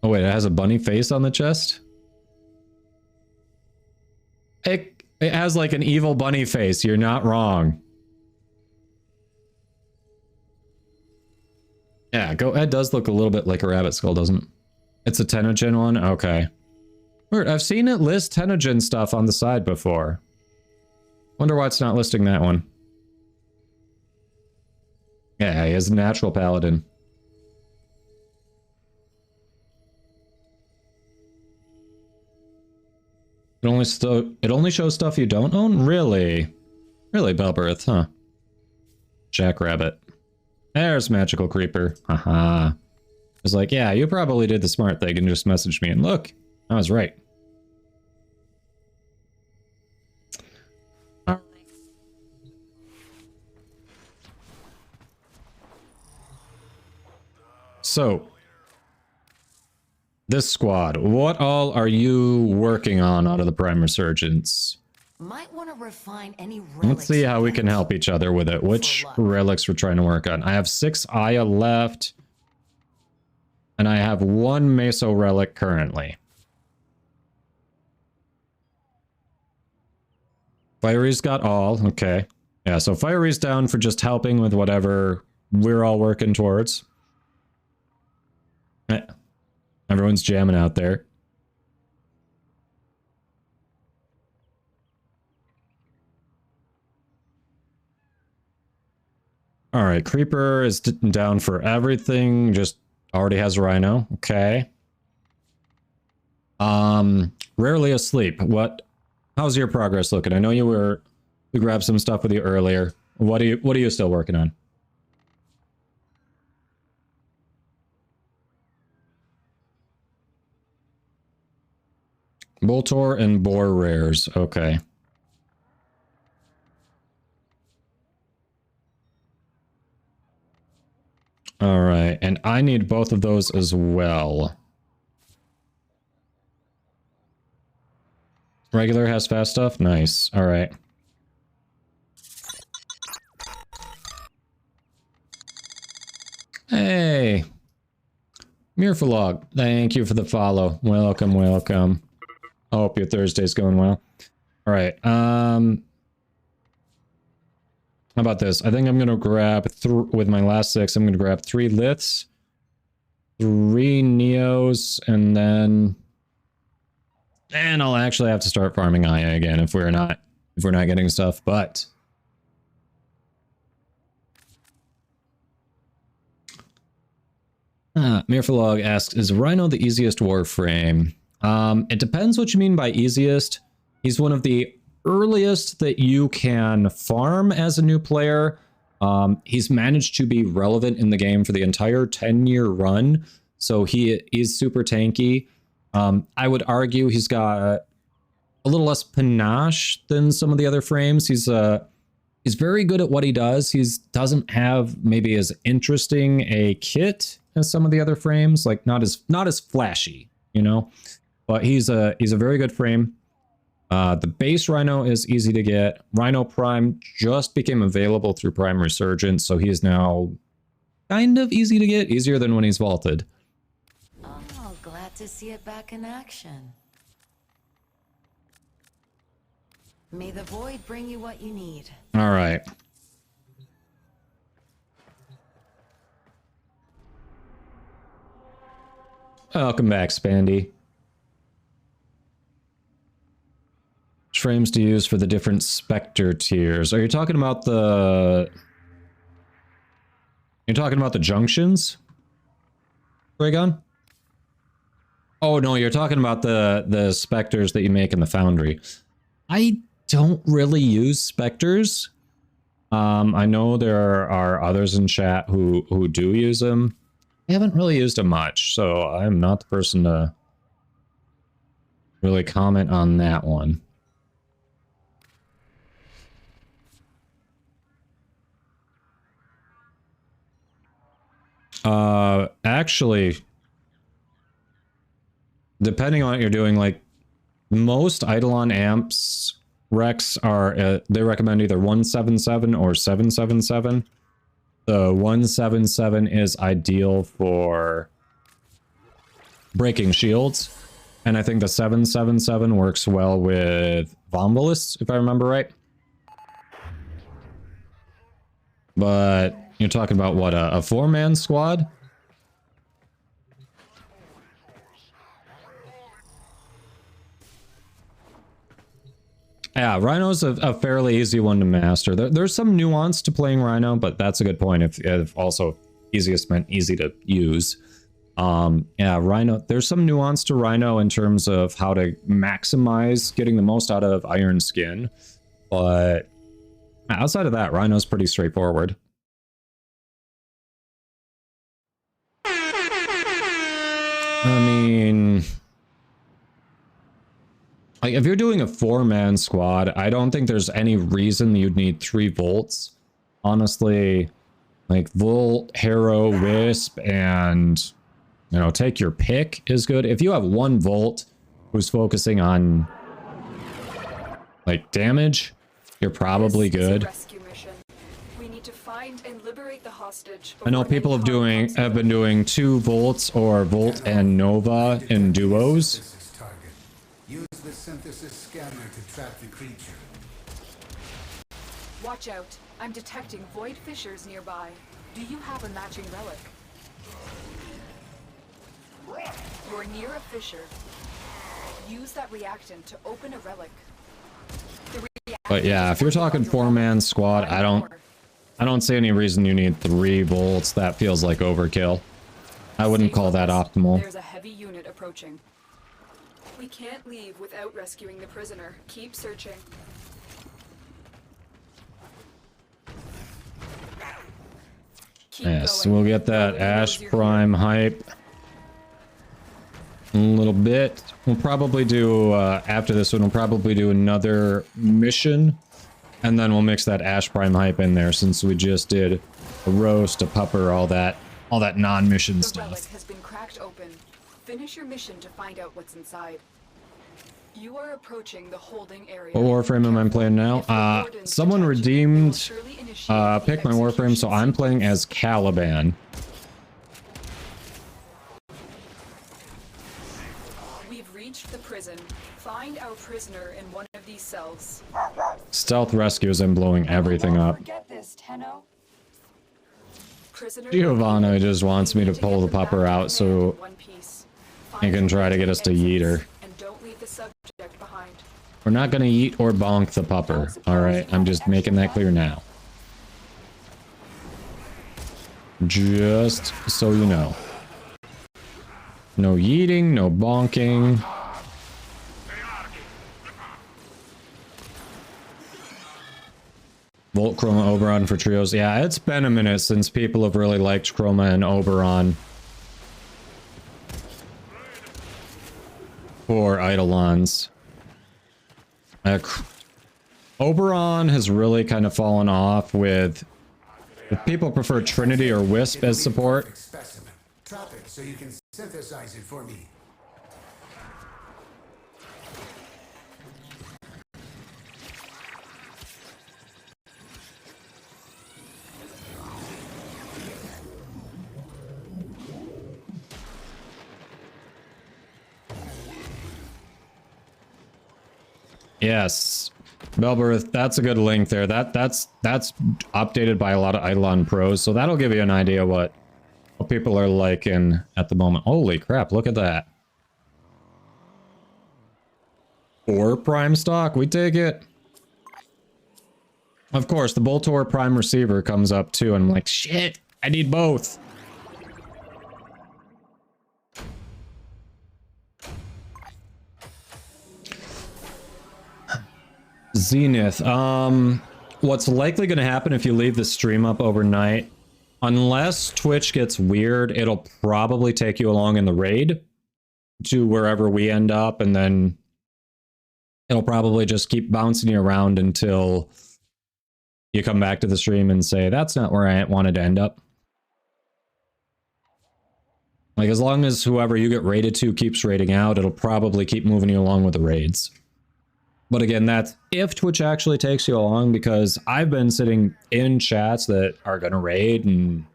Oh wait, it has a bunny face on the chest? It has like an evil bunny face, you're not wrong. Yeah, it does look a little bit like a rabbit skull, doesn't it? It's a Tennocon one? Okay. Weird, I've seen it list Tennocon stuff on the side before. Wonder why it's not listing that one. Yeah, he is a natural paladin. It only shows stuff you don't own? Really? Really, Belberth, huh? Jackrabbit. There's Magical Creeper. Haha. It's like, yeah, you probably did the smart thing and just messaged me, and look, I was right. So, this squad, what all are you working on out of the Prime Resurgence? Might want to refine any relics. Let's see how we can help each other with it. Which relics we're trying to work on. I have 6 Aya left. And I have 1 Meso relic currently. Fiery's got all. Okay. Yeah, so Fiery's down for just helping with whatever we're all working towards. Everyone's jamming out there. All right, Creeper is down for everything. Just already has Rhino. Okay. Rarely asleep. How's your progress looking? I know we grabbed some stuff with you earlier. What are you still working on? Boltor and Boar rares. Okay. All right, and I need both of those as well. Regular has fast stuff? Nice. All right. Hey. Mirfalog, thank you for the follow. Welcome, welcome. I hope your Thursday's going well. All right. How about this? I think I'm going to grab, with my last 6, I'm going to grab 3 Liths, 3 Neos, and then And I'll actually have to start farming Aya again if we're not getting stuff, but Mirfalog asks, is Rhino the easiest warframe? It depends what you mean by easiest. He's one of the earliest that you can farm as a new player. He's managed to be relevant in the game for the entire 10-year run, so he is super tanky. I would argue he's got a little less panache than some of the other frames. He's very good at what he does. He doesn't have maybe as interesting a kit as some of the other frames, like not as flashy, you know. But he's a very good frame. The base Rhino is easy to get. Rhino Prime just became available through Prime Resurgence, so he is now kind of easy to get, easier than when he's vaulted. Oh, glad to see it back in action. May the void bring you what you need. All right. Welcome back, Spandy. Which frames to use for the different Spectre tiers? Are you talking about the... You're talking about the junctions? Raygun? Oh no, you're talking about the Spectres that you make in the Foundry. I don't really use Spectres. I know there are others in chat who do use them. I haven't really used them much, so I'm not the person to really comment on that one. Actually, depending on what you're doing, like most Eidolon amps Rex are, they recommend either 177 or 777. The 177 is ideal for breaking shields, and I think the 777 works well with Vombalists, if I remember right. But you're talking about what, a four-man squad? Yeah, Rhino's a fairly easy one to master. There's some nuance to playing Rhino, but that's a good point. If also easiest meant easy to use. Yeah, Rhino, there's some nuance to Rhino in terms of how to maximize getting the most out of Iron Skin. But outside of that, Rhino's pretty straightforward. I mean... like, if you're doing a four-man squad, I don't think there's any reason you'd need 3 volts. Honestly, like, Volt, Harrow, Wisp, and, you know, take your pick is good. If you have 1 volt who's focusing on, like, damage, you're probably good. We need to find and liberate the hostage. I know people have been doing 2 volts or Volt and Nova in duos. Use the synthesis scanner to track the creature. Watch out. I'm detecting void fissures nearby. Do you have a matching relic? You're near a fissure. Use that reactant to open a relic. But yeah, if you're talking 4-man squad, I don't see any reason you need 3 volts. That feels like overkill. I wouldn't call that optimal. There's a heavy unit approaching. We can't leave without rescuing the prisoner. Keep searching. Yes, we'll get that Ash Prime hype in a little bit. We'll probably do, after this one, we'll probably do another mission. And then we'll mix that Ash Prime hype in there, since we just did a roast, a pupper, all that non-mission stuff. The relic has been cracked open. Finish your mission to find out what's inside. You are approaching the holding area. What warframe am I playing now? Someone redeemed, pick my warframe, so I'm playing as Caliban. We've reached the prison. Find our prisoner in one of these cells. Stealth rescues and blowing everything up. Forget this, Tenno. Giovanna just wants me to pull the pupper out so he can try to get us to yeet her. And don't leave the subject We're not gonna eat or bonk the pupper. Alright, I'm just making that clear now. Just so you know. No yeeting, no bonking. Volt, Chroma, Oberon for trios. Yeah, it's been a minute since people have really liked Chroma and Oberon for Eidolons. Oberon has really kind of fallen off with... If people prefer Trinity or Wisp as support. Drop it so you can synthesize it for me. Yes. Belberith, that's a good link there. That's updated by a lot of Eidolon pros, so that'll give you an idea what people are liking at the moment. Holy crap, look at that. 4 prime stock, we take it. Of course, the Boltor prime receiver comes up too, and I'm like, shit, I need both. Zenith, what's likely going to happen if you leave the stream up overnight, unless Twitch gets weird, it'll probably take you along in the raid to wherever we end up, and then it'll probably just keep bouncing you around until you come back to the stream and say, that's not where I wanted to end up. Like, as long as whoever you get raided to keeps raiding out, it'll probably keep moving you along with the raids. But again, that's if Twitch actually takes you along, because I've been sitting in chats that are going to raid and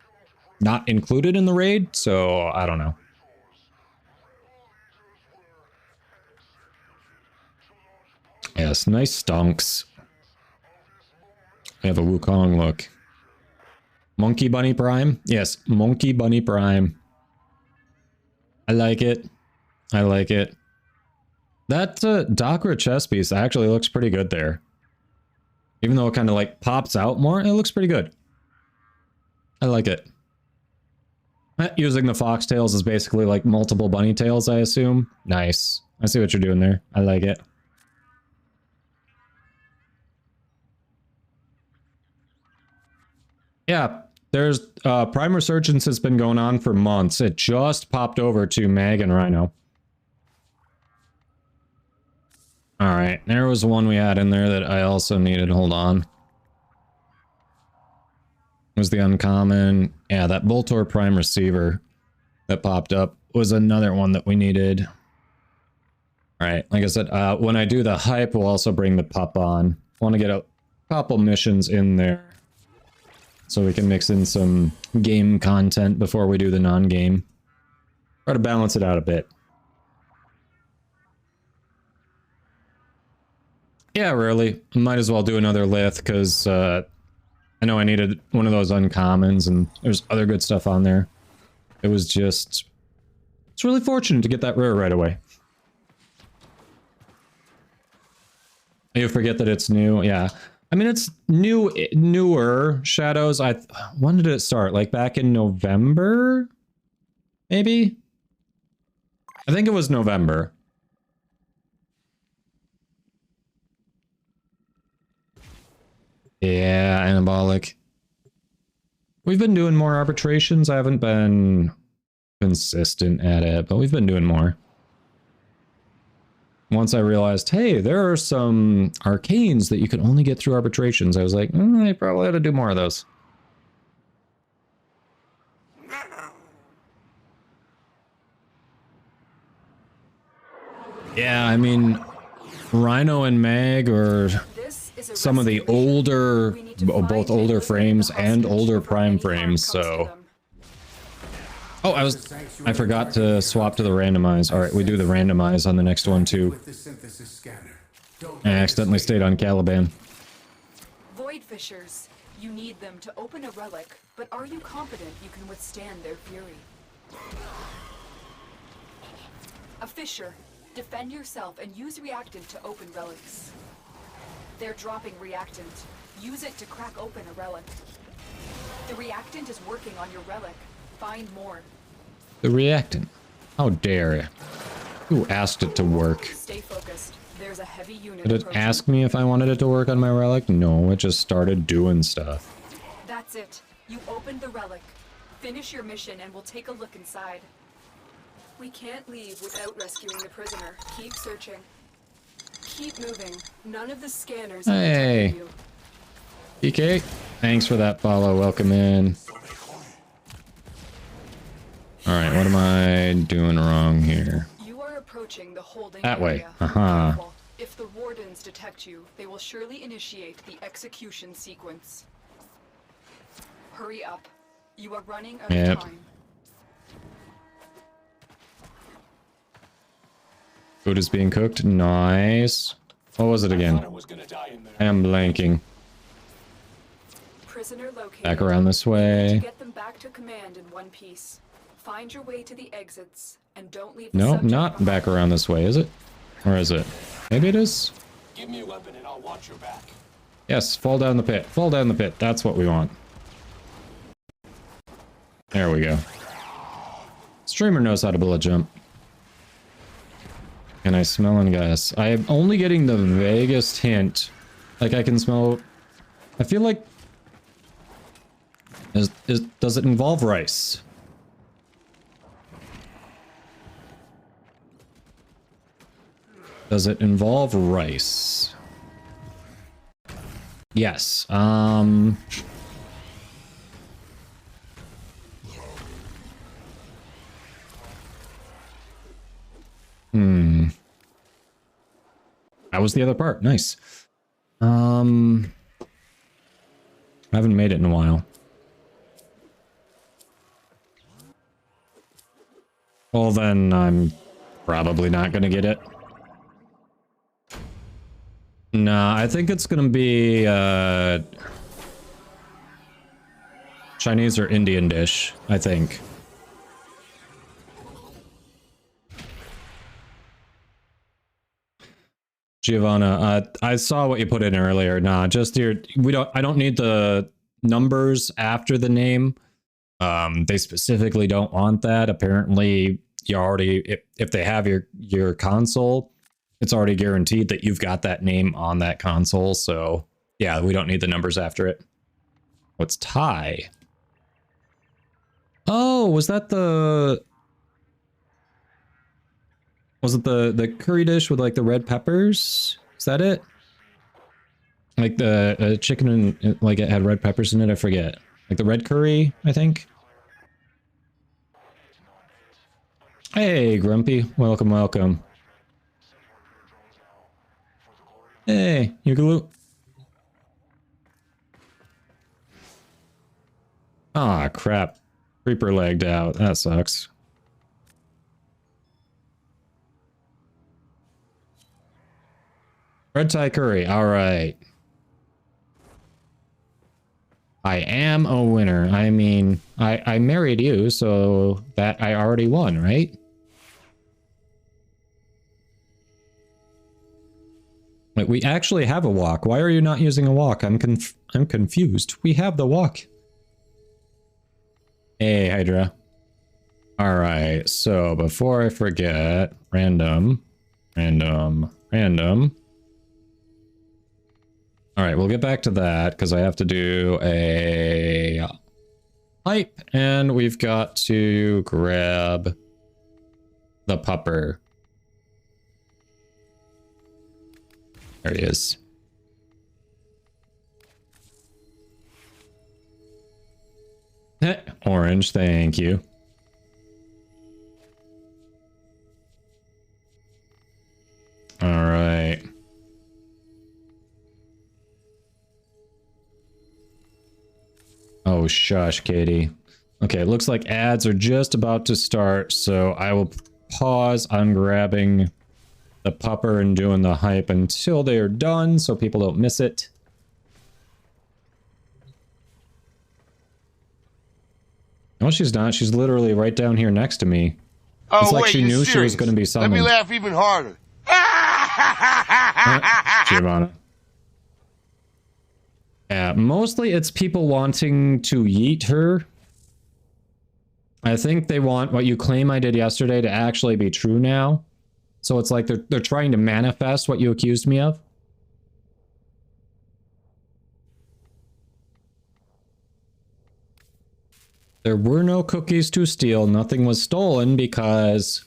not included in the raid, so I don't know. Yes, nice stonks. I have a Wukong look. Monkey Bunny Prime? Yes, Monkey Bunny Prime. I like it. I like it. That Dakra chess piece actually looks pretty good there. Even though it kind of like pops out more, it looks pretty good. I like it. Using the foxtails is basically like multiple bunny tails, I assume. Nice. I see what you're doing there. I like it. Yeah, there's Prime Resurgence has been going on for months. It just popped over to Mag and Rhino. Alright, there was one we had in there that I also needed. Hold on. Was the uncommon. Yeah, that Boltor Prime Receiver that popped up was another one that we needed. Alright, like I said, when I do the hype, we'll also bring the pup on. I want to get a couple missions in there so we can mix in some game content before we do the non-game. Try to balance it out a bit. Yeah, really. Might as well do another Lith, because I know I needed one of those uncommons, and there's other good stuff on there. It was just... It's really fortunate to get that rare right away. You forget that it's new? Yeah. I mean, it's newer Shadows. When did it start? Like back in November? Maybe? I think it was November. Yeah, anabolic. We've been doing more arbitrations. I haven't been consistent at it, but we've been doing more. Once I realized, hey, there are some arcanes that you can only get through arbitrations, I was like, I probably ought to do more of those. Yeah, I mean, Rhino and Mag are some of the older, both older frames and older prime frames, so... Oh, I forgot to swap to the randomize. Alright, we do the randomize on the next one too. I accidentally stayed on Caliban. Void fissures. You need them to open a relic, but are you confident you can withstand their fury? A fissure. Defend yourself and use reactant to open relics. They're dropping reactant. Use it to crack open a relic. The reactant is working on your relic. Find more. The reactant. How dare you? Who asked it to work? Stay focused. There's a heavy unit. Did it ask me if I wanted it to work on my relic? No, it just started doing stuff. That's it. You opened the relic. Finish your mission and we'll take a look inside. We can't leave without rescuing the prisoner. Keep searching. Keep moving. None of the scanners are Hey. you. PK, thanks for that follow. Welcome in. Alright, what am I doing wrong here? You are approaching the holding That way. area. Uh-huh. If the wardens detect you, they will surely initiate the execution sequence. Hurry up. You are running out Yep. of time. Food is being cooked. Nice. What was it again? I am blanking. Prisoner located. Back around this way. Get them back to command in one piece. Find your way to the exits and don't leave. No, not back around this way, is it? Or is it? Maybe it is? Give me a weapon and I'll watch your back. Yes, fall down the pit. Fall down the pit. That's what we want. There we go. Streamer knows how to bullet jump. Can I smell and guess? I am only getting the vaguest hint. Like I can smell... I feel like... Does it involve rice? Does it involve rice? Yes. That was the other part. Nice. I haven't made it in a while. Well, then I'm probably not gonna get it. Nah, I think it's gonna be Chinese or Indian dish, I think. Giovanna, I saw what you put in earlier. Nah, just your I don't need the numbers after the name. They specifically don't want that. Apparently, you already if they have your console, it's already guaranteed that you've got that name on that console. So yeah, we don't need the numbers after it. What's Thai? Oh, was that the... Was it the curry dish with like the red peppers? Is that it? Like the chicken and like it had red peppers in it, I forget. Like the red curry, I think. Hey, Grumpy. Welcome, welcome. Hey, Yugaloo. Ah, crap. Creeper lagged out. That sucks. Red Thai curry. All right. I am a winner. I mean, I married you, so that I already won, right? Wait, we actually have a walk. Why are you not using a walk? I'm confused. We have the walk. Hey, Hydra. All right. So before I forget, random. All right, we'll get back to that because I have to do a hype and we've got to grab the pupper. There he is. Orange, thank you. All right. Oh, shush, Katie. Okay, it looks like ads are just about to start, so I will pause on grabbing the pupper and doing the hype until they are done so people don't miss it. No, she's not. She's literally right down here next to me. Oh, It's like wait, she you're knew she was serious? going to be Let summoned. me laugh even harder. Giovanna. Yeah, mostly it's people wanting to yeet her. I think they want what you claim I did yesterday to actually be true now. So it's like they're trying to manifest what you accused me of. There were no cookies to steal. Nothing was stolen because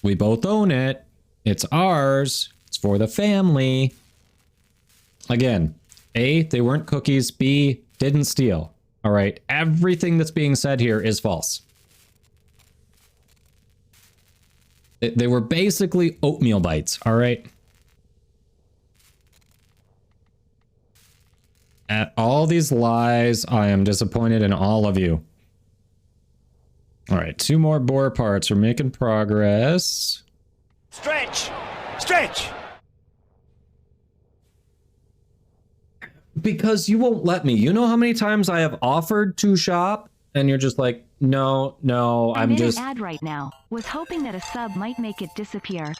we both own it. It's ours. It's for the family. Again, A, they weren't cookies. B, didn't steal. All right. Everything that's being said here is false. They were basically oatmeal bites. All right. At all these lies, I am disappointed in all of you. All right, 2 more bore parts. We're making progress. Stretch! Stretch! Because you won't let me. You know how many times I have offered to shop, and you're just like, no, I'm in just... an ad right now. Was hoping that a sub might make it disappear.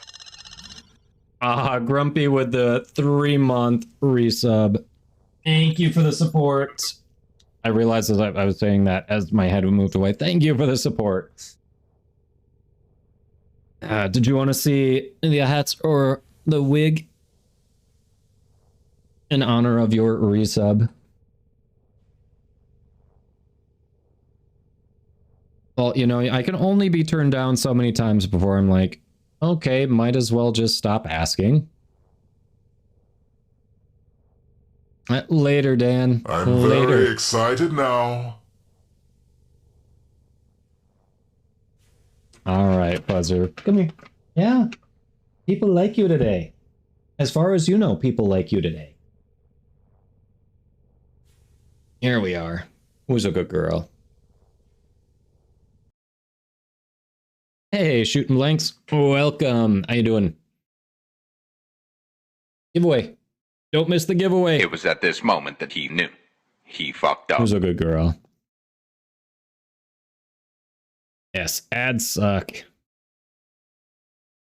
Grumpy with the 3-month resub. Thank you for the support. I realized as I was saying that as my head moved away. Thank you for the support. Did you want to see the hats or the wig? In honor of your resub. Well, you know, I can only be turned down so many times before I'm like, okay, might as well just stop asking. Later, Dan. I'm Later. very excited now. All right, Buzzer. Come here. Yeah. People like you today. As far as you know, people like you today. Here we are. Who's a good girl? Hey, shooting blanks. Welcome. How you doing? Giveaway. Don't miss the giveaway. It was at this moment that he knew. He fucked up. Who's a good girl? Yes, ads suck.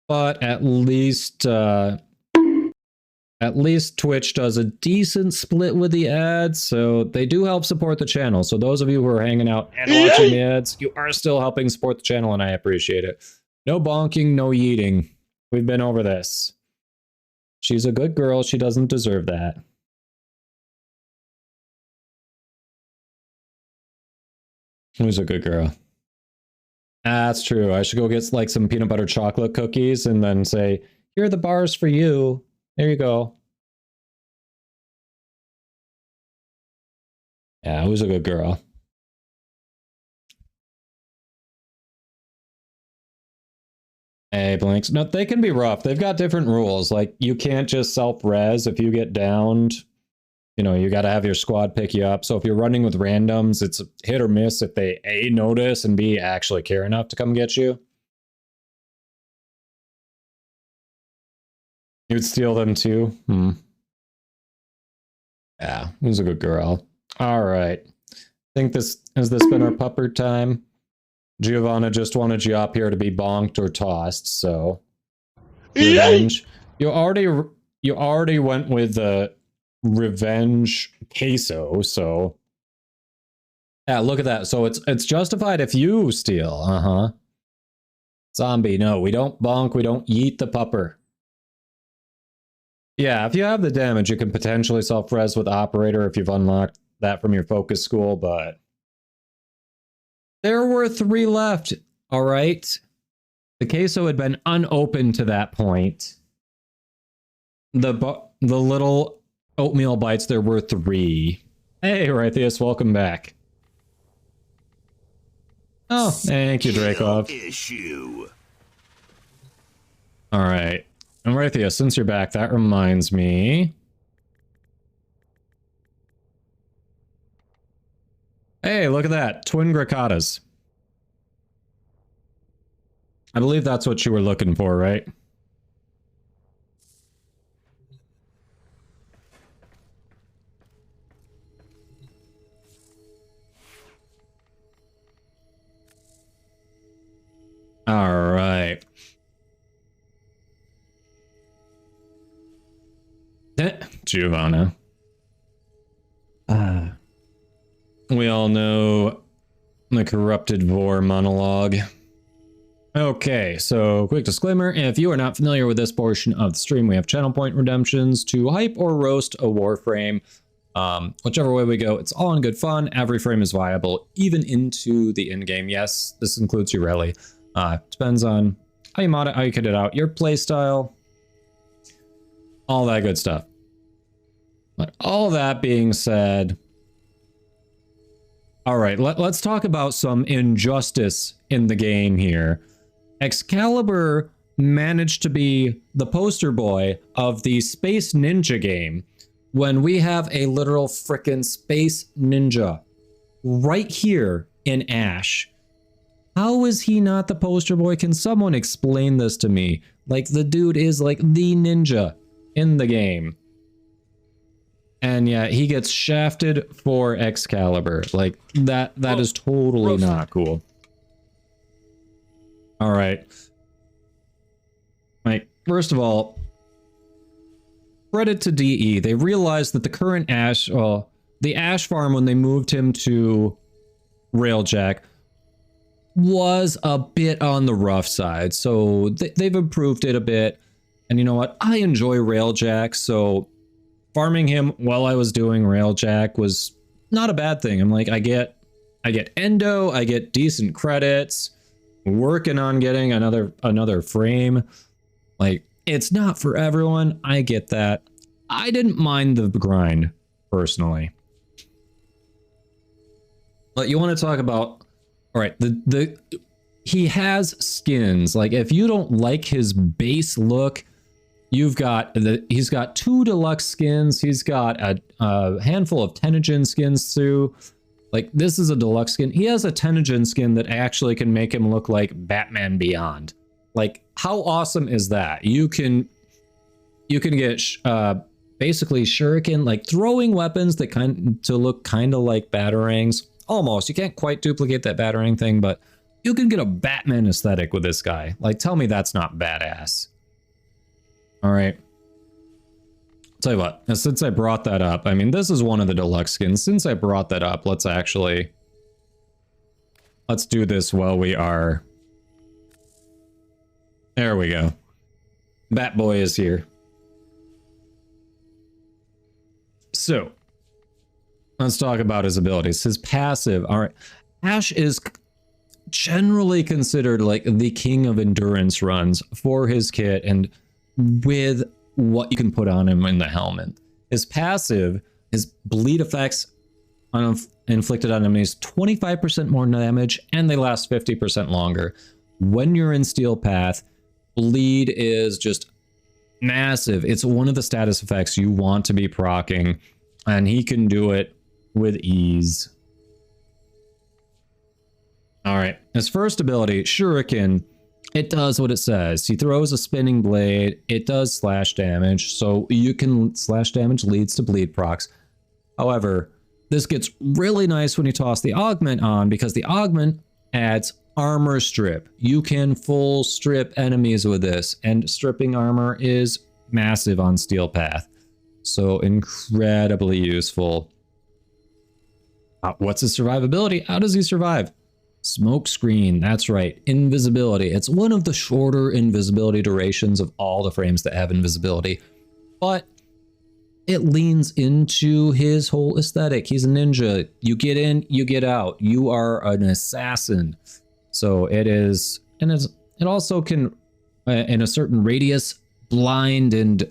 But at least Twitch does a decent split with the ads, so they do help support the channel. So those of you who are hanging out and watching the ads, you are still helping support the channel, and I appreciate it. No bonking, no yeeting. We've been over this. She's a good girl. She doesn't deserve that. Who's a good girl? That's true. I should go get like some peanut butter chocolate cookies and then say, here are the bars for you. There you go. Yeah, who's a good girl? Hey, Blinks. No, they can be rough. They've got different rules. Like, you can't just self-res if you get downed. You know, you got to have your squad pick you up. So if you're running with randoms, it's hit or miss if they A, notice, and B, actually care enough to come get you. You'd steal them too? Yeah, who's a good girl? All right. Think has this been our pupper time? Giovanna just wanted you up here to be bonked or tossed, so revenge. You already went with the revenge queso, so yeah, look at that. So it's justified if you steal. Zombie, no, we don't bonk, we don't yeet the pupper. Yeah, if you have the damage, you can potentially self-res with operator if you've unlocked that from your focus school, but there were 3 left, all right? The queso had been unopened to that point. The little oatmeal bites, there were 3. Hey, Rythius, welcome back. Oh, thank you, Dracov. Issue. All right. And Rythius, since you're back, that reminds me. Hey, look at that. Twin Grakatas. I believe that's what you were looking for, right? All right. Giovanna. We all know the corrupted Vor monologue. Okay, so quick disclaimer, if you are not familiar with this portion of the stream, we have channel point redemptions to hype or roast a Warframe. Whichever way we go, it's all in good fun. Every frame is viable, even into the in-game. Yes, this includes your rally. Depends on how you mod it, how you kit it out, your playstyle, all that good stuff. But all that being said, all right, let's talk about some injustice in the game here. Excalibur managed to be the poster boy of the Space Ninja game when we have a literal frickin' Space Ninja right here in Ash. How is he not the poster boy? Can someone explain this to me? Like, the dude is like the ninja in the game. And yeah, he gets shafted for Excalibur. Like, that is totally not cool. All right. Like, first of all, credit to DE. They realized that the current Ash, well, the Ash farm when they moved him to Railjack was a bit on the rough side. So they've improved it a bit. And you know what? I enjoy Railjack, so farming him while I was doing Railjack was not a bad thing. I'm like, I get endo, I get decent credits, working on getting another frame. Like, it's not for everyone. I get that. I didn't mind the grind personally. But you want to talk about, all right, he has skins. Like, if you don't like his base look, he's got 2 deluxe skins. He's got a handful of Tennocon skins too. Like, this is a deluxe skin. He has a Tennocon skin that actually can make him look like Batman Beyond. Like, how awesome is that? You can get basically shuriken, like throwing weapons that to look kind of like batarangs. Almost. You can't quite duplicate that batarang thing, but you can get a Batman aesthetic with this guy. Like, tell me that's not badass. All right. Tell you what, since I brought that up, I mean, this is one of the deluxe skins. Since I brought that up, let's do this while we are. There we go. Batboy is here. So, let's talk about his abilities. His passive. All right. Ash is generally considered like the king of endurance runs for his kit and with what you can put on him in the helmet. His passive, his bleed effects inflicted on enemies 25% more damage, and they last 50% longer. When you're in Steel Path, bleed is just massive. It's one of the status effects you want to be proccing, and he can do it with ease. All right, his first ability, Shuriken, it does what it says. He throws a spinning blade. It does slash damage, so you can slash damage leads to bleed procs. However, this gets really nice when you toss the augment on, because the augment adds armor strip. You can full strip enemies with this, and stripping armor is massive on Steel Path. So incredibly useful. What's his survivability? How does he survive? Smoke screen, that's right. Invisibility. It's one of the shorter invisibility durations of all the frames that have invisibility, but it leans into his whole aesthetic. He's a ninja. You get in, you get out. You are an assassin. So it is, and it also can, in a certain radius, blind and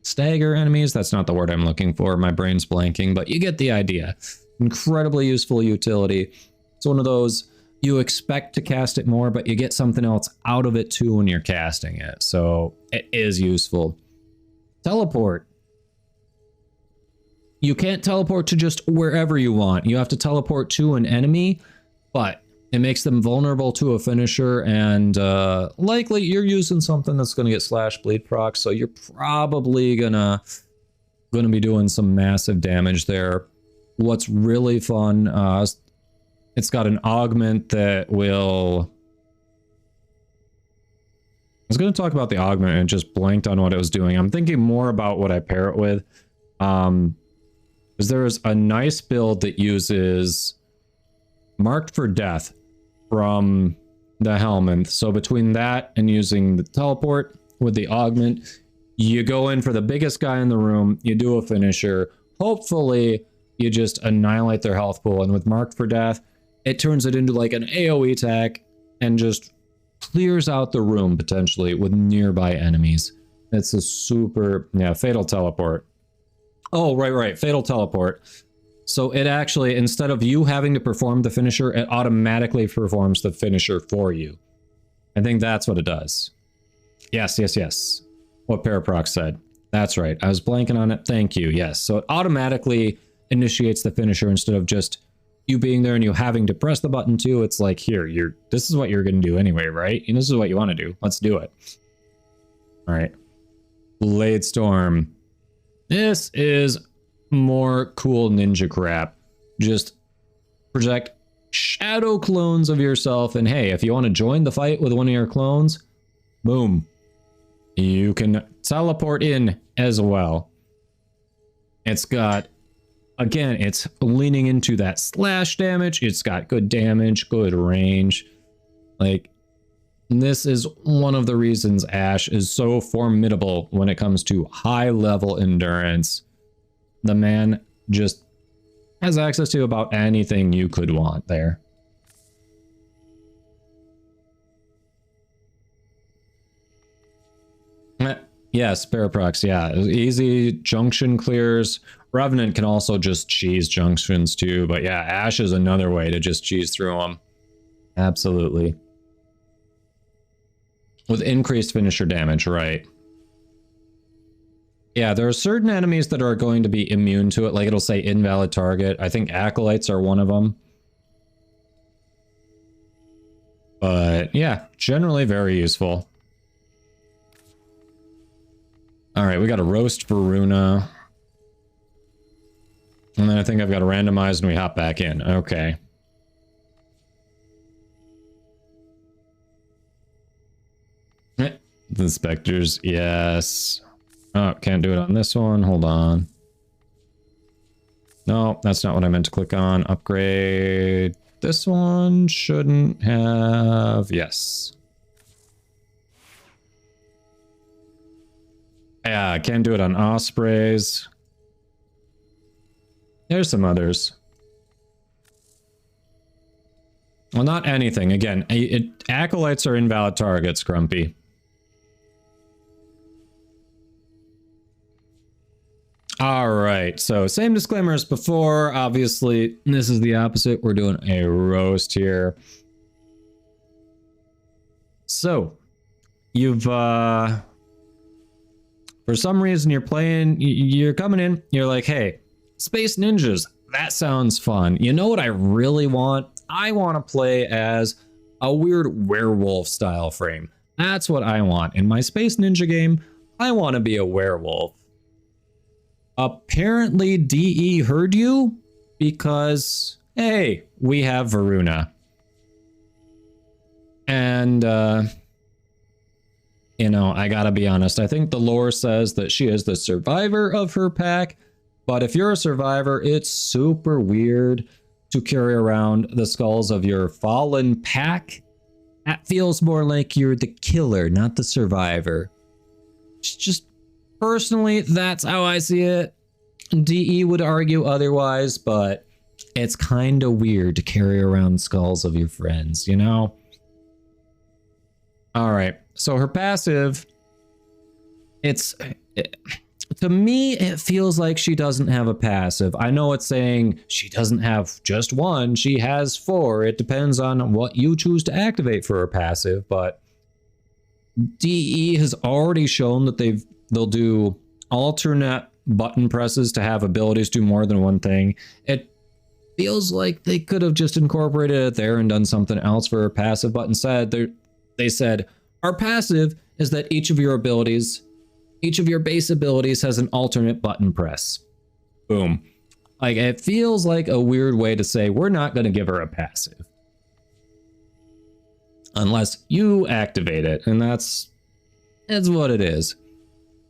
stagger enemies. That's not the word I'm looking for. My brain's blanking, but you get the idea. Incredibly useful utility. It's one of those, you expect to cast it more, but you get something else out of it too when you're casting it. So it is useful. Teleport. You can't teleport to just wherever you want. You have to teleport to an enemy, but it makes them vulnerable to a finisher, and likely you're using something that's going to get slash bleed proc, so you're probably gonna be doing some massive damage there. What's really fun It's got an augment that will... I was going to talk about the augment and just blanked on what it was doing. I'm thinking more about what I pair it with. Because there's a nice build that uses Marked for Death from the Helminth. So between that and using the teleport with the augment, you go in for the biggest guy in the room, you do a finisher, hopefully you just annihilate their health pool, and with Marked for Death, it turns it into like an AoE attack and just clears out the room potentially with nearby enemies. It's a super, yeah, fatal teleport. Oh, right, fatal teleport. So it actually, instead of you having to perform the finisher, it automatically performs the finisher for you. I think that's what it does. Yes. What Paraprox said. That's right. I was blanking on it. Thank you. Yes. So it automatically initiates the finisher instead of just you being there and you having to press the button too. It's like, here, this is what you're going to do anyway, right? And this is what you want to do. Let's do it. All right. Blade Storm. This is more cool ninja crap. Just project shadow clones of yourself, and hey, if you want to join the fight with one of your clones, boom. You can teleport in as well. It's got, again, it's leaning into that slash damage. It's got good damage, good range. Like, this is one of the reasons Ashe is so formidable when it comes to high level endurance. The man just has access to about anything you could want there. Yes, Paraprox, yeah. Easy junction clears. Revenant can also just cheese junctions too, but yeah, Ashe is another way to just cheese through them. Absolutely. With increased finisher damage, right. Yeah, there are certain enemies that are going to be immune to it, like it'll say invalid target. I think Acolytes are one of them. But yeah, generally very useful. Alright, we got to roast Varuna. And then I think I've got to randomize and we hop back in. Okay. The Spectres, yes. Oh, can't do it on this one. Hold on. No, that's not what I meant to click on. Upgrade. This one shouldn't have. Yes. Yeah, I can't do it on Ospreys. There's some others. Well, not anything. Again, Acolytes are invalid targets, Grumpy. All right, so same disclaimer as before. Obviously, this is the opposite. We're doing a roast here. So, you've, for some reason you're coming in, you're like, hey, Space Ninjas, that sounds fun. You know what I really want? I want to play as a weird werewolf style frame. That's what I want. In my Space Ninja game, I want to be a werewolf. Apparently DE heard you because, hey, we have Varuna. And, you know, I gotta be honest. I think the lore says that she is the survivor of her pack. But if you're a survivor, it's super weird to carry around the skulls of your fallen pack. That feels more like you're the killer, not the survivor. Just personally, that's how I see it. DE would argue otherwise, but it's kind of weird to carry around skulls of your friends, you know? All right, so her passive, to me, it feels like she doesn't have a passive. I know it's saying she doesn't have just one, she has 4. It depends on what you choose to activate for her passive, but DE has already shown that they'll do alternate button presses to have abilities do more than one thing. It feels like they could have just incorporated it there and done something else for her passive, but instead they said, our passive is that each of your base abilities has an alternate button press. Boom. Like, it feels like a weird way to say we're not going to give her a passive. Unless you activate it, and that's what it is.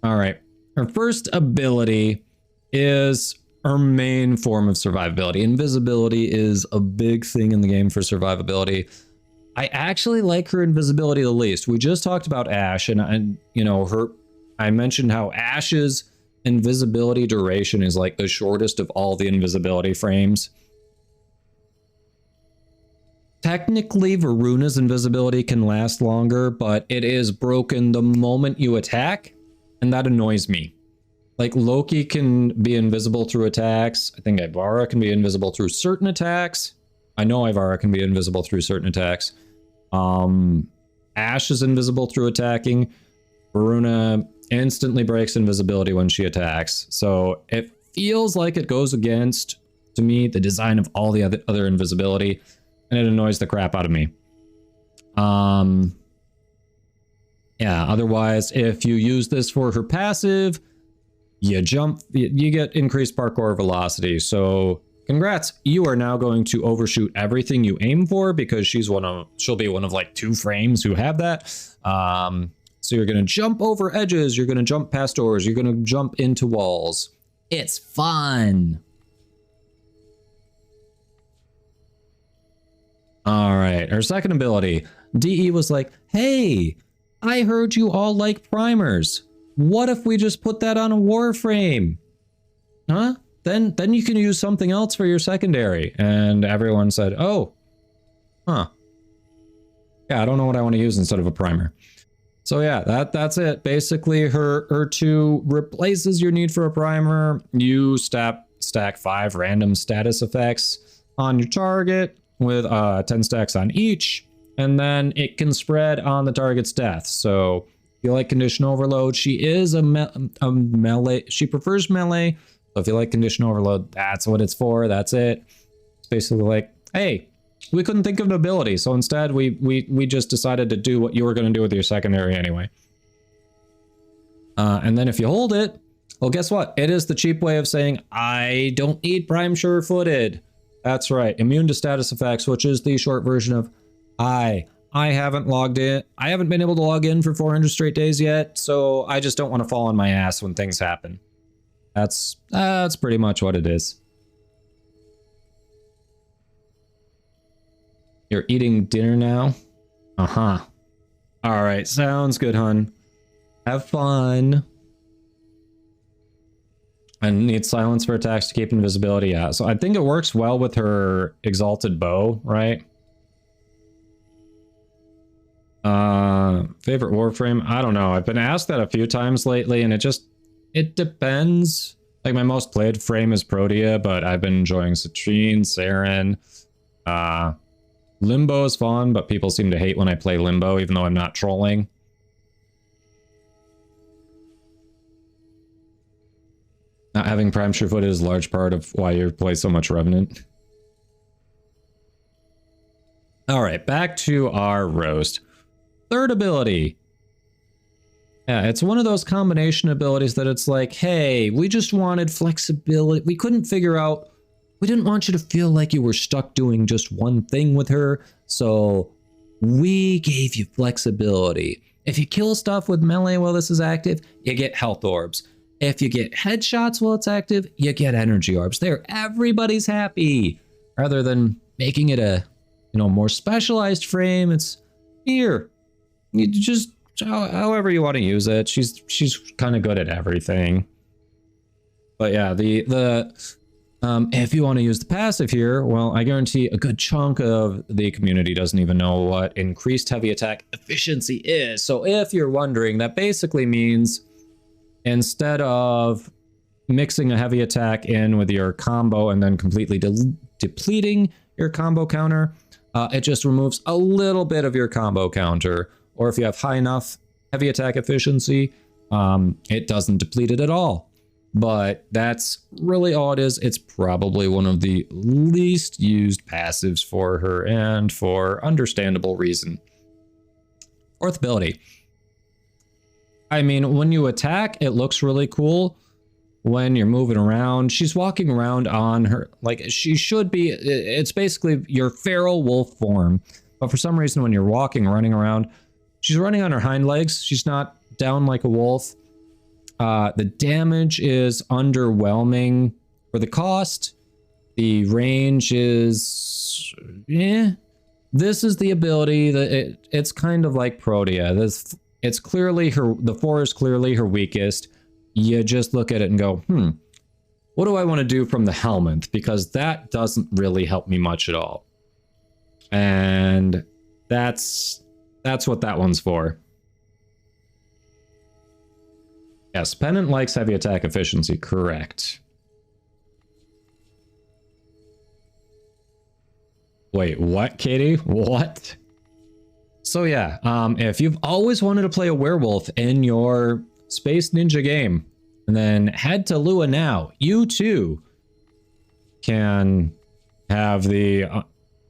All right. Her first ability is her main form of survivability. Invisibility is a big thing in the game for survivability. I actually like her invisibility the least. We just talked about Ashe, and you know, I mentioned how Ashe's invisibility duration is like the shortest of all the invisibility frames. Technically, Varuna's invisibility can last longer, but it is broken the moment you attack, and that annoys me. Like, Loki can be invisible through attacks. I think Ivara can be invisible through certain attacks. I know Ivara can be invisible through certain attacks. Ashe is invisible through attacking. Varuna instantly breaks invisibility when she attacks. So it feels like it goes against, to me, the design of all the other invisibility, and it annoys the crap out of me. Yeah, otherwise, if you use this for her passive, you get increased parkour velocity. So congrats, you are now going to overshoot everything you aim for, because she'll be one of like 2 frames who have that. So you're going to jump over edges, you're going to jump past doors, you're going to jump into walls. It's fun. All right, our second ability. DE was like, hey, I heard you all like primers. What if we just put that on a warframe? Huh? Then you can use something else for your secondary. And everyone said, oh, huh. Yeah, I don't know what I want to use instead of a primer. So yeah, that's it. Basically, her 2 replaces your need for a primer. You stack 5 random status effects on your target with 10 stacks on each, and then it can spread on the target's death. So if you like condition overload, she is a melee. She prefers melee. So if you like condition overload, that's what it's for. That's it. It's basically like, hey, we couldn't think of an ability, so instead we just decided to do what you were going to do with your secondary anyway. And then if you hold it, well, guess what? It is the cheap way of saying, I don't need Prime Sure-Footed. That's right, immune to status effects, which is the short version of, I haven't logged in. I haven't been able to log in for 400 straight days yet, so I just don't want to fall on my ass when things happen. That's pretty much what it is. You're eating dinner now? Uh-huh. All right, sounds good, hun. Have fun. And need silence for attacks to keep invisibility. Yeah, so I think it works well with her exalted bow, right? Favorite warframe? I don't know. I've been asked that a few times lately, and it depends. Like, my most played frame is Protea, but I've been enjoying Citrine, Saren. Limbo is fun, but people seem to hate when I play Limbo, even though I'm not trolling. Not having Prime Sure-Footed is a large part of why you play so much Revenant. Alright, back to our roast. Third ability. Yeah, it's one of those combination abilities that it's like, hey, we just wanted flexibility. We couldn't figure out, we didn't want you to feel like you were stuck doing just one thing with her, so we gave you flexibility. If you kill stuff with melee while this is active, you get health orbs. If you get headshots while it's active, you get energy orbs. There, everybody's happy. Rather than making it a, more specialized frame, it's here. You just, however you want to use it. She's kind of good at everything. But yeah, if you want to use the passive here, well, I guarantee a good chunk of the community doesn't even know what increased heavy attack efficiency is. So if you're wondering, that basically means instead of mixing a heavy attack in with your combo and then completely depleting your combo counter, it just removes a little bit of your combo counter. Or if you have high enough heavy attack efficiency, it doesn't deplete it at all. But that's really all it is. It's probably one of the least used passives for her, and for understandable reason. Fourth ability. I mean, when you attack, it looks really cool, when you're moving around. She's walking around on her, like she should be. It's basically your feral wolf form. But for some reason, when you're walking, running around, she's running on her hind legs. She's not down like a wolf. The damage is underwhelming for the cost. The range is, yeah. This is the ability that it's kind of like Protea. It's clearly the 4 is clearly her weakest. You just look at it and go, what do I want to do from the helmet? Because that doesn't really help me much at all. And that's what that one's for. Yes, Pennant likes heavy attack efficiency, correct. Wait, what, Katie? What? So yeah, if you've always wanted to play a werewolf in your Space Ninja game, and then head to Lua now, you too can have the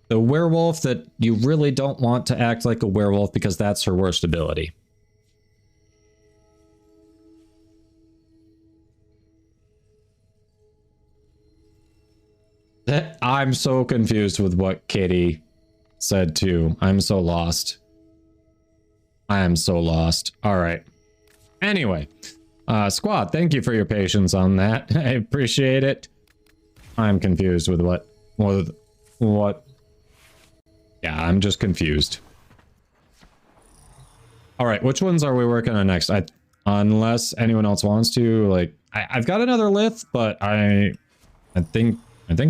werewolf that you really don't want to act like a werewolf because that's her worst ability. I'm so confused with what Katie said too. I'm so lost. I am so lost. All right. Anyway, squad, thank you for your patience on that. I appreciate it. I'm confused with what. Yeah, I'm just confused. All right, which ones are we working on next? Unless anyone else wants to, like, I've got another lift, but I think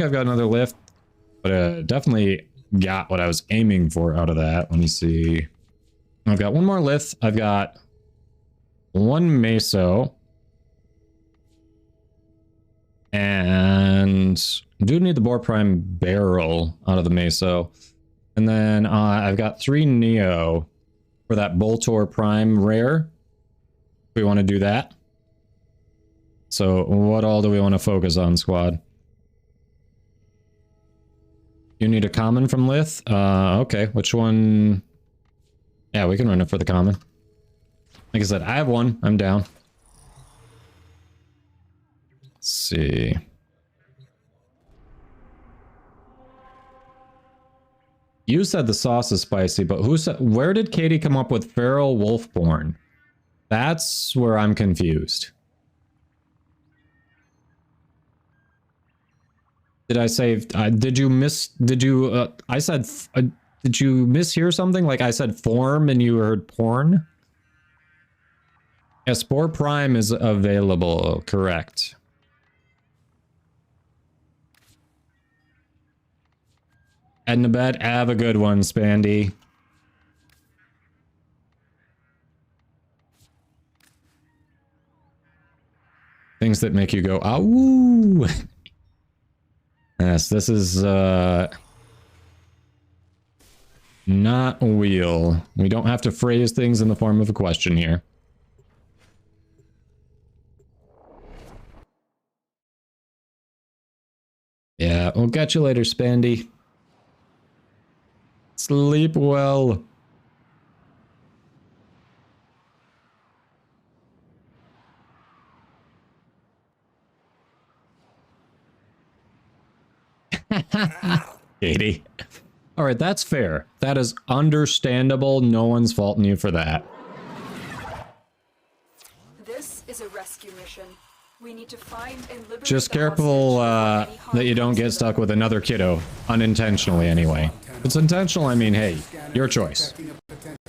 I've got another lift, but definitely got what I was aiming for out of that. Let me see. I've got one more lift. I've got one meso. And I do need the Boar Prime barrel out of the meso. And then I've got 3 Neo for that Boltor Prime rare. We want to do that. So what all do we want to focus on, squad? You need a common from Lith? Okay, which one? Yeah, we can run it for the common. Like I said, I have one. I'm down. Let's see. You said the sauce is spicy, but where did Katie come up with Feral Wolfborn? That's where I'm confused. Did I say, did you mishear something? Like I said form and you heard porn? Yeah, Spore Prime is available, correct. Ednabet, have a good one, Spandy. Things that make you go, "Ow!" Yes, this is not a wheel. We don't have to phrase things in the form of a question here. Yeah, we'll catch you later, Spandy. Sleep well. Katie. All right, that's fair. That is understandable. No one's faulting you for that. This is a rescue mission. We need to find and liberate. Just careful that you don't get stuck with another kiddo unintentionally anyway. If it's intentional, I mean, hey, your choice.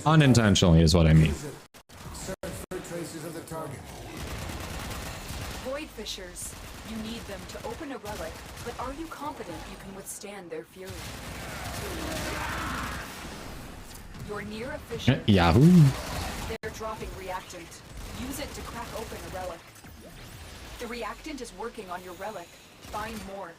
Unintentionally is what I mean. Void fishers. You need them to open a relic, but are you confident you can withstand their fury? You're near a fisher. Yahoo! They're dropping reactant. Use it to crack open a relic. The reactant is working on your relic. Find more.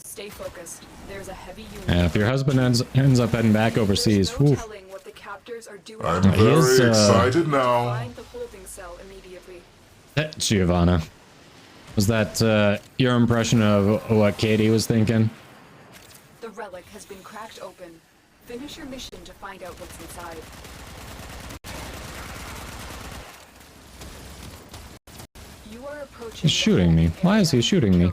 Stay focused. There's a heavy unit. If your husband ends up heading back overseas, no telling what the captors are doing. I'm very excited now. Find the holding cell immediately. Giovanna. Was that your impression of what Katie was thinking? The relic has been cracked open. Finish your mission to find out what's inside. You are approaching He's shooting me. Why is he shooting me?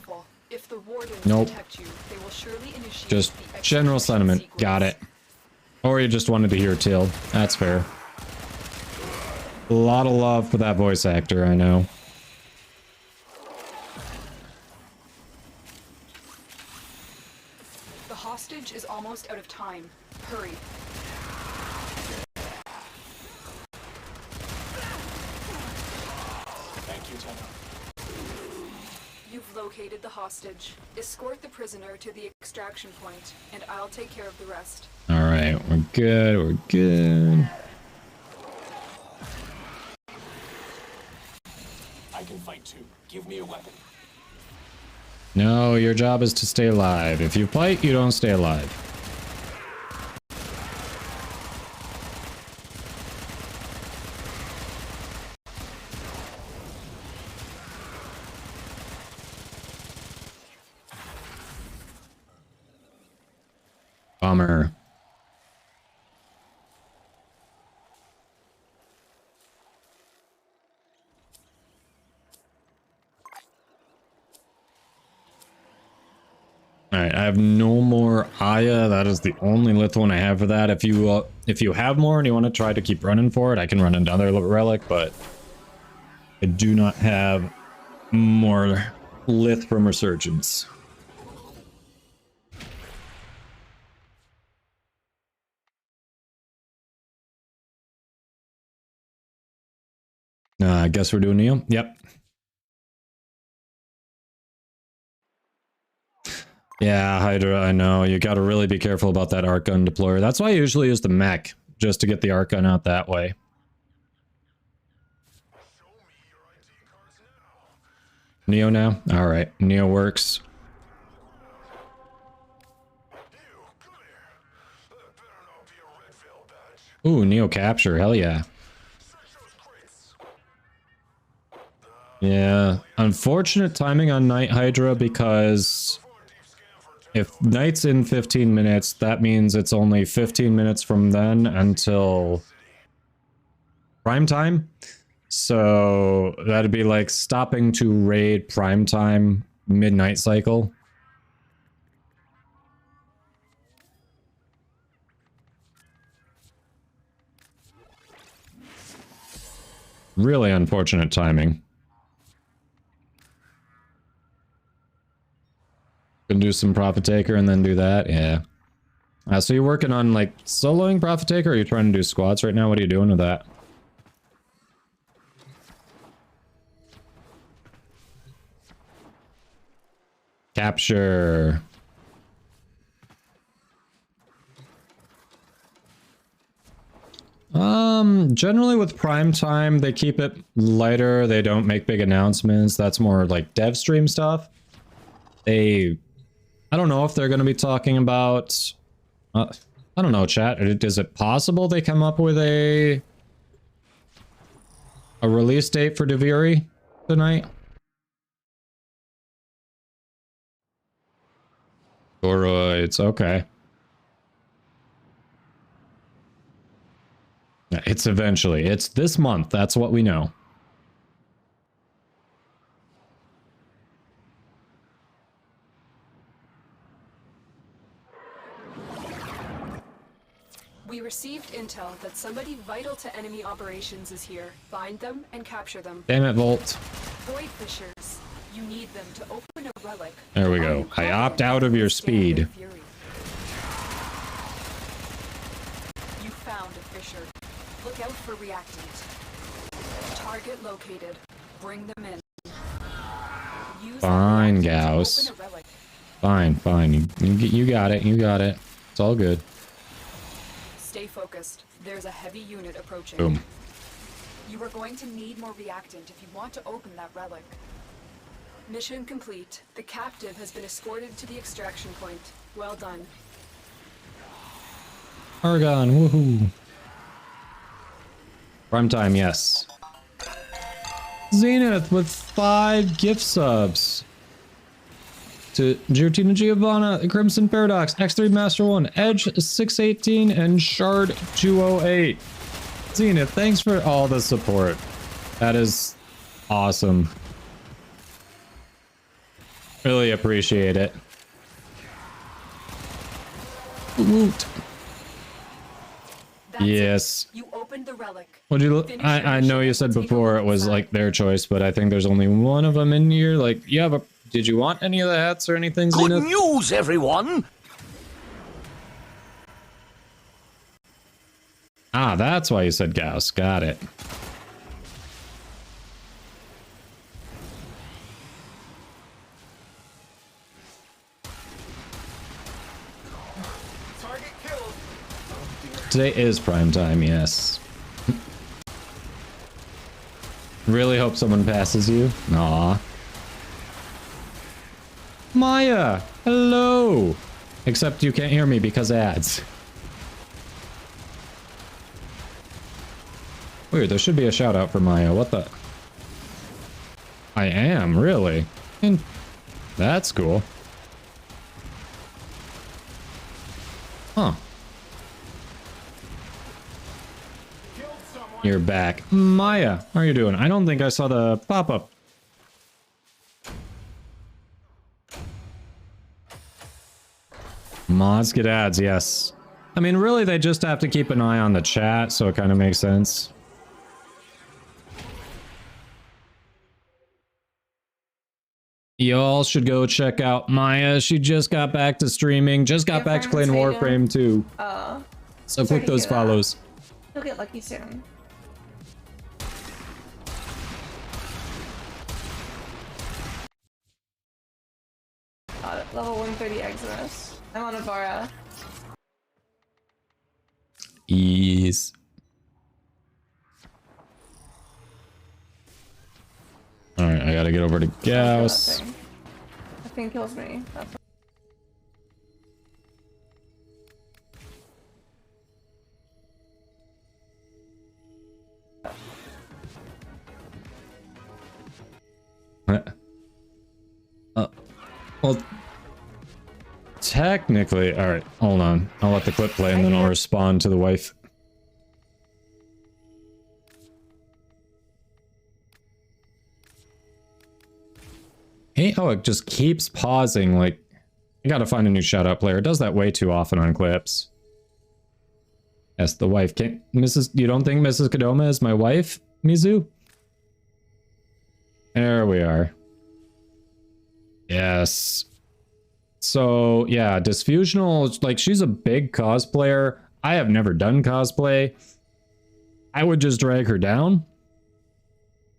If the wardens Nope. detect you, they will surely initiate Just the general sentiment. Got it. Or you just wanted to hear Till. That's fair. A lot of love for that voice actor, I know. The hostage is almost out of time. Hurry. Thank you, Tenno. You've located the hostage. Escort the prisoner to the extraction point, and I'll take care of the rest. Alright, we're good, we're good. I can fight too. Give me a weapon. No, your job is to stay alive. If you fight, you don't stay alive. Bummer. Alright, I have no more Aya. That is the only lith one I have for that. If you have more and you want to try to keep running for it, I can run another relic, but I do not have more lith from Resurgence. I guess we're doing Neo. Yep. Yeah, Hydra, I know. You gotta really be careful about that arc gun deployer. That's why I usually use the mech, just to get the arc gun out that way. Neo now? Alright, Neo works. Ooh, Neo capture, hell yeah. Yeah, unfortunate timing on Night Hydra because if Night's in 15 minutes, that means it's only 15 minutes from then until prime time. So that'd be like stopping to raid prime time midnight cycle. Really unfortunate timing. Can do some Profit Taker and then do that, yeah. So you're working on like soloing Profit Taker, or are you trying to do squads right now? What are you doing with that? Capture. Generally with prime time, they keep it lighter. They don't make big announcements. That's more like dev stream stuff. I don't know if they're going to be talking about, I don't know, chat. Is it possible they come up with a release date for Deviri tonight? Steroids, okay. It's eventually. It's this month. That's what we know. We received intel that somebody vital to enemy operations is here. Find them and capture them. Damn it, Volt. Void Fishers. You need them to open a relic. There we go. I opt out of your speed. You found a Fisher. Look out for reactant. Target located. Bring them in. Use Fine, Gauss. Fine, fine. You got it. You got it. It's all good. Stay focused. There's a heavy unit approaching. Boom. You are going to need more reactant if you want to open that relic. Mission complete. The captive has been escorted to the extraction point. Well done. Argon, woohoo. Prime time, yes. Zenith with 5 gift subs. To Giratina Giovanna, Crimson Paradox, X3 Master 1, Edge 618, and Shard 208. Zenith, thanks for all the support. That is awesome. Really appreciate it. Woot. Yes. You opened the relic. Would you? I know you said before it was like their choice, but I think there's only one of them in here. Like, you have a. Did you want any of the hats or anything, Good Zenith? news, everyone! Ah, that's why you said Gauss. Got it. Today is prime time, yes. Really hope someone passes you. Aw. Maya! Hello! Except you can't hear me because ads. Weird, there should be a shout out for Maya. What the? I am, really? That's cool. Huh. You're back. Maya, how are you doing? I don't think I saw the pop-up. Mods get ads, yes. I mean, really, they just have to keep an eye on the chat, so it kind of makes sense. Y'all should go check out Maya. She just got back to streaming. Just got back to playing Warframe too. So click those follows. You'll get lucky soon. Level 130 Exodus. I'm on Avara. Ease. Alright, I gotta get over to Gauss. That thing kills me. Well, technically, alright, hold on. I'll let the clip play and then I'll respond to the wife. Hey, oh, it just keeps pausing, like, I gotta find a new shout-out player. It does that way too often on clips. Yes, the wife. Can't, you don't think Mrs. Kadoma is my wife, Mizu? There we are. Yes. So, yeah, Disfusional, like, she's a big cosplayer. I have never done cosplay. I would just drag her down.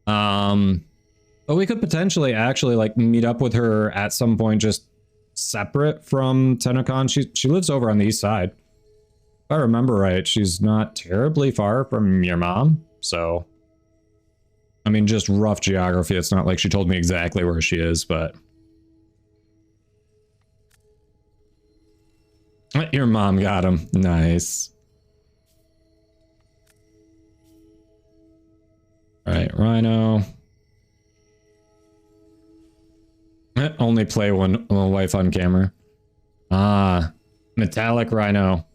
But we could potentially actually, like, meet up with her at some point just separate from Tennocon. She lives over on the east side. If I remember right, she's not terribly far from your mom, so... I mean, just rough geography. It's not like she told me exactly where she is, but... Your mom got him. Nice. Alright, Rhino. Only play one wife on camera. Ah, metallic Rhino.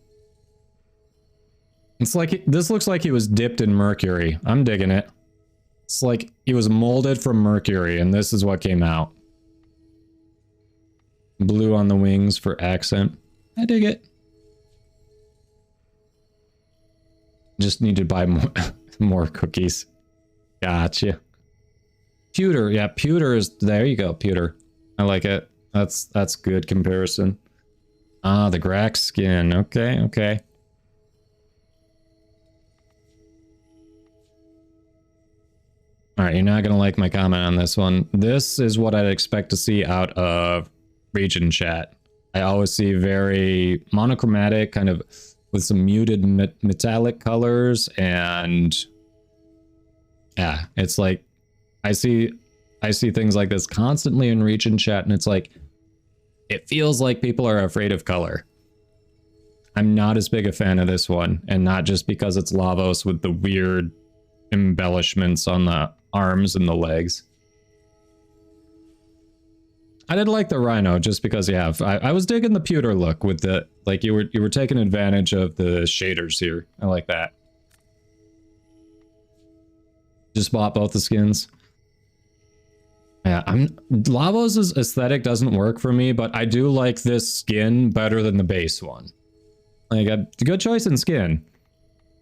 It's like, this looks like he was dipped in mercury. I'm digging it. It's like he was molded from mercury, and this is what came out. Blue on the wings for accent. I dig it. Just need to buy more, more cookies. Gotcha. Pewter, yeah, pewter is, there you go, pewter. I like it. That's good comparison. Ah, the Grax skin. Okay, okay. Alright, you're not gonna like my comment on this one. This is what I'd expect to see out of region chat. I always see very monochromatic, kind of with some muted metallic colors, and yeah, it's like I see things like this constantly in region chat, and it's like, it feels like people are afraid of color. I'm not as big a fan of this one, and not just because it's Lavos with the weird embellishments on the arms and the legs. I did like the Rhino just because, yeah, I was digging the pewter look with the, like, you were taking advantage of the shaders here. I like that. Just bought both the skins. Yeah, Lavos' aesthetic doesn't work for me, but I do like this skin better than the base one. Like, a good choice in skin,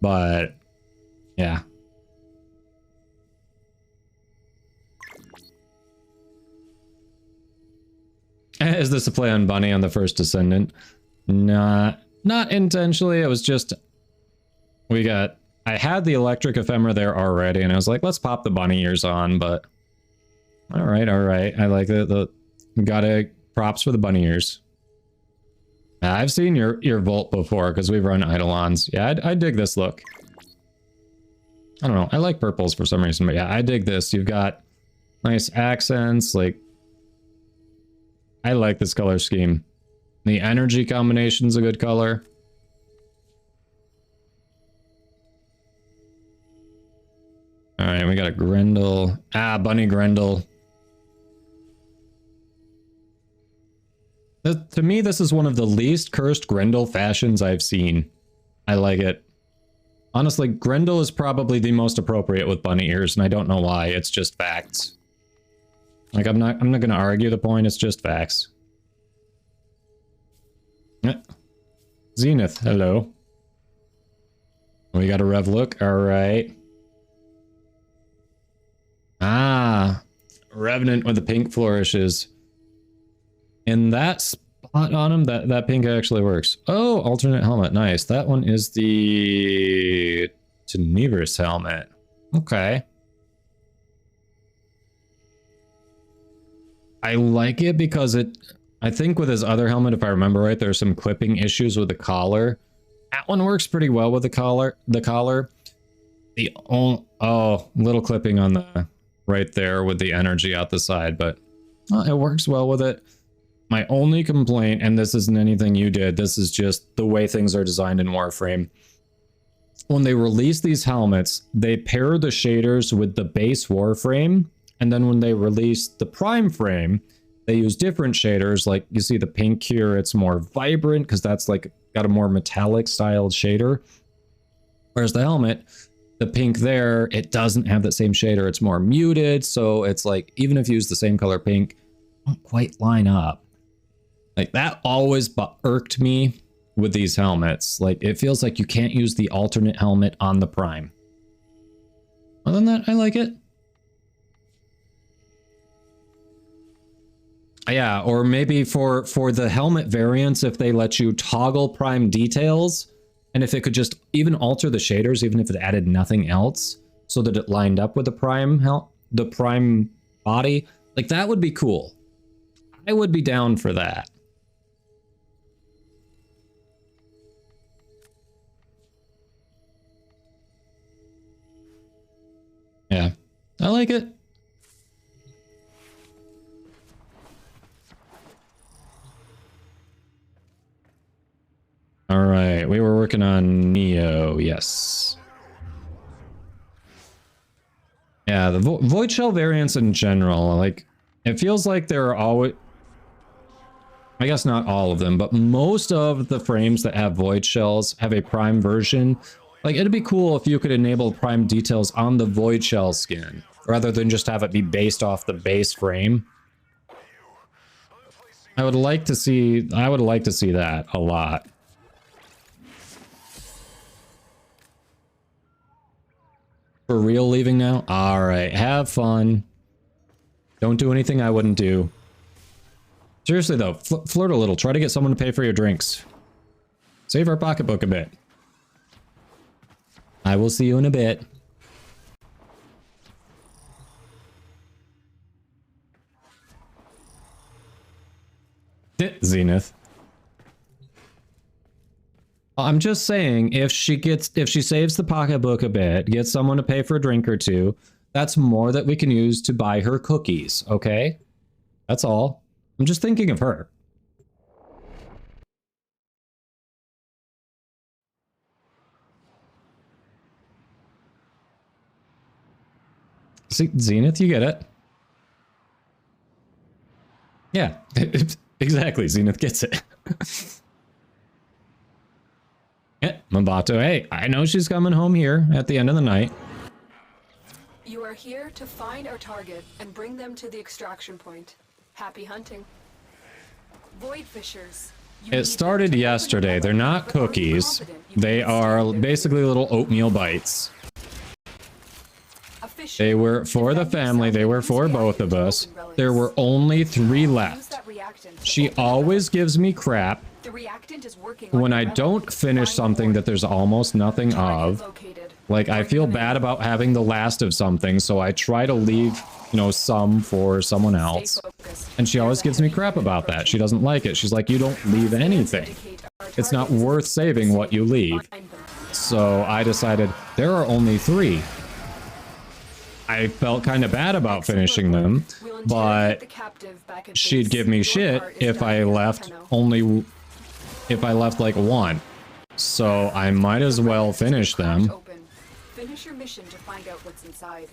but yeah. Is this a play on Bunny on the first Descendant? Not intentionally. It was just I had the electric ephemera there already, and I was like, let's pop the bunny ears on, but all right. I like the props for the bunny ears. I've seen your Volt before because we've run Eidolons. Yeah, I dig this look. I don't know. I like purples for some reason, but yeah, I dig this. You've got nice accents. Like, I like this color scheme. The energy combination's a good color. All right, we got a Grendel. Bunny Grendel. To me, this is one of the least cursed Grendel fashions I've seen. I like it. Honestly, Grendel is probably the most appropriate with bunny ears, and I don't know why. It's just facts. Like, I'm not gonna argue the point, it's just facts. Zenith, hello. We got a Rev look, alright. Revenant with the pink flourishes. And that spot on him, that pink actually works. Oh, alternate helmet, nice. That one is the Tenebris helmet. Okay. I like it because I think with his other helmet, if I remember right, there's some clipping issues with the collar. That one works pretty well with the collar. Little clipping on the right there with the energy out the side, but it works well with it. My only complaint, and this isn't anything you did, this is just the way things are designed in Warframe. When they release these helmets, they pair the shaders with the base Warframe, and then when they release the Prime frame, they use different shaders. Like, you see the pink here, it's more vibrant because that's like got a more metallic styled shader. Whereas the helmet, the pink there, it doesn't have that same shader. It's more muted, so it's like, even if you use the same color pink, don't quite line up. Like, that always irked me with these helmets. Like, it feels like you can't use the alternate helmet on the Prime. Other than that, I like it. Yeah, or maybe for the helmet variants, if they let you toggle Prime details, and if it could just even alter the shaders, even if it added nothing else, so that it lined up with the Prime body, like, that would be cool. I would be down for that. Yeah, I like it. All right, we were working on Neo, yes. Yeah, the Void Shell variants in general, like, it feels like there are always... I guess not all of them, but most of the frames that have Void Shells have a Prime version. Like, it'd be cool if you could enable Prime details on the Void Shell skin, rather than just have it be based off the base frame. I would like to see that a lot. For real leaving now? Alright, have fun. Don't do anything I wouldn't do. Seriously though, flirt a little. Try to get someone to pay for your drinks. Save our pocketbook a bit. I will see you in a bit. Zenith. I'm just saying, if she saves the pocketbook a bit, gets someone to pay for a drink or two, that's more that we can use to buy her cookies, okay? That's all. I'm just thinking of her. See, Zenith, you get it. Yeah, exactly, Zenith gets it. Yeah, Mabato, hey, I know she's coming home here at the end of the night. You are here to find our target and bring them to the extraction point. Happy hunting. Void fishers. It started yesterday. They're not cookies. They are basically little oatmeal bites. They were for the family. They were for both of us. There were only 3 left. She always gives me crap when I don't finish something that there's almost nothing of. Like, I feel bad about having the last of something, so I try to leave, you know, some for someone else. And she always gives me crap about that. She doesn't like it. She's like, you don't leave anything. It's not worth saving what you leave. So I decided there are only 3. I felt kind of bad about finishing them, but she'd give me shit if I left like 1. So I might as well finish them. Finish your mission to find out what's inside.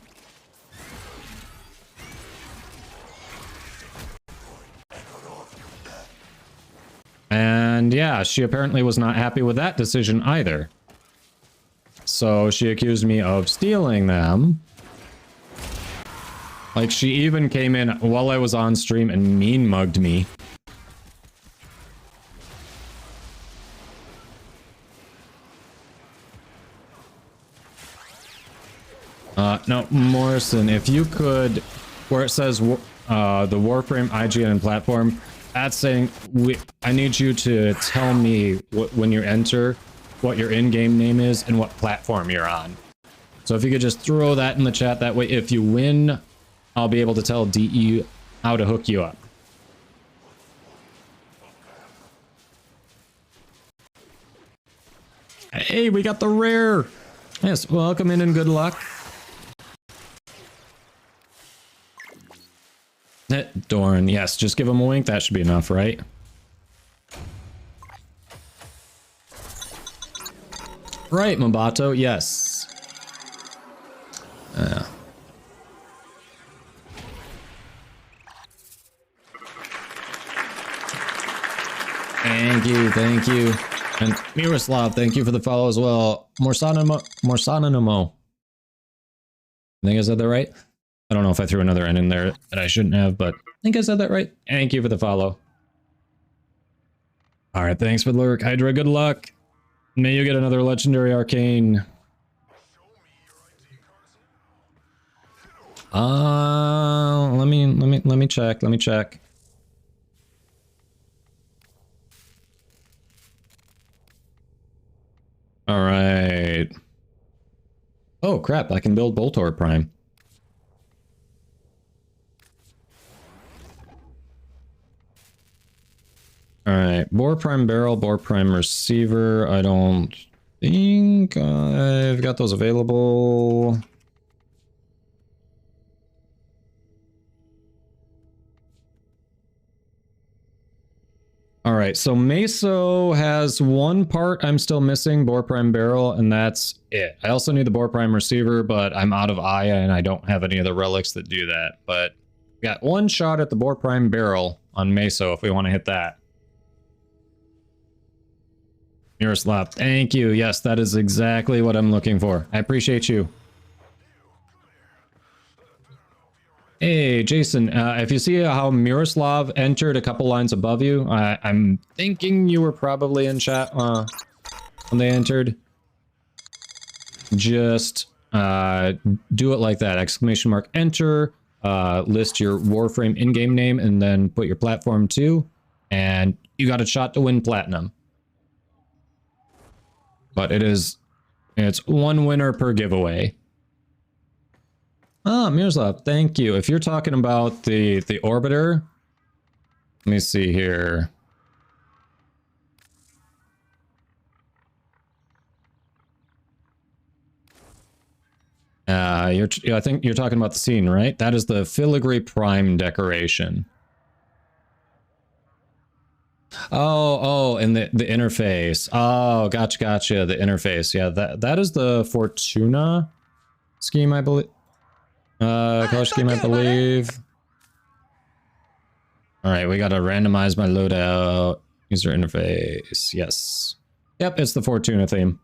And yeah, she apparently was not happy with that decision either. So she accused me of stealing them. Like, she even came in while I was on stream and mean mugged me. No, Morrison, if you could, where it says the Warframe, IGN, and platform, that's saying I need you to tell me when you enter what your in-game name is and what platform you're on. So if you could just throw that in the chat, that way if you win, I'll be able to tell DE how to hook you up. Hey, we got the rare! Yes, welcome in and good luck. Dorn, yes, just give him a wink. That should be enough, right? Right, Mabato, yes. Thank you, thank you. And Miroslav, thank you for the follow as well. Morsanonimo. I think I said that right? I don't know if I threw another N in there that I shouldn't have, but I think I said that right. Thank you for the follow. Alright, thanks for the lurk. Hydra, good luck. May you get another legendary arcane. Let me check. Alright. Oh crap, I can build Boltor Prime. Alright, Bore Prime Barrel, Bore Prime Receiver. I don't think I've got those available. Alright, so Meso has 1 part I'm still missing, Bore Prime Barrel, and that's it. I also need the Bore Prime Receiver, but I'm out of Aya and I don't have any of the relics that do that. But we got 1 shot at the Bore Prime Barrel on Meso if we want to hit that. Miroslav, thank you. Yes, that is exactly what I'm looking for. I appreciate you. Hey, Jason, if you see how Miroslav entered a couple lines above you, I'm thinking you were probably in chat when they entered. Just do it like that, exclamation mark enter, list your Warframe in-game name, and then put your platform too, and you got a shot to win platinum. But it's 1 winner per giveaway. Ah, Miroslav, thank you. If you're talking about the orbiter, let me see here. I think you're talking about the scene, right? That is the Filigree Prime decoration. Oh, and the interface. Oh, gotcha. The interface. Yeah, that is the Fortuna scheme, I believe. Color scheme, I believe. All right, we gotta randomize my loadout. User interface. Yes. Yep, it's the Fortuna theme.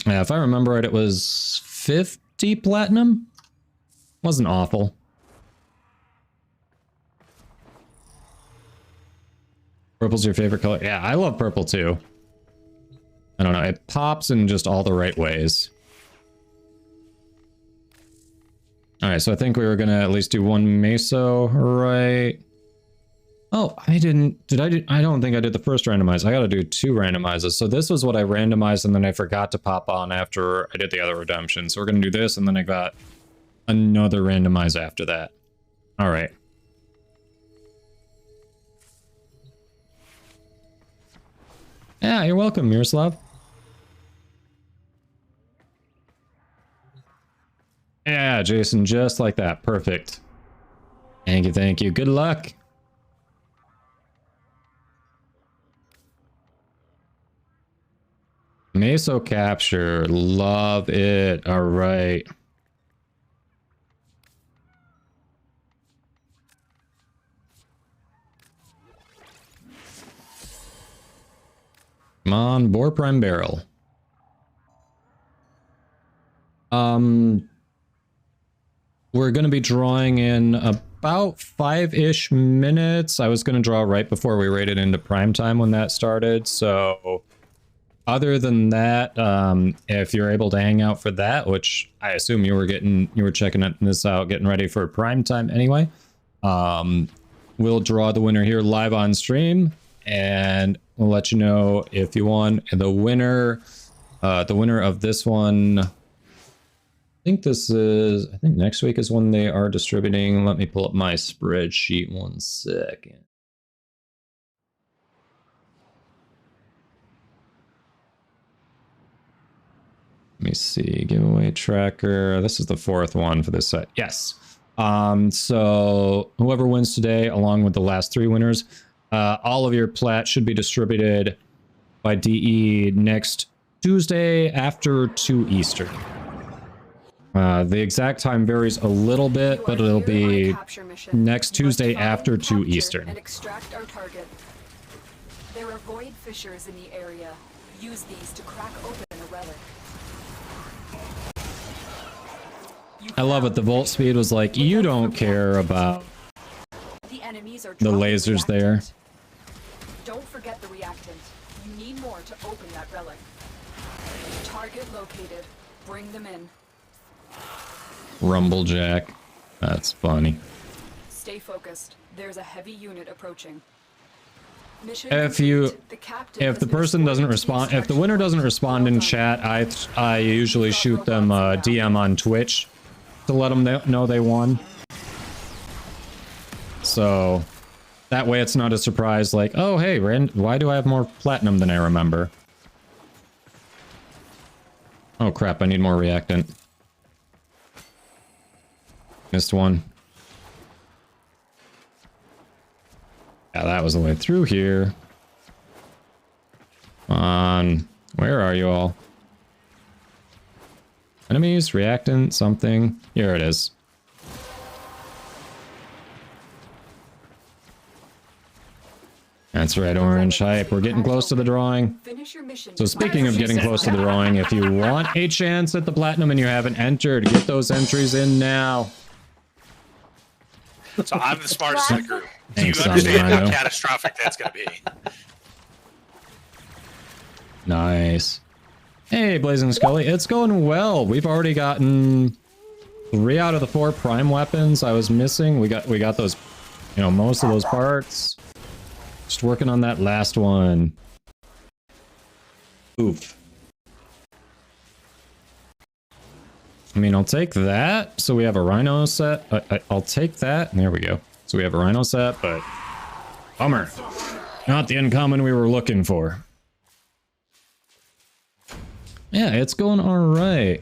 Yeah, if I remember right, it was 50 platinum. Wasn't awful. Purple's your favorite color? Yeah, I love purple too. I don't know, it pops in just all the right ways. Alright, so I think we were gonna at least do one meso, right? Oh, I didn't. I don't think I did the first randomize. I gotta do 2 randomizes. So this was what I randomized and then I forgot to pop on after I did the other redemption. So we're gonna do this and then I got another randomize after that. Alright. Yeah, you're welcome, Miroslav. Yeah, Jason, just like that. Perfect. Thank you, thank you. Good luck. Meso capture. Love it. All right. Come on, Boar Prime Barrel. We're going to be drawing in about 5-ish minutes. I was going to draw right before we raided into prime time when that started. So other than that, if you're able to hang out for that, which I assume you were checking this out, getting ready for prime time anyway. We'll draw the winner here live on stream and we'll let you know if you won. The winner of this one, I think next week is when they are distributing. Let me pull up my spreadsheet 1 second. Let me see, giveaway tracker. This is the 4th one for this set. Yes. So whoever wins today, along with the last 3 winners, all of your plat should be distributed by DE next Tuesday after 2 Eastern. The exact time varies a little bit, but it'll be next Tuesday after 2 Eastern. And extract our target. There are void fissures in the area. Use these to crack open a relic. I love it. The volt speed was like, you don't care about The enemies are the lasers there. Don't forget the reactant. You need more to open that relic. Target located. Bring them in. Rumblejack. That's funny. Stay focused. There's a heavy unit approaching. Mission If the person doesn't respond, if the winner doesn't respond in chat, I usually shoot them a DM on Twitch to let them know they won. So that way it's not a surprise like, oh hey, why do I have more platinum than I remember? Oh crap, I need more reactant. Missed one. Yeah, that was the way through here. Come on. Where are you all? Enemies, reactant, something. Here it is. That's right, Orange Hype. We're getting close to the drawing. So speaking of getting close to the drawing, if you want a chance at the platinum and you haven't entered, get those entries in now. So I'm the smartest in the group. Do Thanks, you understand how Rhino. catastrophic that's going to be? Nice. Hey, Blazing Scully, it's going well. We've already gotten 3 out of the 4 prime weapons I was missing. We got those, most of those parts. Just working on that last one. Oof. I mean, I'll take that. So we have a Rhino set. I'll take that. There we go. So we have a Rhino set, but bummer. Not the uncommon we were looking for. Yeah, it's going all right.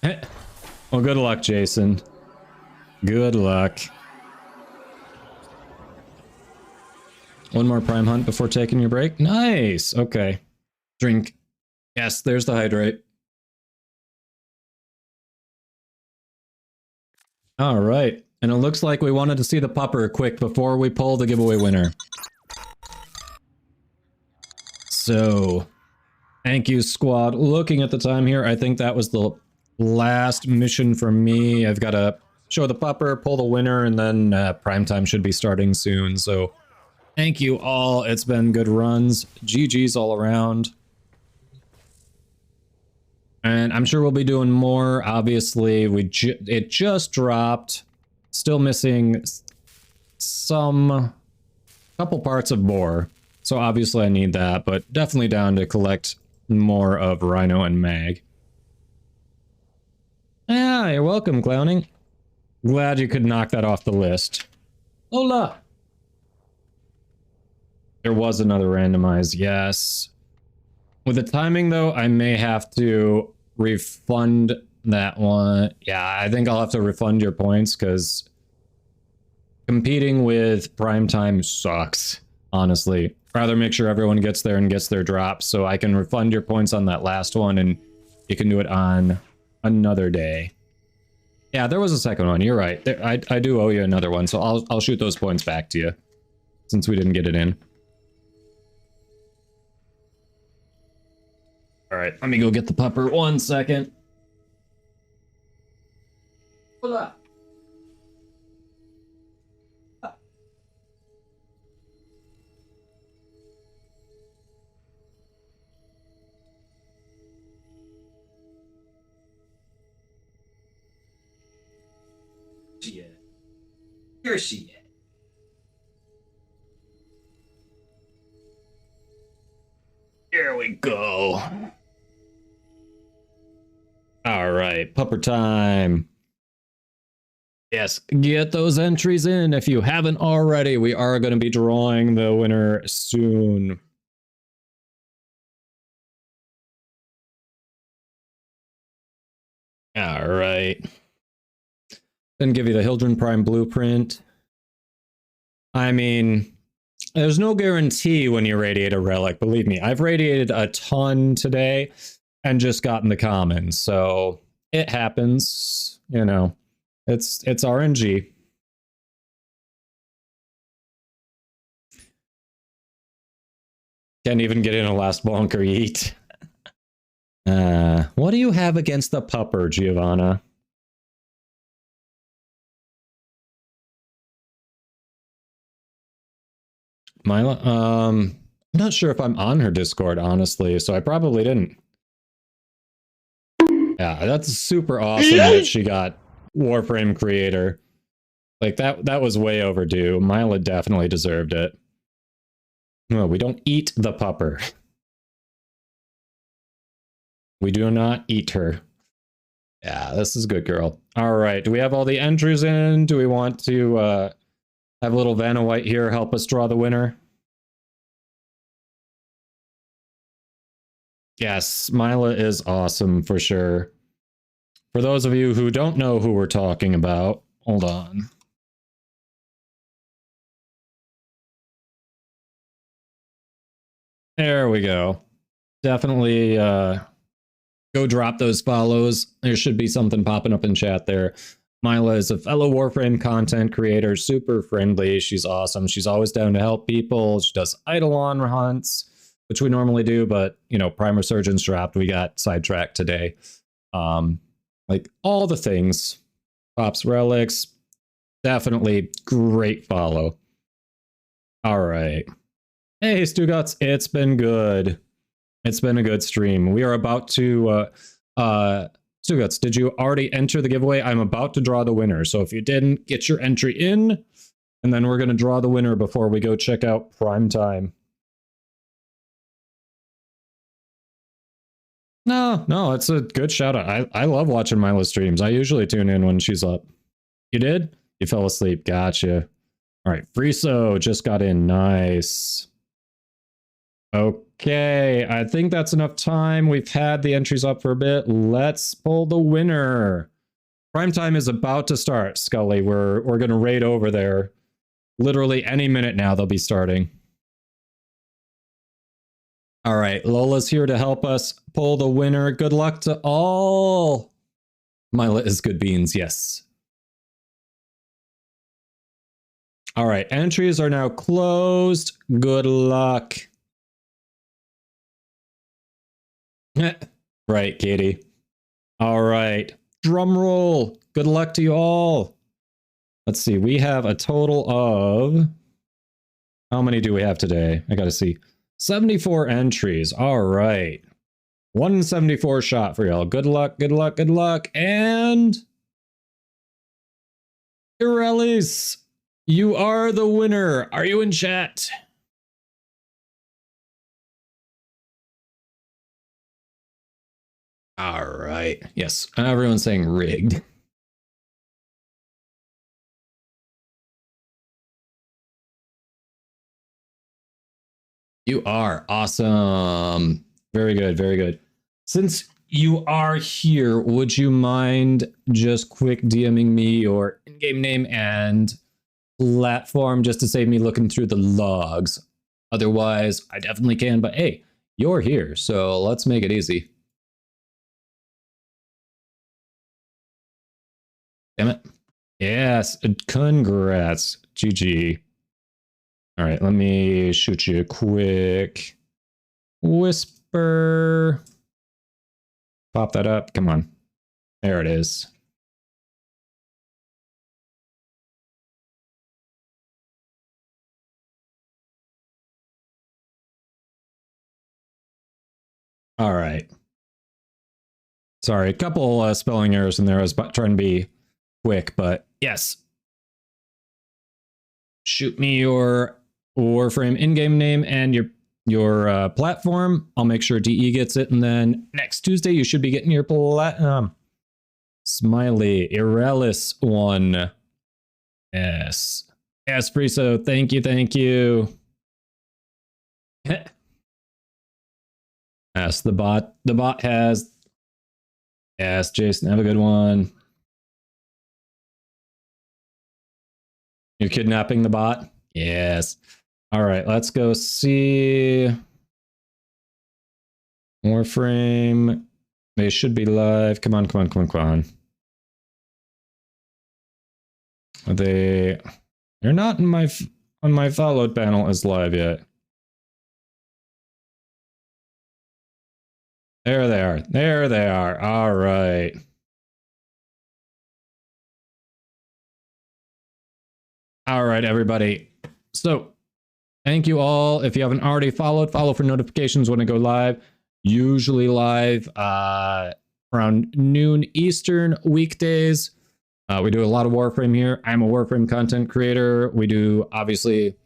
Well, good luck, Jason. Good luck. One more prime hunt before taking your break. Nice. Okay. Drink. Yes, there's the hydrate. All right. And it looks like we wanted to see the pupper quick before we pull the giveaway winner. So, Thank you, squad. Looking at the time here, I think that was the last mission for me. I've got to show the pupper, pull the winner, and then prime time should be starting soon. So thank you all. It's been good runs. GG's all around. And I'm sure we'll be doing more. Obviously, it just dropped. Still missing some couple parts of boar. So obviously I need that, but definitely down to collect more of Rhino and Mag. Yeah, you're welcome, Clowning. Glad you could knock that off the list. Hola! There was another randomized, yes. With the timing, though, I may have to refund that one. Yeah, I think I'll have to refund your points, because competing with primetime sucks, honestly. Rather make sure everyone gets there and gets their drops, so I can refund your points on that last one, and you can do it on another day. Yeah, there was a second one. You're right. I do owe you another one, so I'll shoot those points back to you, since we didn't get it in. All right, let me go get the pupper. 1 second. Hola. Here she is. Here we go. All right, pupper time. Yes, get those entries in if you haven't already. We are going to be drawing the winner soon. All right. Then give you the Hildren Prime blueprint. I mean, there's no guarantee when you radiate a relic, believe me. I've radiated a ton today and just gotten the commons, so it happens, you know. It's RNG. Can't even get in a last bonker yeet. What do you have against the pupper, Giovanna? Mila? I'm not sure if I'm on her Discord, honestly, so I probably didn't. Yeah, that's super awesome that she got Warframe Creator. Like, that was way overdue. Mila definitely deserved it. No, we don't eat the pupper. We do not eat her. Yeah, this is good, girl. All right, do we have all the entries in? Do we want to have a little Vanna White here help us draw the winner? Yes, Mila is awesome for sure. For those of you who don't know who we're talking about, hold on. There we go. Definitely go drop those follows. There should be something popping up in chat there. Mila is a fellow Warframe content creator, super friendly. She's awesome. She's always down to help people. She does Eidolon hunts, which we normally do, but, you know, Prime Resurgence dropped. We got sidetracked today. Like, all the things. Pops Relics. Definitely great follow. All right. Hey, Stuguts. It's been good. It's been a good stream. We are about to... Stuguts, did you already enter the giveaway? I'm about to draw the winner. So if you didn't, get your entry in. And then we're going to draw the winner before we go check out Prime Time. No, it's a good shout out. I love watching Mila streams. I usually tune in when she's up. You did? You fell asleep. Gotcha. All right, Friso just got in. Nice. Okay, I think that's enough time. We've had the entries up for a bit. Let's pull the winner. Prime time is about to start, Scully. We're going to raid over there. Literally any minute now they'll be starting. All right, Lola's here to help us pull the winner. Good luck to all. Mila is good beans, yes. All right, entries are now closed. Good luck. Right, Katie. All right. Drum roll. Good luck to you all. Let's see. We have a total of... How many do we have today? I gotta see. 74 entries. All right. 174 shot for y'all. Good luck, good luck, good luck. And... Irelis, you are the winner. Are you in chat? All right. Yes. Everyone's saying rigged. You are awesome. Very good. Very good. Since you are here, would you mind just quick DMing me your in-game name and platform just to save me looking through the logs? Otherwise, I definitely can. But hey, you're here, so let's make it easy. Damn it. Yes, congrats. GG. All right, let me shoot you a quick whisper. Pop that up. Come on. There it is. All right. Sorry, a couple spelling errors in there. I was trying to be quick, but yes. Shoot me your Warframe in-game name and your platform. I'll make sure DE gets it, and then next Tuesday you should be getting your platinum. Smiley, Irelis one. Yes. Yes, Friso, thank you, thank you. Yes, the bot has. Yes, Jason, have a good one. You're kidnapping the bot? Yes. All right, let's go see. Warframe. They should be live. Come on, come on, come on, come on. Are they? They're not in my on my followed panel as live yet. There they are. There they are. All right. All right, everybody. So, thank you all. If you haven't already followed, follow for notifications when I go live. Usually live around noon Eastern weekdays. We do a lot of Warframe here. I'm a Warframe content creator. We do, obviously,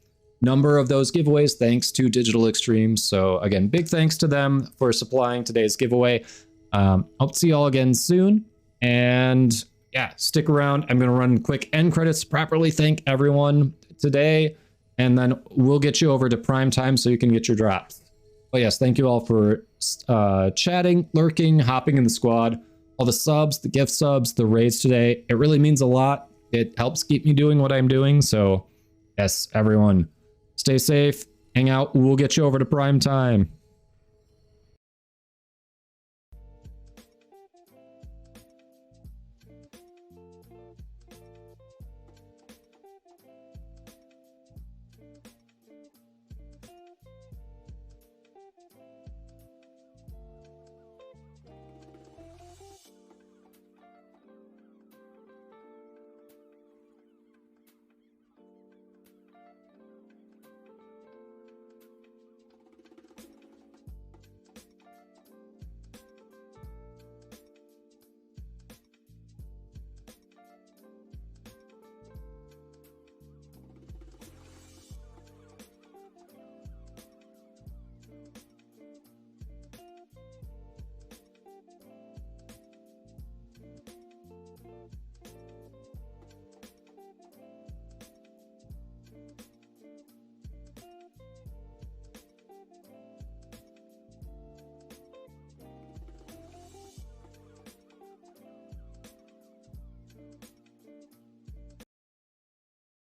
number of those giveaways thanks to Digital Extremes. So, again, big thanks to them for supplying today's giveaway. Hope to see you all again soon. And yeah, stick around. I'm going to run quick end credits, properly thank everyone today, and then we'll get you over to prime time so you can get your drops. But yes, thank you all for chatting, lurking, hopping in the squad, all the subs, the gift subs, the raids today. It really means a lot. It helps keep me doing what I'm doing. So yes, everyone, stay safe, hang out. We'll get you over to prime time.